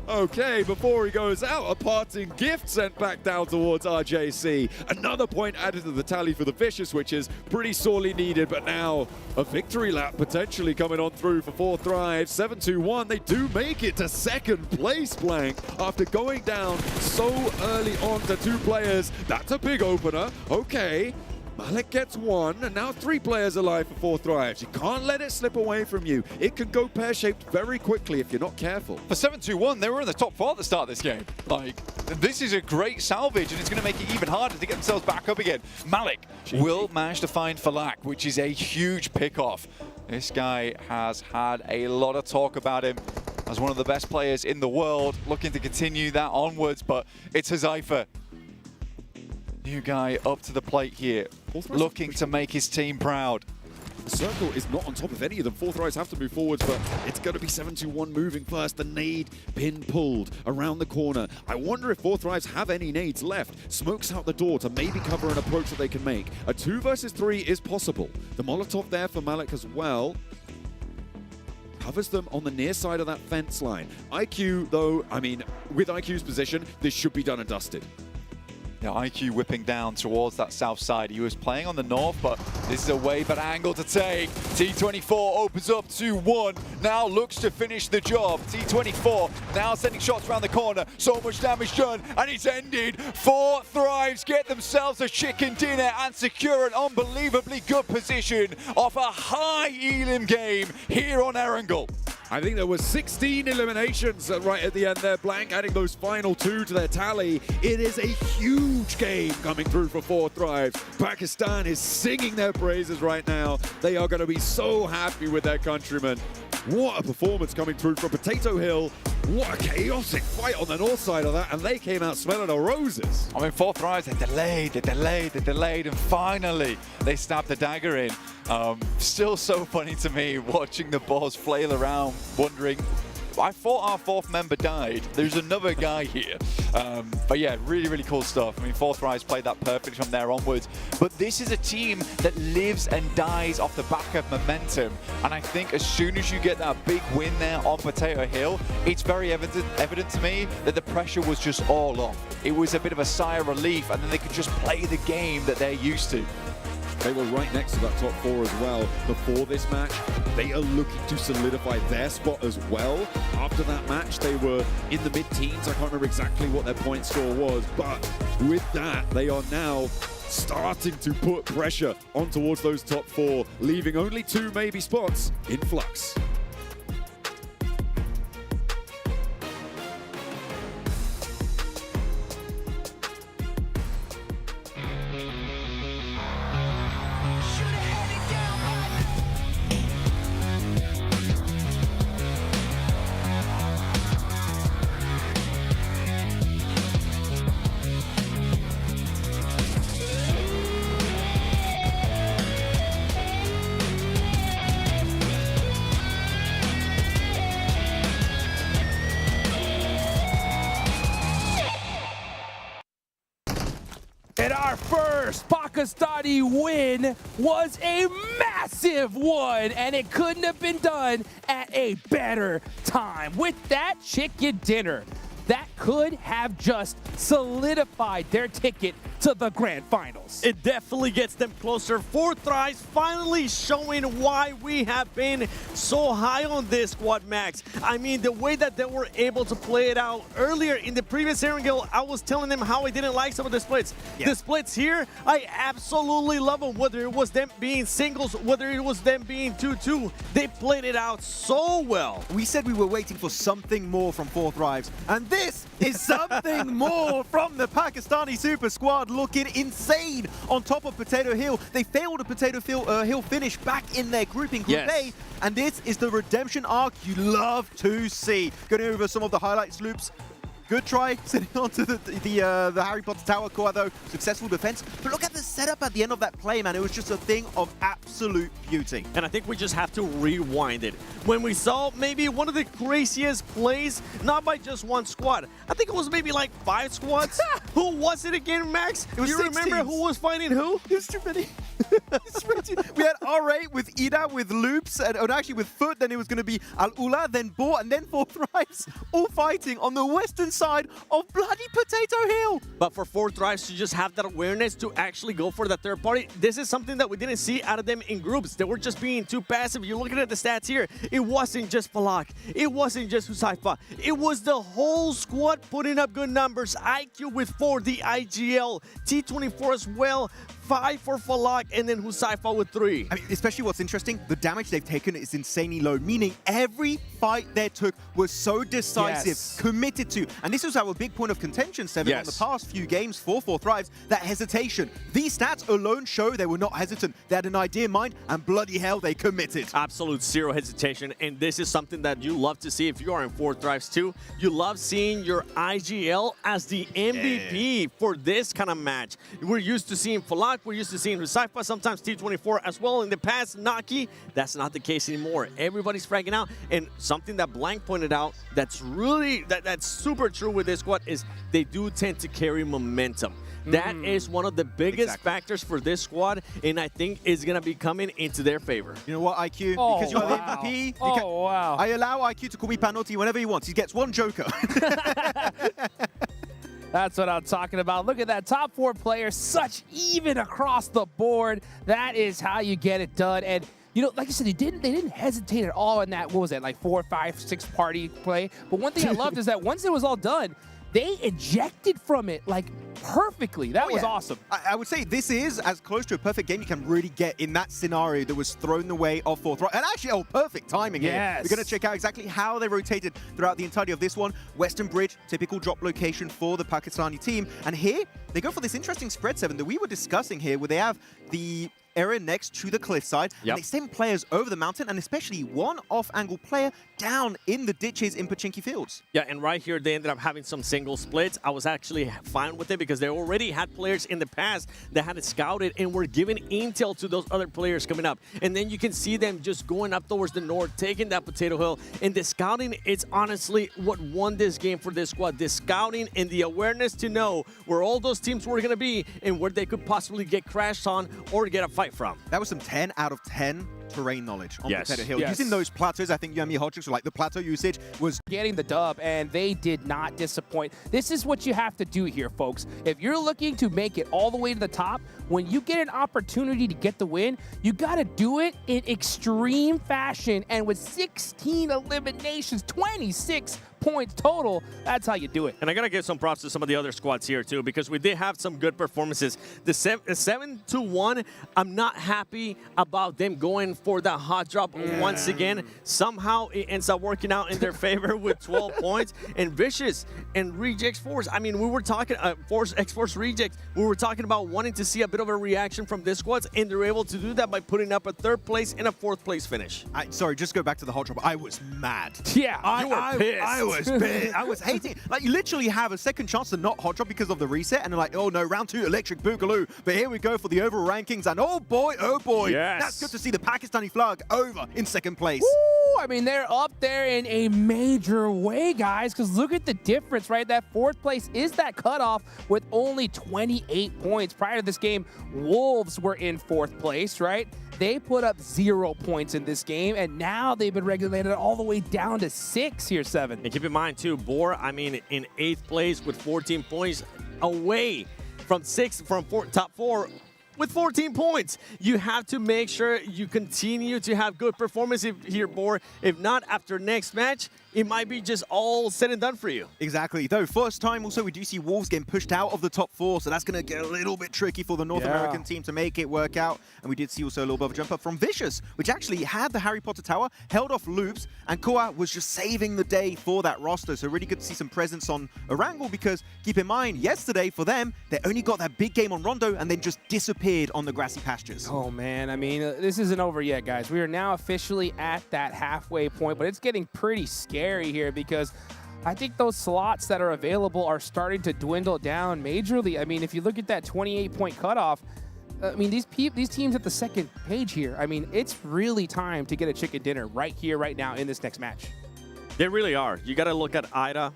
Okay, before he goes out, a parting gift sent back down towards RJC. Another point added to the tally for the Vicious, which is pretty sorely needed, but now a victory lap potentially coming on through for 4 Thrives. 721, they do make it to 2nd place, Blank, after going down so early on to 2 players. That's a big opener. Okay. Malik gets 1, and now 3 players alive for 4 Thrives. You can't let it slip away from you. It can go pear-shaped very quickly if you're not careful. For 721, they were in the top 4 at the start of this game. Like, this is a great salvage, and it's going to make it even harder to get themselves back up again. Malik will manage to find Falak, which is a huge pick-off. This guy has had a lot of talk about him as one of the best players in the world, looking to continue that onwards, but it's Huzaifa. New guy up to the plate here, looking to make his team proud. The circle is not on top of any of them. 4 Thrives have to move forwards, but it's going to be 721 moving first. The nade pin pulled around the corner. I wonder if 4 Thrives have any nades left. Smokes out the door to maybe cover an approach that they can make. A 2 versus 3 is possible. The Molotov there for Malik as well. Covers them on the near side of that fence line. IQ, though, I mean, with IQ's position, this should be done and dusted. Yeah, IQ whipping down towards that south side. He was playing on the north, but this is a way better angle to take. T24 opens up 2-1. Now looks to finish the job. T24 now sending shots around the corner. So much damage done, and it's ended. 4 Thrives get themselves a chicken dinner and secure an unbelievably good position off a high Elim game here on Erangel. I think there was 16 eliminations right at the end there. Blank adding those final 2 to their tally. It is a huge game coming through for 4 Thrives. Pakistan is singing their praises right now. They are going to be so happy with their countrymen. What a performance coming through from Potato Hill. What a chaotic fight on the north side of that, and they came out smelling of roses. I mean, 4 Thrives, they delayed, and finally they stabbed the dagger in. Still so funny to me watching the balls flail around, wondering, I thought our 4th member died. There's another guy here. But yeah, really, really cool stuff. I mean, 4 Thrives played that perfectly from there onwards. But this is a team that lives and dies off the back of momentum. And I think as soon as you get that big win there on Potato Hill, it's very evident to me that the pressure was just all off. It was a bit of a sigh of relief, and then they could just play the game that they're used to. They were right next to that top 4 as well before this match. They are looking to solidify their spot as well. After that match, they were in the mid-teens. I can't remember exactly what their point score was, but with that, they are now starting to put pressure on towards those top 4, leaving only 2 maybe spots in flux. And our first Pakistani win was a massive one, and it couldn't have been done at a better time. With that chicken dinner, that could have just solidified their ticket to the grand finals. It definitely gets them closer. 4 Thrives finally showing why we have been so high on this squad, Max. I mean, the way that they were able to play it out earlier in the previous Erangel, I was telling them how I didn't like some of the splits. Yeah. The splits here, I absolutely love them, whether it was them being singles, whether it was them being 2-2. They played it out so well. We said we were waiting for something more from 4 Thrives, and this is something more from the Pakistani Super Squad, looking insane on top of Potato Hill. They failed a Potato Hill finish back in their group in Group A, and this is the redemption arc you love to see. Going over some of the highlights loops. Good try sitting onto the Harry Potter Tower core, though. Successful defense. But look at the setup at the end of that play, man. It was just a thing of absolute beauty. And I think we just have to rewind it. When we saw maybe one of the craziest plays, not by just one squad. I think it was maybe like 5 squads. Who was it again, Max? It was Do you remember who was fighting who? It was too many. We had R8 with Ida, with Loops, and actually with Foot. Then it was going to be Al-Ula, then Bo, and then 4 Thrives, all fighting on the western side of bloody Potato Hill. But for 4 Thrives to just have that awareness to actually go for the third party, this is something that we didn't see out of them in groups. They were just being too passive. You're looking at the stats here. It wasn't just Falak. It wasn't just Husaifa. It was the whole squad putting up good numbers. IQ with 4, the IGL, T24 as well, 5 for Falak, and then Husaifa with 3. I mean, especially what's interesting, the damage they've taken is insanely low, meaning every fight they took was so decisive, committed to. And this was our big point of contention, Seven, on the past few games for 4 Thrives, that hesitation. These stats alone show they were not hesitant. They had an idea in mind, and bloody hell, they committed. Absolute zero hesitation, and this is something that you love to see if you are in 4 Thrives too. You love seeing your IGL as the MVP for this kind of match. We're used to seeing Falak, we're used to seeing Husaifa, sometimes T24 as well in the past. Naki, that's not the case anymore. Everybody's fragging out, and something that Blank pointed out that's really, that's super true with this squad is they do tend to carry momentum. That is one of the biggest factors for this squad, and I think is going to be coming into their favor. You know what, IQ? Because you're the MVP, I allow IQ to call me Panotti whenever he wants. He gets 1 joker. That's what I'm talking about. Look at that, top 4 players, such even across the board. That is how you get it done. And you know, like I said, they didn't hesitate at all in that, what was that, like 4, 5, 6 party play. But one thing I loved is that once it was all done, they ejected from it like perfectly. That was awesome. I would say this is as close to a perfect game you can really get in that scenario that was thrown the way of 4th. And actually, perfect timing here. We're going to check out exactly how they rotated throughout the entirety of this one. Western Bridge, typical drop location for the Pakistani team. And here, they go for this interesting spread 7 that we were discussing here, where they have the area next to the cliffside, and they send players over the mountain, and especially one off-angle player down in the ditches in Pachinki Fields. Yeah, and right here, they ended up having some single splits. I was actually fine with it because they already had players in the past that had it scouted and were giving intel to those other players coming up. And then you can see them just going up towards the north, taking that potato hill. And the scouting, it's honestly what won this game for this squad. The scouting and the awareness to know where all those teams were going to be and where they could possibly get crashed on or get a fight from. That was some 10 out of 10 terrain knowledge on Potato Hill. Yes. Using those plateaus, I think Yumi Hodgins, like the plateau usage was getting the dub, and they did not disappoint. This is what you have to do here, folks. If you're looking to make it all the way to the top, when you get an opportunity to get the win, you got to do it in extreme fashion. And with 16 eliminations, 26 points total, that's how you do it. And I got to give some props to some of the other squads here, too, because we did have some good performances. The 7-1, I'm not happy about them going for that hot drop once again. Somehow it ends up working out in their favor with 12 points. And Vicious and Rejects Force, I mean, we were talking, X-Force Rejects, we were talking about wanting to see a bit of a reaction from this squads, and they're able to do that by putting up a 3rd place and a 4th place finish. Sorry, just go back to the hot drop. I was mad. Yeah, you were pissed. I was pissed. I was hating. Like, you literally have a second chance to not hot drop because of the reset, and they're like, oh no, round 2, Electric Boogaloo. But here we go for the overall rankings, and oh boy, that's good to see the Pakistani flag over in 2nd place. Woo! I mean, they're up there in a major way, guys, because look at the difference, right? That 4th place is that cutoff with only 28 points. Prior to this game, Wolves were in 4th place, right? They put up 0 points in this game, and now they've been regulated all the way down to 6 here, 7. And keep in mind, too, Boar, I mean, in 8th place with 14 points, away from top 4 with 14 points. You have to make sure you continue to have good performance here, Boar. If not, after next match, it might be just all said and done for you. Exactly. Though, first time also, we do see Wolves getting pushed out of the top 4, so that's going to get a little bit tricky for the North American team to make it work out. And we did see also a little bit of a jump up from Vicious, which actually had the Harry Potter Tower, held off loops, and Koa was just saving the day for that roster. So really good to see some presence on Erangel, because keep in mind, yesterday for them, they only got that big game on Rondo and then just disappeared on the grassy pastures. Oh man, I mean, this isn't over yet, guys. We are now officially at that halfway point, but it's getting pretty scary here because I think those slots that are available are starting to dwindle down majorly. I mean, if you look at that 28-point cutoff, I mean, these teams at the 2nd page here, I mean, it's really time to get a chicken dinner right here, right now in this next match. They really are. You got to look at Ida.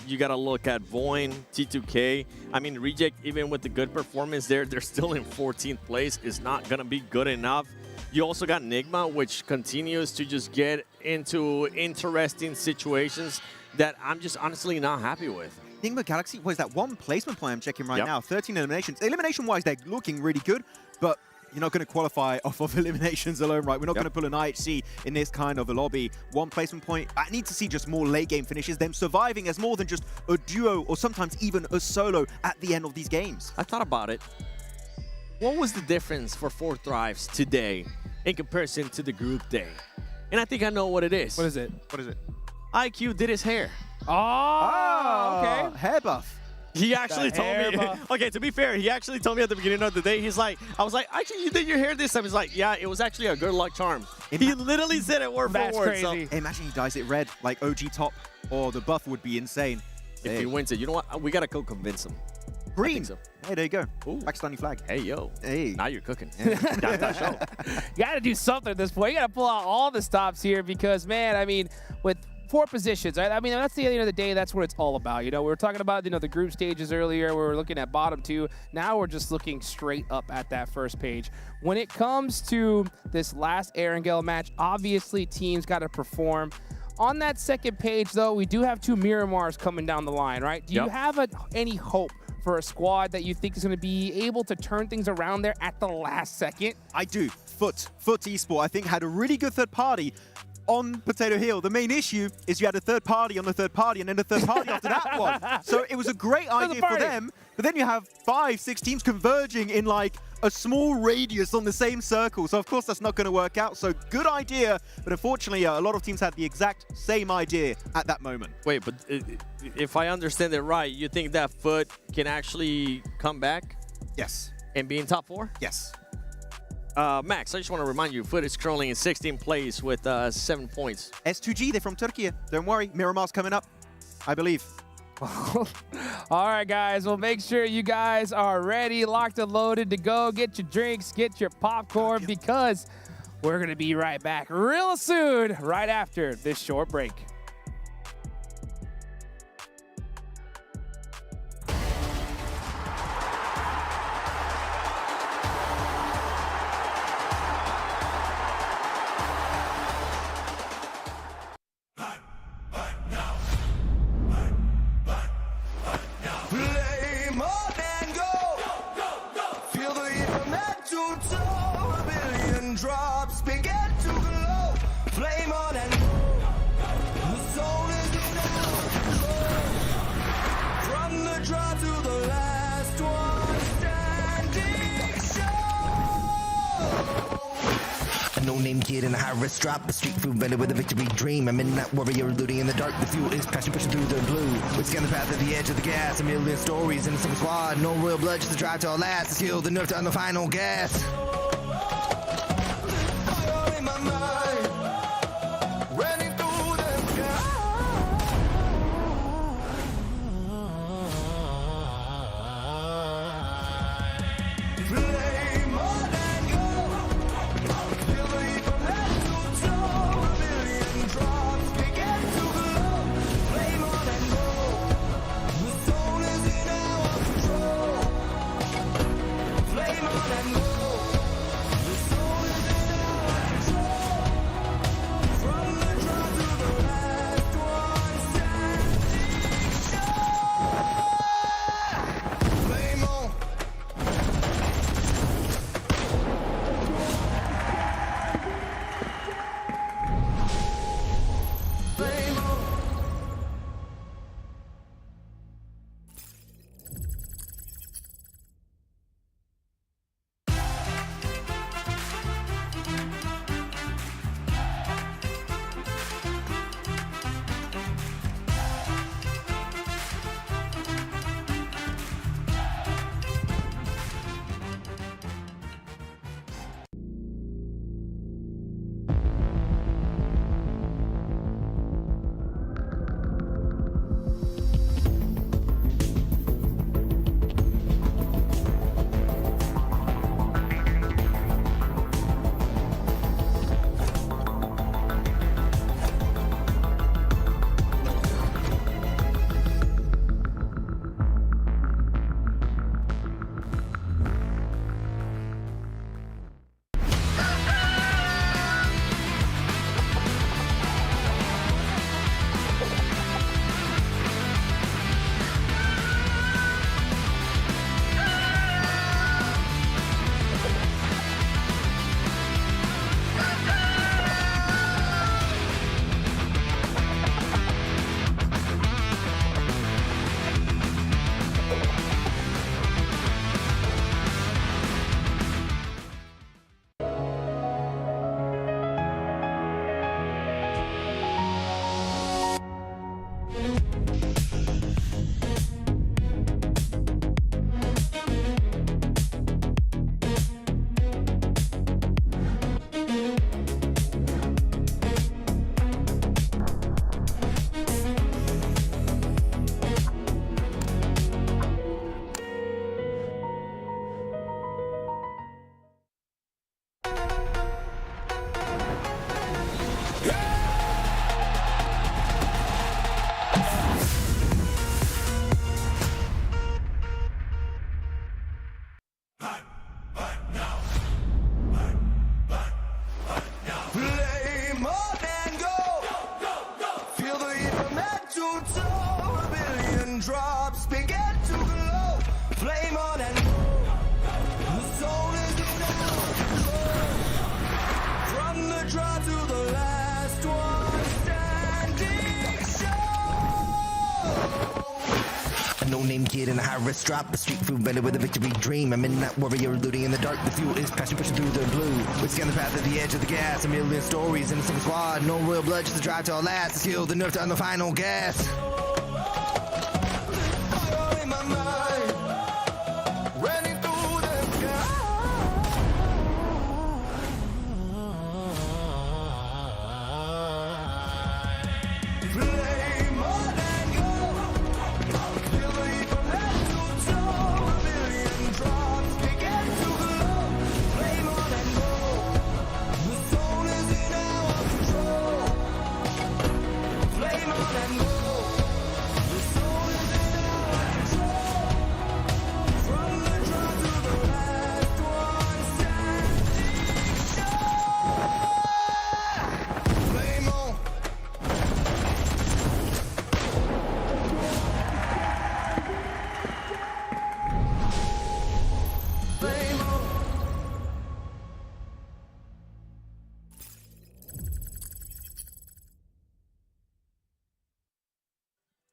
You got to look at Voin, T2K. I mean, Reject, even with the good performance there, they're still in 14th place. Is not going to be good enough. You also got Nigma, which continues to just get into interesting situations that I'm just honestly not happy with. Nigma Galaxy, what is that one placement play I'm checking right now? 13 eliminations. Elimination-wise, they're looking really good, but you're not going to qualify off of eliminations alone, right? We're not going to pull an IHC in this kind of a lobby. One placement point. I need to see just more late game finishes, them surviving as more than just a duo or sometimes even a solo at the end of these games. I thought about it. What was the difference for 4 Thrives today in comparison to the group day? And I think I know what it is. What is it? What is it? IQ did his hair. Oh, okay. Hair buff. He actually told me. Okay, to be fair, he actually told me at the beginning of the day, he's like, I was like, actually, you did your hair this time? He's like, yeah, it was actually a good luck charm. He literally said it word for word. That's crazy. So. Imagine he dyes it red, like OG top, or the buff would be insane. If he wins it, you know what? We got to go convince him. Green. So. Hey, there you go. Ooh. Pakistani flag. Hey, yo. Hey. Now you're cooking. That show. You got to do something at this point. You got to pull out all the stops here because, man, I mean, with 4 positions, right? I mean, that's the end of the day. That's what it's all about. You know, we were talking about, the group stages earlier. We were looking at bottom 2. Now we're just looking straight up at that first page. When it comes to this last Erangel match, obviously teams got to perform. On that second page, though, we do have 2 Miramars coming down the line, right? Do you have any hope for a squad that you think is going to be able to turn things around there at the last second? I do. Foot Esport, I think, had a really good third party on Potato Hill. The main issue is you had a third party on the third party and then a third party after that one. So it was a great idea for them, but then you have 5, 6 teams converging in like a small radius on the same circle. So of course that's not going to work out. So good idea, but unfortunately a lot of teams had the exact same idea at that moment. Wait, but if I understand it right, you think that Foot can actually come back? Yes. And be in top 4? Yes. Max, I just want to remind you, Foot is currently in 16th place with 7 points. S2G, they're from Turkey. Don't worry, Miramar's coming up, I believe. All right, guys. Well, make sure you guys are ready, locked and loaded to go. Get your drinks, get your popcorn, because we're going to be right back real soon, right after this short break. Flame on and go. Feel the heat from head to toe. A billion drops begin to glow. Flame on and go. The soul is in our control. From the draw to the last one standing show. A no-name kid in a high-risk drop, a street food vendor with a victory dream. A midnight warrior looting in the dark. The fuel is passion pushing through the blue. We scan the path at the edge of the gas. A million stories in a single squad. No real blood, just a drive to our last. The skill, the nerve to on the final gas. Fire in my mind. Running through the sky. Flame on and go. Feel the heat from head to toe. A billion drops begin to glow. Flame on and go. The soul is in our control. Flame on and go. Flame on and go. The soul is in our control. From the draw to the last one standing show. A no-name kid in a high-risk drop, a street food belly with a victory dream. A midnight warrior looting in the dark. The fuel is passion pushing through the blue. We scan the path at the edge of the gas. A million stories in a single squad. No royal blood, just a drive to our last. The skill, the nerve to on the final gas. Fire in my mind, running through the sky. Flame on and go. Feel the heat from head to toe. A million drops begin to glow. Flame on and go. The soul is in our control. Flame on and go. The soul is in our control. From the draw to the last one standing show. Flame on. Flame on.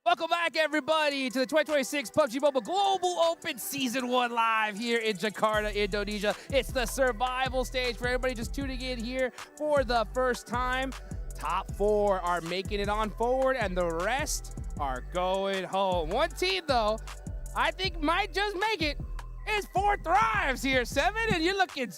Welcome back, everybody, to the 2026 PUBG Mobile Global Open Season 1 live here in Jakarta, Indonesia. It's the survival stage for everybody just tuning in here for the first time. Top 4 are making it on forward, and the rest are going home. One team, though, I think might just make it. It's 4 Thrives here, 7, and you're looking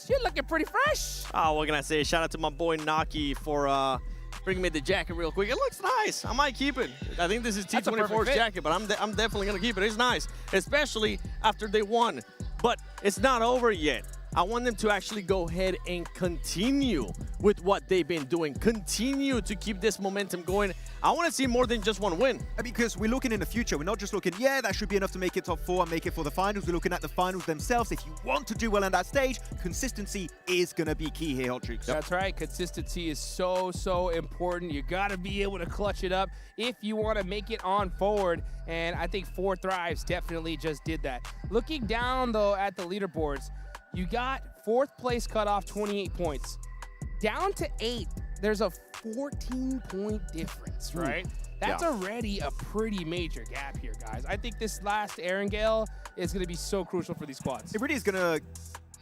pretty fresh. Oh, what can I say? Shout out to my boy Naki for bringing me the jacket real quick. It looks nice. I might keep it. I think this is That's a perfect T24's fit. jacket, but I'm definitely going to keep it. It's nice, especially after they won. But it's not over yet. I want them to actually go ahead and continue with what they've been doing. Continue to keep this momentum going. I want to see more than just one win. Because we're looking in the future. We're not just looking, yeah, that should be enough to make it top 4 and make it for the finals. We're looking at the finals themselves. If you want to do well on that stage, consistency is going to be key here, Hot Troops. That's right. Consistency is so important. You got to be able to clutch it up if you want to make it on forward. And I think 4 Thrives definitely just did that. Looking down, though, at the leaderboards, you got 4th place cut off 28 points. Down to 8th, there's a 14-point difference, right? That's already a pretty major gap here, guys. I think this last Erangel is going to be so crucial for these squads. It really is going to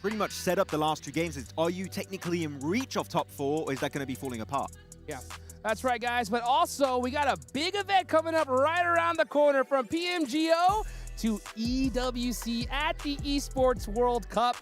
pretty much set up the last 2 games. Are you technically in reach of top 4, or is that going to be falling apart? Yeah, that's right, guys. But also, we got a big event coming up right around the corner, from PMGO to EWC at the Esports World Cup.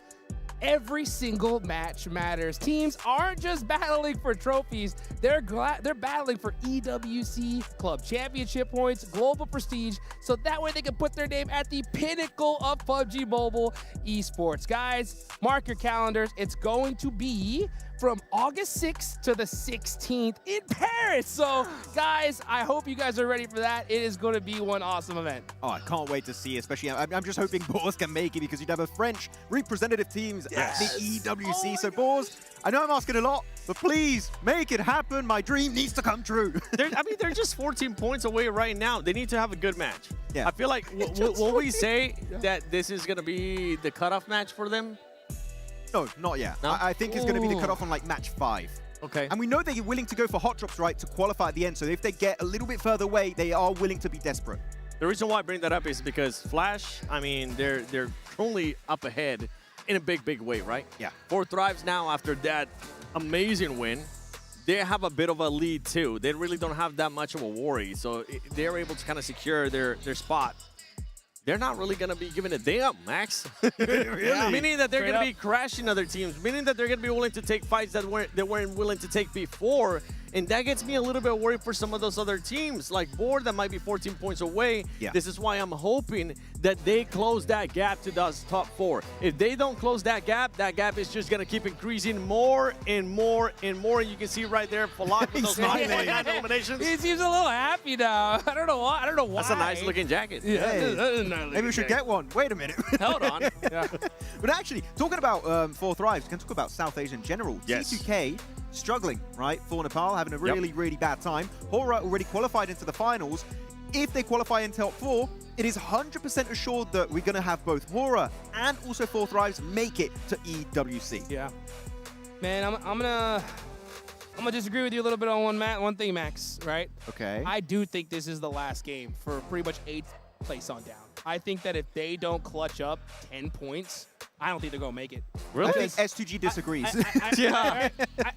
Every single match matters. Teams aren't just battling for trophies. They're battling for EWC Club Championship points, global prestige, so that way they can put their name at the pinnacle of PUBG Mobile esports. Guys, mark your calendars. It's going to be from August 6th to the 16th in Paris. So, guys, I hope you guys are ready for that. It is going to be one awesome event. Oh, I can't wait to see, especially, I'm just hoping Boars can make it, because you'd have a French representative teams at the EWC. So, Boars, I know I'm asking a lot, but please make it happen. My dream needs to come true. They're just 14 points away right now. They need to have a good match. Yeah. I feel like, will we say that this is going to be the cutoff match for them? No, not yet. No? I think it's going to be the cutoff on like match 5. Okay. And we know they're willing to go for hot drops, right, to qualify at the end. So if they get a little bit further away, they are willing to be desperate. The reason why I bring that up is because Flash, I mean, they're currently up ahead in a big way, right? Yeah. 4 Thrives now after that amazing win. They have a bit of a lead too. They really don't have that much of a worry. So they're able to kind of secure their spot. They're not really going to be giving a damn, Max. Really? Meaning that they're going to be crashing other teams. Meaning that they're going to be willing to take fights that they weren't willing to take before. And that gets me a little bit worried for some of those other teams, like Board, that might be 14 points away. Yeah. This is why I'm hoping that they close that gap to those top 4. If they don't close that gap is just going to keep increasing more and more and more. And you can see right there, Falak with those eliminations. He seems a little happy now. I don't know why. That's a nice looking jacket. Yeah, Hey. Maybe we should get one. Wait a minute. Hold on. Yeah. But actually, talking about 4 Thrives, we can talk about South Asia in general. Yes. T2K struggling, right? For Nepal, having a really bad time. Hora already qualified into the finals. if they qualify in top 4, it is 100% assured that we're going to have both Wara and also 4Thrives make it to EWC. Yeah. Man, I'm gonna disagree with you a little bit on one thing, Max, right? Okay. I do think this is the last game for pretty much 8th place on down. I think that if they don't clutch up 10 points, I don't think they're going to make it. Really? I think S2G disagrees. Yeah.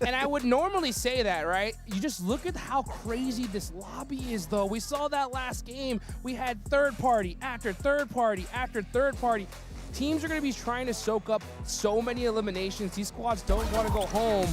And I would normally say that, right? You just look at how crazy this lobby is, though. We saw that last game. We had third party after third party after third party. Teams are going to be trying to soak up so many eliminations. These squads don't want to go home.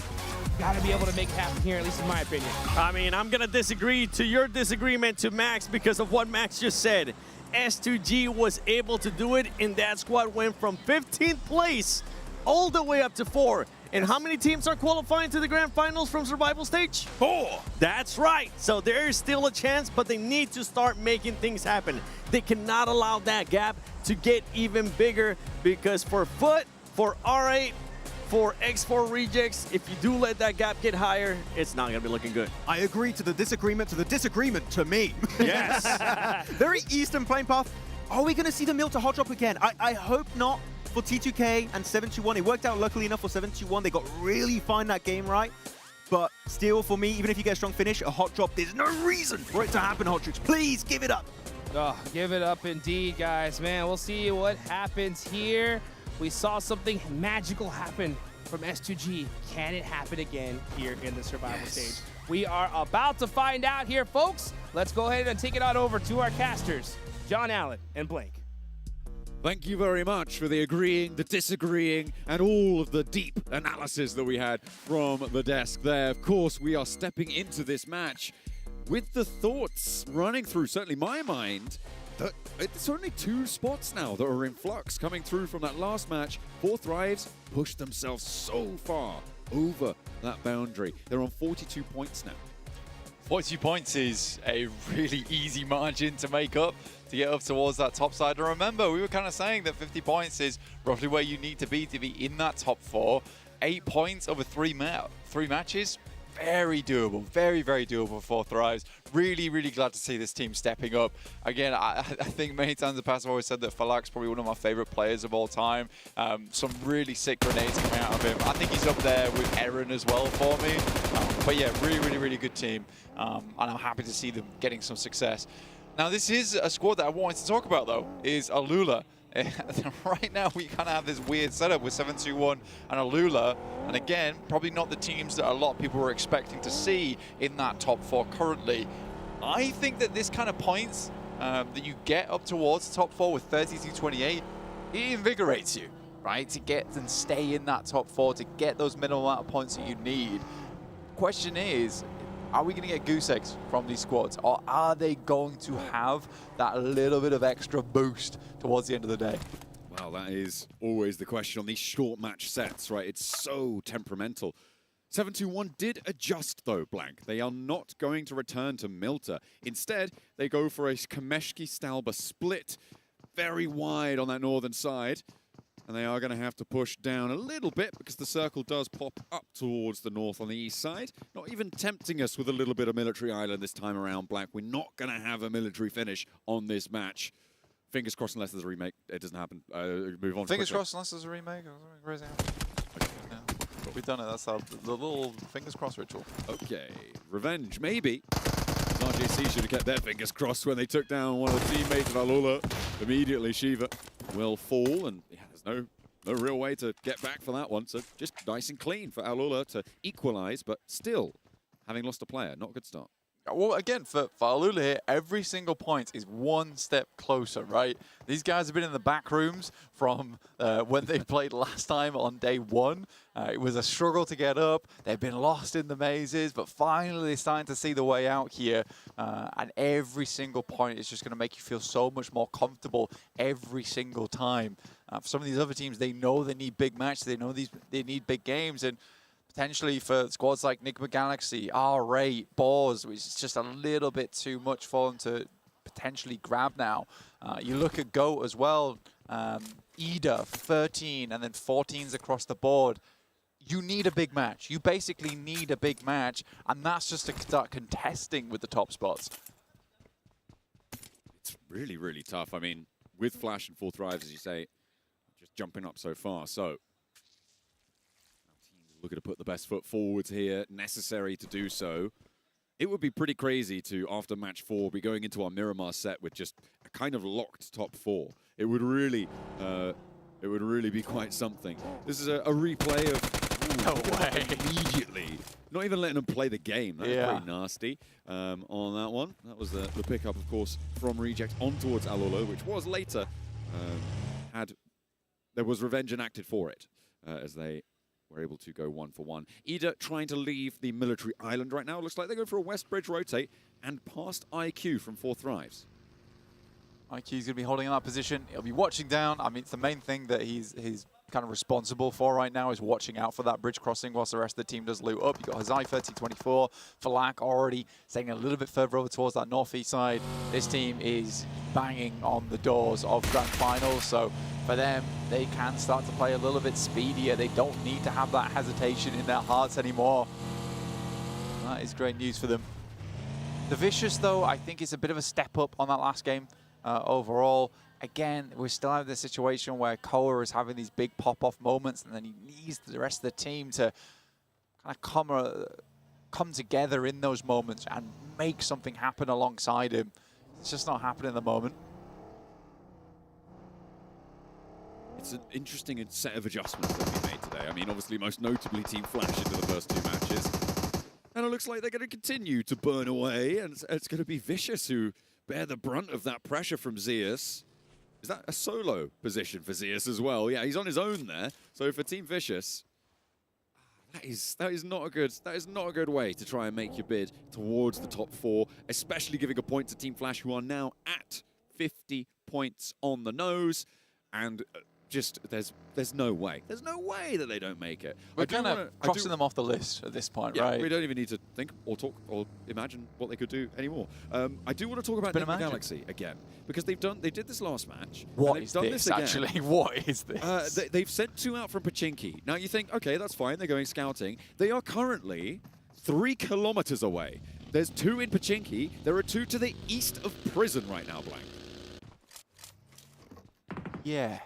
Got to be able to make it happen here, at least in my opinion. I mean, I'm going to disagree to your disagreement to Max because of what Max just said. S2G was able to do it, and that squad went from 15th place all the way up to 4. And how many teams are qualifying to the grand finals from survival stage? 4. That's right. So there is still a chance, but they need to start making things happen. They cannot allow that gap to get even bigger because for Foot, for R8, for X4 Rejects, if you do let that gap get higher, it's not going to be looking good. I agree to the disagreement to me. Yes. Very Eastern Plane Path. Are we going to see the Milta hot drop again? I hope not for T2K and 721. It worked out luckily enough for 721. They got really fine that game right. But still, for me, even if you get a strong finish, a hot drop, there's no reason for it to happen, Hot Tricks. Please give it up. Oh, give it up indeed, guys. Man, we'll see what happens here. We saw something magical happen from S2G. Can it happen again here in the survival stage? We are about to find out here, folks. Let's go ahead and take it on over to our casters, John Allen and Blake. Thank you very much for the agreeing, the disagreeing, and all of the deep analysis that we had from the desk there. Of course, we are stepping into this match with the thoughts running through, certainly my mind, that it's only 2 spots now that are in flux coming through from that last match. 4Thrives pushed themselves so far over that boundary. They're on 42 points now. 42 points is a really easy margin to make up to get up towards that top side. And remember, we were kind of saying that 50 points is roughly where you need to be in that top 4. 8 points over 3 matches. Very doable, very, very doable for 4Thrives. Really, really glad to see this team stepping up. Again, I think many times in the past I've always said that Falak's probably one of my favorite players of all time. Some really sick grenades coming out of him. I think he's up there with Aaron as well for me. But yeah, really, really, really good team. And I'm happy to see them getting some success. Now, this is a squad that I wanted to talk about, though, is Alula. Right now, we kind of have this weird setup with 721 and Alula. And again, probably not the teams that a lot of people were expecting to see in that top 4 currently. I think that this kind of points that you get up towards top 4 with 32-28, it invigorates you, right? To get and stay in that top 4, to get those minimum amount of points that you need. Question is, are we going to get goose eggs from these squads, or are they going to have that little bit of extra boost towards the end of the day? Well, that is always the question on these short match sets, right? It's so temperamental. 721 did adjust, though, Blank. They are not going to return to Milta. Instead, they go for a Kameshki-Stalba split, very wide on that northern side. And they are going to have to push down a little bit because the circle does pop up towards the north on the east side. Not even tempting us with a little bit of military island this time around, Black. We're not going to have a military finish on this match. Fingers crossed unless there's a remake. It doesn't happen. Move on. Fingers crossed unless there's a remake. Crazy. Yeah. We've done it. That's the little fingers crossed ritual. Okay. Revenge, maybe. RJC should have kept their fingers crossed when they took down one of the teammates of Alula. Immediately, Shiva will fall, and yeah, there's no real way to get back for that one. So just nice and clean for Alula to equalize, but still having lost a player. Not a good start. Well, again, for Alula here, every single point is one step closer, right? These guys have been in the back rooms from when they played last time on day 1. It was a struggle to get up. They've been lost in the mazes, but finally they're starting to see the way out here. And every single point is just going to make you feel so much more comfortable every single time. For some of these other teams, they know they need big matches. They know they need big games. And potentially for squads like Nigma Galaxy, R8, Boars, which is just a little bit too much for them to potentially grab now. You look at GOAT as well, Ida, 13, and then 14s across the board. You need a big match. You basically need a big match, and that's just to start contesting with the top spots. really, really tough. I mean, with Flash and 4 Thrives, as you say, just jumping up so far. So, teams looking to put the best foot forwards here, necessary to do so. It would be pretty crazy to, after match 4, be going into our Miramar set with just a kind of locked top 4. It would really be quite something. This is a replay of... No way. Immediately. Not even letting them play the game. That's pretty nasty on that one. That was the pickup, of course, from Reject on towards Alolo, which was later there was revenge enacted for it as they were able to go 1-for-1. Ida trying to leave the military island right now. Looks like they go for a West Bridge rotate and past IQ from 4 Thrives. IQ's going to be holding in that position. He'll be watching down. I mean, it's the main thing that he's kind of responsible for right now is watching out for that bridge crossing whilst the rest of the team does loot up. You've got Hazaifa, T24, Falak already staying a little bit further over towards that northeast side. This team is banging on the doors of Grand Finals, so for them, they can start to play a little bit speedier. They don't need to have that hesitation in their hearts anymore. That is great news for them. The Vicious, though, I think is a bit of a step up on that last game overall. Again, we still have this situation where Koa is having these big pop-off moments, and then he needs the rest of the team to kind of come together in those moments and make something happen alongside him. It's just not happening at the moment. It's an interesting set of adjustments that we made today. I mean, obviously, most notably Team Flash into the first 2 matches. And it looks like they're going to continue to burn away, and it's going to be Vicious who bear the brunt of that pressure from Zeus. Is that a solo position for Zeus as well? Yeah, he's on his own there. So for Team Vicious, that is not a good way to try and make your bid towards the top 4, especially giving a point to Team Flash, who are now at 50 points on the nose, and just there's no way that they don't make it. We're kind of crossing them off the list at this point, right? We don't even need to think or talk or imagine what they could do anymore. I do want to talk about Enigma Galaxy again, because they did this last match. What is this actually? What is this? They've sent 2 out from Pachinki. Now you think, okay, that's fine. They're going scouting. They are currently 3 kilometers away. There's 2 in Pachinki. There are 2 to the east of Prison right now, Blank. Yeah.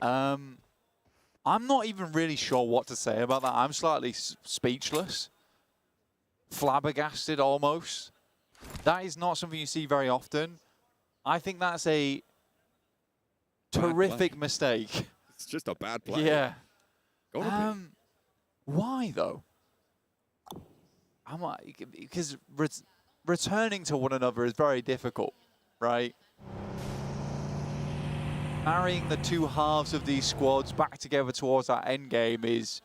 I'm not even really sure what to say about that. I'm slightly speechless. Flabbergasted almost. That is not something you see very often. I think that's a terrific mistake. It's just a bad play. Yeah. Why though? Because returning to one another is very difficult, right? Marrying the 2 halves of these squads back together towards that end game is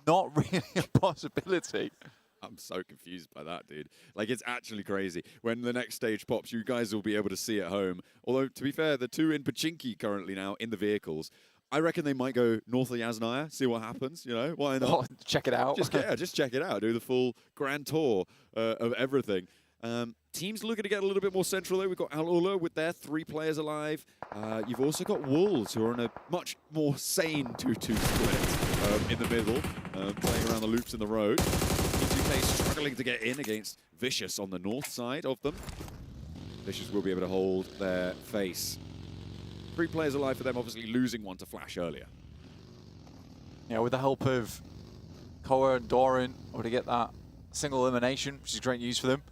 not really a possibility. I'm so confused by that, dude. Like, it's actually crazy. When the next stage pops, you guys will be able to see at home. Although, to be fair, the 2 in Pachinki currently now in the vehicles. I reckon they might go north of Yasnaya, see what happens, you know? Why not? Oh, check it out. Just check it out. Do the full grand tour of everything. Teams looking to get a little bit more central, though. We've got Al-Ula with their 3 players alive. You've also got Wolves, who are in a much more sane 2-2 split in the middle, playing around the loops in the road. T2K struggling to get in against Vicious on the north side of them. Vicious will be able to hold their face. 3 players alive for them, obviously losing 1 to Flash earlier. Yeah, with the help of Koa and Doran, able to get that single elimination, which is great news for them.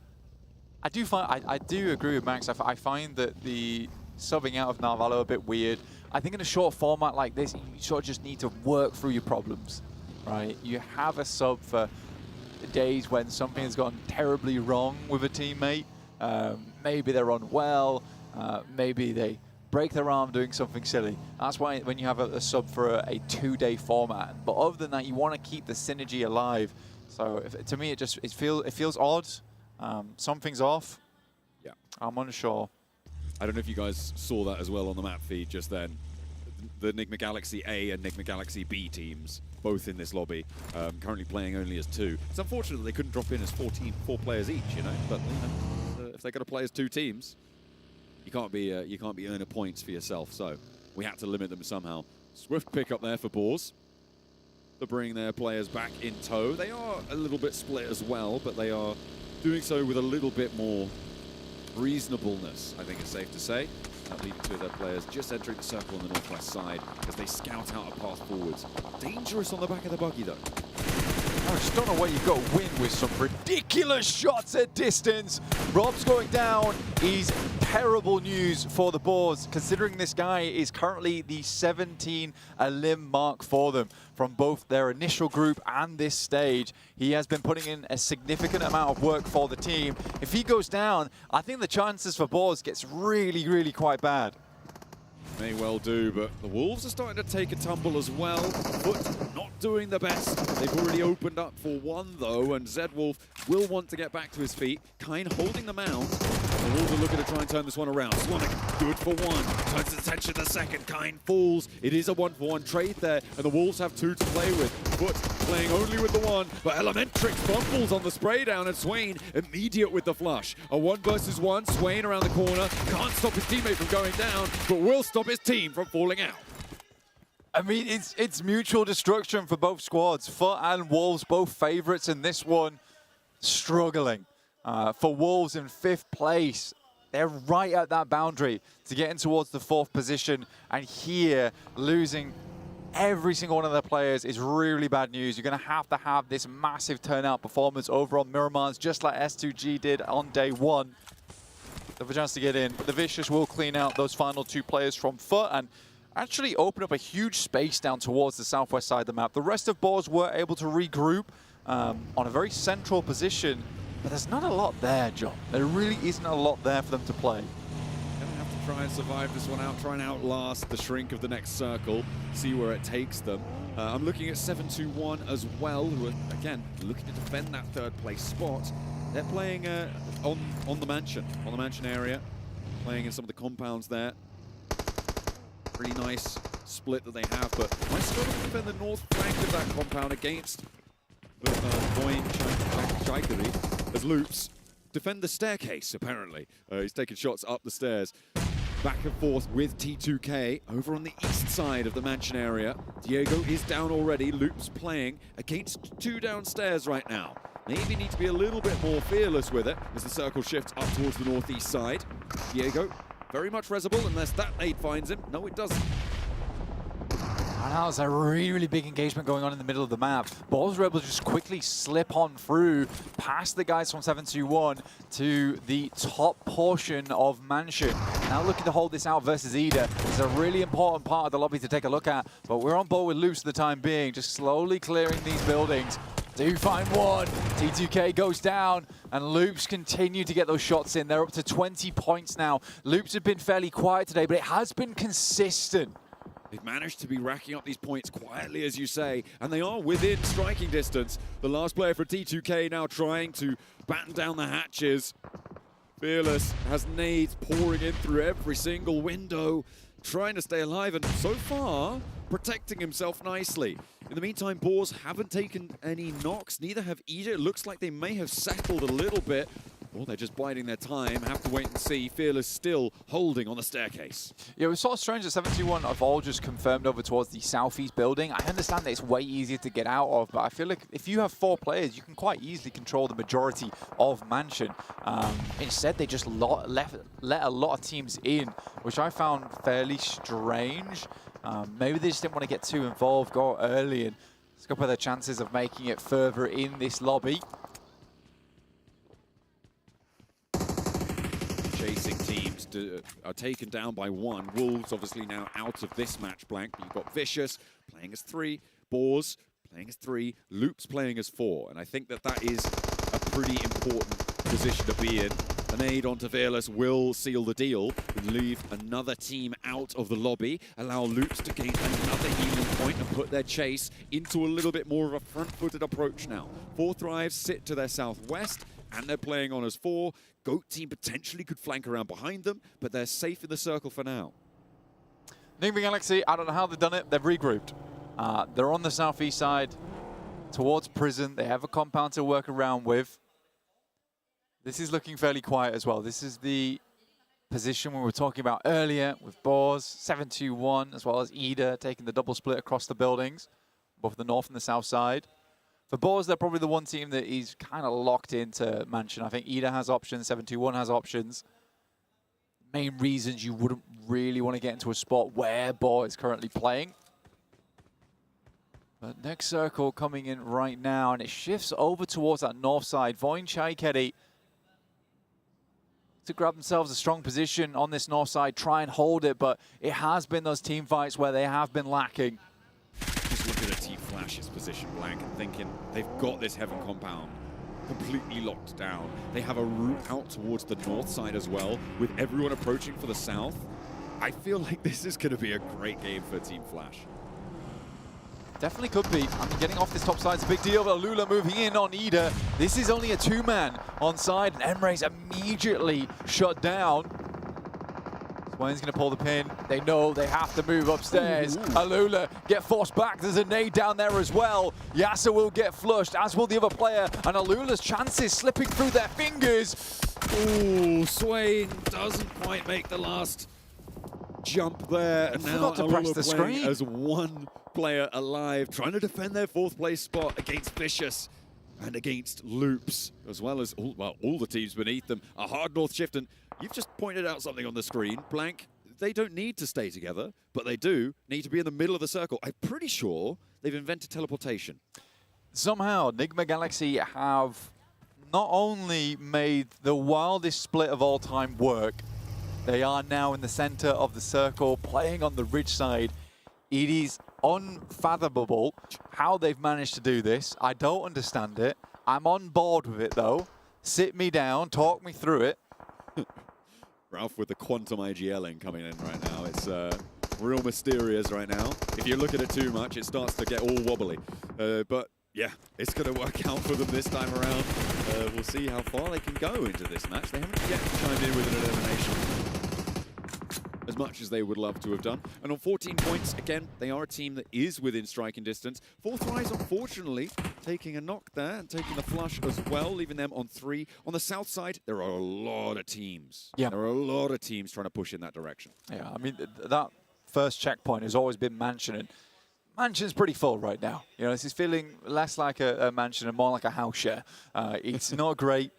I do agree with Max. I find that the subbing out of Narvalo a bit weird. I think in a short format like this, you sort of just need to work through your problems, right? You have a sub for days when something has gone terribly wrong with a teammate. Maybe they're unwell. Maybe they break their arm doing something silly. That's why when you have a sub for a 2-day format. But other than that, you want to keep the synergy alive. So to me, it feels odd. Something's off. Yeah, I'm unsure. I don't know if you guys saw that as well on the map feed just then. The Enigma Galaxy A and Enigma Galaxy B teams, both in this lobby, currently playing only as 2. It's unfortunate that they couldn't drop in as 4 players each, you know. But you know, if they're going to play as 2 teams, you can't be earning points for yourself. So we had to limit them somehow. Swift pick up there for Boars. They're bringing their players back in tow. They are a little bit split as well, but they are doing so with a little bit more reasonableness, I think it's safe to say. Leading two of their players just entering the circle on the northwest side as they scout out a path forwards. Dangerous on the back of the buggy, though. I just don't know where you've got to win with some ridiculous shots at distance. Rob's going down is terrible news for the Boars, considering this guy is currently the 17 elim mark for them from both their initial group and this stage. He has been putting in a significant amount of work for the team. If he goes down, I think the chances for Boars gets really, really quite bad. May well do, but the Wolves are starting to take a tumble as well. Foot not doing the best. They've already opened up for one, though, and Zedwolf will want to get back to his feet. Kine holding the mound. The Wolves are looking to try and turn this one around. Slonic, good for one. Turns his attention to the second. Kine falls. It is a 1-for-1 trade there, and the Wolves have two to play with. Foot playing only with the one, but Elementrix fumbles on the spray down, and Swain immediate with the flush. A 1 versus 1. Swain around the corner. Can't stop his teammate from going down, but will stop his team from falling out. I mean, it's mutual destruction for both squads. Foot and Wolves, both favorites in this one, struggling. For Wolves in 5th place, they're right at that boundary to get in towards the 4th position. And here, losing every single one of their players is really bad news. You're going to have this massive turnout performance over on Miramars, just like S2G did on day 1. They have a chance to get in, but the Vicious will clean out those final 2 players from Foot and actually open up a huge space down towards the southwest side of the map. The rest of Boars were able to regroup on a very central position, but there's not a lot there, John. There really isn't a lot there for them to play. Gonna have to try and survive this one out, try and outlast the shrink of the next circle, see where it takes them. I'm looking at 721 as well, who are, again, looking to defend that 3rd place spot. They're playing on the mansion area, playing in some of the compounds there. Really nice split that they have, but might struggle to defend the north flank of that compound against Boyne Chaikari as Loops defend the staircase, apparently. He's taking shots up the stairs. Back and forth with T2K over on the east side of the mansion area. Diego is down already. Loops playing against 2 downstairs right now. Maybe need to be a little bit more fearless with it as the circle shifts up towards the northeast side. Diego, very much resible unless that nade finds him. No, it doesn't. And now there's a really, really big engagement going on in the middle of the map. Boars were able to just quickly slip on through past the guys from 721 to the top portion of Mansion. Now looking to hold this out versus Ida. It's a really important part of the lobby to take a look at, but we're on board with Loops for the time being, just slowly clearing these buildings. Do find one. T2K goes down, and Loops continue to get those shots in. They're up to 20 points now. Loops have been fairly quiet today, but it has been consistent. They've managed to be racking up these points quietly, as you say, and they are within striking distance. The last player for T2K now trying to batten down the hatches. Fearless has nades pouring in through every single window, trying to stay alive, and so far, protecting himself nicely. In the meantime, Boars haven't taken any knocks, neither have Ida. It looks like they may have settled a little bit, or they're just biding their time. Have to wait and see. Fearless still holding on the staircase. Yeah, it was sort of strange that 721 have all just confirmed over towards the southeast building. I understand that it's way easier to get out of, but I feel like if you have 4 players, you can quite easily control the majority of Mansion. Instead, they just let a lot of teams in, which I found fairly strange. Maybe they just didn't want to get too involved, go early, and scupper their chances of making it further in this lobby. Chasing teams are taken down by 1. Wolves obviously now out of this match blank. You've got Vicious playing as 3, Boars playing as 3, Loops playing as 4. And I think that is a pretty important position to be in. An aid onto Fearless will seal the deal and leave another team out of the lobby, allow Loops to gain another healing point and put their chase into a little bit more of a front-footed approach now. 4 Thrives sit to their southwest, and they're playing on as 4. Goat team potentially could flank around behind them, but they're safe in the circle for now. Ningby Galaxy, I don't know how they've done it. They've regrouped. They're on the southeast side towards prison. They have a compound to work around with. This is looking fairly quiet as well. This is the position we were talking about earlier with Boars, 721, as well as Ida taking the double split across the buildings, both the north and the south side. For Boars, they're probably the one team that is kind of locked into Mansion. I think Ida has options, 721 has options. main reasons you wouldn't really want to get into a spot where Bo is currently playing. But next circle coming in right now, and it shifts over towards that north side. Voin Chaikeri to grab themselves a strong position on this north side, try and hold it, but it has been those team fights where they have been lacking. Just looking at Team Flash's position, Blank, and thinking they've got this Heaven compound completely locked down. They have a route out towards the north side as well, with everyone approaching for the south. I feel like this is going to be a great game for Team Flash. Definitely could be. I mean, getting off this top side is a big deal, but Lula moving in on Ida. This is only a two-man on side, and Emre's immediately shut down. Swain's going to pull the pin. They know they have to move upstairs. Alula get forced back. There's a nade down there as well. Yasser will get flushed, as will the other player, and Alula's chances slipping through their fingers. Ooh, Swain doesn't quite make the last jump there, and now to press the screen as one player alive, trying to defend their fourth place spot against Vicious and against Loops, as well as all the teams beneath them. A hard north shift, and you've just pointed out something on the screen, Blank. They don't need to stay together, but they do need to be in the middle of the circle. I'm pretty sure they've invented teleportation. Somehow, Nigma Galaxy have not only made the wildest split of all time work, they are now in the center of the circle, playing on the ridge side. It is unfathomable how they've managed to do this. I don't understand it. I'm on board with it, though. Sit me down, talk me through it. Ralph with the quantum IGLing coming in right now. It's real mysterious right now. If you look at it too much, it starts to get all wobbly. But yeah, it's going to work out for them this time around. We'll see how far they can go into this match. They haven't yet chimed in with an elimination as much as they would love to have done. And on 14 points, again, they are a team that is within striking distance. Fourth Rise, unfortunately, taking a knock there and taking the flush as well, leaving them on 3. On the south side, there are a lot of teams. Yeah. There are a lot of teams trying to push in that direction. Yeah, I mean, that first checkpoint has always been Mansion, and Mansion's pretty full right now. You know, this is feeling less like a Mansion and more like a house share. It's not great.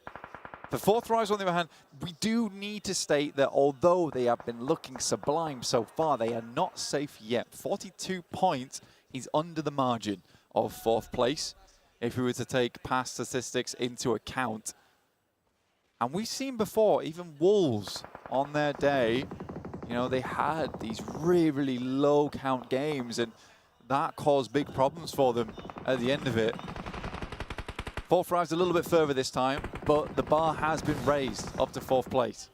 For Fourth Rise, on the other hand, we do need to state that although they have been looking sublime so far, they are not safe yet. 42 points is under the margin of fourth place, if we were to take past statistics into account. And we've seen before, even Wolves on their day, you know, they had these really, really low count games, and that caused big problems for them at the end of it. Fourth Rise a little bit further this time, but the bar has been raised up to fourth place.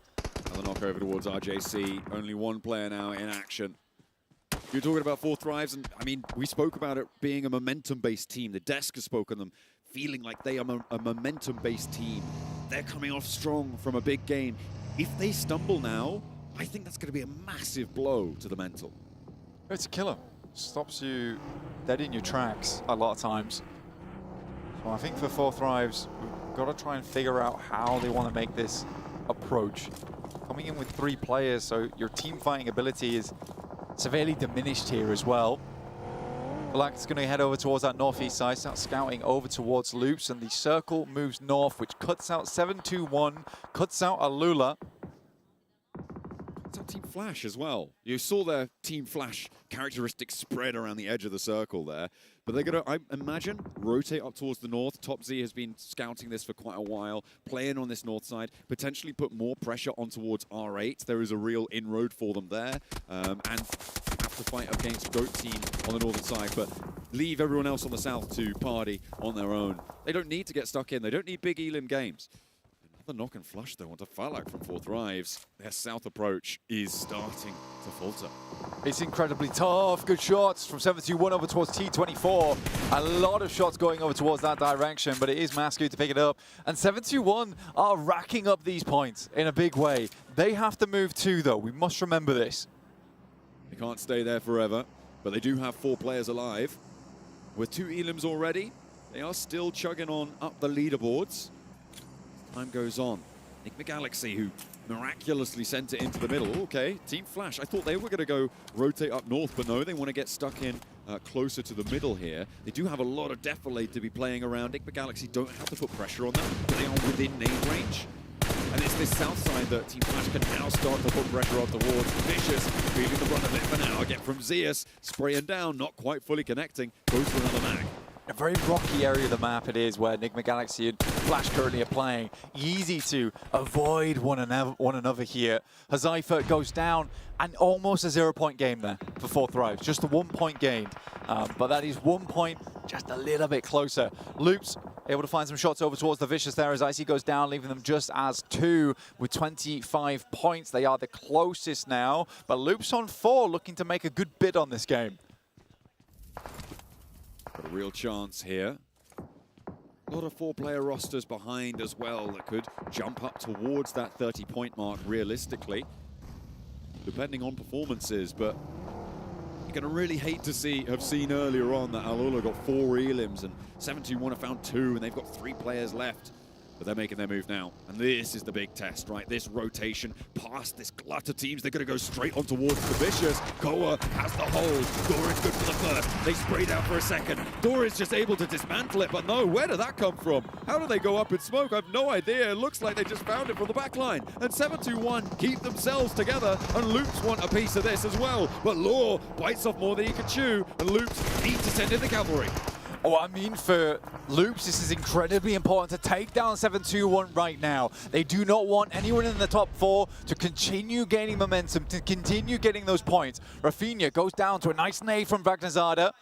Another knock over towards RJC. Only one player now in action. You're talking about Fourth Rise, and I mean, we spoke about it being a momentum-based team. The desk has spoken them, feeling like they are a momentum-based team. They're coming off strong from a big game. If they stumble now, I think that's going to be a massive blow to the mental. It's a killer. Stops you dead in your tracks a lot of times. So I think for Fourth Rise, we've got to try and figure out how they want to make this approach. Coming in with 3 players, so your team fighting ability is severely diminished here as well. Black is going to head over towards that northeast side, start scouting over towards Loops, and the circle moves north, which cuts out 7-2-1, cuts out Alula. It's on Team Flash as well. You saw their Team Flash characteristics spread around the edge of the circle there. But they're going to, I imagine, rotate up towards the north. Top Z has been scouting this for quite a while, playing on this north side, potentially put more pressure on towards R8. There is a real inroad for them there. And have to fight against Goat Team on the northern side, but leave everyone else on the south to party on their own. They don't need to get stuck in. They don't need big elim games. Another knock and flush, though, onto Falak from Fourth Rise. Their south approach is starting to falter. It's incredibly tough. Good shots from 7-2-1 over towards T24. A lot of shots going over towards that direction, but it is Masku to pick it up. And 7-2-1 are racking up these points in a big way. They have to move too, though. We must remember this. They can't stay there forever, but they do have 4 players alive. With 2 elims already, they are still chugging on up the leaderboards. Time goes on. Nigma Galaxy, who miraculously sent it into the middle. Okay, Team Flash. I thought they were going to go rotate up north, but no, they want to get stuck in closer to the middle here. They do have a lot of Defilade to be playing around. Nigma Galaxy don't have to put pressure on them, but they are within nade range. And it's it's this south side that Team Flash can now start to put pressure on towards. Vicious, feeling the brunt of it for now. Again from Zeus, spraying down, not quite fully connecting. Goes for another mag. A very rocky area of the map it is where Enigma Galaxy and Flash currently are playing. Easy to avoid one another here. Hazaifa goes down and almost a 0-point game there for 4th Thrives. Just a 1-point gained. But that is 1 point just a little bit closer. Loops able to find some shots over towards the Vicious there as Icy goes down, leaving them just as 2 with 25 points. They are the closest now, but Loops on 4 looking to make a good bid on this game. Got a real chance here. A lot of 4-player rosters behind as well that could jump up towards that 30-point mark realistically, depending on performances. But you're going to really hate to have seen earlier on that Alula got 4 elims and 721 have found 2, and they've got 3 players left. But they're making their move now. And this is the big test, right? This rotation past this glut of teams. They're going to go straight on towards the Vicious. Koa has the hold. Doran's good for the first. They sprayed out for a second. Doran's just able to dismantle it, but no, where did that come from? How do they go up in smoke? I have no idea. It looks like they just found it from the back line. And 721 keep themselves together, and Loops want a piece of this as well. But Law bites off more than he can chew, and Loops need to send in the cavalry. Oh, I mean, for Loops, this is incredibly important to take down 721 right now. They do not want anyone in the top 4 to continue gaining momentum, to continue getting those points. Rafinha goes down to a nice nade from Vagnazada.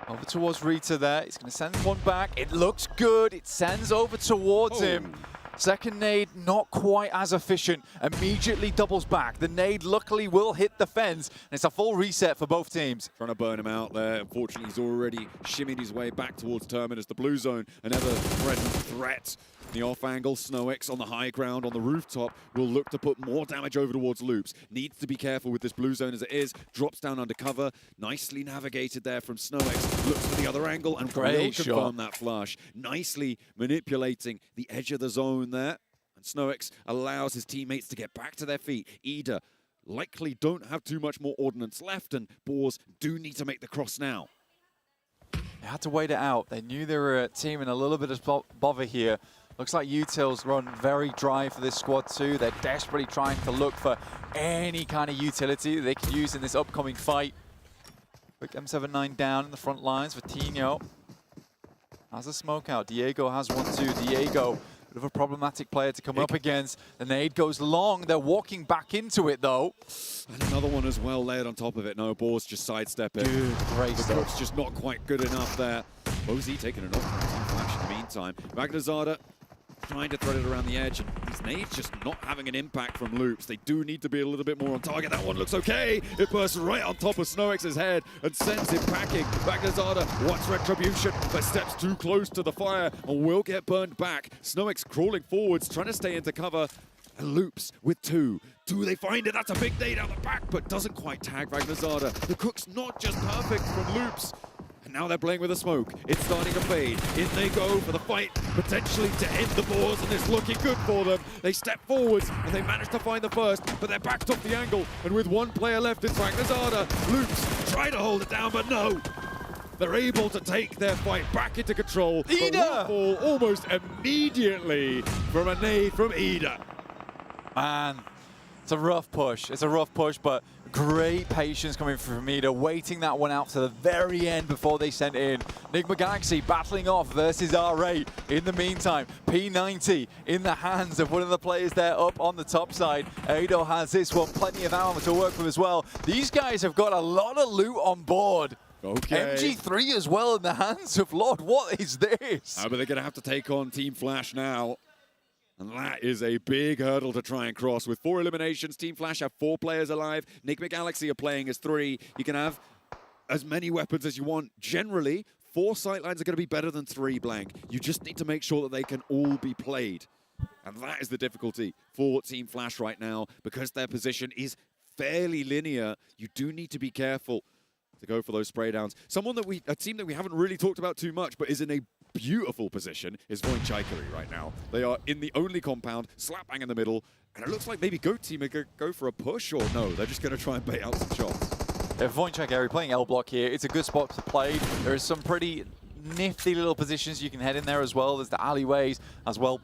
Over towards Rita there. He's going to send one back. It looks good. It sends over towards him. Second nade, not quite as efficient. Immediately doubles back. The nade luckily will hit the fence, and it's a full reset for both teams. Trying to burn him out there. Unfortunately, he's already shimmied his way back towards Terminus. The blue zone, another present threat. The off angle, SnowX on the high ground on the rooftop will look to put more damage over towards Loops. Needs to be careful with this blue zone as it is. Drops down under cover. Nicely navigated there from SnowX. Looks for the other angle and will confirm that flush. Nicely manipulating the edge of the zone there. And SnowX allows his teammates to get back to their feet. Ida likely don't have too much more ordnance left, and Boars do need to make the cross now. They had to wait it out. They knew they were a team in a little bit of bother here. Looks like Util's run very dry for this squad too. They're desperately trying to look for any kind of utility that they can use in this upcoming fight. Quick M79 down in the front lines for Tino. Has a smoke out. Diego has one too. Diego, bit of a problematic player to come up against. The nade goes long. They're walking back into it though. And another one as well layered on top of it. No, Boars just sidestep it. Dude, great the stuff. cook's just not quite good enough there. Bozy taking it off from Team Flash in the meantime. Vagnazada trying to thread it around the edge, and these nades just not having an impact from Loops. They do need to be a little bit more on target. That one looks okay. It bursts right on top of SnowX's head and sends him packing. Vagnazada wants retribution, but steps too close to the fire and will get burned back. SnowX crawling forwards, trying to stay into cover. And Loops with 2. Do they find it? That's a big nade out the back, but doesn't quite tag Vagnazada. The cook's not just perfect from Loops. And now they're playing with the smoke. It's starting to fade. In they go for the fight, potentially to end the Boars, and it's looking good for them. They step forwards, and they manage to find the first, but they're backed off the angle, and with 1 player left, it's Vagnazada. Loops try to hold it down, but no. They're able to take their fight back into control. Ida! Fall almost immediately from a nade from Ida. Man, it's a rough push. It's a rough push, but great patience coming from Ida, waiting that one out to the very end before they sent in. Enigma Galaxy battling off versus R8. In the meantime, P90 in the hands of one of the players there up on the top side. Ado has this one, plenty of ammo to work with as well. These guys have got a lot of loot on board. Okay. MG3 as well in the hands of Lord. What is this? But they're going to have to take on Team Flash now. And that is a big hurdle to try and cross. With 4 eliminations, Team Flash have 4 players alive. Enigma Galaxy are playing as 3. You can have as many weapons as you want. Generally, 4 sightlines are going to be better than 3 blank. You just need to make sure that they can all be played. And that is the difficulty for Team Flash right now. Because their position is fairly linear, you do need to be careful to go for those spray downs. A team that we haven't really talked about too much, but is in a beautiful position, is Voinchikery right now. They are in the only compound, slap bang in the middle, and it looks like maybe Goat Team are going to go for a push, or no, they're just going to try and bait out some shots. Voinchikery playing L block here. It's a good spot to play. There is some pretty nifty little positions you can head in there as well. There's the alleyways as well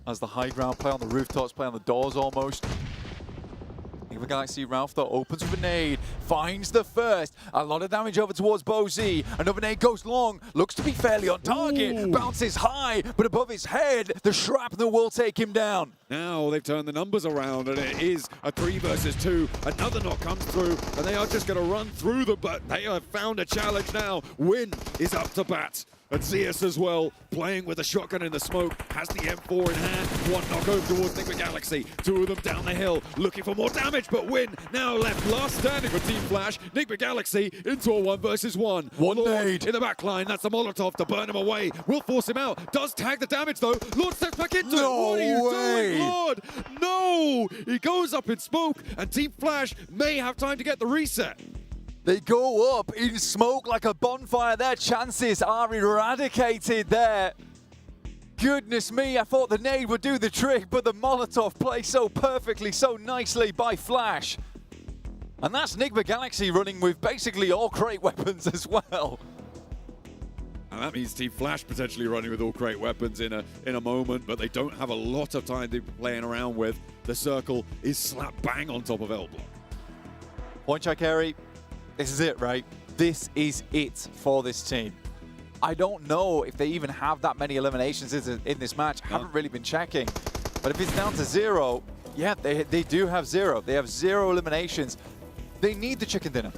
as the high ground play on the rooftops, play on the doors almost. Nigma Galaxy, Ralph though opens with a nade, finds the first. A lot of damage over towards BoZ. Another nade goes long, looks to be fairly on target. Bounces high, but above his head, the shrapnel will take him down. Now they've turned the numbers around, and it is a 3 versus 2. Another knock comes through, and they are just going to run through them, but they have found a challenge now. Win is up to bat. And Zeus as well, playing with a shotgun in the smoke, has the M4 in hand. One knock over towards Nigma Galaxy. 2 of them down the hill, looking for more damage, but Win now left last standing for Team Flash. Nigma Galaxy into a 1 versus 1. One Lord nade in the back line, that's the Molotov to burn him away. Will force him out, does tag the damage though. Lord steps back into it. What are you doing, Lord? No! He goes up in smoke, and Team Flash may have time to get the reset. They go up in smoke like a bonfire. Their chances are eradicated there. Goodness me, I thought the nade would do the trick, but the Molotov plays so perfectly, so nicely by Flash. And that's Nigma Galaxy running with basically all crate weapons as well. And that means Team Flash potentially running with all crate weapons in a moment, but they don't have a lot of time to be playing around with. The circle is slap bang on top of L block. Point check, Harry. This is it, right? This is it for this team. I don't know if they even have that many eliminations in this match. I haven't really been checking. But if it's down to 0, yeah, they do have 0. They have 0 eliminations. They need the chicken dinner.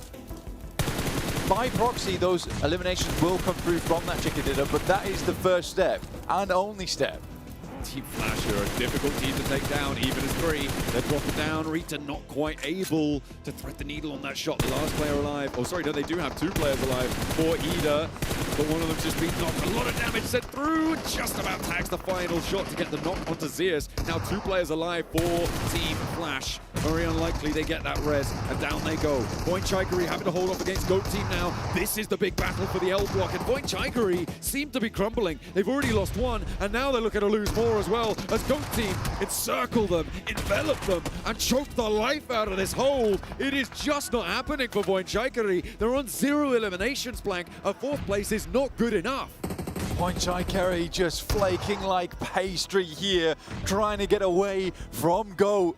By proxy, those eliminations will come through from that chicken dinner, but that is the first step and only step. Team Flash are a difficult team to take down, even as 3. They drop it down. Rita not quite able to thread the needle on that shot. The last player alive. Oh, sorry, no, they do have 2 players alive for Ida, but one of them's just been knocked. A lot of damage sent through. Just about tags the final shot to get the knock onto Zeus. Now 2 players alive for Team Flash. Very unlikely they get that res, and down they go. Point Chikery having to hold off against Goat Team now. This is the big battle for the L block, and Point Chikery seem to be crumbling. They've already lost 1, and now they're looking to lose more as well, as Goat Team encircle them, envelop them, and choke the life out of this hold. It is just not happening for Point Chikery. They're on 0 eliminations blank. A 4th place is not good enough. Point Chikery just flaking like pastry here, trying to get away from Goat.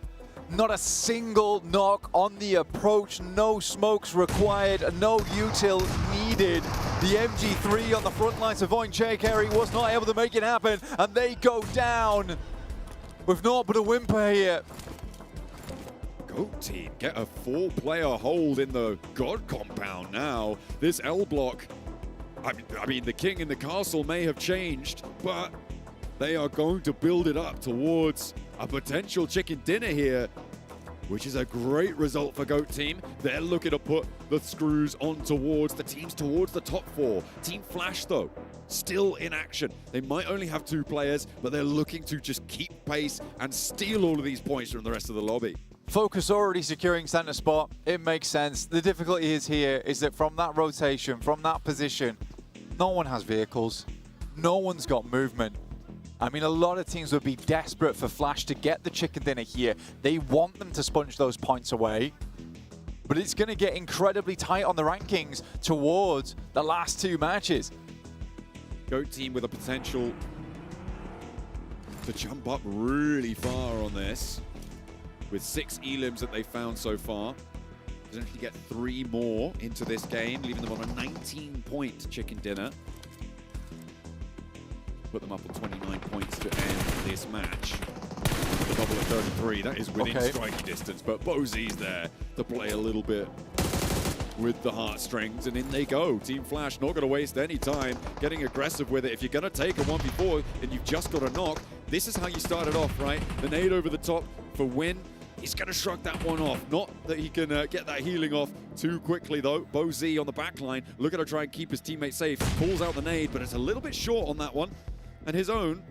Not a single knock on the approach, no smokes required, no util needed. The MG3 on the front lines of Point Chikery was not able to make it happen, and they go down with naught but a whimper here. Goat Team get a 4-player hold in the God compound now. This L block, I mean, the king in the castle may have changed, but they are going to build it up towards a potential chicken dinner here, which is a great result for Goat Team. They're looking to put the screws on towards the teams towards the top 4. Team Flash, though, still in action. They might only have 2 players, but they're looking to just keep pace and steal all of these points from the rest of the lobby. Focus already securing center spot. It makes sense. The difficulty is here is that from that rotation, from that position, no one has vehicles. No one's got movement. I mean, a lot of teams would be desperate for Flash to get the chicken dinner here. They want them to sponge those points away. But it's going to get incredibly tight on the rankings towards the last 2 matches. Goat Team with a potential to jump up really far on this. With 6 elims that they found so far. Potentially get 3 more into this game, leaving them on a 19-point chicken dinner. Put them up on 29 points to end this match. The double at 33, that is within striking distance, but BoZ's there to play a little bit with the heartstrings, and in they go. Team Flash not going to waste any time getting aggressive with it. If you're going to take a 1v4 and you've just got a knock, this is how you start it off, right? The nade over the top for Win. He's going to shrug that one off. Not that he can get that healing off too quickly, though. BoZ on the back line, looking to try and keep his teammate safe. Pulls out the nade, but it's a little bit short on that one. And his own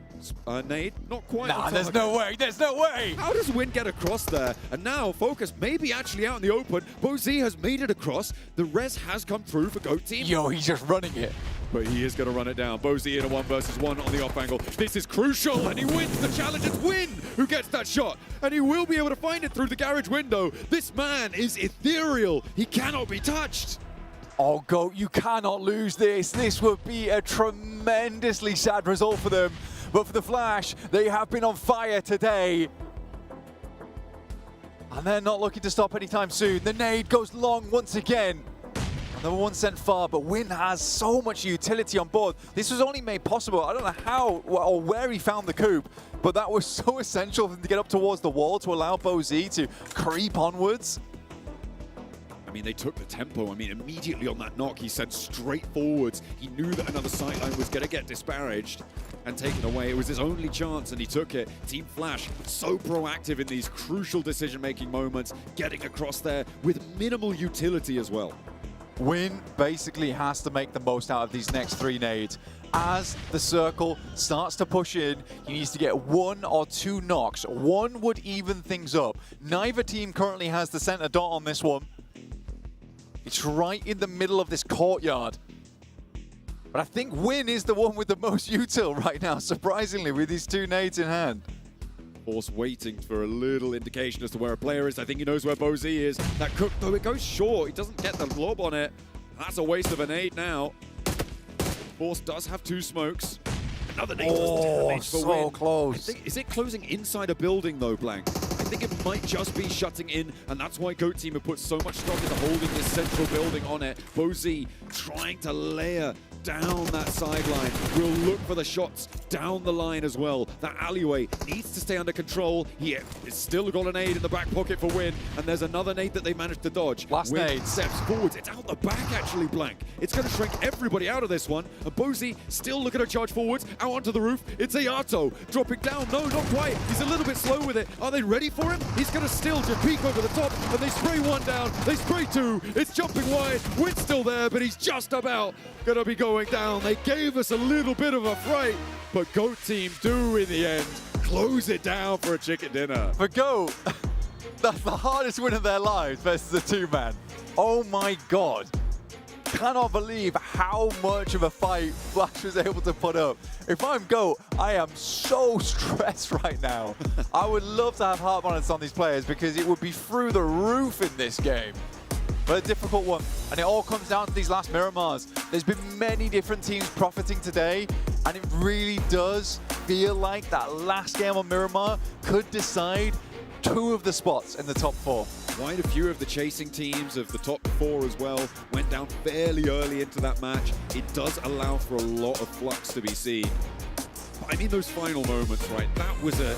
nade, not quite. Nah, there's no way, there's no way! How does Win get across there? And now Focus maybe actually out in the open. BoZ has made it across. The res has come through for Goat Team. Yo, he's just running it. But he is going to run it down. BoZ in a 1 versus 1 on the off angle. This is crucial, and he wins the challenge. It's Win who gets that shot, and he will be able to find it through the garage window. This man is ethereal. He cannot be touched. Oh, Goat, you cannot lose this. This would be a tremendously sad result for them. But for the Flash, they have been on fire today. And they're not looking to stop anytime soon. The nade goes long once again. Another one sent far, but Win has so much utility on board. This was only made possible. I don't know how or where he found the coop, but that was so essential for him to get up towards the wall to allow BoZ to creep onwards. I mean, they took the tempo. I mean, immediately on that knock, he sent straight forwards. He knew that another sideline was going to get disparaged and taken away. It was his only chance, and he took it. Team Flash, so proactive in these crucial decision-making moments, getting across there with minimal utility as well. Win basically has to make the most out of these next 3 nades. As the circle starts to push in, he needs to get 1 or 2 knocks. 1 would even things up. Neither team currently has the center dot on this one. It's right in the middle of this courtyard. But I think Win is the one with the most util right now, surprisingly, with these 2 nades in hand. Force waiting for a little indication as to where a player is. I think he knows where BoZ is. That cook, though, it goes short. He doesn't get the lob on it. That's a waste of a nade now. Force does have 2 smokes. Another nade doesn't damage for so Win. close. Is it closing inside a building, though, Blank? I think it might just be shutting in, and that's why GOAT team have put so much stock into holding this central building on it. BoZ trying to layer down that sideline. Will look for the shots down the line as well. That alleyway needs to stay under control. He is still got an nade in the back pocket for Win, and there's another nade that they managed to dodge. Last Win nade. steps forwards. It's out the back, actually, Blank. It's going to shrink everybody out of this one. And BoZ still looking to charge forwards, out onto the roof. It's Ayato dropping down. No, not quite. He's a little bit slow with it. Are they ready for him? He's going to still just peek over the top, and they spray 1 down. They spray 2. It's jumping wide. Win's still there, but he's just about going to be going down. They gave us a little bit of a fright, but GOAT team do in the end close it down for a chicken dinner. For GOAT, that's the hardest win of their lives versus a 2-man. Oh my God. Cannot believe how much of a fight Flash was able to put up. If I'm GOAT, I am so stressed right now. I would love to have heart monitors on these players because it would be through the roof in this game. But a difficult one, and it all comes down to these last Miramars. There's been many different teams profiting today, and it really does feel like that last game on Miramar could decide 2 of the spots in the top 4. Quite a few of the chasing teams of the top 4 as well went down fairly early into that match. It does allow for a lot of flux to be seen. But I mean those final moments, right? That was a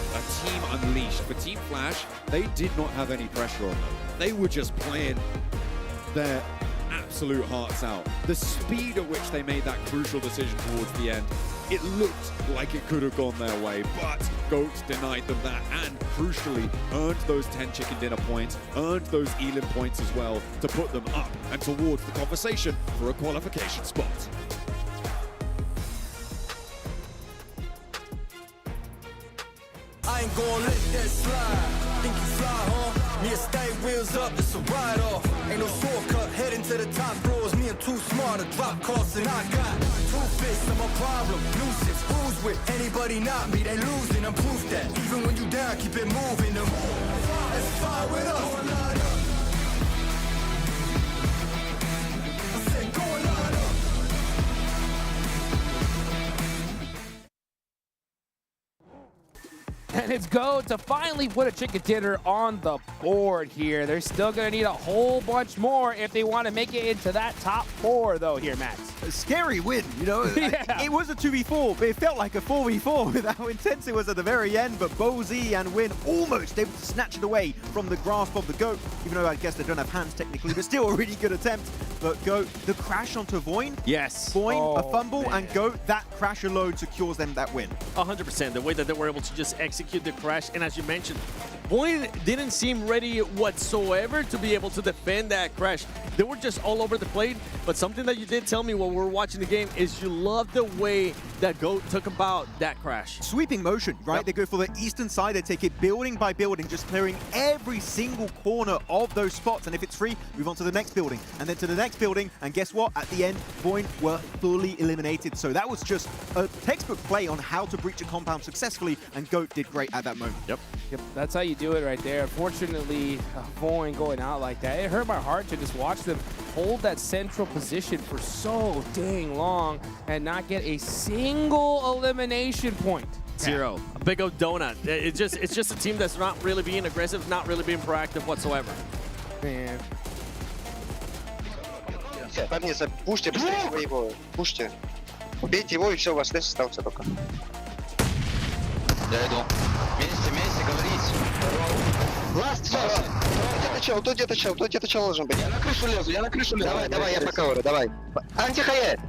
team unleashed. For Team Flash, they did not have any pressure on them. They were just playing their absolute hearts out. The speed at which they made that crucial decision towards the end, it looked like it could have gone their way, but GOAT denied them that and crucially earned those 10 chicken dinner points, earned those Elim points as well to put them up and towards the conversation for a qualification spot. I ain't gonna let that slide. Think you fly, huh? Me and stay wheels up, it's a ride off. Ain't no shortcut, heading to the top floors. Me and too smart to drop costs, and I got 2 fists, I'm a problem. Nuisance, who's with anybody not me? They losing, I'm proof that. Even when you down, keep it moving. Let's fire with us. I said, go and line up. And it's GOAT to finally put a chicken dinner on the board here. They're still going to need a whole bunch more if they want to make it into that top 4, though, here, Max. A scary win, you know? Yeah. It was a 2v4, but it felt like a 4v4 with how intense it was at the very end. But BoZ and Win almost able to snatch it away from the grasp of the GOAT, even though I guess they don't have hands technically, but still a really good attempt. But GOAT, the crash onto Voin. Yes. Voin, Oh, a fumble, man. and GOAT, that crash alone secures them that win. 100%. The way that they were able to just execute the crash, and as you mentioned, Voin didn't seem ready whatsoever to be able to defend that crash. They were just all over the plate, but something that you did tell me while we were watching the game is you love the way that GOAT took about that crash. Sweeping motion, right? Yep. They go for the eastern side, they take it building by building, just clearing every single corner of those spots, and if it's free, move on to the next building, and then to the next building, and guess what? At the end, Voin were fully eliminated, so that was just a textbook play on how to breach a compound successfully, and GOAT did great at that moment. Yep. That's how you do it right there. Fortunately, Voin going out like that, it hurt my heart to just watch them hold that central position for so dang long and not get a single elimination point. 0. A big old donut. It's just a team that's not really being aggressive, not really being proactive whatsoever. Man. Парни, пушьте быстрее своего, пушьте. Убейте его, и все, у вас лес остался только. Я иду. Вместе, говорите. Ласт, все. Тут где-то чел должен быть. Я на крышу лезу. Давай, я пока давай. Антихае!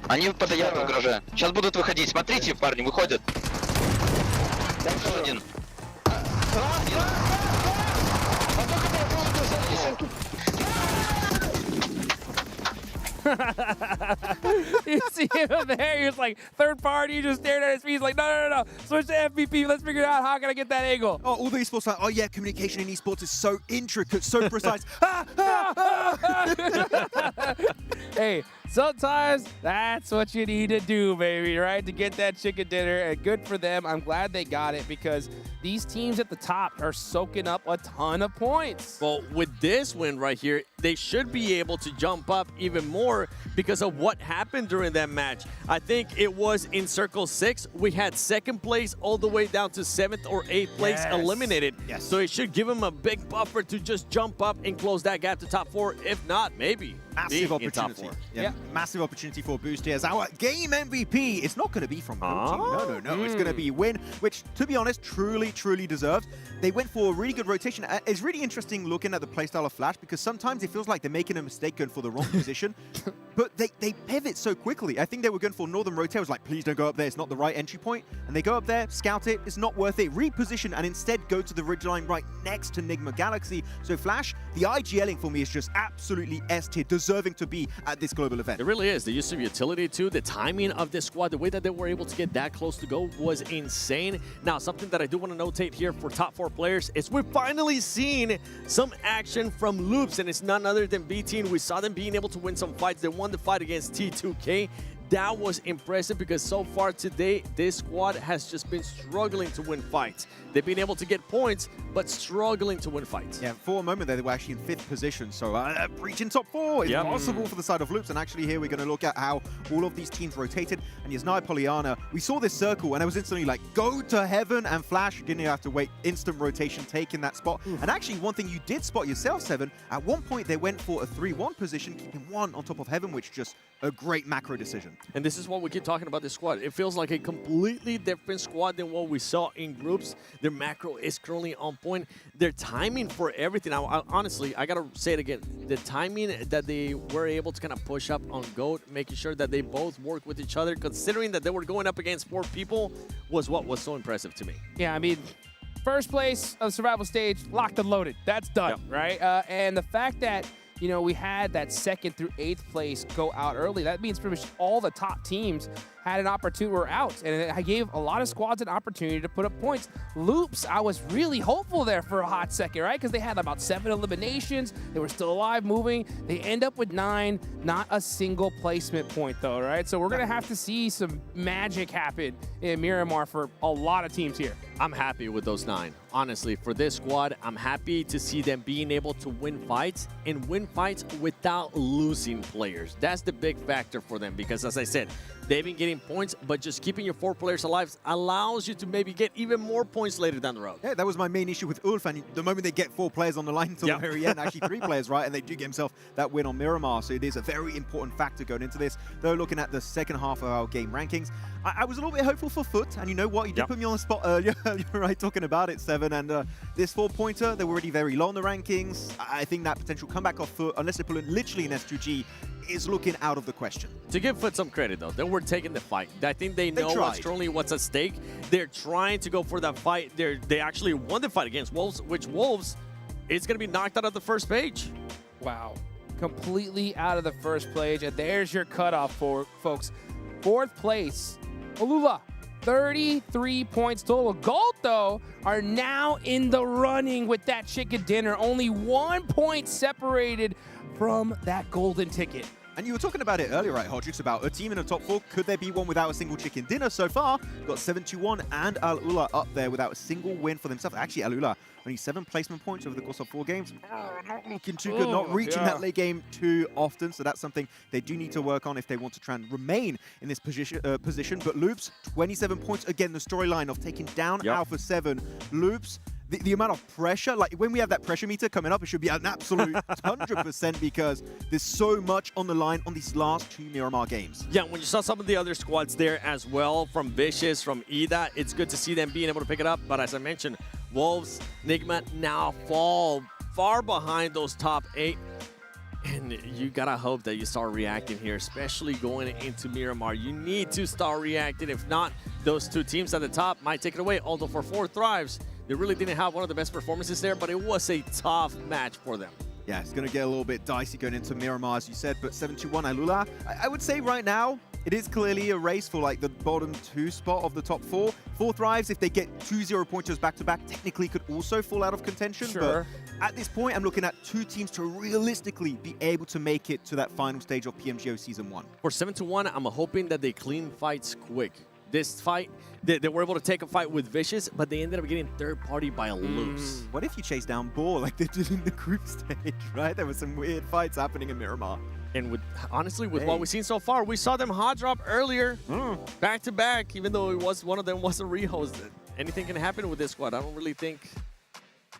Они постоянно угрожают. Сейчас будут выходить. Смотрите, парни, выходят. Еще один. You see him there, he was like, third party, he just stared at his feet. He's like, no. Switch to MVP. Let's figure out how can I get that angle. Oh, all the esports like, oh yeah, communication in esports is so intricate, so precise. Hey, sometimes that's what you need to do, baby, right? To get that chicken dinner. And good for them. I'm glad they got it because these teams at the top are soaking up a ton of points. Well, with this win right here, they should be able to jump up even more because of what happened during that match. I think it was in Circle 6, we had second place all the way down to 7th or 8th place eliminated. Yes. So it should give them a big buffer to just jump up and close that gap to top 4. If not, maybe Massive be in top opportunity. 4. Yeah, massive opportunity for Boost here. As our game MVP, it's not going to be from Goat Team. No. It's going to be Win, which, to be honest, truly deserved. They went for a really good rotation. It's really interesting looking at the playstyle of Flash because sometimes it feels like they're making a mistake going for the wrong position, but they pivot so quickly. I think they were going for Northern Rotate. I was like, please don't go up there. It's not the right entry point. And they go up there, scout it. It's not worth it. Reposition and instead go to the ridgeline right next to Nigma Galaxy. So Flash, the IGLing for me is just absolutely S tier, deserving to be at this global event. It really is. The use of utility too, the timing of this squad, the way that they were able to get that close to go was insane. Now, something that I do want to notate here for top 4 players is we've finally seen some action from Loops, and it's none other than B-Team. We saw them being able to win some fights. They won the fight against T2K. That was impressive because so far today, this squad has just been struggling to win fights. They've been able to get points, but struggling to win fights. Yeah, for a moment there, they were actually in 5th position, so breaching top 4 is possible for the side of Loops. And actually here we're going to look at how all of these teams rotated. And Yasnai Polyana, we saw this circle, and I was instantly like, go to heaven, and Flash didn't have to wait. Instant rotation, taking that spot. And actually, one thing you did spot yourself, Seven, at one point they went for a 3-1 position, keeping 1 on top of heaven, which just a great macro decision. And this is what we keep talking about this squad. It feels like a completely different squad than what we saw in groups. Their macro is currently on point. Their timing for everything. Honestly, I got to say it again. The timing that they were able to kind of push up on GOAT, making sure that they both work with each other, considering that they were going up against 4 people, was what was so impressive to me. Yeah, I mean, first place of the survival stage, locked and loaded. That's done, right? And the fact that, you know, we had that 2nd through 8th place go out early. That means pretty much all the top teams had an opportunity, were out. And I gave a lot of squads an opportunity to put up points. Loops, I was really hopeful there for a hot second, right? Because they had about 7 eliminations. They were still alive, moving. They end up with 9, not a single placement point though, right? So we're going to have to see some magic happen in Miramar for a lot of teams here. I'm happy with those 9. Honestly, for this squad, I'm happy to see them being able to win fights and win fights without losing players. That's the big factor for them because, as I said, they've been getting points, but just keeping your 4 players alive allows you to maybe get even more points later down the road. Yeah, that was my main issue with Ulf, and the moment they get 4 players on the line until the very end, actually 3 players, right, and they do get himself that win on Miramar, so it is a very important factor going into this. Though looking at the second half of our game rankings, I was a little bit hopeful for Foot, and you know what, you did put me on the spot earlier, you're right, talking about it, Seven, and this 4-pointer, they were already very low on the rankings. I think that potential comeback off Foot, unless they pull it literally in S2G, is looking out of the question. To give Foot some credit, though, they were taking the fight. I think they know what's at stake. They're trying to go for that fight. They actually won the fight against Wolves, which Wolves is going to be knocked out of the first page. Wow. Completely out of the first page. And there's your cutoff, folks. 4th place, Alula. 33 points total. Gold, though, are now in the running with that chicken dinner. Only 1 point separated from that golden ticket. And you were talking about it earlier, right, Hodrix, about a team in the top 4. Could there be one without a single chicken dinner? So far, we've got 7-2-1 and Al-Ula up there without a single win for themselves. Actually, Al-Ula, only 7 placement points over the course of 4 games. Not looking too good, not reaching that late game too often. So that's something they do need to work on if they want to try and remain in this position. But Loops, 27 points. Again, the storyline of taking down Alpha 7. Loops, the amount of pressure, like when we have that pressure meter coming up, it should be an absolute 100% because there's so much on the line on these last 2 Miramar games. Yeah, when you saw some of the other squads there as well, from Vicious, from Ida, it's good to see them being able to pick it up. But as I mentioned, Wolves, Nigma now fall far behind those top 8. And you gotta hope that you start reacting here, especially going into Miramar. You need to start reacting. If not, those 2 teams at the top might take it away. Although for 4 Thrives, they really didn't have one of the best performances there, but it was a tough match for them. Yeah, it's going to get a little bit dicey going into Miramar, as you said, but 7-2-1 Al-Ula. I would say right now, it is clearly a race for like the bottom 2 spot of the top 4. 4 Thrives, if they get 2 0-pointers back-to-back, technically could also fall out of contention. Sure. But at this point, I'm looking at 2 teams to realistically be able to make it to that final stage of PMGO Season 1. For 7-1, I'm hoping that they clean fights quick. This fight, they were able to take a fight with Vicious, but they ended up getting third party by a Loose. What if you chase down Ball like they did in the group stage, right? There were some weird fights happening in Miramar. And honestly, with what we've seen so far, we saw them hot drop earlier, back to back, even though it was one of them wasn't rehosted. Anything can happen with this squad. I don't really think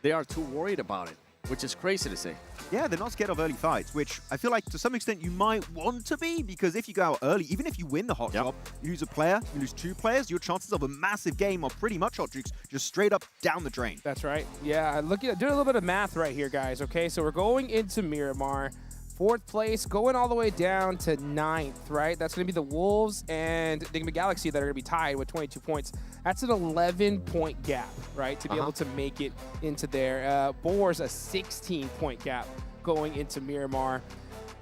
they are too worried about it, which is crazy to say. Yeah, they're not scared of early fights, which I feel like to some extent you might want to be, because if you go out early, even if you win the hot drop, you lose a player, you lose 2 players, your chances of a massive game are pretty much Hodrix, just straight up down the drain. That's right. Yeah, doing a little bit of math right here, guys. Okay, so we're going into Miramar. 4th place, going all the way down to 9th, right? That's going to be the Wolves and Nigma Galaxy that are going to be tied with 22 points. That's an 11-point gap, right, to be able to make it into there. Boar's a 16-point gap going into Miramar.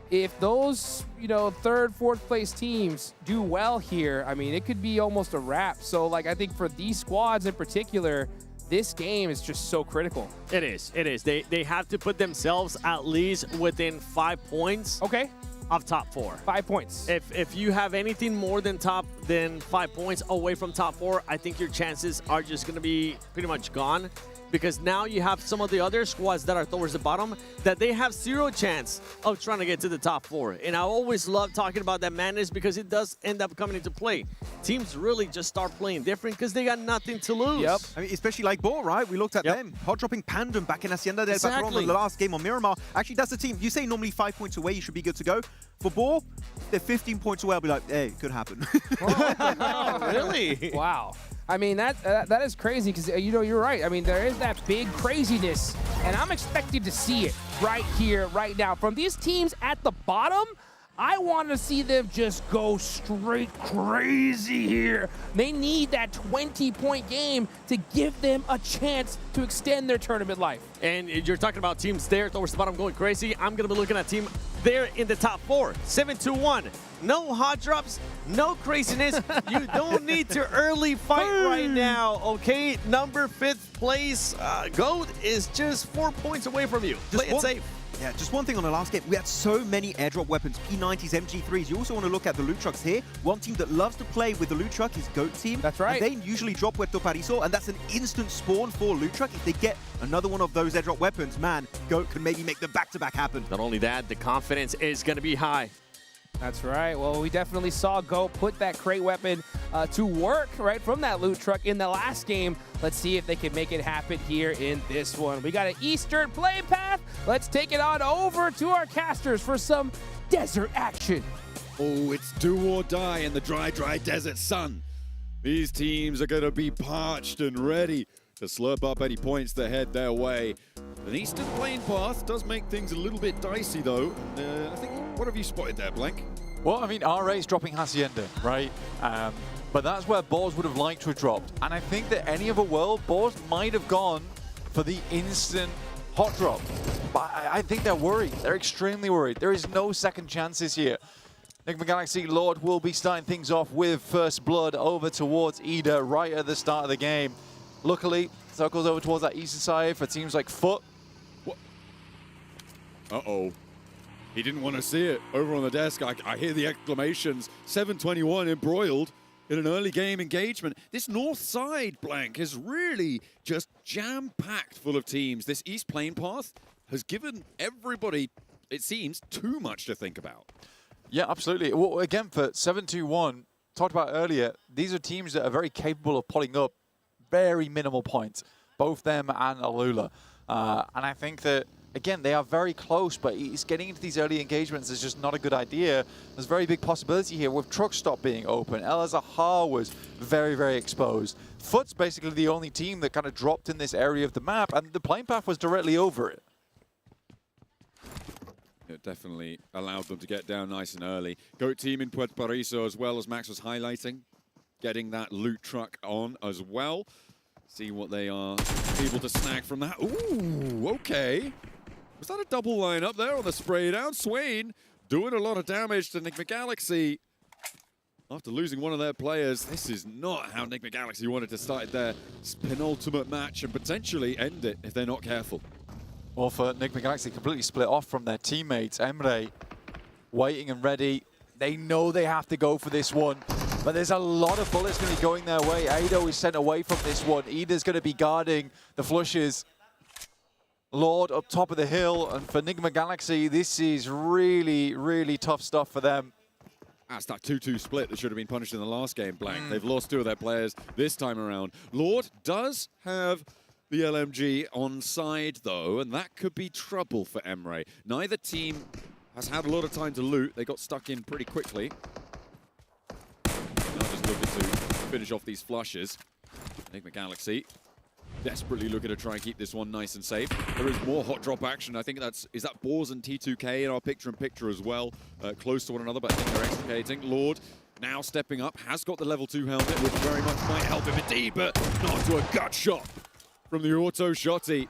If those, 3rd, 4th place teams do well here, I mean, it could be almost a wrap. So, I think for these squads in particular, this game is just so critical. It is. It is. They have to put themselves at least within 5 points. Okay. Of top 4. 5 points. If you have anything more than 5 points away from top 4, I think your chances are just going to be pretty much gone. Because now you have some of the other squads that are towards the bottom that they have 0 chance of trying to get to the top 4. And I always love talking about that madness because it does end up coming into play. Teams really just start playing different because they got nothing to lose. Yep. I mean, especially like Ball, right? We looked at them. Hot dropping Pandem back in Hacienda del Patron in the last game on Miramar. Actually, that's the team. You say normally 5 points away, you should be good to go. For Ball, they're 15 points away. I'll be like, hey, could happen. Really? Wow. I mean, that is crazy because, you're right. I mean, there is that big craziness, and I'm expecting to see it right here, right now. From these teams at the bottom, I want to see them just go straight crazy here. They need that 20-point game to give them a chance to extend their tournament life. And you're talking about teams there towards the bottom going crazy. I'm going to be looking at team there in the top 4. 7-2-1. No hot drops, no craziness. You don't need to early fight right now, okay? Number 5th place, GOAT is just 4 points away from you. Play it safe. Yeah, just one thing on the last game. We had so many airdrop weapons, P90s, MG3s. You also want to look at the loot trucks here. One team that loves to play with the loot truck is GOAT team. That's right. And they usually drop Puerto Pariso, and that's an instant spawn for loot truck. If they get another one of those airdrop weapons, man, GOAT can maybe make the back-to-back happen. Not only that, the confidence is going to be high. That's right. Well, we definitely saw GOAT put that crate weapon to work, right, from that loot truck in the last game. Let's see if they can make it happen here in this one. We got an Eastern play path. Let's take it on over to our casters for some desert action. Oh, it's do or die in the dry, dry desert sun. These teams are going to be parched and ready to slurp up any points that head their way. An Eastern Plain path does make things a little bit dicey, though. I think, what have you spotted there, Blank? Well, I mean, RA's dropping Hacienda, right? But that's where Boars would have liked to have dropped. And I think that any other world, Boars might have gone for the instant hot drop. But I think they're worried. They're extremely worried. There is no second chances here. Nigma Galaxy Lord will be starting things off with first blood over towards Ida right at the start of the game. Luckily, circles over towards that eastern side for teams like Foot. Uh-oh. He didn't want to see it. Over on the desk, I hear the exclamations. 7:21 embroiled in an early game engagement. This north side, Blank, is really just jam-packed full of teams. This east plane path has given everybody, it seems, too much to think about. Yeah, absolutely. Well, again, for 7-2-1, talked about earlier, these are teams that are very capable of putting up very minimal points, both them and Alula. And I think that, again, they are very close, but it's getting into these early engagements is just not a good idea. There's very big possibility here with Truck Stop being open. El Azahar was very, very exposed. Foot's basically the only team that kind of dropped in this area of the map, and the plane path was directly over it. It definitely allowed them to get down nice and early. GOAT team in Puerto Paraiso as well, as Max was highlighting. Getting that loot truck on as well. See what they are able to snag from that. Ooh, okay. Was that a double line up there on the spray down? Swain doing a lot of damage to Nick McGalaxy. After losing one of their players, this is not how Nick McGalaxy wanted to start their penultimate match and potentially end it if they're not careful. Well, for Nick McGalaxy, completely split off from their teammates. Emre waiting and ready. They know they have to go for this one, but there's a lot of bullets going to be going their way. Aido is sent away from this one. Ida's going to be guarding the flushes. Lord up top of the hill, and for Nick McGalaxy, this is really, really tough stuff for them. That's that 2-2 split that should have been punished in the last game, Blank. They've lost two of their players this time around. Lord does have the LMG on side, though, and that could be trouble for Emre. Neither team has had a lot of time to loot. They got stuck in pretty quickly. Now just looking to finish off these flushes. Nick McGalaxy desperately looking to try and keep this one nice and safe. There is more hot drop action. I think is that Boars and T2K in our picture-in-picture as well. Close to one another, but I think they're extricating. Lord now stepping up, has got the level 2 helmet, which very much might help him indeed, but not to a gut shot from the auto shotty.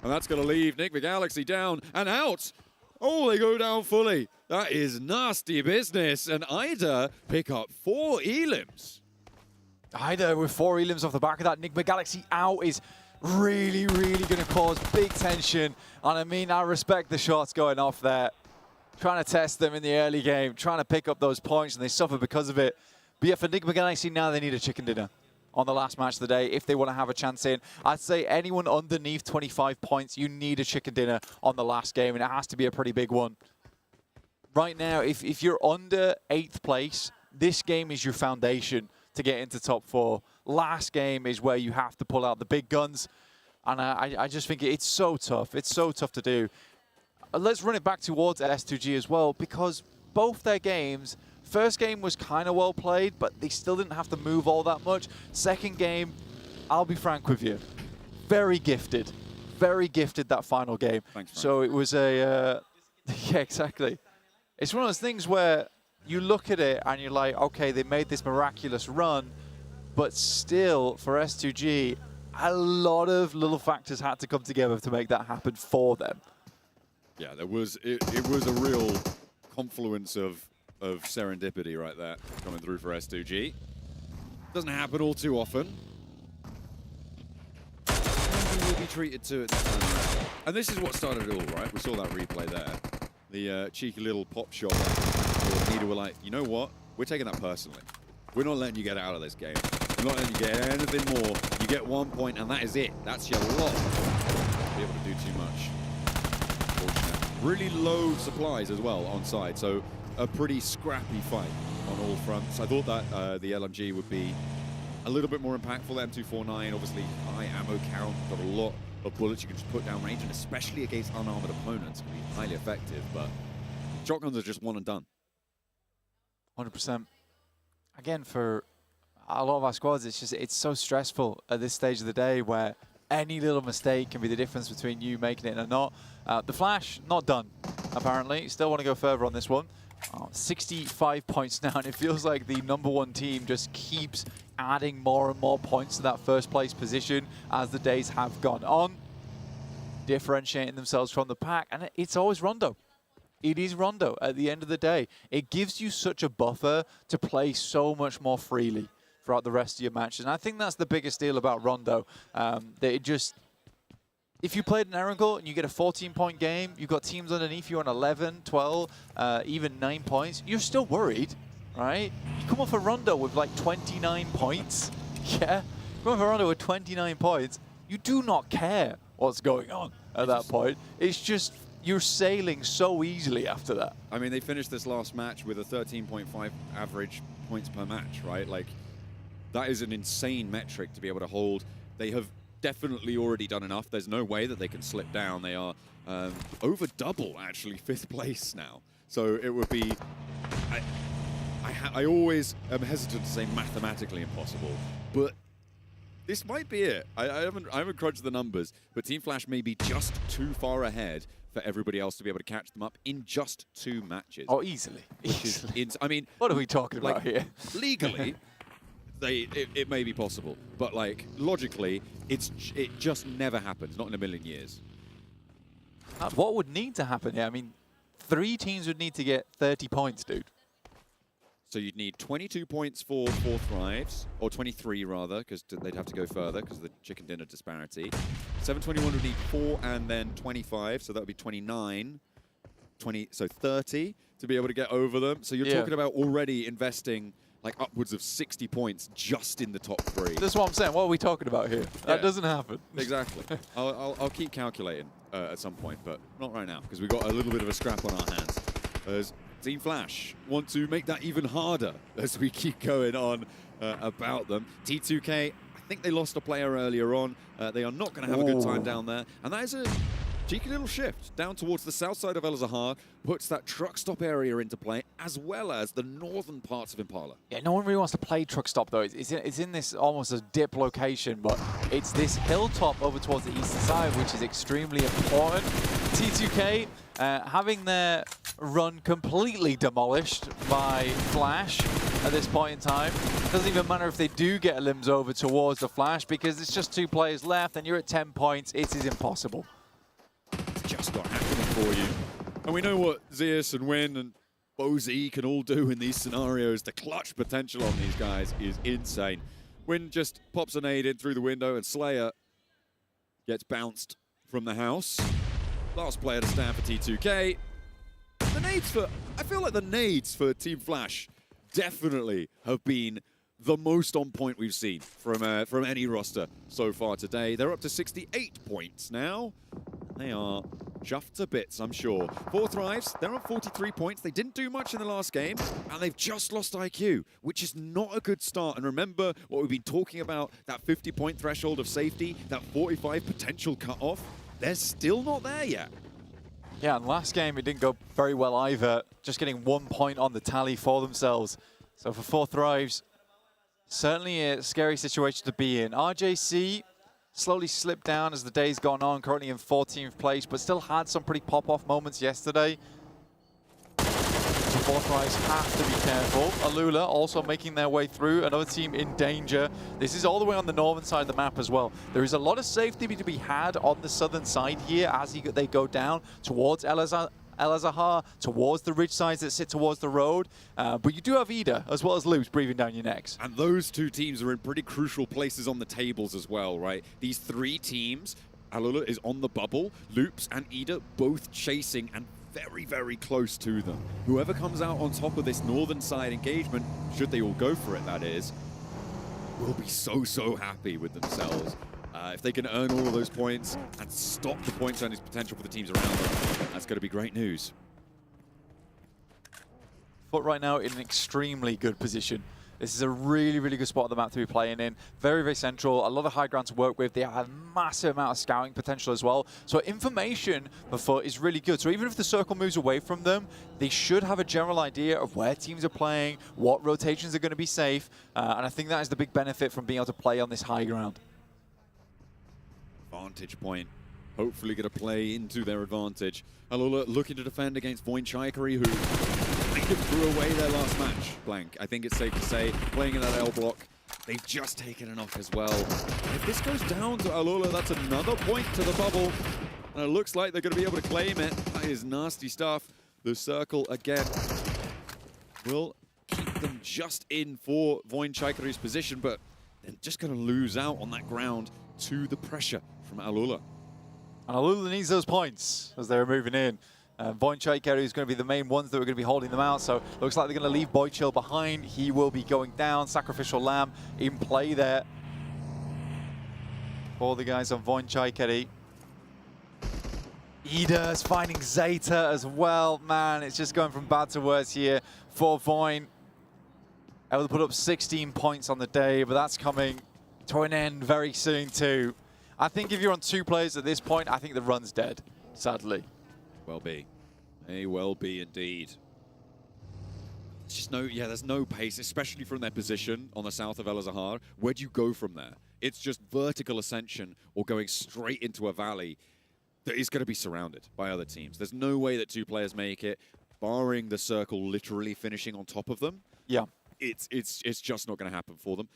And that's going to leave Nick McGalaxy down and out. Oh, they go down fully. That is nasty business. And Ida pick up 4 elims. Ida with 4 elims off the back of that. Nick McGalaxy out is really, really going to cause big tension. And I mean, I respect the shots going off there. Trying to test them in the early game, trying to pick up those points, and they suffer because of it. But yeah, for Nick McGalaxy, now they need a chicken dinner on the last match of the day if they want to have a chance in. I'd say anyone underneath 25 points, you need a chicken dinner on the last game, and it has to be a pretty big one. Right now, if you're under 8th place, this game is your foundation to get into top 4. Last game is where you have to pull out the big guns, and I just think it's so tough. It's so tough to do. Let's run it back towards S2G as well, because both their games, first game was kind of well played, but they still didn't have to move all that much. Second game, I'll be frank with you, very gifted that final game. Thanks, Frank. So it was a, yeah, exactly. It's one of those things where you look at it and you're like, okay, they made this miraculous run, but still for S2G, a lot of little factors had to come together to make that happen for them. Yeah, it was a real confluence of serendipity right there coming through for S2G. Doesn't happen all too often. Maybe we'll be treated to it this time around. And this is what started it all, right? We saw that replay there. The cheeky little pop shot. Nida were like, you know what? We're taking that personally. We're not letting you get out of this game. We're not letting you get anything more. You get 1 point, and that is it. That's your lot. Be able to do too much. Really low supplies as well on side, so a pretty scrappy fight on all fronts. I thought that the LMG would be a little bit more impactful. The M249, obviously high ammo count, got a lot of bullets you can just put down range, and especially against unarmored opponents, can be highly effective. But shotguns are just one and done. 100%. Again, for a lot of our squads, it's so stressful at this stage of the day where any little mistake can be the difference between you making it or not. The Flash, not done, apparently. Still want to go further on this one. 65 points now, and it feels like the #1 team just keeps adding more and more points to that first place position as the days have gone on. Differentiating themselves from the pack, and it's always Rondo. It is Rondo at the end of the day. It gives you such a buffer to play so much more freely throughout the rest of your matches. And I think that's the biggest deal about Rondo, that if you played an Erangel and you get a 14-point game, you've got teams underneath you on 11, 12, even 9 points, you're still worried, right? You come off a Rondo with like 29 points. Yeah? You come off a Rondo with 29 points. You do not care what's going on at that point. It's just you're sailing so easily after that. I mean, they finished this last match with a 13.5 average points per match, right? Like, that is an insane metric to be able to hold. They have definitely already done enough. There's no way that they can slip down. They are over double, actually, 5th place now. So it would be... I always am hesitant to say mathematically impossible, but this might be it. I haven't crunched the numbers, but Team Flash may be just too far ahead for everybody else to be able to catch them up in just 2 matches. Oh, easily. I mean, what are we talking about here? Legally, it may be possible, but like logically, it just never happens. Not in a million years. What would need to happen here? I mean, 3 teams would need to get 30 points, dude. So you'd need 22 points for 4 Thrives, or 23 rather, because they'd have to go further because of the chicken dinner disparity. 721 would need 4 and then 25, so that would be 29. 20, so 30 to be able to get over them. So you're talking about already investing like upwards of 60 points just in the top 3. That's what I'm saying. What are we talking about here? That doesn't happen. Exactly. I'll keep calculating at some point, but not right now because we've got a little bit of a scrap on our hands. As Team Flash want to make that even harder as we keep going on about them. T2K, I think they lost a player earlier on. They are not going to have a good time down there. And that is a cheeky little shift down towards the south side of El Zahar, puts that truck stop area into play, as well as the northern parts of Impala. Yeah, no one really wants to play truck stop, though. It's in this almost a dip location, but it's this hilltop over towards the eastern side, which is extremely important. T2K having their run completely demolished by Flash at this point in time. It doesn't even matter if they do get a limbs over towards the Flash, because it's just 2 players left, and you're at 10 points. It is impossible. It's just not happening for you. And we know what Zeus and Win and Bozy can all do in these scenarios. The clutch potential on these guys is insane. Win just pops a nade in through the window, and Slayer gets bounced from the house. Last player to stand for T2K. The nades for... I feel like the nades for Team Flash definitely have been the most on point we've seen from any roster so far today. They're up to 68 points now. They are chuffed to bits, I'm sure. 4 Thrives, they're on 43 points. They didn't do much in the last game, and they've just lost IQ, which is not a good start. And remember what we've been talking about, that 50-point threshold of safety, that 45 potential cutoff. They're still not there yet. Yeah, and last game it didn't go very well either. Just getting 1 point on the tally for themselves. So for 4 Thrives, certainly a scary situation to be in. RJC slowly slipped down as the day's gone on, currently in 14th place, but still had some pretty pop-off moments yesterday. So 4 Thrives have to be careful. Alula also making their way through, another team in danger. This is all the way on the northern side of the map as well. There is a lot of safety to be had on the southern side here as they go down towards El Zahar, towards the ridge sides that sit towards the road. But you do have Ida, as well as Loops, breathing down your necks. And those 2 teams are in pretty crucial places on the tables as well, right? These 3 teams, Alula is on the bubble, Loops and Ida both chasing and very, very close to them. Whoever comes out on top of this northern side engagement, should they all go for it, that is, will be so, so happy with themselves. If they can earn all of those points and stop the point earning potential for the teams around them, that's going to be great news. Foot right now in an extremely good position. This is a really, really good spot on the map to be playing in. Very, very central. A lot of high ground to work with. They have a massive amount of scouting potential as well. So information for Foot is really good. So even if the circle moves away from them, they should have a general idea of where teams are playing, what rotations are going to be safe. And I think that is the big benefit from being able to play on this high ground. Vantage point. Hopefully going to play into their advantage. Alula looking to defend against Voin Chaikari, who kind of threw away their last match. Blank. I think it's safe to say, playing in that L block, they've just taken enough as well. If this goes down to Alula, that's another point to the bubble. And it looks like they're going to be able to claim it. That is nasty stuff. The circle, again, will keep them just in for Voin Chaikari's position, but they're just going to lose out on that ground to the pressure from Alula. And Alula needs those points as they're moving in. Voinchaiker is going to be the main ones that are going to be holding them out. So looks like they're going to leave Boychill behind. He will be going down. Sacrificial Lamb in play there for the guys on Voinchaiker. Ida's finding Zeta as well. Man, it's just going from bad to worse here for Voin. Able to put up 16 points on the day, but that's coming to an end very soon too. I think if you're on 2 players at this point, I think the run's dead, sadly. Well be. May well be indeed. There's just there's no pace, especially from their position on the south of El Azahar. Where do you go from there? It's just vertical ascension or going straight into a valley that is going to be surrounded by other teams. There's no way that 2 players make it, barring the circle literally finishing on top of them. Yeah. It's just not going to happen for them.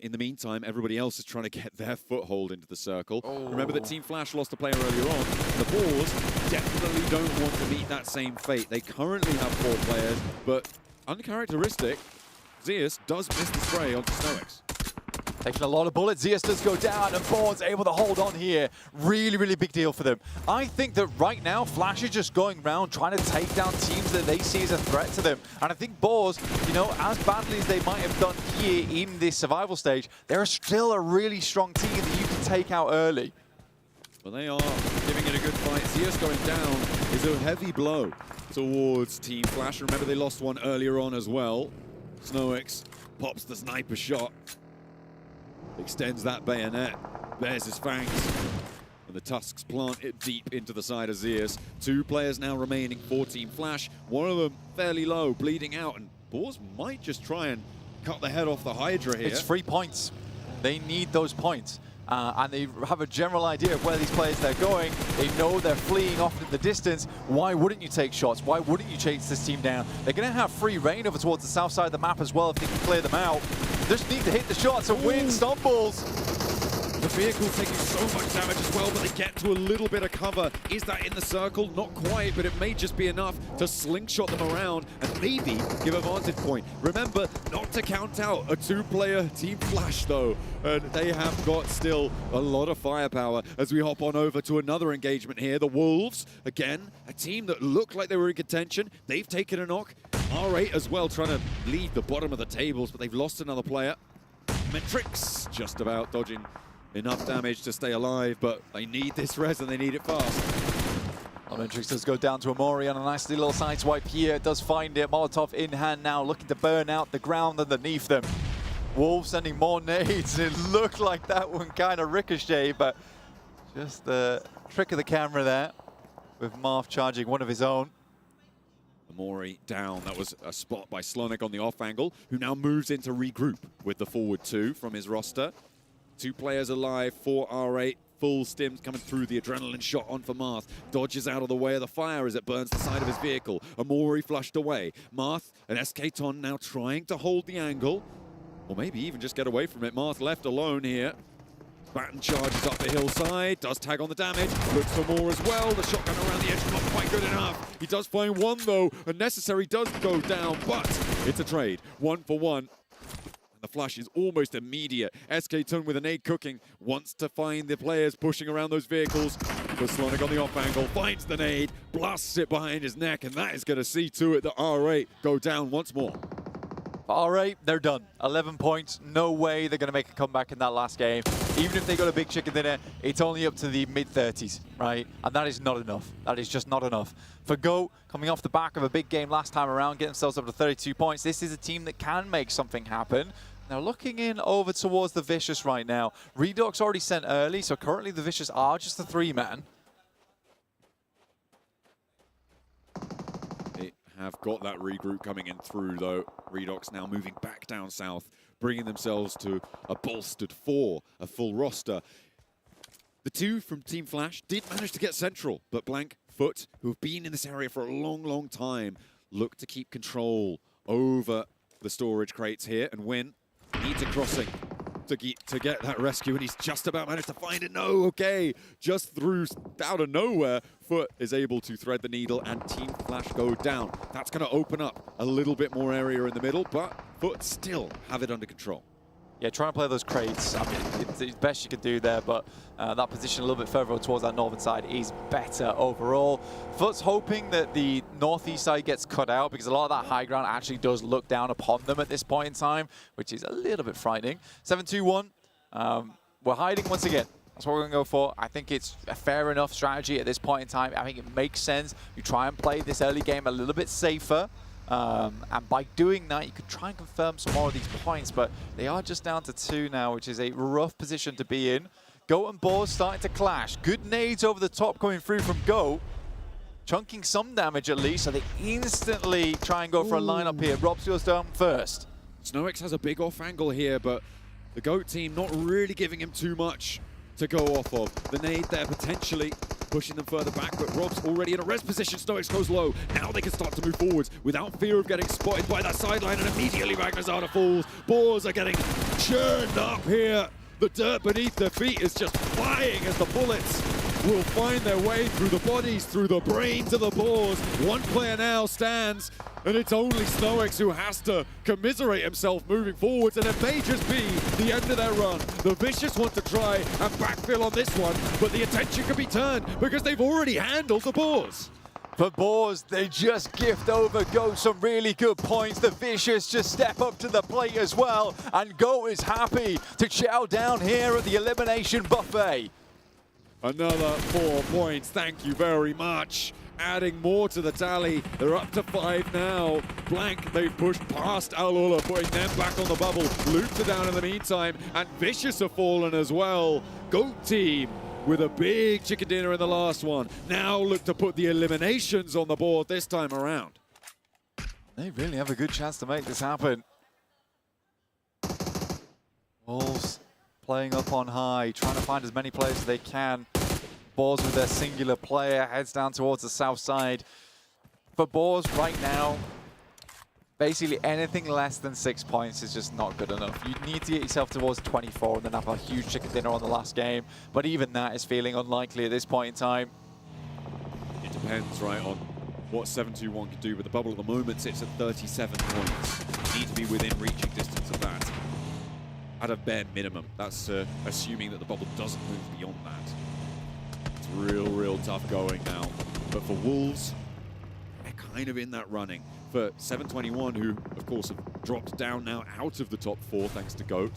In the meantime, everybody else is trying to get their foothold into the circle. Oh. Remember that Team Flash lost a player earlier on. The Boars definitely don't want to meet that same fate. They currently have 4 players, but uncharacteristic, Zeus does miss the spray onto Snowix. Taking a lot of bullets, Zeus does go down, and Boar's able to hold on here. Really, really big deal for them. I think that right now, Flash is just going around trying to take down teams that they see as a threat to them. And I think Boars, you know, as badly as they might have done here in this survival stage, they're still a really strong team that you can take out early. Well, they are giving it a good fight. Zeus going down is a heavy blow towards Team Flash. Remember, they lost one earlier on as well. Snowix pops the sniper shot. Extends that bayonet, bears his fangs, and the tusks plant it deep into the side of Zeus. 2 players now remaining for Team Flash, one of them fairly low, bleeding out, and Boars might just try and cut the head off the Hydra here. It's 3 points. They need those points. And they have a general idea of where these players they're going. They know they're fleeing off in the distance. Why wouldn't you take shots? Why wouldn't you chase this team down? They're going to have free reign over towards the south side of the map as well if they can clear them out. Just need to hit the shots and win stumbles. The vehicle taking so much damage as well, but they get to a little bit of cover. Is that in the circle? Not quite, but it may just be enough to slingshot them around and maybe give a vantage point. Remember, not to count out a 2-player Team Flash, though. And they have got still a lot of firepower as we hop on over to another engagement here. The Wolves, again, a team that looked like they were in contention. They've taken a knock. R8 as well, trying to lead the bottom of the tables, but they've lost another player. Metrix just about dodging enough damage to stay alive, but they need this res and they need it fast. Metrix does go down to Amori on a nice little sideswipe here. Does find it. Molotov in hand now, looking to burn out the ground underneath them. Wolves sending more nades. It looked like that one kind of ricochet, but just the trick of the camera there with Marth charging one of his own. Amori down. That was a spot by Slonik on the off angle, who now moves in to regroup with the forward 2 from his roster. 2 players alive for R8. Full stims coming through, the adrenaline shot on for Marth. Dodges out of the way of the fire as it burns the side of his vehicle. Amori flushed away. Marth and SK Ton now trying to hold the angle, or maybe even just get away from it. Marth left alone here. Batten charges up the hillside, does tag on the damage, looks for more as well. The shotgun around the edge, not quite good enough. He does find one though, and Necessary does go down, but it's a trade, 1 for 1. The flash is almost immediate. SK Ton with an nade cooking, wants to find the players pushing around those vehicles. But Slonik on the off angle, finds the nade, blasts it behind his neck, and that is going to see to it that R8 go down once more. R8, they're done. 11 points, no way they're going to make a comeback in that last game. Even if they got a big chicken dinner, it's only up to the mid-30s, right? And that is not enough. That is just not enough. For GOAT, coming off the back of a big game last time around, getting themselves up to 32 points, this is a team that can make something happen. Now looking in over towards the Vicious right now. Redux already sent early, so currently the Vicious are just a 3-man. They have got that regroup coming in through though. Redux now moving back down south, bringing themselves to a bolstered 4, a full roster. The 2 from Team Flash did manage to get central, but Blank, Foot, who have been in this area for a long, long time, look to keep control over the storage crates here and win. Needs a crossing to get that rescue, and he's just about managed to find it. No, okay. Just through out of nowhere, Foot is able to thread the needle, and Team Flash go down. That's going to open up a little bit more area in the middle, but Foot still have it under control. Yeah, trying to play those crates. I mean, it's the best you can do there, but that position a little bit further towards that northern side is better overall. Foot's hoping that the northeast side gets cut out because a lot of that high ground actually does look down upon them at this point in time, which is a little bit frightening. 7-2-1, we're hiding once again. That's what we're going to go for. I think it's a fair enough strategy at this point in time. I think it makes sense. You try and play this early game a little bit safer. And by doing that, you could try and confirm some more of these points, but they are just down to 2 now, which is a rough position to be in. Goat and Boars starting to clash. Good nades over the top coming through from Goat, chunking some damage at least, so they instantly try and go for a lineup here. Robs goes down first. Snowix has a big off angle here, but the Goat team not really giving him too much to go off of. The nade there potentially pushing them further back, but Rob's already in a res position. Snowix goes low. Now they can start to move forwards without fear of getting spotted by that sideline, and immediately Magnazada falls. Boars are getting churned up here. The dirt beneath their feet is just flying as the bullets will find their way through the bodies, through the brains of the Boars. One player now stands, and it's only Snowix who has to commiserate himself moving forwards, and it may just be the end of their run. The Vicious want to try and backfill on this one, but the attention can be turned because they've already handled the Boars. For Boars, they just gift over Goat some really good points. The Vicious just step up to the plate as well, and Goat is happy to chow down here at the elimination buffet. Another 4 points, thank you very much. Adding more to the tally, they're up to 5 now. Blank, they've pushed past Alula, putting them back on the bubble. Loops are down in the meantime, and Vicious have fallen as well. Goat team with a big chicken dinner in the last one. Now look to put the eliminations on the board this time around. They really have a good chance to make this happen. Wolves playing up on high, trying to find as many players as they can. Boars with their singular player, heads down towards the south side. For Boars right now, basically anything less than 6 points is just not good enough. You need to get yourself towards 24 and then have a huge chicken dinner on the last game. But even that is feeling unlikely at this point in time. It depends, right, on what 7-2-1 can do, but the bubble at the moment sits at 37 points. You need to be within reaching distance of that. At a bare minimum. That's assuming that the bubble doesn't move beyond that. It's real tough going now. But for Wolves, they're kind of in that running. For 721, who, of course, have dropped down now out of the top 4 thanks to Goat,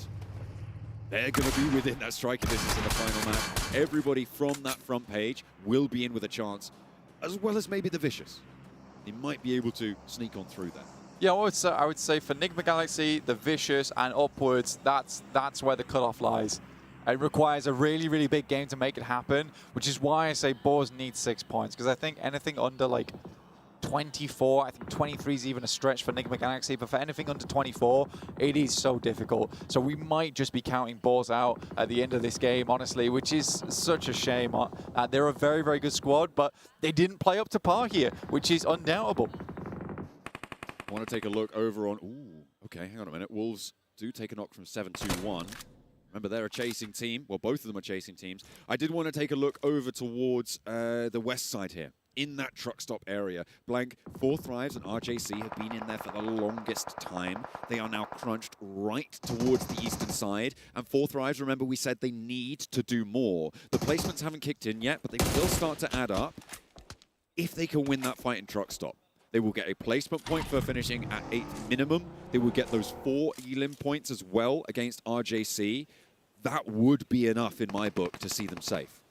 they're going to be within that striking distance in the final match. Everybody from that front page will be in with a chance, as well as maybe the Vicious. They might be able to sneak on through there. Yeah, I would say for Nigma Galaxy, the Vicious, and upwards, that's where the cutoff lies. It requires a really big game to make it happen, which is why I say Boars need 6 points, because I think anything under like 24, I think 23 is even a stretch for Nigma Galaxy, but for anything under 24, it is so difficult. So we might just be counting Boars out at the end of this game, honestly, which is such a shame. They're a very good squad, but they didn't play up to par here, which is undoubtable. I want to take a look over on... Ooh, okay, hang on a minute. Wolves do take a knock from 7-2-1. Remember, they're a chasing team. Well, both of them are chasing teams. I did want to take a look over towards the west side here, in that truck stop area. Blank, 4 Thrives and RJC have been in there for the longest time. They are now crunched right towards the eastern side. And 4 Thrives, remember, we said they need to do more. The placements haven't kicked in yet, but they will start to add up if they can win that fight in truck stop. They will get a placement point for finishing at 8th minimum. They will get those 4 elim points as well against RJC. That would be enough in my book to see them safe.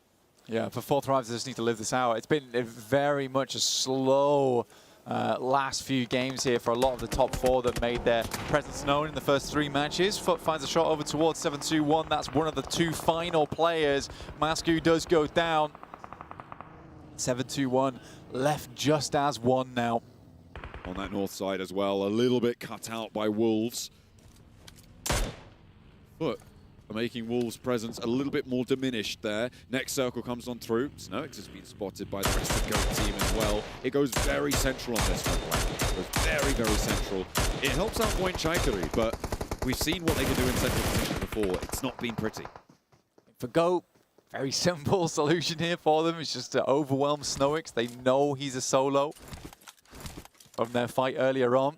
Yeah, for 4 Thrives, they just need to live this out. It's been very much a slow last few games here for a lot of the top 4 that made their presence known in the first 3 matches. Foot finds a shot over towards 7-2-1. That's one of the 2 final players. Masku does go down. 7-2-1 left just as 1 now. On that north side as well, a little bit cut out by Wolves. But making Wolves' presence a little bit more diminished there. Next circle comes on through. Snowix has been spotted by the rest of the Goat team as well. It goes very central on this one. It goes very central. It helps out Point Chaikari, but we've seen what they can do in central position before. It's not been pretty. For Goat, very simple solution here for them. It's just to overwhelm Snowix. They know he's a solo from their fight earlier on.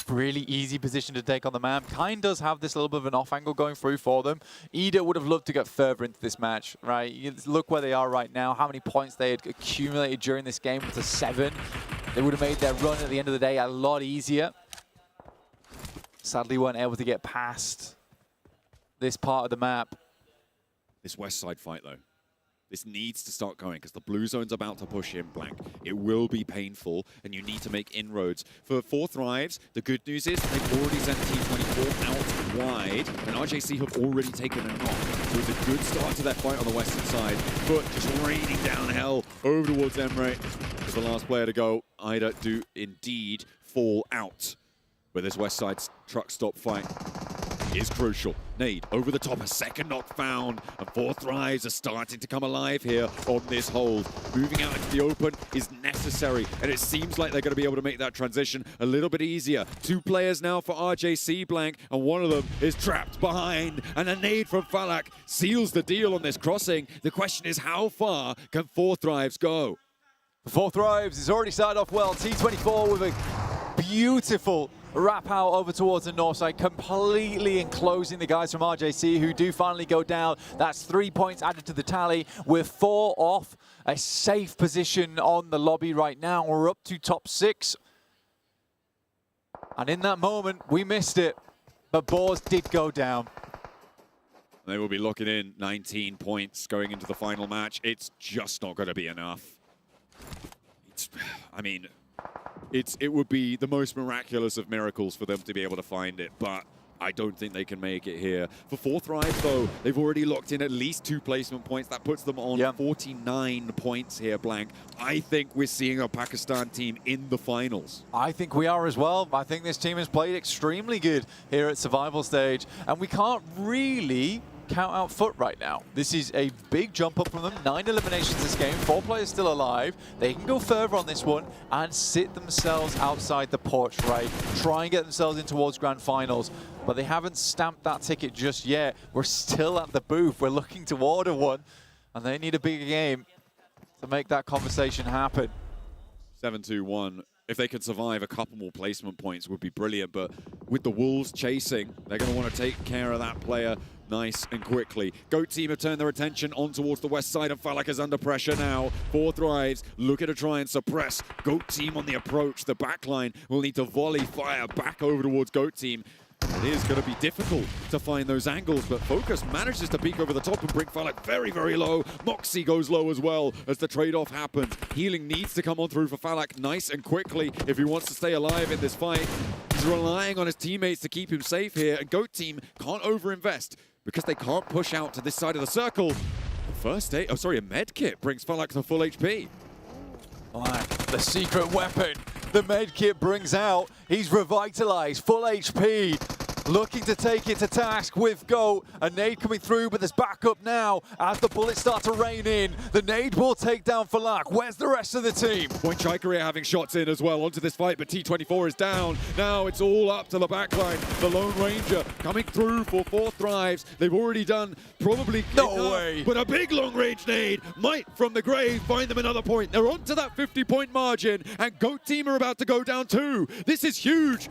really easy position to take on the map. Kind does have this little bit of an off angle going through for them. Ida would have loved to get further into this match, right? You look where they are right now, how many points they had accumulated during this game to 7. They would have made their run at the end of the day a lot easier. Sadly, weren't able to get past this part of the map. This west side fight, though. This needs to start going because the blue zone's about to push in, Blank. It will be painful, and you need to make inroads. For 4 Thrives, the good news is they've already sent T24 out wide, and RJC have already taken a knock. So it's a good start to that fight on the western side. But just raining down hell over towards Emre as the last player to go. Ida do indeed fall out. But this west side truck stop fight is crucial. Nade over the top, a second knock found, and 4 Thrives are starting to come alive here on this hold. Moving out into the open is necessary, and it seems like they're going to be able to make that transition a little bit easier. 2 players now for RJC, Blank, and one of them is trapped behind, and a nade from Falak seals the deal on this crossing. The question is, how far can 4 Thrives go? 4 Thrives has already started off well. T24 with a beautiful wrap out over towards the north side, completely enclosing the guys from RJC who do finally go down. That's 3 points added to the tally. We're 4 off a safe position on the lobby right now. We're up to top 6. And in that moment, we missed it, but Boars did go down. They will be locking in 19 points going into the final match. It's just not going to be enough. It would be the most miraculous of miracles for them to be able to find it, but I don't think they can make it here. For 4 Thrives, though, they've already locked in at least 2 placement points. That puts them on 49 points here, Blank. I think we're seeing a Pakistan team in the finals. I think we are as well. I think this team has played extremely good here at Survival Stage, and we can't really count out Foot right now. This is a big jump up from them. 9 eliminations this game, 4 players still alive. They can go further on this one and sit themselves outside the porch, right? Try and get themselves in towards grand finals, but they haven't stamped that ticket just yet. We're still at the booth. We're looking to order one, and they need a bigger game to make that conversation happen. 7-2-1. If they could survive a couple more placement points would be brilliant, but with the Wolves chasing, they're going to want to take care of that player nice and quickly. Goat team have turned their attention on towards the west side, and Falak is under pressure now. 4 Thrives looking to try and suppress Goat team on the approach. The backline will need to volley fire back over towards Goat team. It is going to be difficult to find those angles, but Focus manages to peek over the top and bring Falak very, very low. Moxie goes low as well as the trade-off happens. Healing needs to come on through for Falak nice and quickly if he wants to stay alive in this fight. He's relying on his teammates to keep him safe here, and Goat team can't overinvest because they can't push out to this side of the circle. First aid, a med kit brings Falak to full HP. The secret weapon the med kit brings out. He's revitalized, full HP. Looking to take it to task with Goat. A nade coming through, but there's backup now as the bullets start to rain in. The nade will take down Falak. Where's the rest of the team? Point Chikaria having shots in as well onto this fight, but T24 is down. Now it's all up to the backline. The Lone Ranger coming through for 4 Thrives. They've already done probably no way, but a big long-range nade might from the grave find them another point. They're onto that 50-point margin, and Goat team are about to go down too. This is huge.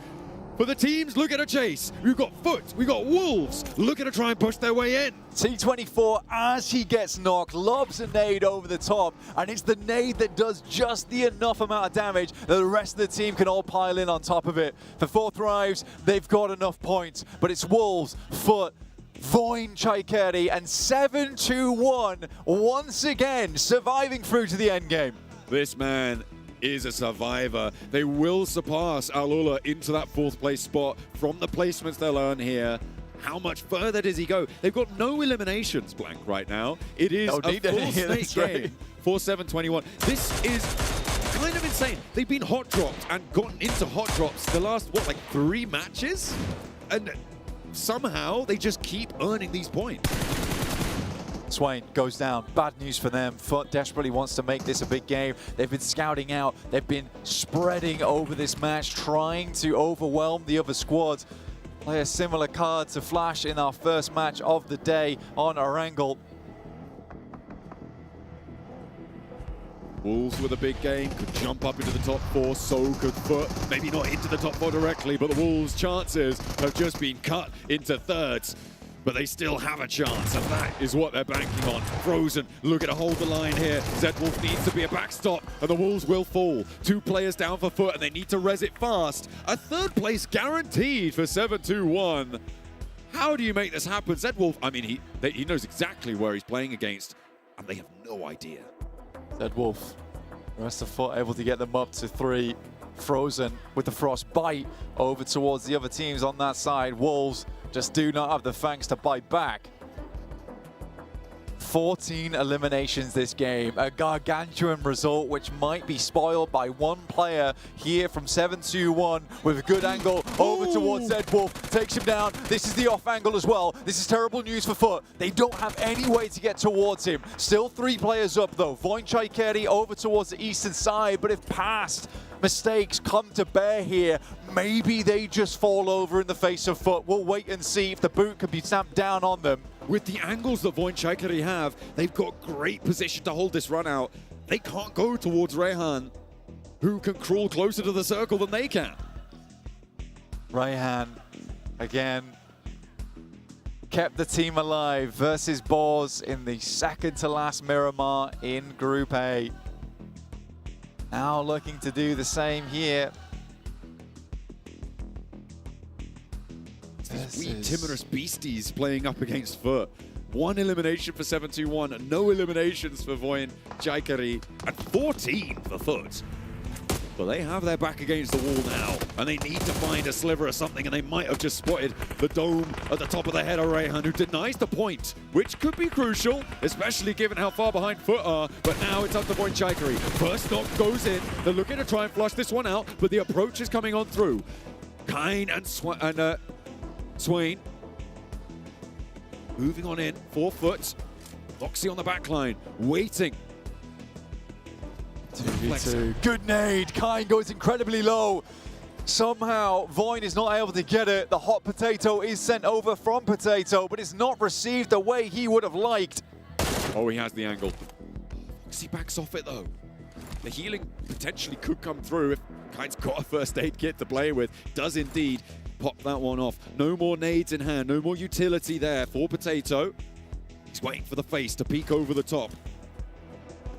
For the teams, look at a chase. We've got Foot, we've got Wolves, looking to try and push their way in. T24, as he gets knocked, lobs a nade over the top, and it's the nade that does just the enough amount of damage that the rest of the team can all pile in on top of it. For 4 Thrives, they've got enough points, but it's Wolves, Foot, Voin Chikeri, and 7-2-1 once again surviving through to the end game. This man is a survivor. They will surpass Alula into that 4th place spot from the placements they'll earn here. How much further does he go? They've got no eliminations, Blank, right now. It is a full snake game for 7-21. This is kind of insane. They've been hot dropped and gotten into hot drops the last, 3 matches? And somehow they just keep earning these points. Swain goes down. Bad news for them. Foot desperately wants to make this a big game. They've been scouting out. They've been spreading over this match, trying to overwhelm the other squads. Play a similar card to Flash in our first match of the day on Erangel. Wolves with a big game, could jump up into the top 4, so could Foot. Maybe not into the top 4 directly, but the Wolves' chances have just been cut into thirds. But they still have a chance, and that is what they're banking on. Frozen looking to hold the line here. Zedwolf needs to be a backstop, and the Wolves will fall. 2 players down for Foot, and they need to res it fast. A 3rd place guaranteed for 7-2-1. How do you make this happen? Zedwolf, I mean, he knows exactly where he's playing against, and they have no idea. Zedwolf, the rest of Foot able to get them up to 3. Frozen with the frost bite over towards the other teams on that side. Wolves just do not have the fangs to bite back. 14 eliminations this game, a gargantuan result which might be spoiled by 1 player here from 7-2-1 with a good angle over towards Zedwolf, takes him down. This is the off angle as well. This is terrible news for Foot. They don't have any way to get towards him. Still 3 players up though. Voinchaikeri over towards the eastern side, but if past mistakes come to bear here, maybe they just fall over in the face of Foot. We'll wait and see if the boot can be stamped down on them. With the angles that Voinchaikeri have, they've got great position to hold this run out. They can't go towards Rehan, who can crawl closer to the circle than they can. Rehan, again, kept the team alive versus Boars in the second to last Miramar in Group A. Now looking to do the same here. These wee timorous beasties playing up against Foot. 1 elimination for 7-2-1, no eliminations for Voinchaikeri, and 14 for Foot. But they have their back against the wall now, and they need to find a sliver of something, and they might have just spotted the dome at the top of the head of Rehan, who denies the point, which could be crucial, especially given how far behind Foot are. But now it's up to Voinchaikeri. First knock goes in. They're looking to try and flush this one out, but the approach is coming on through. Kine and Swain moving on in, 4 Foot. Foxy on the back line, waiting. 2v2. Good nade. Kine goes incredibly low. Somehow, Voin is not able to get it. The hot potato is sent over from Potato, but it's not received the way he would have liked. Oh, he has the angle. Foxy backs off it, though. The healing potentially could come through if Kine's got a first aid kit to play with. Does indeed pop that one off. No more nades in hand, no more utility there for Potato. He's waiting for the face to peek over the top.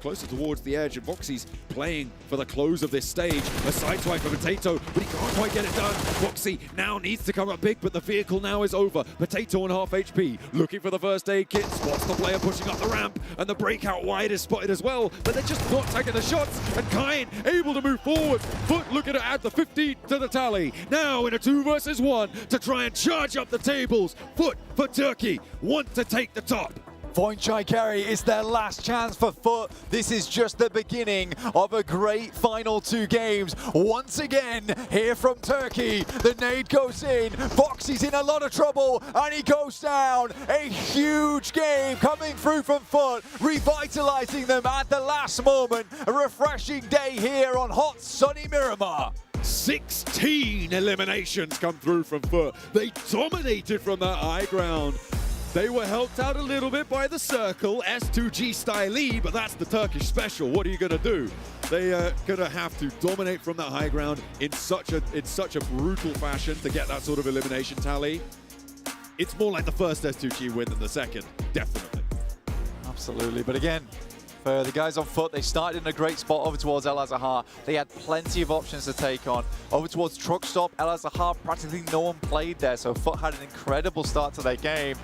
Closer towards the edge, and Foxy's playing for the close of this stage. A sideswipe for Potato, but he can't quite get it done. Foxy now needs to come up big, but the vehicle now is over. Potato on half HP, looking for the first aid kit, spots the player pushing up the ramp, and the breakout wide is spotted as well, but they're just not taking the shots, and Kine able to move forward. Foot looking to add the 15 to the tally. Now in a 2 versus 1 to try and charge up the tables. Foot for Turkey want to take the top. Voinchaikeri is their last chance for Foot. This is just the beginning of a great final 2 games. Once again, here from Turkey, the nade goes in. Foxy's in a lot of trouble, and he goes down. A huge game coming through from Foot, revitalizing them at the last moment. A refreshing day here on hot, sunny Miramar. 16 eliminations come through from Foot. They dominated from that high ground. They were helped out a little bit by the circle, S2G style, but that's the Turkish special. What are you going to do? They are going to have to dominate from that high ground in such a brutal fashion to get that sort of elimination tally. It's more like the first S2G win than the second, definitely. Absolutely, but again, for the guys on Foot, they started in a great spot over towards El Azahar. They had plenty of options to take on. Over towards Truck Stop, El Azahar, practically no one played there, so Foot had an incredible start to their game.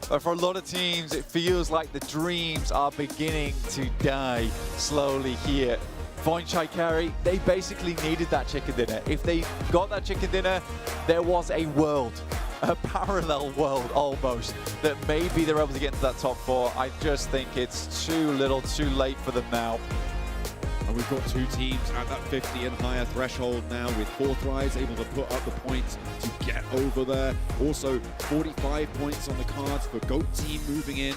But for a lot of teams, it feels like the dreams are beginning to die slowly here. Voinchaikeri, they basically needed that chicken dinner. If they got that chicken dinner, there was a world, a parallel world almost, that maybe they're able to get into that top 4. I just think it's too little, too late for them now. And we've got 2 teams at that 50 and higher threshold now, with Forthrise able to put up the points to get over there. Also 45 points on the cards for Goat Team moving in.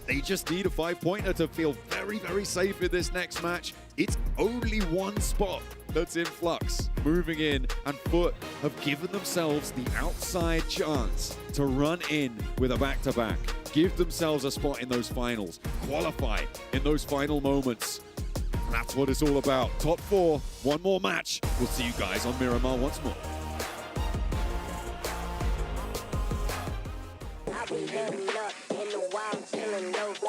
They just need a 5-pointer to feel very, very safe in this next match. It's only 1 spot that's in flux moving in, and Foot have given themselves the outside chance to run in with a back-to-back. Give themselves a spot in those finals. Qualify in those final moments. That's what it's all about. Top 4, one more match. We'll see you guys on Miramar once more.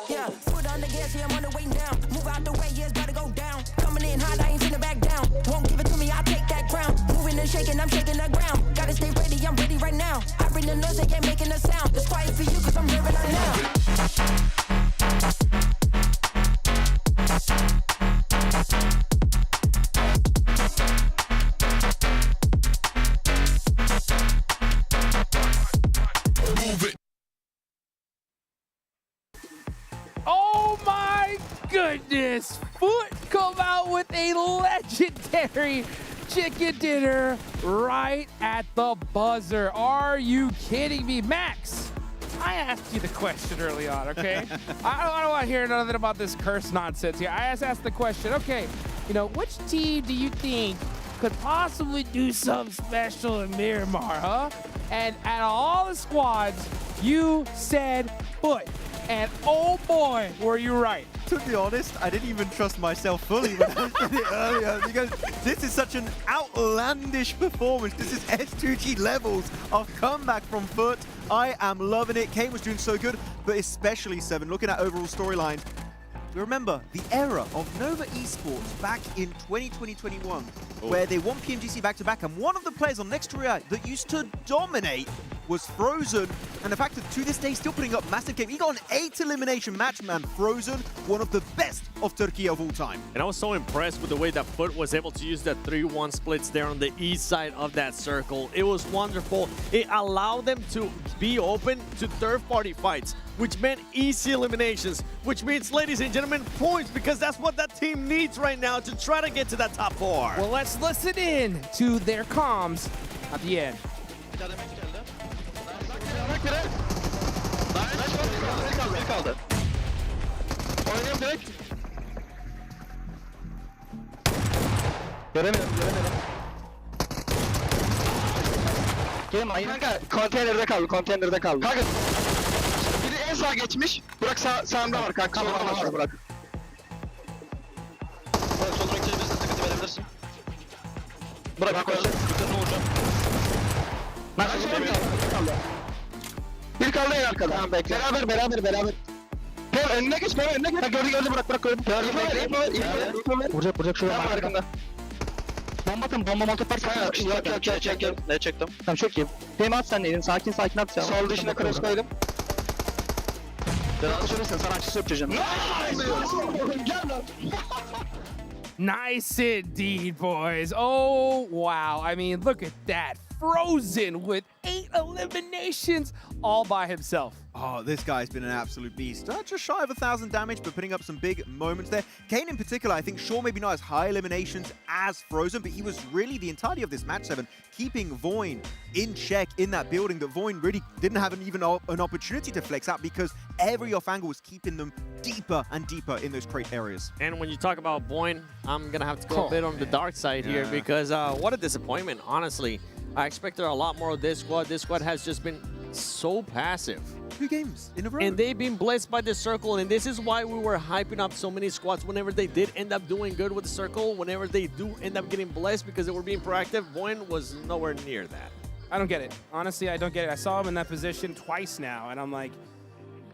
Yeah, foot on the gas, yeah, I'm on the way down. Move out the way, yeah, it's about to go down. Coming in hot, I ain't finna back down. Won't give it to me, I'll take that crown. Moving and shaking, I'm shaking the ground. Gotta stay ready, I'm ready right now. I bring the noise, they ain't making a sound. It's quiet for you, cause I'm hearing it now. Oh my goodness! Foot come out with a legendary chicken dinner right at the buzzer. Are you kidding me? Max, I asked you the question early on, okay? I don't want to hear nothing about this curse nonsense here. I just asked the question, okay, you know, which team do you think could possibly do something special in Miramar, huh? And out of all the squads, you said Foot. And oh boy, were you right. To be honest, I didn't even trust myself fully when I did it earlier because this is such an outlandish performance. This is S2G levels of comeback from Foot. I am loving it. Kane was doing so good, but especially Seven, looking at overall storyline. Remember the era of Nova Esports back in 2020-21, where they won PMGC back-to-back, and one of the players on Next Korea that used to dominate was Frozen, and the fact that to this day still putting up massive game. He got an 8 elimination match, man. Frozen, one of the best of Turkey of all time. And I was so impressed with the way that Foot was able to use the 3-1 splits there on the east side of that circle. It was wonderful. It allowed them to be open to third-party fights, which meant easy eliminations, which means, ladies and gentlemen, points, because that's what that team needs right now to try to get to that top 4. Well, let's listen in to their comms at the end. Kanka konteynerde kaldı, konteynerde kaldı. Kanka biri en sağa geçmiş. Burak sağında var kanka. Solunda var Burak. Burak soluna geçebilirsin, sıkıntı verebilirsin. Burak koş. Yukarı vuracağım. Nasıl kaldı? Bir kaldı en arkada. Tamam bekle. Beraber. Gel önüne geç, önüne geç. Gördü Burak gördü. Gördü. Vuracak şuraya. Tamam arkanda. Bomba montu varsa yok. Ne çektim? Tamam çok iyi. Dem at sen elini, sakin at sen. Sol dışına cross koydum. Biraz şurasın, sana açısı yapacağım. Nice indeed, boys. Oh, wow. I mean, look at that. Frozen with 8 eliminations all by himself. Oh, this guy's been an absolute beast. Just shy of 1,000 damage, but putting up some big moments there. Kane in particular, I think, sure, maybe not as high eliminations as Frozen, but he was really the entirety of this match 7, keeping Voin in check in that building that Voin really didn't have even an opportunity to flex out because every off angle was keeping them deeper and deeper in those crate areas. And when you talk about Voin, I'm going to have to go a bit on the dark side here because what a disappointment, honestly. I expected a lot more of this squad. This squad has just been so passive. 2 games in a row. And they've been blessed by the circle, and this is why we were hyping up so many squads whenever they did end up doing good with the circle, whenever they do end up getting blessed because they were being proactive. Voin was nowhere near that. I don't get it. Honestly, I don't get it. I saw him in that position twice now, and I'm like,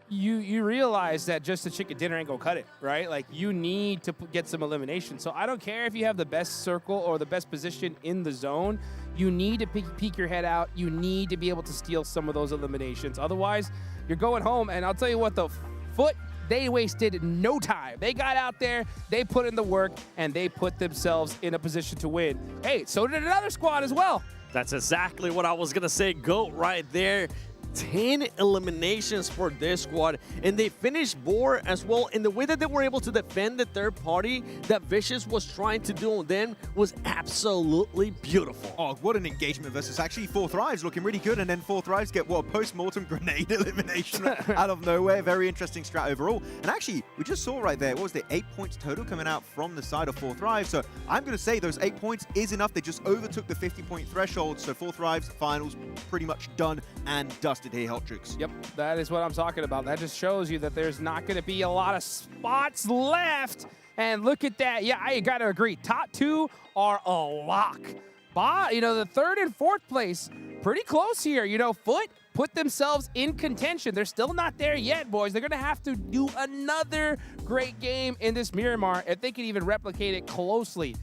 you realize that just a chicken dinner ain't gonna cut it, right? Like, you need to get some elimination. So I don't care if you have the best circle or the best position in the zone. You need to peek your head out. You need to be able to steal some of those eliminations. Otherwise, you're going home, and I'll tell you what, the Foot, they wasted no time. They got out there, they put in the work, and they put themselves in a position to win. Hey, so did another squad as well. That's exactly what I was gonna say. GOAT right there. 10 eliminations for this squad, and they finished Boar as well. And the way that they were able to defend the third party that Vicious was trying to do on them was absolutely beautiful. Oh, what an engagement versus actually 4 Thrives looking really good, and then 4 Thrives get what, a post-mortem grenade elimination out of nowhere. Very interesting strat overall. And actually, we just saw right there, what was it, 8 points total coming out from the side of 4 Thrives. So I'm going to say those 8 points is enough. They just overtook the 50-point threshold. So 4 Thrives finals pretty much done and dusted here, Heltrix. Yep, that is what I'm talking about. That just shows you that there's not going to be a lot of spots left And look at that. Yeah, I got to agree. Top 2 are a lock. You know, the 3rd and 4th place, pretty close here. You know, Foot put themselves in contention. They're still not there yet, boys. They're going to have to do another great game in this Miramar. If they can even replicate it closely,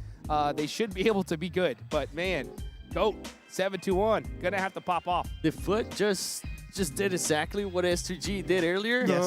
they should be able to be good. But, man, GOAT, 7-2-1, going to have to pop off. The Foot just did exactly what S2G did earlier. Yes.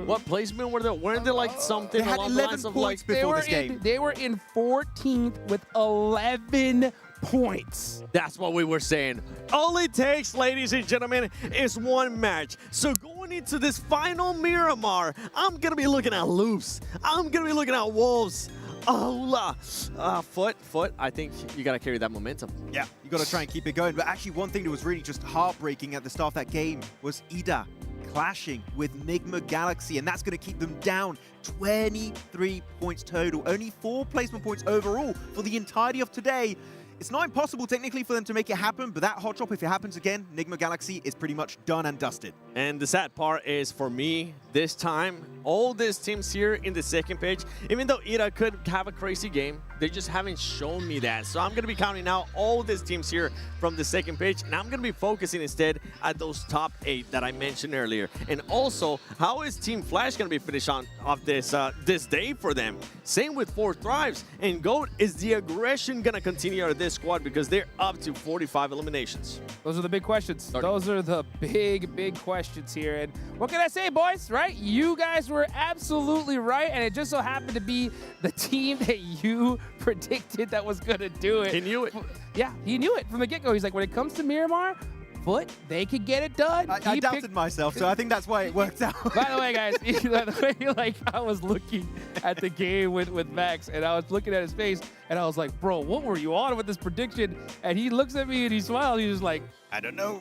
What placement were they? Weren't they like something They had along the 11 lines of points like before this game. They were in 14th with 11 points. That's what we were saying. All it takes, ladies and gentlemen, is one match. So going into this final Miramar, I'm going to be looking at Loops. I'm going to be looking at Wolves. Foot, I think you got to carry that momentum. Yeah, you got to try and keep it going. But actually, one thing that was really just heartbreaking at the start of that game was Ida clashing with Nigma Galaxy, and that's going to keep them down 23 points total. Only 4 placement points overall for the entirety of today. It's not impossible technically for them to make it happen, but that hot drop, if it happens again, Nigma Galaxy is pretty much done and dusted. And the sad part is, for me, this time, all these teams here in the second page, even though Ida could have a crazy game, they just haven't shown me that. So I'm going to be counting out all these teams here from the second page, and I'm going to be focusing instead at those top 8 that I mentioned earlier. And also, how is Team Flash going to be finished off this day for them? Same with 4 Thrives. And GOAT, is the aggression going to continue out of this squad, because they're up to 45 eliminations? Those are the big questions. Those are the big questions here. And what can I say, boys, right? You guys were absolutely right, and it just so happened to be the team that you predicted that was going to do it. He knew it. Yeah, he knew it from the get-go. He's like, when it comes to Miramar, Foot, they could get it done. I doubted myself, so I think that's why it worked out. By the way, guys, the way, like, I was looking at the game with Max, and I was looking at his face, and I was like, bro, what were you on with this prediction? And he looks at me and he smiles. He's just like, I don't know.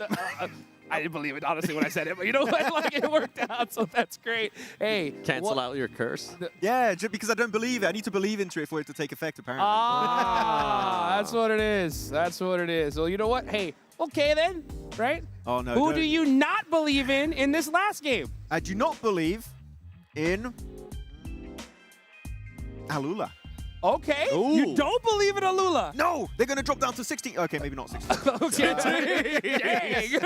I didn't believe it, honestly, when I said it, but you know what? Like, it worked out, so that's great. Hey. Cancel out your curse. Yeah, just because I don't believe it. I need to believe into it for it to take effect, apparently. That's what it is. That's what it is. Well, you know what? Hey, okay then, right? Oh, no. Who do you not believe in this last game? I do not believe in Alula. Okay. Ooh. You don't believe in Alula? No, they're going to drop down to 16. Okay, maybe not 16. Okay. Dang.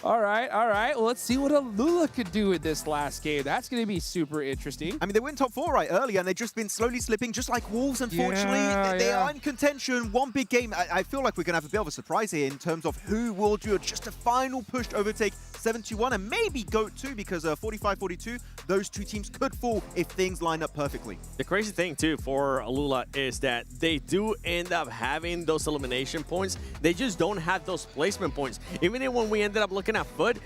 All right. Well, let's see what Alula could do with this last game. That's going to be super interesting. I mean, they went top 4 right earlier, and they've just been slowly slipping, just like Wolves, unfortunately. They are in contention. One big game. I feel like we're going to have a bit of a surprise here in terms of who will do just a final push to overtake 7-2-1 and maybe GOAT 2, because 45-42, those 2 teams could fall if things line up perfectly. The crazy thing, too, for Alula is that they do end up having those elimination points. They just don't have those placement points. Even when we ended up looking at Foot,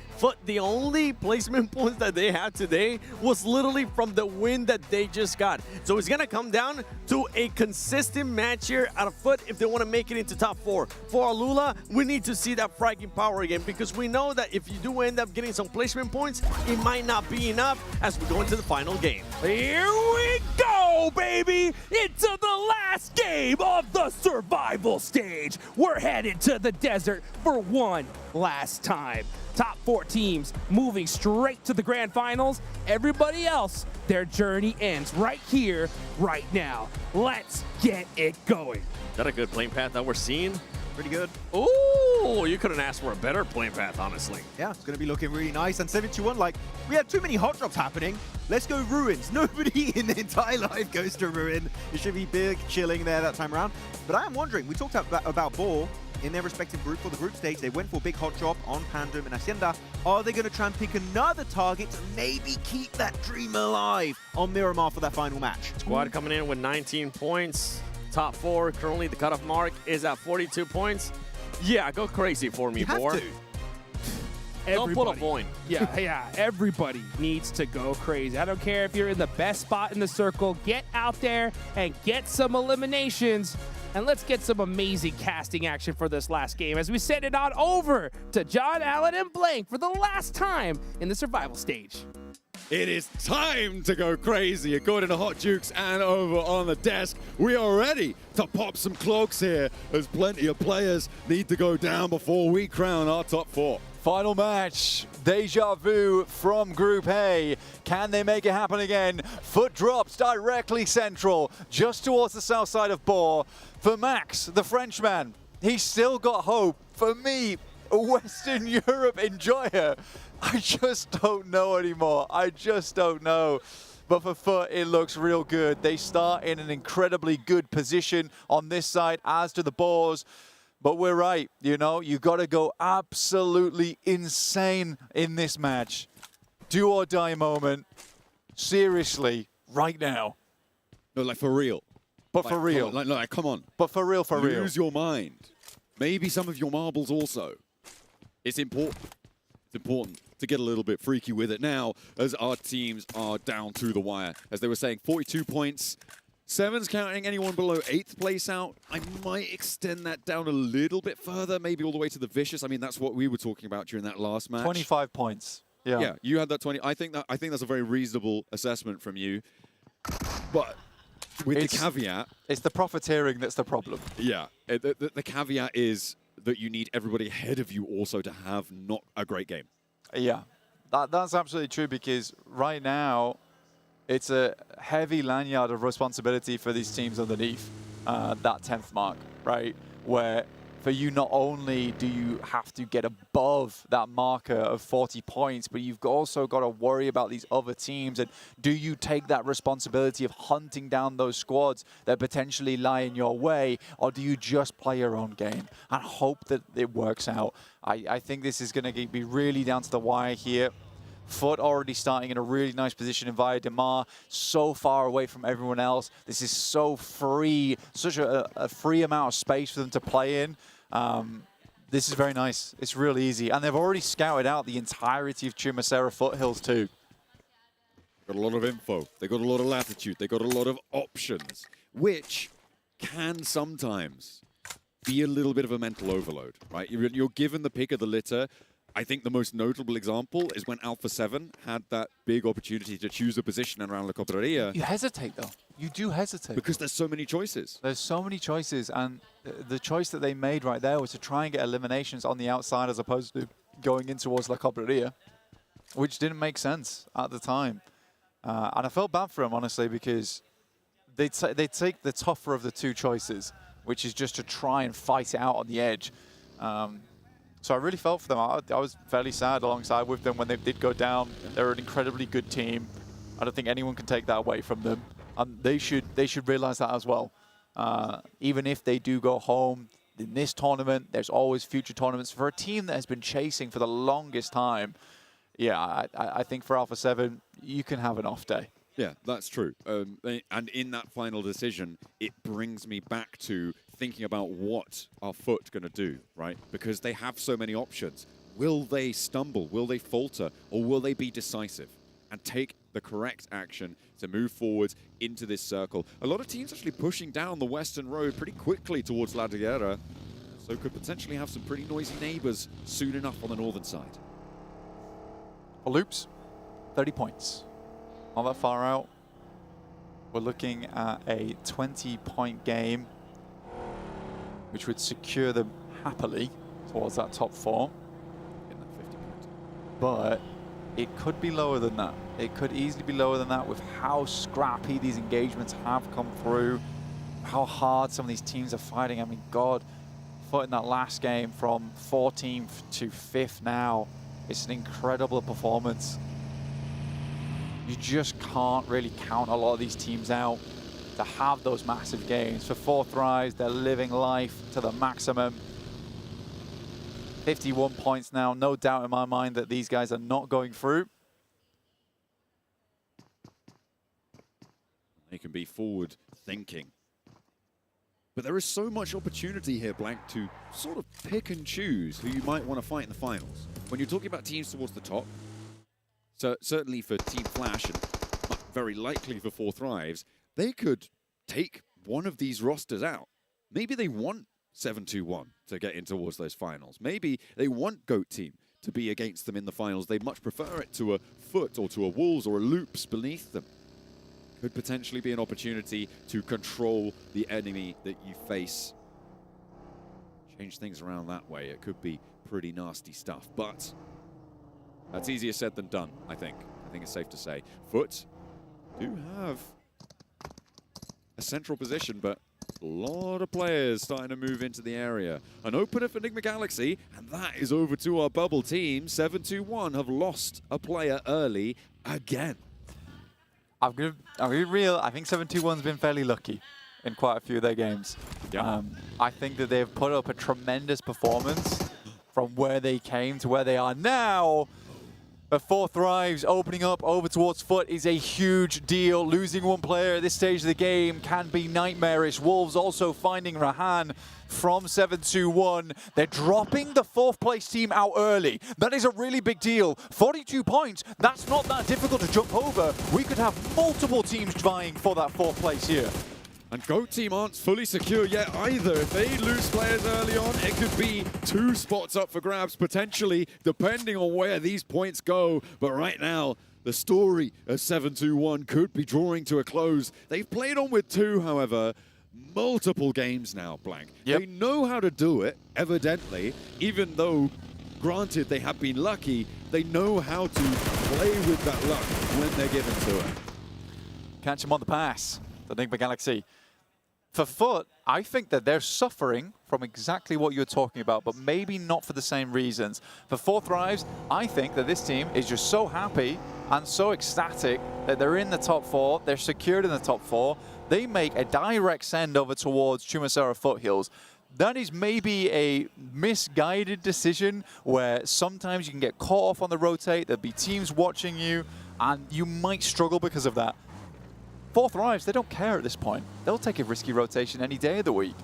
the only placement points that they had today was literally from the win that they just got. So it's going to come down to a consistent match here out of Foot if they want to make it into top 4. For Alula, we need to see that fragging power again, because we know that if you do end up getting some placement points, it might not be enough as we go into the final game. Here we go, baby! Into the last game of the survival stage. We're headed to the desert for one last time. Top 4 teams moving straight to the grand finals. Everybody else, their journey ends right here, right now. Let's get it going. Is that a good playing path that we're seeing? Pretty good. Ooh, you couldn't ask for a better playing path, honestly. Yeah, it's going to be looking really nice. And 7-2-1, like, we had too many hot drops happening. Let's go Ruins. Nobody in the entire life goes to Ruin. It should be big chilling there that time around. But I am wondering, we talked about Ball in their respective group for the group stage. They went for a big hot drop on Pandem and Hacienda. Are they going to try and pick another target to maybe keep that dream alive on Miramar for that final match? Squad coming in with 19 points. Top 4, currently the cutoff mark is at 42 points. Yeah, go crazy for me, Boar. Don't put a point. Yeah, everybody needs to go crazy. I don't care if you're in the best spot in the circle. Get out there and get some eliminations. And let's get some amazing casting action for this last game as we send it on over to John, Allen, and Blank for the last time in the survival stage. It is time to go crazy. According to Hot Jukes and over on the desk, we are ready to pop some cloaks here, as plenty of players need to go down before we crown our top 4. Final match Deja vu from Group A. Can they make it happen again? Foot drops directly central, just towards the south side of Bohr. For Max, the Frenchman, he's still got hope. For me, Western Europe enjoyer, I just don't know anymore. I just don't know. But for Foot, it looks real good. They start in an incredibly good position on this side, as do the Bohrs. But we're right, you know, you got to go absolutely insane in this match. Do or die moment. Seriously, right now. No, like for real. But like, for real. Come on. But for real, for real. Lose your mind. Maybe some of your marbles also. It's important. It's important to get a little bit freaky with it now as our teams are down to the wire. As they were saying, 42 points. 7's counting anyone below 8th place out. I might extend that down a little bit further, maybe all the way to the Vicious. I mean, that's what we were talking about during that last match. 25 points. Yeah. Yeah, you had that 20. I think that's a very reasonable assessment from you. But with the caveat... It's the profiteering that's the problem. Yeah. The caveat is that you need everybody ahead of you also to have not a great game. Yeah. That's absolutely true, because right now, it's a heavy lanyard of responsibility for these teams underneath that 10th mark, right? Where for you, not only do you have to get above that marker of 40 points, but you've also got to worry about these other teams. And do you take that responsibility of hunting down those squads that potentially lie in your way, or do you just play your own game and hope that it works out? I think this is going to be really down to the wire here. Foot already starting in a really nice position in Via Demar, so far away from everyone else. This is so free, such a free amount of space for them to play in. This is very nice. It's really easy. And they've already scouted out the entirety of Chumacera foothills too. Got a lot of info. They got a lot of latitude. They got a lot of options, which can sometimes be a little bit of a mental overload, right? You're given the pick of the litter. I think the most notable example is when Alpha 7 had that big opportunity to choose a position around La Copperia. You hesitate, though. You do hesitate. Because there's so many choices. There's so many choices, and the choice that they made right there was to try and get eliminations on the outside as opposed to going in towards La Copperia, which didn't make sense at the time. And I felt bad for them, honestly, because they take the tougher of the two choices, which is just to try and fight it out on the edge. So I really felt for them. I was fairly sad alongside with them when they did go down. They're an incredibly good team. I don't think anyone can take that away from them. They should realize that as well. Even if they do go home in this tournament, there's always future tournaments. For a team that has been chasing for the longest time, yeah, I think for Alpha 7, you can have an off day. Yeah, that's true. And in that final decision, it brings me back to thinking about what our Foot going to do, right? Because they have so many options. Will they stumble? Will they falter? Or will they be decisive and take the correct action to move forward into this circle? A lot of teams actually pushing down the western road pretty quickly towards La Guerra, so could potentially have some pretty noisy neighbors soon enough on the northern side. For Loops, 30 points. Not that far out. We're looking at a 20-point game, which would secure them happily towards that top 4. In that 50 points. But it could be lower than that. It could easily be lower than that with how scrappy these engagements have come through, how hard some of these teams are fighting. I mean, God, Foot in that last game from 14th to 5th now. It's an incredible performance. You just can't really count a lot of these teams out to have those massive games. For 4th Rise, they're living life to the maximum. 51 points now. No doubt in my mind that these guys are not going through. They can be forward thinking. But there is so much opportunity here, Blank, to sort of pick and choose who you might want to fight in the finals. When you're talking about teams towards the top, so certainly for Team Flash and very likely for 4th Thrives, they could take one of these rosters out. Maybe they want 7-2-1 to get in towards those finals. Maybe they want GOAT Team to be against them in the finals. They'd much prefer it to a Foot or to a Wolves or a Loops beneath them. Could potentially be an opportunity to control the enemy that you face. Change things around that way. It could be pretty nasty stuff, but That's easier said than done, I think. I think it's safe to say. Foot do have a central position, but a lot of players starting to move into the area. An opener for Enigma Galaxy, and that is over to our bubble team. 7-2-1 have lost a player early again. I'm gonna be real. I think 7-2-1's been fairly lucky in quite a few of their games. Yeah. I think that they've put up a tremendous performance from where they came to where they are now. But 4 Thrives opening up over towards Foot is a huge deal. Losing one player at this stage of the game can be nightmarish. Wolves also finding Rahan from 7-2-1. They're dropping the 4th place team out early. That is a really big deal. 42 points, that's not that difficult to jump over. We could have multiple teams vying for that 4th place here. And GOAT team aren't fully secure yet either. If they lose players early on, it could be 2 spots up for grabs, potentially, depending on where these points go. But right now, the story of 7-2-1 could be drawing to a close. They've played on with 2, however, multiple games now, Blank. Yep. They know how to do it, evidently, even though, granted, they have been lucky, they know how to play with that luck when they're given to it. Catch him on the pass, the Enigma Galaxy. For Foot, I think that they're suffering from exactly what you're talking about, but maybe not for the same reasons. For 4 Thrives, I think that this team is just so happy and so ecstatic that they're in the top 4, they're secured in the top 4. They make a direct send over towards Chumasera Foothills. That is maybe a misguided decision where sometimes you can get caught off on the rotate, there'll be teams watching you, and you might struggle because of that. 4 Thrives, they don't care at this point. They'll take a risky rotation any day of the week.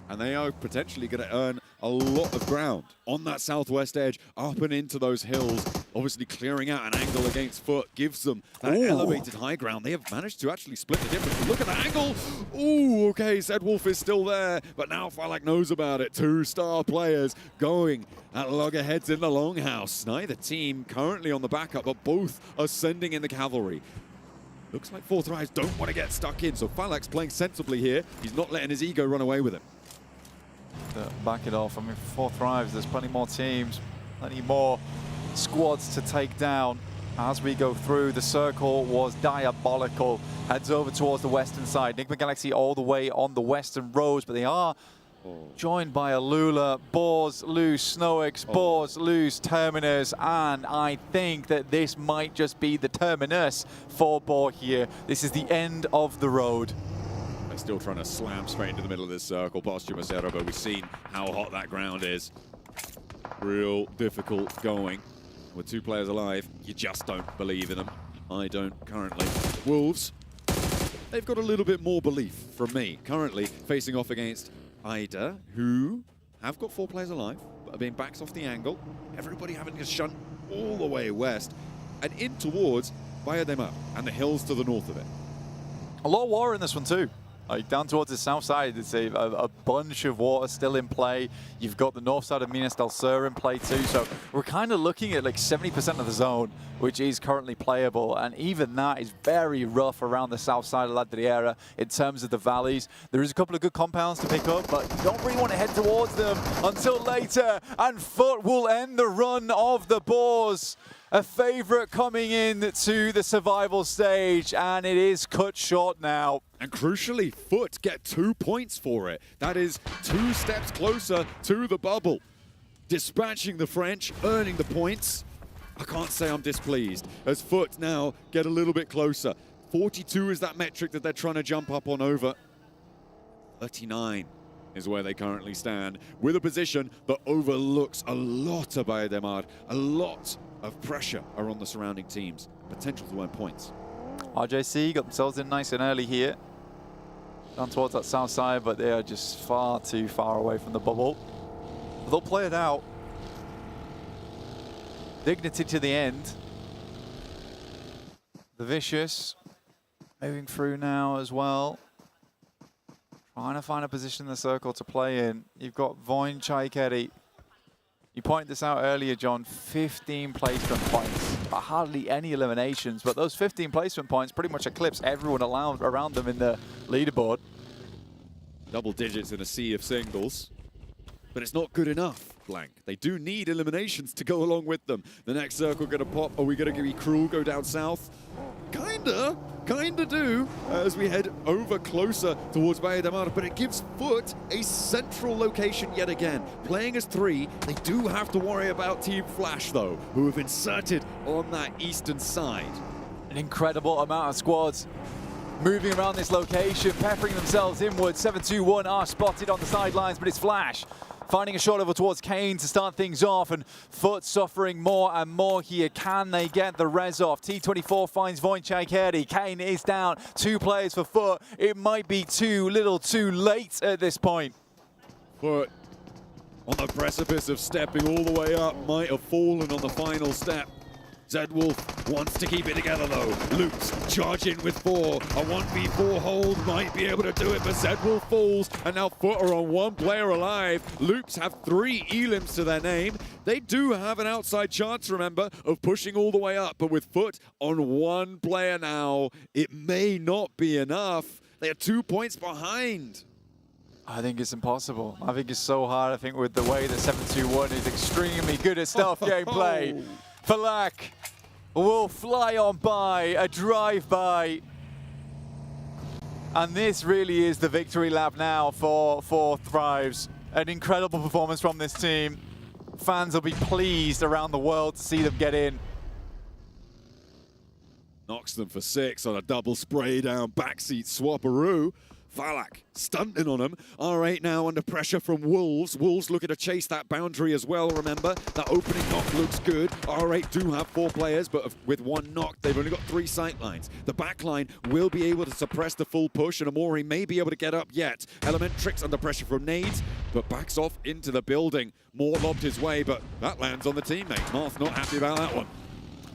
And they are potentially going to earn a lot of ground on that southwest edge, up and into those hills. Obviously clearing out an angle against Foot gives them that elevated high ground. They have managed to actually split the difference. Look at the angle. Ooh, okay, Zedwolf is still there, but now Falak knows about it. 2-star players going at loggerheads in the longhouse. Neither team currently on the backup, but both are sending in the cavalry. Looks like 4 Thrives don't want to get stuck in, so Falak's playing sensibly here. He's not letting his ego run away with him. Back it off. I mean, 4 Thrives, there's plenty more teams, plenty more squads to take down. As we go through, the circle was diabolical. Heads over towards the western side. Enigma Galaxy all the way on the western roads, but they are joined by Alula. Boars lose Snowix, Boars lose Terminus, and I think that this might just be the terminus for Boar here. This is the end of the road. They're still trying to slam straight into the middle of this circle past Chumasera, but we've seen how hot that ground is. Real difficult going. With 2 players alive, you just don't believe in them. I don't currently. Wolves, they've got a little bit more belief from me. Currently facing off against Ida, who have got 4 players alive, but are being backed off the angle. Everybody having to shunt all the way west and in towards Bayadema and the hills to the north of it. A lot of water in this one too. Like down towards the south side, it's a bunch of water still in play. You've got the north side of Minas del Sur in play too. So we're kind of looking at like 70% of the zone, which is currently playable. And even that is very rough around the south side of La Driera in terms of the valleys. There is a couple of good compounds to pick up, but you don't really want to head towards them until later. And Foot will end the run of the Boars. A favorite coming in to the survival stage, and it is cut short now. And crucially, Foot get 2 points for it. That is 2 steps closer to the bubble. Dispatching the French, earning the points. I can't say I'm displeased, as Foot now get a little bit closer. 42 is that metric that they're trying to jump up on over. 39 is where they currently stand, with a position that overlooks a lot of Bayademar, a lot of pressure are on the surrounding teams. Potential to earn points. RJC got themselves in nice and early here. Down towards that south side, but they are just far too far away from the bubble. But they'll play it out. Dignity to the end. The Vicious moving through now as well. Trying to find a position in the circle to play in. You've got Voin Chaikeri. You pointed this out earlier, John, 15 placement points, but hardly any eliminations. But those 15 placement points pretty much eclipse everyone around them in the leaderboard. Double digits in a sea of singles, but it's not good enough. Blank. They do need eliminations to go along with them. The next circle going to pop. Are we going to be cruel, go down south? Kinda do, as we head over closer towards Valle de Mar, but it gives Foot a central location yet again. Playing as 3, they do have to worry about Team Flash, though, who have inserted on that eastern side. An incredible amount of squads moving around this location, peppering themselves inwards. 7-2-1 are spotted on the sidelines, but it's Flash finding a shot over towards Kane to start things off, and Foot suffering more and more here. Can they get the res off? T24 finds Wojciech Heri. Kane is down. 2 players for Foot. It might be too little too late at this point. Foot on the precipice of stepping all the way up, might have fallen on the final step. Zedwolf wants to keep it together though. Loops charge in with 4. A 1v4 hold might be able to do it, but Zedwolf falls, and now Foot are on 1 player alive. Loops have 3 elims to their name. They do have an outside chance, remember, of pushing all the way up, but with Foot on 1 player now, it may not be enough. They are 2 points behind. I think it's impossible. I think it's so hard. I think with the way that 7-2-1 is extremely good at stealth gameplay. Falak will fly on by, a drive-by. And this really is the victory lap now for Thrives. An incredible performance from this team. Fans will be pleased around the world to see them get in. Knocks them for 6 on a double spray down backseat swapperoo. Falak stunting on him. R8 now under pressure from Wolves. Wolves looking to chase that boundary as well, remember. That opening knock looks good. R8 do have 4 players, but with 1 knock, they've only got 3 sightlines. The backline will be able to suppress the full push, and Amori may be able to get up yet. Elementrix under pressure from nades, but backs off into the building. Moore lobbed his way, but that lands on the teammate. Marth not happy about that one.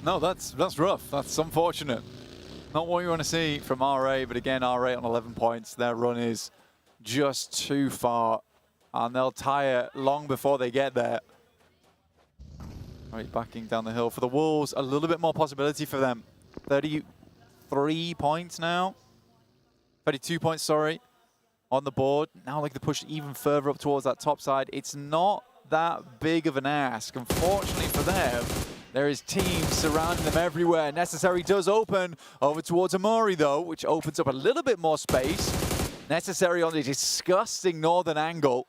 No, that's rough. That's unfortunate. Not what you want to see from R8, but again, R8 on 11 points. Their run is just too far, and they'll tire long before they get there. Right, backing down the hill for the Wolves. A little bit more possibility for them. 33 points now. 32 points, sorry, on the board. Now like to push even further up towards that top side. It's not that big of an ask, unfortunately for them. There is teams surrounding them everywhere. Necessary does open over towards Amori, though, which opens up a little bit more space. Necessary on the disgusting northern angle.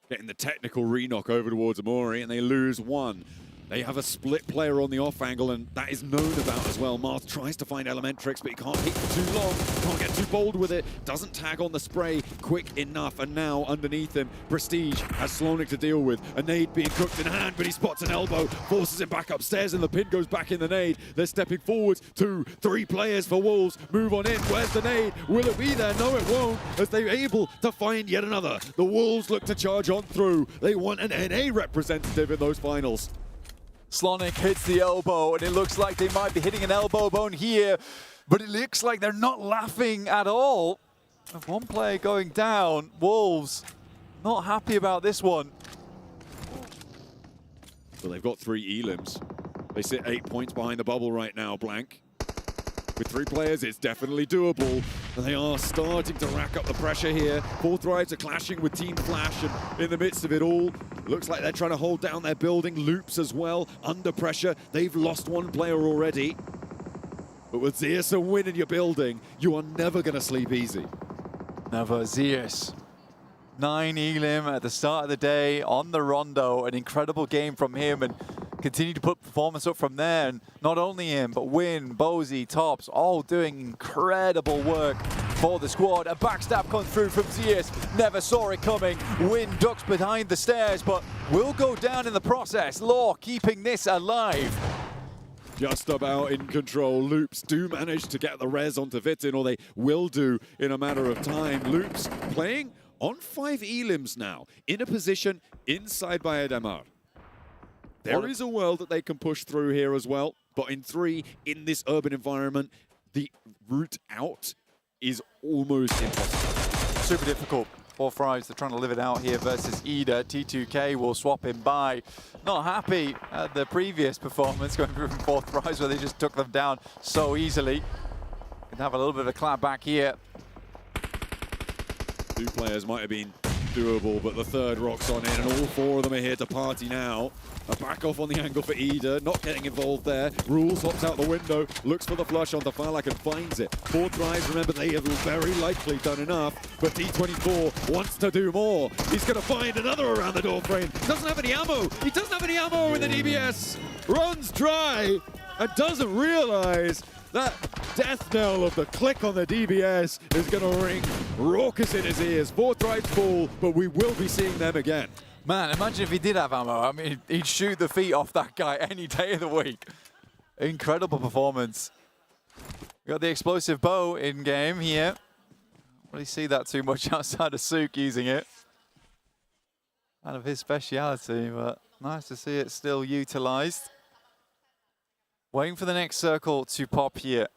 Getting the technical re-knock over towards Amori, and they lose 1. They have a split player on the off angle, and that is known about as well. Marth tries to find Elementrix, but he can't hit for too long. Can't get too bold with it. Doesn't tag on the spray quick enough. And now underneath him, Prestige has Slonik to deal with. A nade being cooked in hand, but he spots an elbow, forces him back upstairs, and the pin goes back in the nade. They're stepping forwards. 2, 3 players for Wolves. Move on in. Where's the nade? Will it be there? No, it won't, as they're able to find yet another. The Wolves look to charge on through. They want an NA representative in those finals. Slonik hits the elbow, and it looks like they might be hitting an elbow bone here, but it looks like they're not laughing at all. With 1 player going down, Wolves not happy about this one. Well, they've got 3 elims. They sit 8 points behind the bubble right now, Blank. With 3 players, it's definitely doable, and they are starting to rack up the pressure here. 4 Thrives are clashing with Team Flash, and in the midst of it all, looks like they're trying to hold down their building. Loops as well, under pressure. They've lost 1 player already. But with Zeus a win in your building, you are never going to sleep easy. Never. Zeus. 9 elim at the start of the day on the Rondo. An incredible game from him, and continue to put performance up from there. And not only him, but Win, Bozy, Tops, all doing incredible work for the squad. A backstab comes through from Zeus. Never saw it coming. Win ducks behind the stairs, but will go down in the process. Law keeping this alive. Just about in control. Loops do manage to get the res onto Vitin, or they will do in a matter of time. Loops playing on 5 elims now, in a position inside Valle de Mar. There is a world that they can push through here as well, but in 3, in this urban environment, the route out is almost impossible. Super difficult for Thrives. They're trying to live it out here versus Ida. T2K will swap him by. Not happy at the previous performance, going through from 4 Thrives, where they just took them down so easily. Can have a little bit of a clap back here. 2 players might have been doable, but the third rocks on in, and all four of them are here to party now. A back off on the angle for Ida, not getting involved there. Rules hops out the window, looks for the flush onto Falak and finds it. 4 tries, remember they have very likely done enough, but D24 wants to do more. He's gonna find another around the door frame. Doesn't have any ammo, he doesn't have any ammo in the DBS. Runs dry and doesn't realize that death knell of the click on the DBS is going to ring raucous in his ears. 4 tries full, but we will be seeing them again. Man, imagine if he did have ammo. I mean, he'd shoot the feet off that guy any day of the week. Incredible performance. We got the explosive bow in game here. Don't really see that too much outside of Sook using it. Out of his speciality, but nice to see it still utilized. Waiting for the next circle to pop here.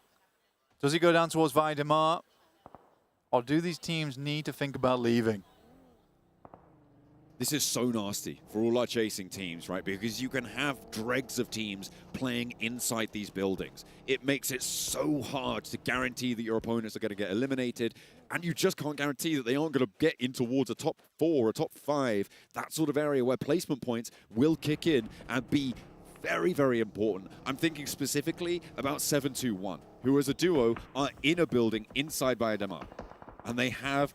Does he go down towards Vaidemar? Or do these teams need to think about leaving? This is so nasty for all our chasing teams, right? Because you can have dregs of teams playing inside these buildings. It makes it so hard to guarantee that your opponents are going to get eliminated, and you just can't guarantee that they aren't going to get in towards a top 4, a top 5, that sort of area where placement points will kick in and be very, very important. I'm thinking specifically about 721, who as a duo are in a building inside Vaidemar, and they have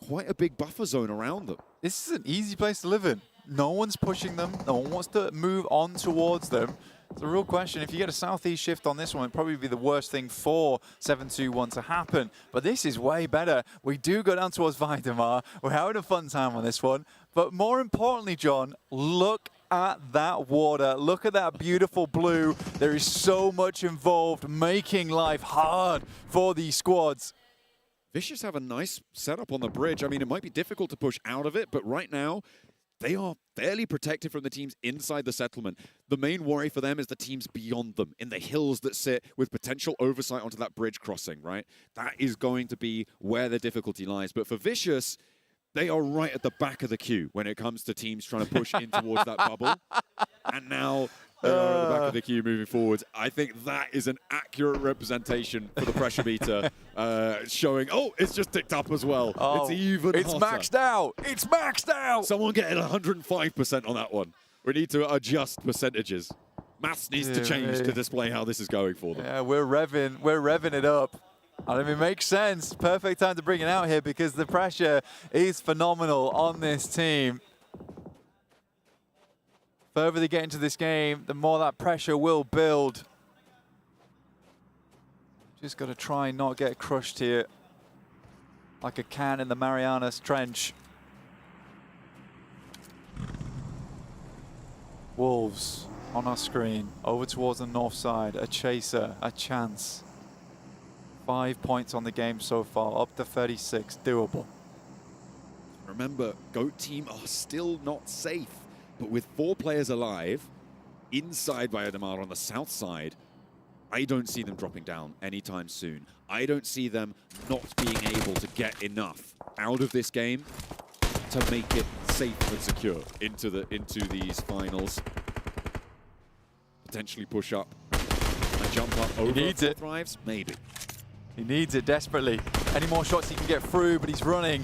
quite a big buffer zone around them. This is an easy place to live in. No one's pushing them. No one wants to move on towards them. It's a real question. If you get a southeast shift on this one, it'd probably be the worst thing for 721 to happen. But this is way better. We do go down towards Vaidemar. We're having a fun time on this one. But more importantly, John, look at that water. Look at that beautiful blue. There is so much involved, making life hard for these squads. Vicious have a nice setup on the bridge. I mean, it might be difficult to push out of it, but right now, they are fairly protected from the teams inside the settlement. The main worry for them is the teams beyond them, in the hills that sit with potential oversight onto that bridge crossing, right? That is going to be where the difficulty lies. But for Vicious, they are right at the back of the queue when it comes to teams trying to push in towards that bubble. And now they are at the back of the queue moving forwards. I think that is an accurate representation for the pressure meter, showing, oh, it's just ticked up as well. Oh, it's even It's hotter. maxed out. It's maxed out. Someone getting 105% on that one. We need to adjust percentages. Maths needs to change to display how this is going for them. Yeah, we're revving it up. And it makes sense. Perfect time to bring it out here because the pressure is phenomenal on this team. The further they get into this game, the more that pressure will build. Just got to try and not get crushed here like a can in the Marianas Trench. Wolves on our screen, over towards the north side, a chaser, a chance. 5 points on the game so far, up to 36, doable. Remember, GOAT team are still not safe, but with 4 players alive, inside Vaidemar on the south side, I don't see them dropping down anytime soon. I don't see them not being able to get enough out of this game to make it safe and secure into these finals. Potentially push up and jump up over. He needs it. Thrives, maybe. He needs it desperately. Any more shots he can get through, but he's running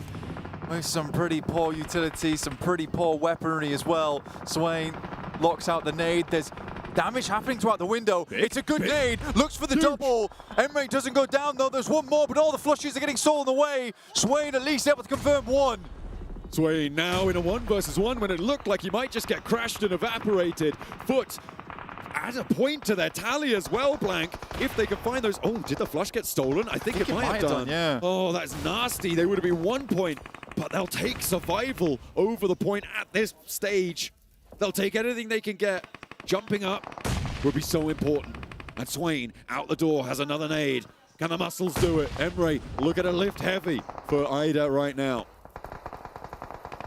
with some pretty poor utility, some pretty poor weaponry as well. Swain locks out the nade. There's damage happening throughout the window. It's a good nade. Looks for the double. Emre doesn't go down though. There's one more, but all the flushes are getting stolen away. Swain at least able to confirm one. Swain now in a 1 versus 1 when it looked like he might just get crashed and evaporated. Foot add a point to their tally as well, Blank. If they can find those. Oh, did the flush get stolen? I think it might have done. Yeah. Oh, that's nasty. They would have been 1 point, but they'll take survival over the point at this stage. They'll take anything they can get. Jumping up will be so important. And Swain out the door has another nade. Can the muscles do it? Emre, look at a lift heavy for Ida right now.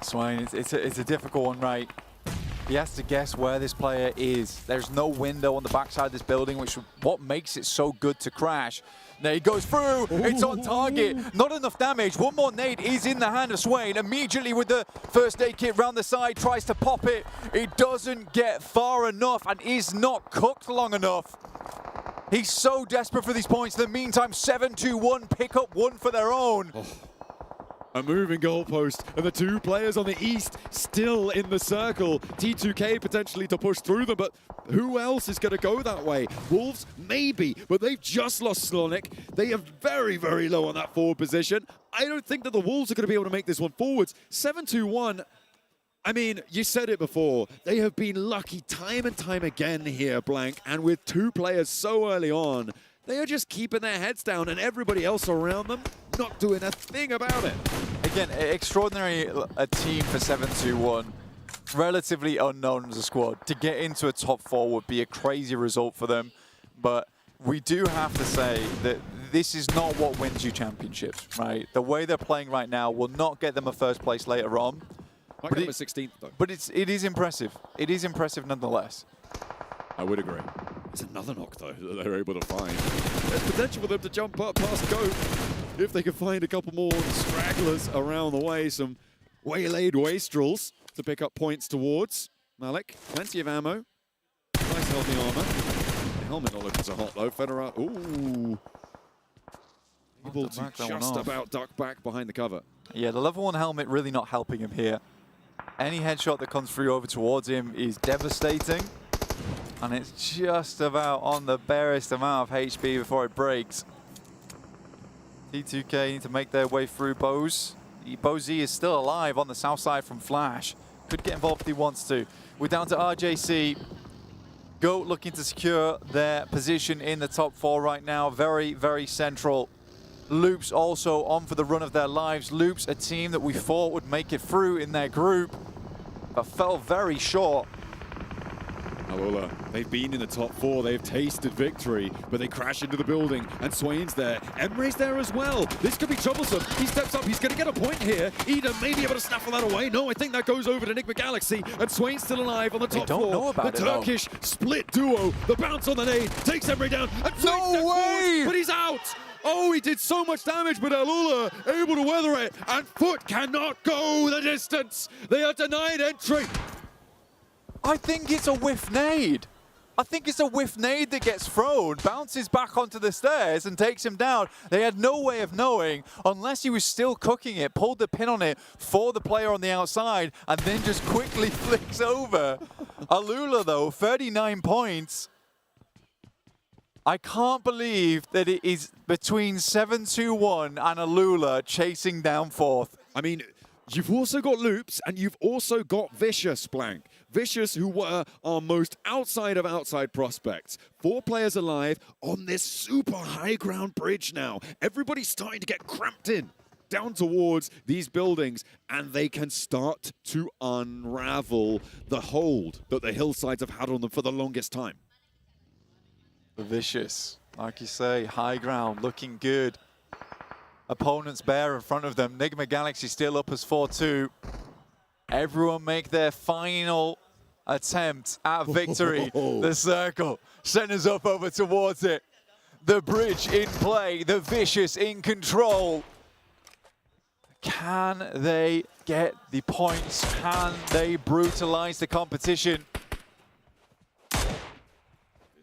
Swain, it's a difficult one, right? He has to guess where this player is. There's no window on the backside of this building, which is what makes it so good to crash. There he goes through. It's on target. Not enough damage. One more nade is in the hand of Swain. Immediately with the first aid kit round the side, tries to pop it. It doesn't get far enough and is not cooked long enough. He's so desperate for these points. In the meantime, 7-2-1 pick up one for their own. A moving goalpost, and the two players on the east still in the circle. T2K potentially to push through them, but who else is going to go that way? Wolves, maybe, but they've just lost Slonic. They are very, very low on that forward position. I don't think that the Wolves are going to be able to make this one forwards. 7-2-1. I mean, you said it before. They have been lucky time and time again here, Blank, and with two players so early on, they are just keeping their heads down and everybody else around them not doing a thing about it. Again, extraordinary a team for 7-2-1. Relatively unknown as a squad. To get into a top 4 would be a crazy result for them. But we do have to say that this is not what wins you championships, right? The way they're playing right now will not get them a first place later on. Might get them a 16th, though. But it is impressive. It is impressive nonetheless. I would agree. There's another knock, though, that they're able to find. There's potential for them to jump up past Goat if they can find a couple more stragglers around the way, some waylaid wastrels to pick up points towards. Malik, plenty of ammo. Nice healthy armor. The helmet not looking so hot, though. Federer, ooh. Able to just about duck back behind the cover. Yeah, the level 1 helmet really not helping him here. Any headshot that comes through over towards him is devastating. And it's just about on the barest amount of HP before it breaks. T2K need to make their way through Bose. Bozy is still alive on the south side from Flash. Could get involved if he wants to. We're down to RJC. Goat looking to secure their position in the top 4 right now. Very, very central. Loops also on for the run of their lives. Loops, a team that we thought would make it through in their group, but fell very short. Alula, they've been in the top 4, they've tasted victory, but they crash into the building, and Swain's there. Emre's there as well. This could be troublesome. He steps up, he's going to get a point here. Eden may be able to snaffle that away. No, I think that goes over to Enigma Galaxy, and Swain's still alive on the top 4. Know about the Turkish split duo, the bounce on the nade, takes Emre down, and Swain steps forward, but he's out! Oh, he did so much damage, but Alula able to weather it, and Foot cannot go the distance. They are denied entry. I think it's a whiff nade. I think it's a whiff nade that gets thrown, bounces back onto the stairs and takes him down. They had no way of knowing unless he was still cooking it, pulled the pin on it for the player on the outside, and then just quickly flicks over. Alula, though, 39 points. I can't believe that it is between 7-2-1 and Alula chasing down 4th. I mean, you've also got Loops, and you've also got Vicious, Blank. Vicious, who were our most outside of outside prospects. 4 players alive on this super high ground bridge now. Everybody's starting to get cramped in down towards these buildings, and they can start to unravel the hold that the Hillsides have had on them for the longest time. Vicious, like you say, high ground, looking good. Opponents bare in front of them. Enigma Galaxy still up as 4-2. Everyone make their final attempt at victory. The circle centers up over towards it. The bridge in play, the Vicious in control. Can they get the points? Can they brutalize the competition?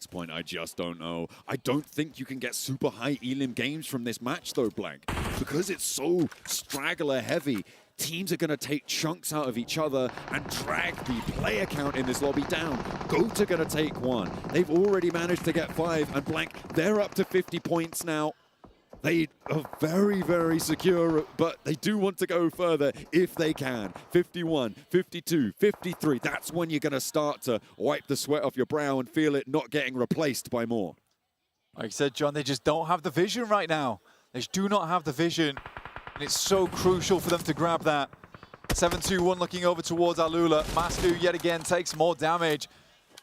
Point, I just don't know. I don't think you can get super high elim games from this match though, Blank, because it's so straggler heavy. Teams are going to take chunks out of each other and drag the player count in this lobby down. Goat are going to take 1. They've already managed to get 5, and Blank, they're up to 50 points now. They are very, very secure, but they do want to go further if they can. 51, 52, 53. That's when you're going to start to wipe the sweat off your brow and feel it not getting replaced by more. Like I said, John, they just don't have the vision right now. They just do not have the vision, and it's so crucial for them to grab that. 7-2-1 looking over towards Alula. Masku yet again takes more damage.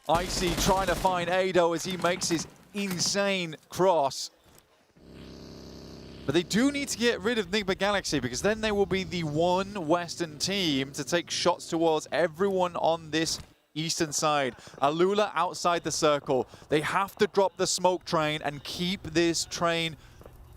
Icy trying to find Ado as he makes his insane cross. But they do need to get rid of Enigma Galaxy, because then they will be the one Western team to take shots towards everyone on this eastern side. Alula outside the circle. They have to drop the smoke train and keep this train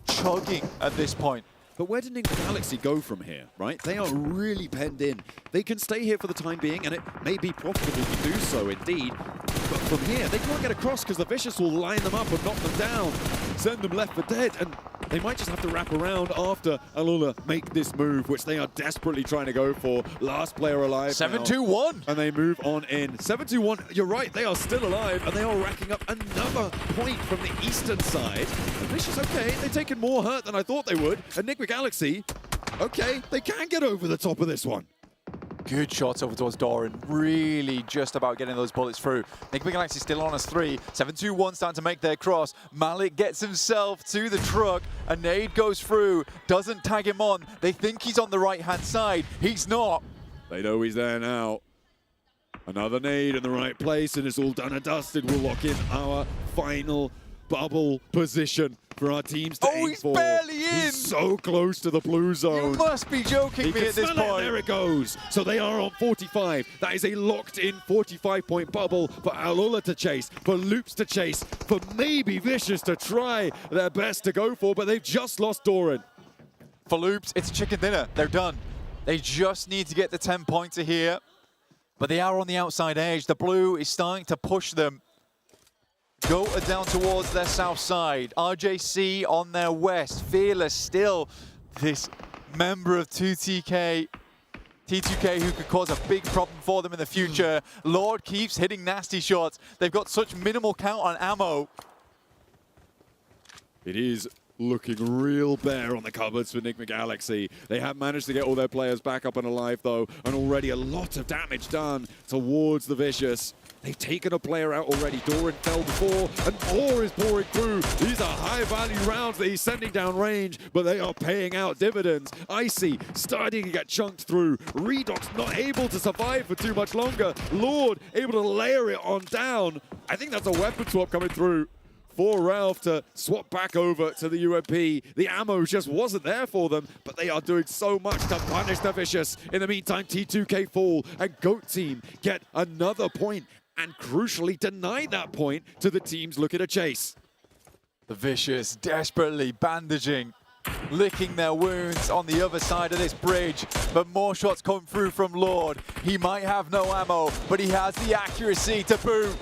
chugging at this point. But where did Enigma Galaxy go from here, right? They are really penned in. They can stay here for the time being, and it may be profitable to do so indeed. But from here, they can't get across because the Vicious will line them up and knock them down, send them left for dead, and they might just have to wrap around after Alula make this move, which they are desperately trying to go for. Last player alive. 7-2-1. And they move on in. 7-2-1, you're right, they are still alive, and they are racking up another point from the eastern side. And Vicious, okay, they've taken more hurt than I thought they would. And Enigma Galaxy, okay, they can get over the top of this one. Good shots over towards Doran. Really just about getting those bullets through. Enigma Galaxy still on us 3. 7-2-1 starting to make their cross. Malik gets himself to the truck. A nade goes through. Doesn't tag him on. They think he's on the right-hand side. He's not. They know he's there now. Another nade in the right place, and it's all done and dusted. We'll lock in our final bubble position for our teams to aim he's for. barely in! He's so close to the blue zone. You must be joking me at this point. There it goes. So they are on 45. That is a locked-in 45-point bubble for Alula to chase, for Loops to chase, for maybe Vicious to try their best to go for, but they've just lost Doran. For Loops, it's chicken dinner. They're done. They just need to get the 10-pointer here, but they are on the outside edge. The blue is starting to push them. Go down towards their south side. RJC on their west. Fearless still this member of 2TK. T2K who could cause a big problem for them in the future. Lord keeps hitting nasty shots. They've got such minimal count on ammo. It is looking real bare on the cupboards for Enigma Galaxy. They have managed to get all their players back up and alive though, and already a lot of damage done towards the Vicious. They've taken a player out already. Doran fell before, and more is pouring through. These are high-value rounds that he's sending down range, but they are paying out dividends. Icy starting to get chunked through. Redox not able to survive for too much longer. Lord able to layer it on down. I think that's a weapon swap coming through for Ralph to swap back over to the UMP. The ammo just wasn't there for them, but they are doing so much to punish the Vicious. In the meantime, T2K fall, and GOAT team get another point, and crucially deny that point to the teams looking to chase. The Vicious desperately bandaging, licking their wounds on the other side of this bridge, but more shots come through from Lord. He might have no ammo, but he has the accuracy to boot.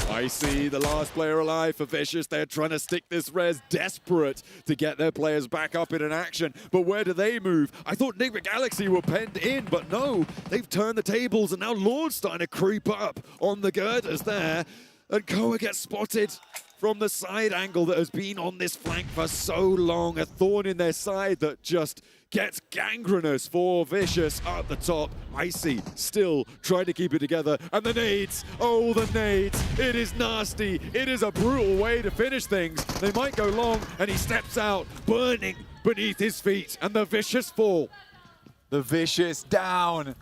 I see the last player alive for Vicious. They're trying to stick this res, desperate to get their players back up in an action. But where do they move? I thought Enigma Galaxy were penned in, but no. They've turned the tables, and now Lord's starting to creep up on the girders there. And Koa gets spotted from the side angle that has been on this flank for so long. A thorn in their side that just gets gangrenous for Vicious up the top. Icy still trying to keep it together. And the nades, oh the nades. It is nasty. It is a brutal way to finish things. They might go long, and he steps out, burning beneath his feet. And the Vicious fall. The Vicious down.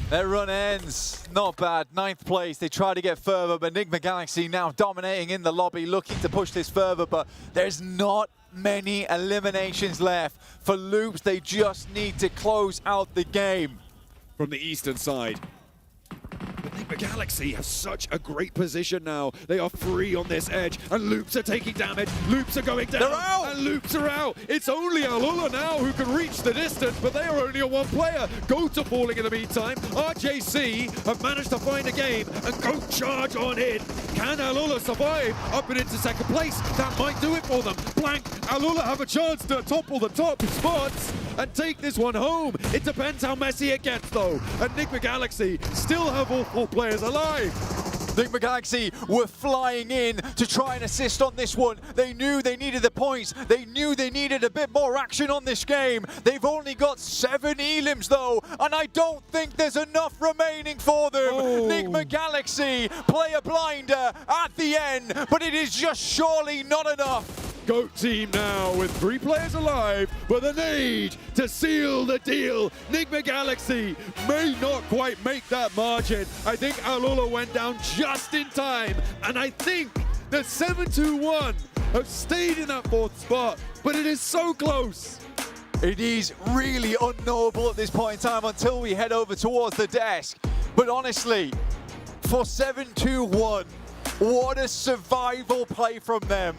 Their run ends. Not bad. 9th place. They try to get further, but Enigma Galaxy now dominating in the lobby, looking to push this further, but there's not many eliminations left. For Loops, they just need to close out the game. From the eastern side, Enigma Galaxy have such a great position now. They are free on this edge, and Loops are taking damage. Loops are going down, and Loops are out. It's only Alula now who can reach the distance, but they are only a one player. Goat are falling in the meantime. RJC have managed to find a game, and Goat charge on in. Can Alula survive up and into second place? That might do it for them. Blank, Alula have a chance to topple the top spots and take this one home. It depends how messy it gets, though. Enigma Galaxy still have all 4 players alive. Enigma Galaxy were flying in to try and assist on this one. They knew they needed the points. They knew they needed a bit more action on this game. They've only got 7 elims though, and I don't think there's enough remaining for them. Enigma Galaxy play a blinder at the end, but it is just surely not enough. GOAT team now with 3 players alive, but the need to seal the deal. Enigma Galaxy may not quite make that margin. I think Alula went down just in time, and I think the 7-2-1 have stayed in that 4th spot, but it is so close. It is really unknowable at this point in time until we head over towards the desk. But honestly, for 7-2-1, what a survival play from them.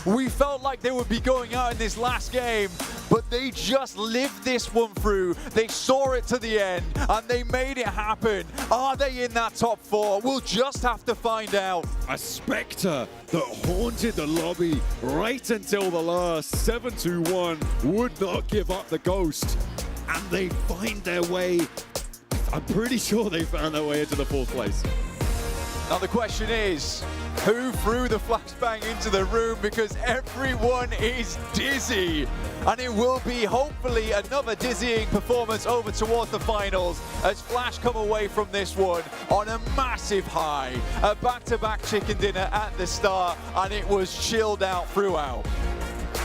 We felt like they would be going out in this last game, but they just lived this one through. They saw it to the end, and they made it happen. Are they in that top 4? We'll just have to find out. A spectre that haunted the lobby right until the last. 7-2-1 would not give up the ghost, and they find their way. I'm pretty sure they found their way into the 4th place. Now the question is, who threw the flashbang into the room? Because everyone is dizzy. And it will be hopefully another dizzying performance over towards the finals as Flash come away from this one on a massive high. A back-to-back chicken dinner at the start, and it was chilled out throughout.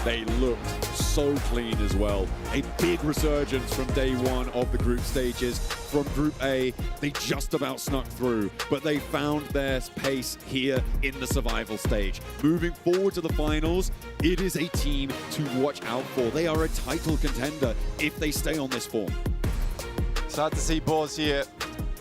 They looked so clean as well. A big resurgence from day 1 of the group stages. From Group A, they just about snuck through, but they found their pace here in the survival stage. Moving forward to the finals, it is a team to watch out for. They are a title contender if they stay on this form. Sad to see Boz here.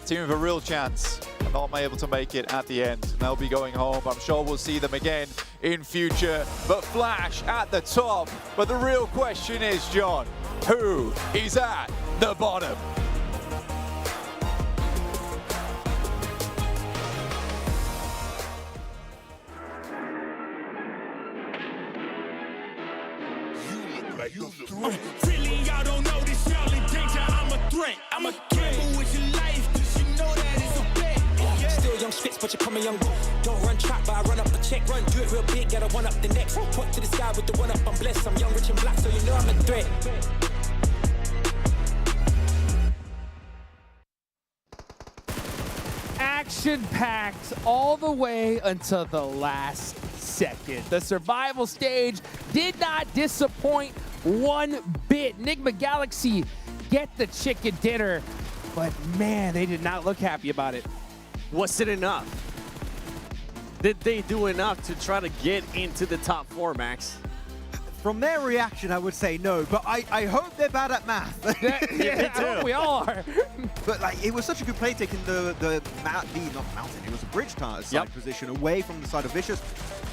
Team with a real chance. Not able to make it at the end. They'll be going home. I'm sure we'll see them again in future. But Flash at the top. But the real question is, John, who is at the bottom? Really, y'all don't know this, y'all in danger. I'm a threat. I'm a gamble with your life, cause you know that it's a bet. Still young spits, but you're coming young. Don't run track, but I run up the check. Run, do it real big, gotta one up the next. Point to the sky with the one up, I'm blessed. I'm young, rich and black, so you know I'm a threat. Action-packed all the way until the last second. The survival stage did not disappoint one bit. Enigma Galaxy get the chicken dinner, but man, they did not look happy about it. Was it enough? Did they do enough to try to get into the top 4, Max? From their reaction, I would say no, but I hope they're bad at math. Yeah, I hope we all are. But like, it was such a good play taking not mountain, it was a bridge side position away from the side of Vicious,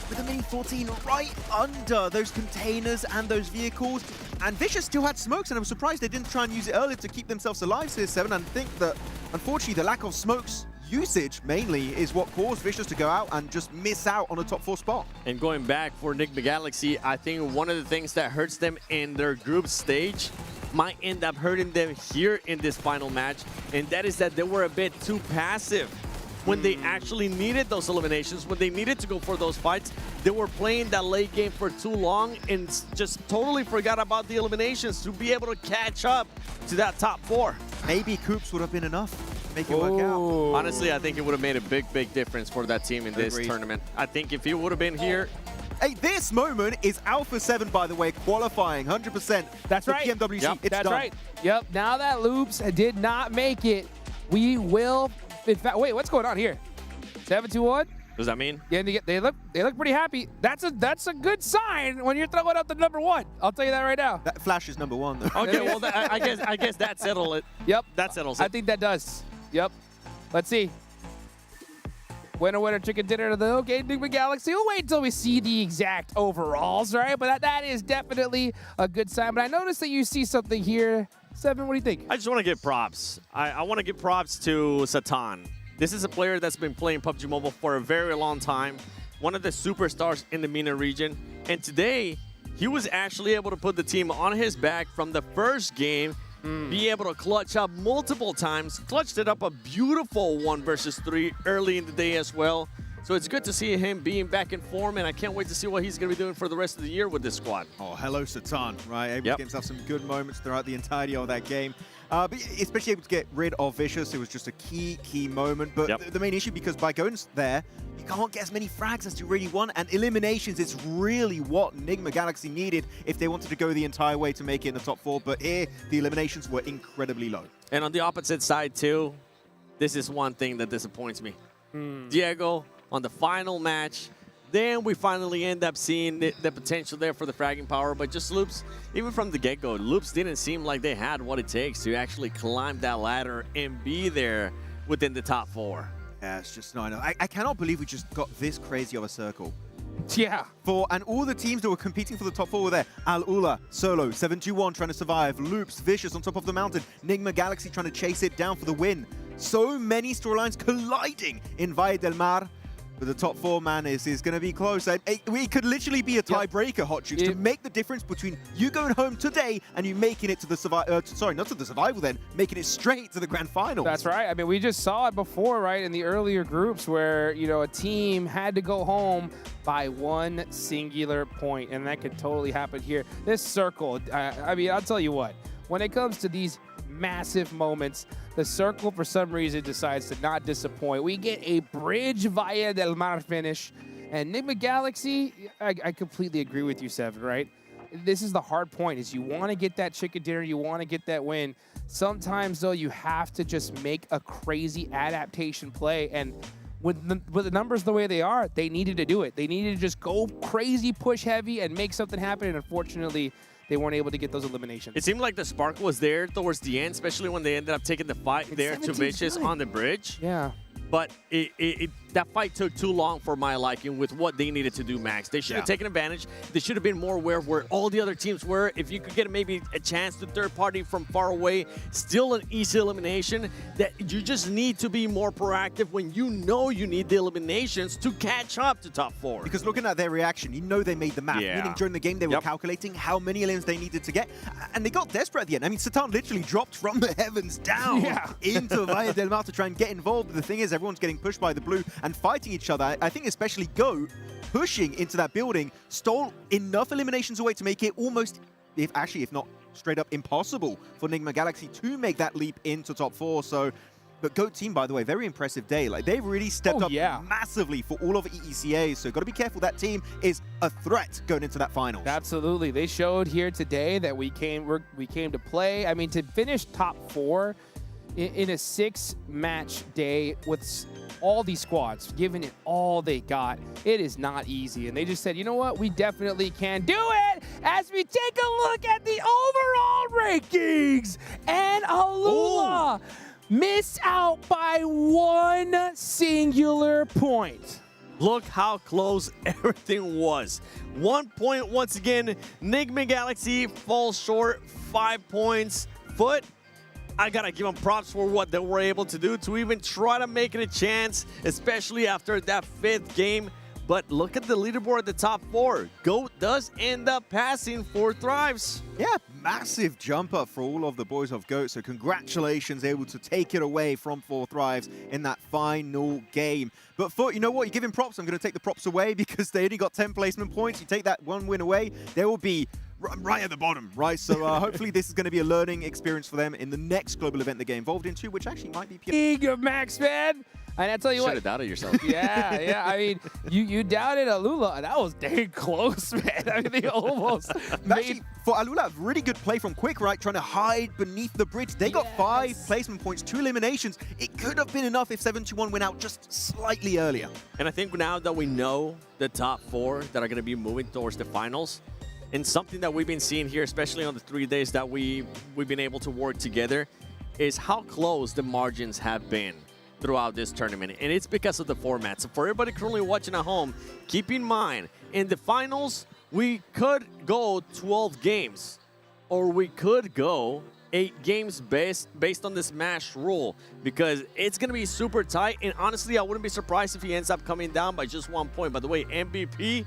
with the Mini 14 right under those containers and those vehicles. And Vicious still had smokes, and I'm surprised they didn't try and use it earlier to keep themselves alive, Series 7. And I think that, unfortunately, the lack of smokes usage mainly is what caused Vicious to go out and just miss out on a top 4 spot. And going back for Enigma Galaxy, I think one of the things that hurts them in their group stage might end up hurting them here in this final match, and that is that they were a bit too passive. When they actually needed those eliminations, when they needed to go for those fights, they were playing that late game for too long and just totally forgot about the eliminations to be able to catch up to that top 4. Maybe Coops would have been enough. Make it work out. Honestly, I think it would have made a big difference for that team in this tournament. I think if he would have been here. Hey, this moment is Alpha 7, by the way, qualifying 100%. That's right. PMWG. Yep, it's that's done. right. Yep. Now that Loops did not make it, we will. In fact, wait, what's going on here? 7-2-1. What does that mean? Yeah, they look pretty happy. That's a good sign when you're throwing up the number 1. I'll tell you that right now. That Flash is number 1, though. Okay, well, I guess that settles it. Yep, that settles it. I think that does. Yep. Let's see. Winner, chicken dinner to the okay, Enigma Galaxy. We'll wait until we see the exact overalls, right? But that is definitely a good sign. But I noticed that you see something here. Seven, what do you think? I just want to give props. I want to give props to Satan. This is a player that's been playing PUBG Mobile for a very long time. One of the superstars in the MENA region. And today, he was actually able to put the team on his back from the first game, be able to clutch up multiple times, clutched it up a beautiful 1 versus 3 early in the day as well. So it's good to see him being back in form, and I can't wait to see what he's going to be doing for the rest of the year with this squad. Oh, hello, Satan, right? Able to get himself some good moments throughout the entirety of that game. But especially able to get rid of Vicious. It was just a key moment. But the main issue, because by going there, you can't get as many frags as you really want. And eliminations is really what Enigma Galaxy needed if they wanted to go the entire way to make it in the top 4. But here, the eliminations were incredibly low. And on the opposite side, too, this is one thing that disappoints me. Diego, on the final match, then we finally end up seeing the potential there for the fragging power. But just Loops, even from the get-go, Loops didn't seem like they had what it takes to actually climb that ladder and be there within the top 4. Yeah, it's just not enough. I cannot believe we just got this crazy of a circle. Yeah. And all the teams that were competing for the top 4 were there. Al-Ula, Solo, 721 trying to survive. Loops, Vicious on top of the mountain. Nigma Galaxy trying to chase it down for the win. So many storylines colliding in Valle del Mar. But the top 4, man, is going to be close. We could literally be a tiebreaker, Hot Jukes, to make the difference between you going home today and you making it to the sorry, not to the survival then, making it straight to the grand final. That's right. I mean, we just saw it before, right, in the earlier groups where, you know, a team had to go home by one singular point, and that could totally happen here. This circle, I mean, I'll tell you what, when it comes to these massive moments, the circle for some reason decides to not disappoint. We get a bridge Valle del Mar finish, and Nigma Galaxy, I completely agree with you, Seven, right? This is the hard point, is you want to get that chicken dinner, you want to get that win. Sometimes, though, you have to just make a crazy adaptation play, and with the numbers the way they are, they needed to do it. They needed to just go crazy, push heavy, and make something happen, and unfortunately, they weren't able to get those eliminations. It seemed like the spark was there towards the end, especially when they ended up taking the fight there to Vicious on the bridge. Yeah. But that fight took too long for my liking with what they needed to do, Max. They should have taken advantage. They should have been more aware of where all the other teams were. If you could get maybe a chance to third party from far away, still an easy elimination, that you just need to be more proactive when you know you need the eliminations to catch up to top 4. Because looking at their reaction, you know they made the map. Meaning during the game, they were calculating how many elims they needed to get. And they got desperate at the end. I mean, Satan literally dropped from the heavens down into Valle del Mar to try and get involved. But the thing is, everyone's getting pushed by the blue and fighting each other. I think especially Go pushing into that building stole enough eliminations away to make it almost, if not straight up impossible for Nigma Galaxy to make that leap into top 4. So, but Goat team, by the way, very impressive day. Like, they've really stepped up massively for all of EECA. So got to be careful. That team is a threat going into that final. Absolutely. They showed here today that we came to play. I mean, to finish top 4 in a 6-match day with all these squads giving it all they got, it is not easy. And they just said, you know what, we definitely can do it as we take a look at the overall rankings. And Al-Ula missed out by one singular point. Look how close everything was. 1 point once again. Nigma Galaxy falls short, 5 points. Foot, I gotta give them props for what they were able to do to even try to make it a chance, especially after that 5th game. But look at the leaderboard at the top 4. GOAT does end up passing 4 Thrives. Yeah, massive jump up for all of the boys of GOAT. So congratulations, able to take it away from 4 Thrives in that final game. But Foot, you know what? You give him props. I'm going to take the props away because they only got 10 placement points. You take that one win away, they will be right at the bottom, right? So hopefully this is going to be a learning experience for them in the next global event they get involved in too, which actually might be Big of Max, man. And I tell you what, should have doubted yourself. Yeah. I mean, you doubted Al-Ula, and that was dang close, man. I mean, they almost Actually, for Al-Ula, really good play from Quick, right? Trying to hide beneath the bridge. They got 5 placement points, 2 eliminations. It could have been enough if 721 went out just slightly earlier. And I think now that we know the top 4 that are going to be moving towards the finals, and something that we've been seeing here, especially on the 3 days that we've been able to work together, is how close the margins have been throughout this tournament. And it's because of the format. So for everybody currently watching at home, keep in mind, in the finals, we could go 12 games, or we could go 8 games based on the smash rule, because it's going to be super tight. And honestly, I wouldn't be surprised if he ends up coming down by just 1 point. By the way, MVP,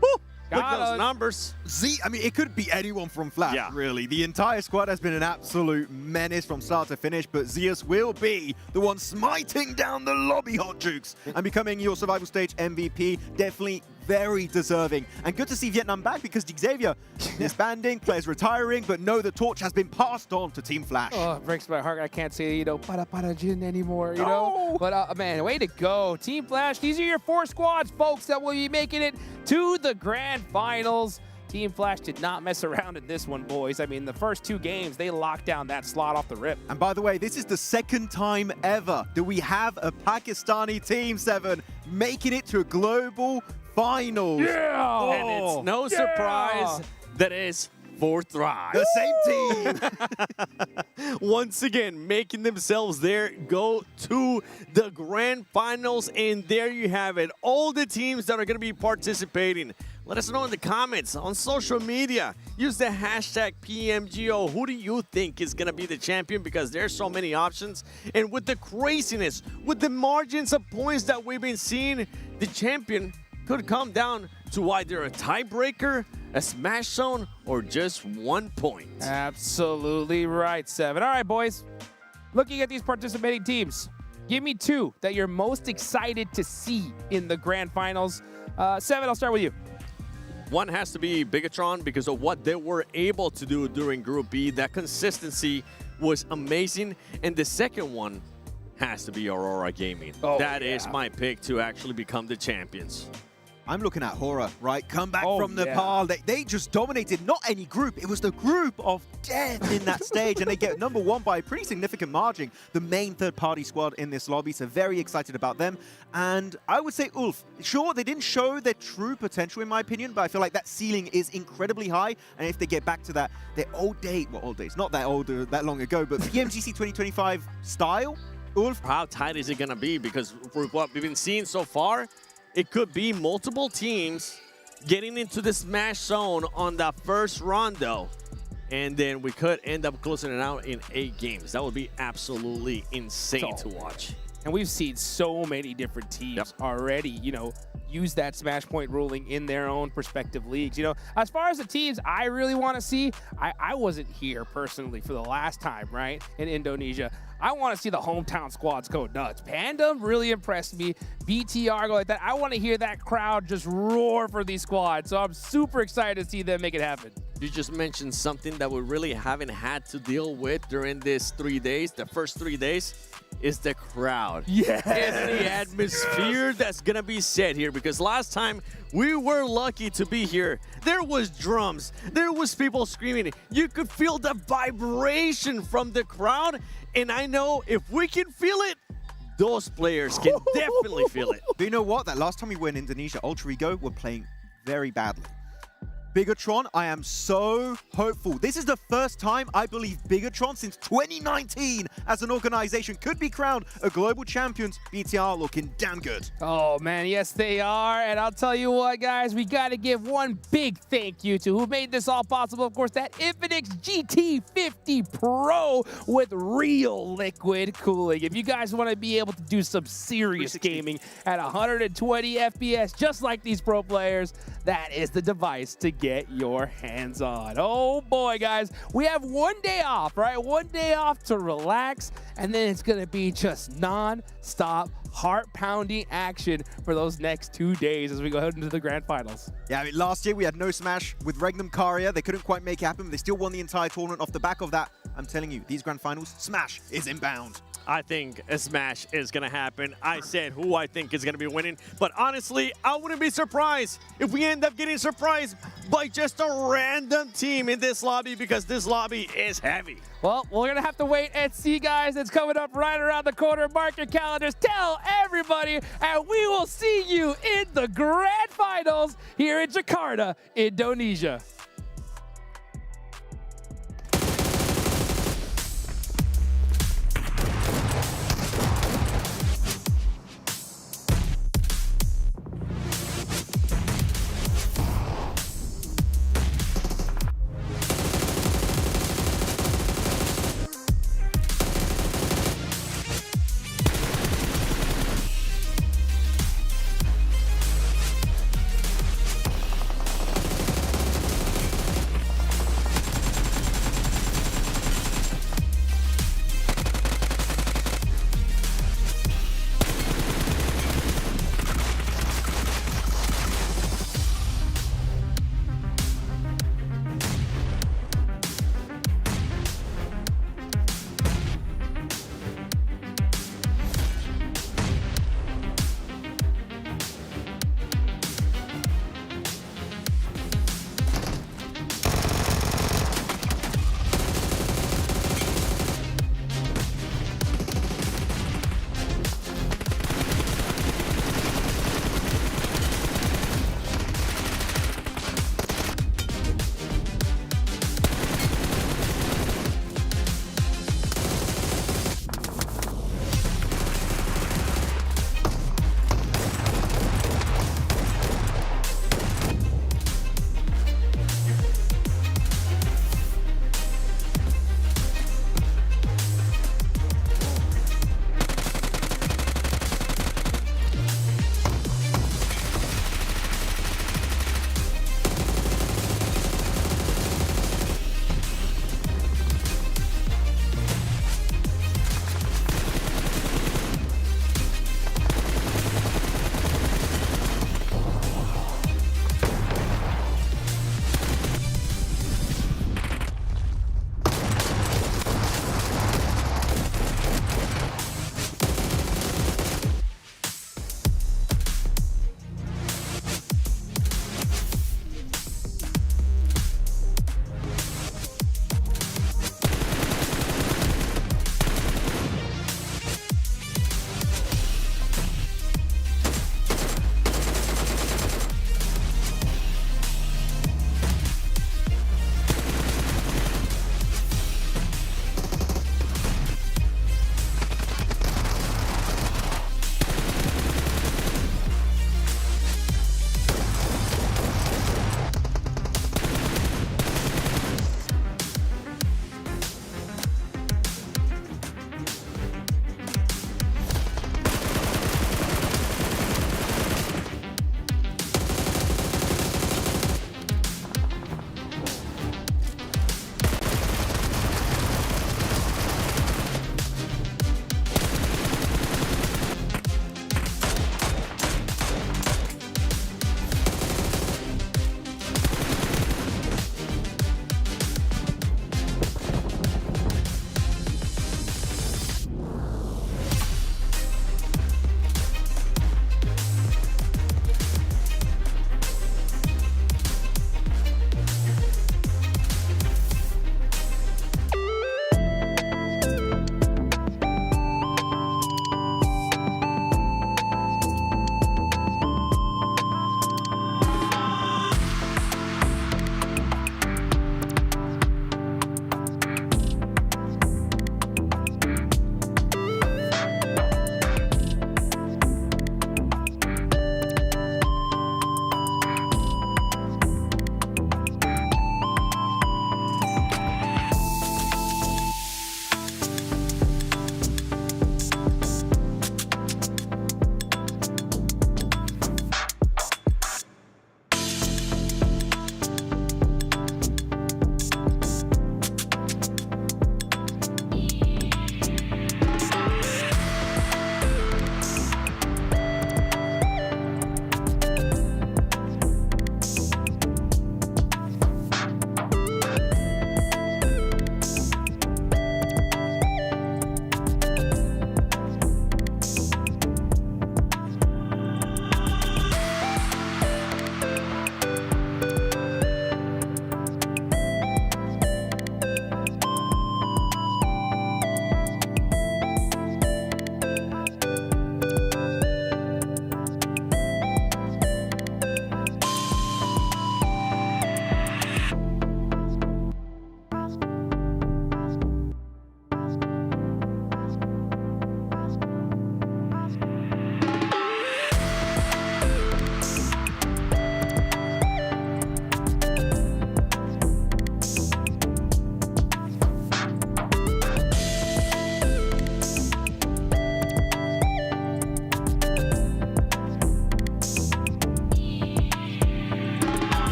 woo! Look at those numbers. Z, I mean, it could be anyone from Flash, really. The entire squad has been an absolute menace from start to finish, but Zeus will be the one smiting down the lobby, Hot Jukes, and becoming your survival stage MVP. Definitely very deserving. And good to see Vietnam back, because Xavier disbanding, players retiring, but no, the torch has been passed on to Team Flash. Oh, it breaks my heart. I can't say, para Jin anymore, you know? But, man, way to go. Team Flash, these are your 4 squads, folks, that will be making it to the grand finals. Team Flash did not mess around in this one, boys. I mean, the first 2 games, they locked down that slot off the rip. And by the way, this is the 2nd time ever that we have a Pakistani team, 7, making it to a global finals. And it's no surprise that it's for Thrive. The same team. Once again, making themselves there, go to the grand finals, and there you have it. All the teams that are going to be participating. Let us know in the comments on social media. Use the hashtag PMGO. Who do you think is going to be the champion? Because there's so many options. And with the craziness, with the margins of points that we've been seeing, the champion could come down to either a tiebreaker, a smash zone, or just 1 point. Absolutely right, Seven. All right, boys. Looking at these participating teams, give me two that you're most excited to see in the grand finals. Seven, I'll start with you. One has to be Bigatron because of what they were able to do during Group B. That consistency was amazing. And the second one has to be Aurora Gaming. That is my pick to actually become the champions. I'm looking at Hora, right? Come back from Nepal. They just dominated not any group. It was the group of death in that stage, and they get #1 by a pretty significant margin. The main third-party squad in this lobby, so very excited about them. And I would say Ulf. Sure, they didn't show their true potential, in my opinion, but I feel like that ceiling is incredibly high. And if they get back to that, their old days, not that old, that long ago, but PMGC 2025 style, Ulf. How tight is it going to be? Because for what we've been seeing so far, it could be multiple teams getting into the smash zone on that first rondo, and then we could end up closing it out in 8 games. That would be absolutely insane to watch. And we've seen so many different teams already, you know, use that smash point ruling in their own respective leagues. You know, as far as the teams I really want to see, I wasn't here personally for the last time, right, in Indonesia. I want to see the hometown squads go nuts. Panda really impressed me. BTR go like that. I want to hear that crowd just roar for these squads. So I'm super excited to see them make it happen. You just mentioned something that we really haven't had to deal with during these 3 days. The first 3 days is the crowd. Yes. It's the atmosphere that's going to be set here, because last time we were lucky to be here. There was drums. There was people screaming. You could feel the vibration from the crowd. And I know if we can feel it, those players can definitely feel it. But you know what? That last time we were in Indonesia, Ultra Ego were playing very badly. Bigatron, I am so hopeful. This is the first time I believe Bigatron since 2019 as an organization could be crowned a global champions. BTR looking damn good. Oh, man, yes, they are. And I'll tell you what, guys, we got to give one big thank you to who made this all possible. Of course, that Infinix GT50 Pro with real liquid cooling. If you guys want to be able to do some serious gaming at 120 FPS, just like these pro players, that is the device to get your hands on. Oh boy, guys, we have 1 day off, right? 1 day off to relax, and then it's gonna be just non-stop heart-pounding action for those next 2 days as we go into the grand finals. Yeah, I mean, last year we had no Smash with Regnum Karia. They couldn't quite make it happen. They still won the entire tournament off the back of that. I'm telling you, these grand finals, Smash is inbound. I think a smash is going to happen. I said who I think is going to be winning. But honestly, I wouldn't be surprised if we end up getting surprised by just a random team in this lobby, because this lobby is heavy. Well, we're going to have to wait and see, guys. It's coming up right around the corner. Mark your calendars. Tell everybody, and we will see you in the grand finals here in Jakarta, Indonesia.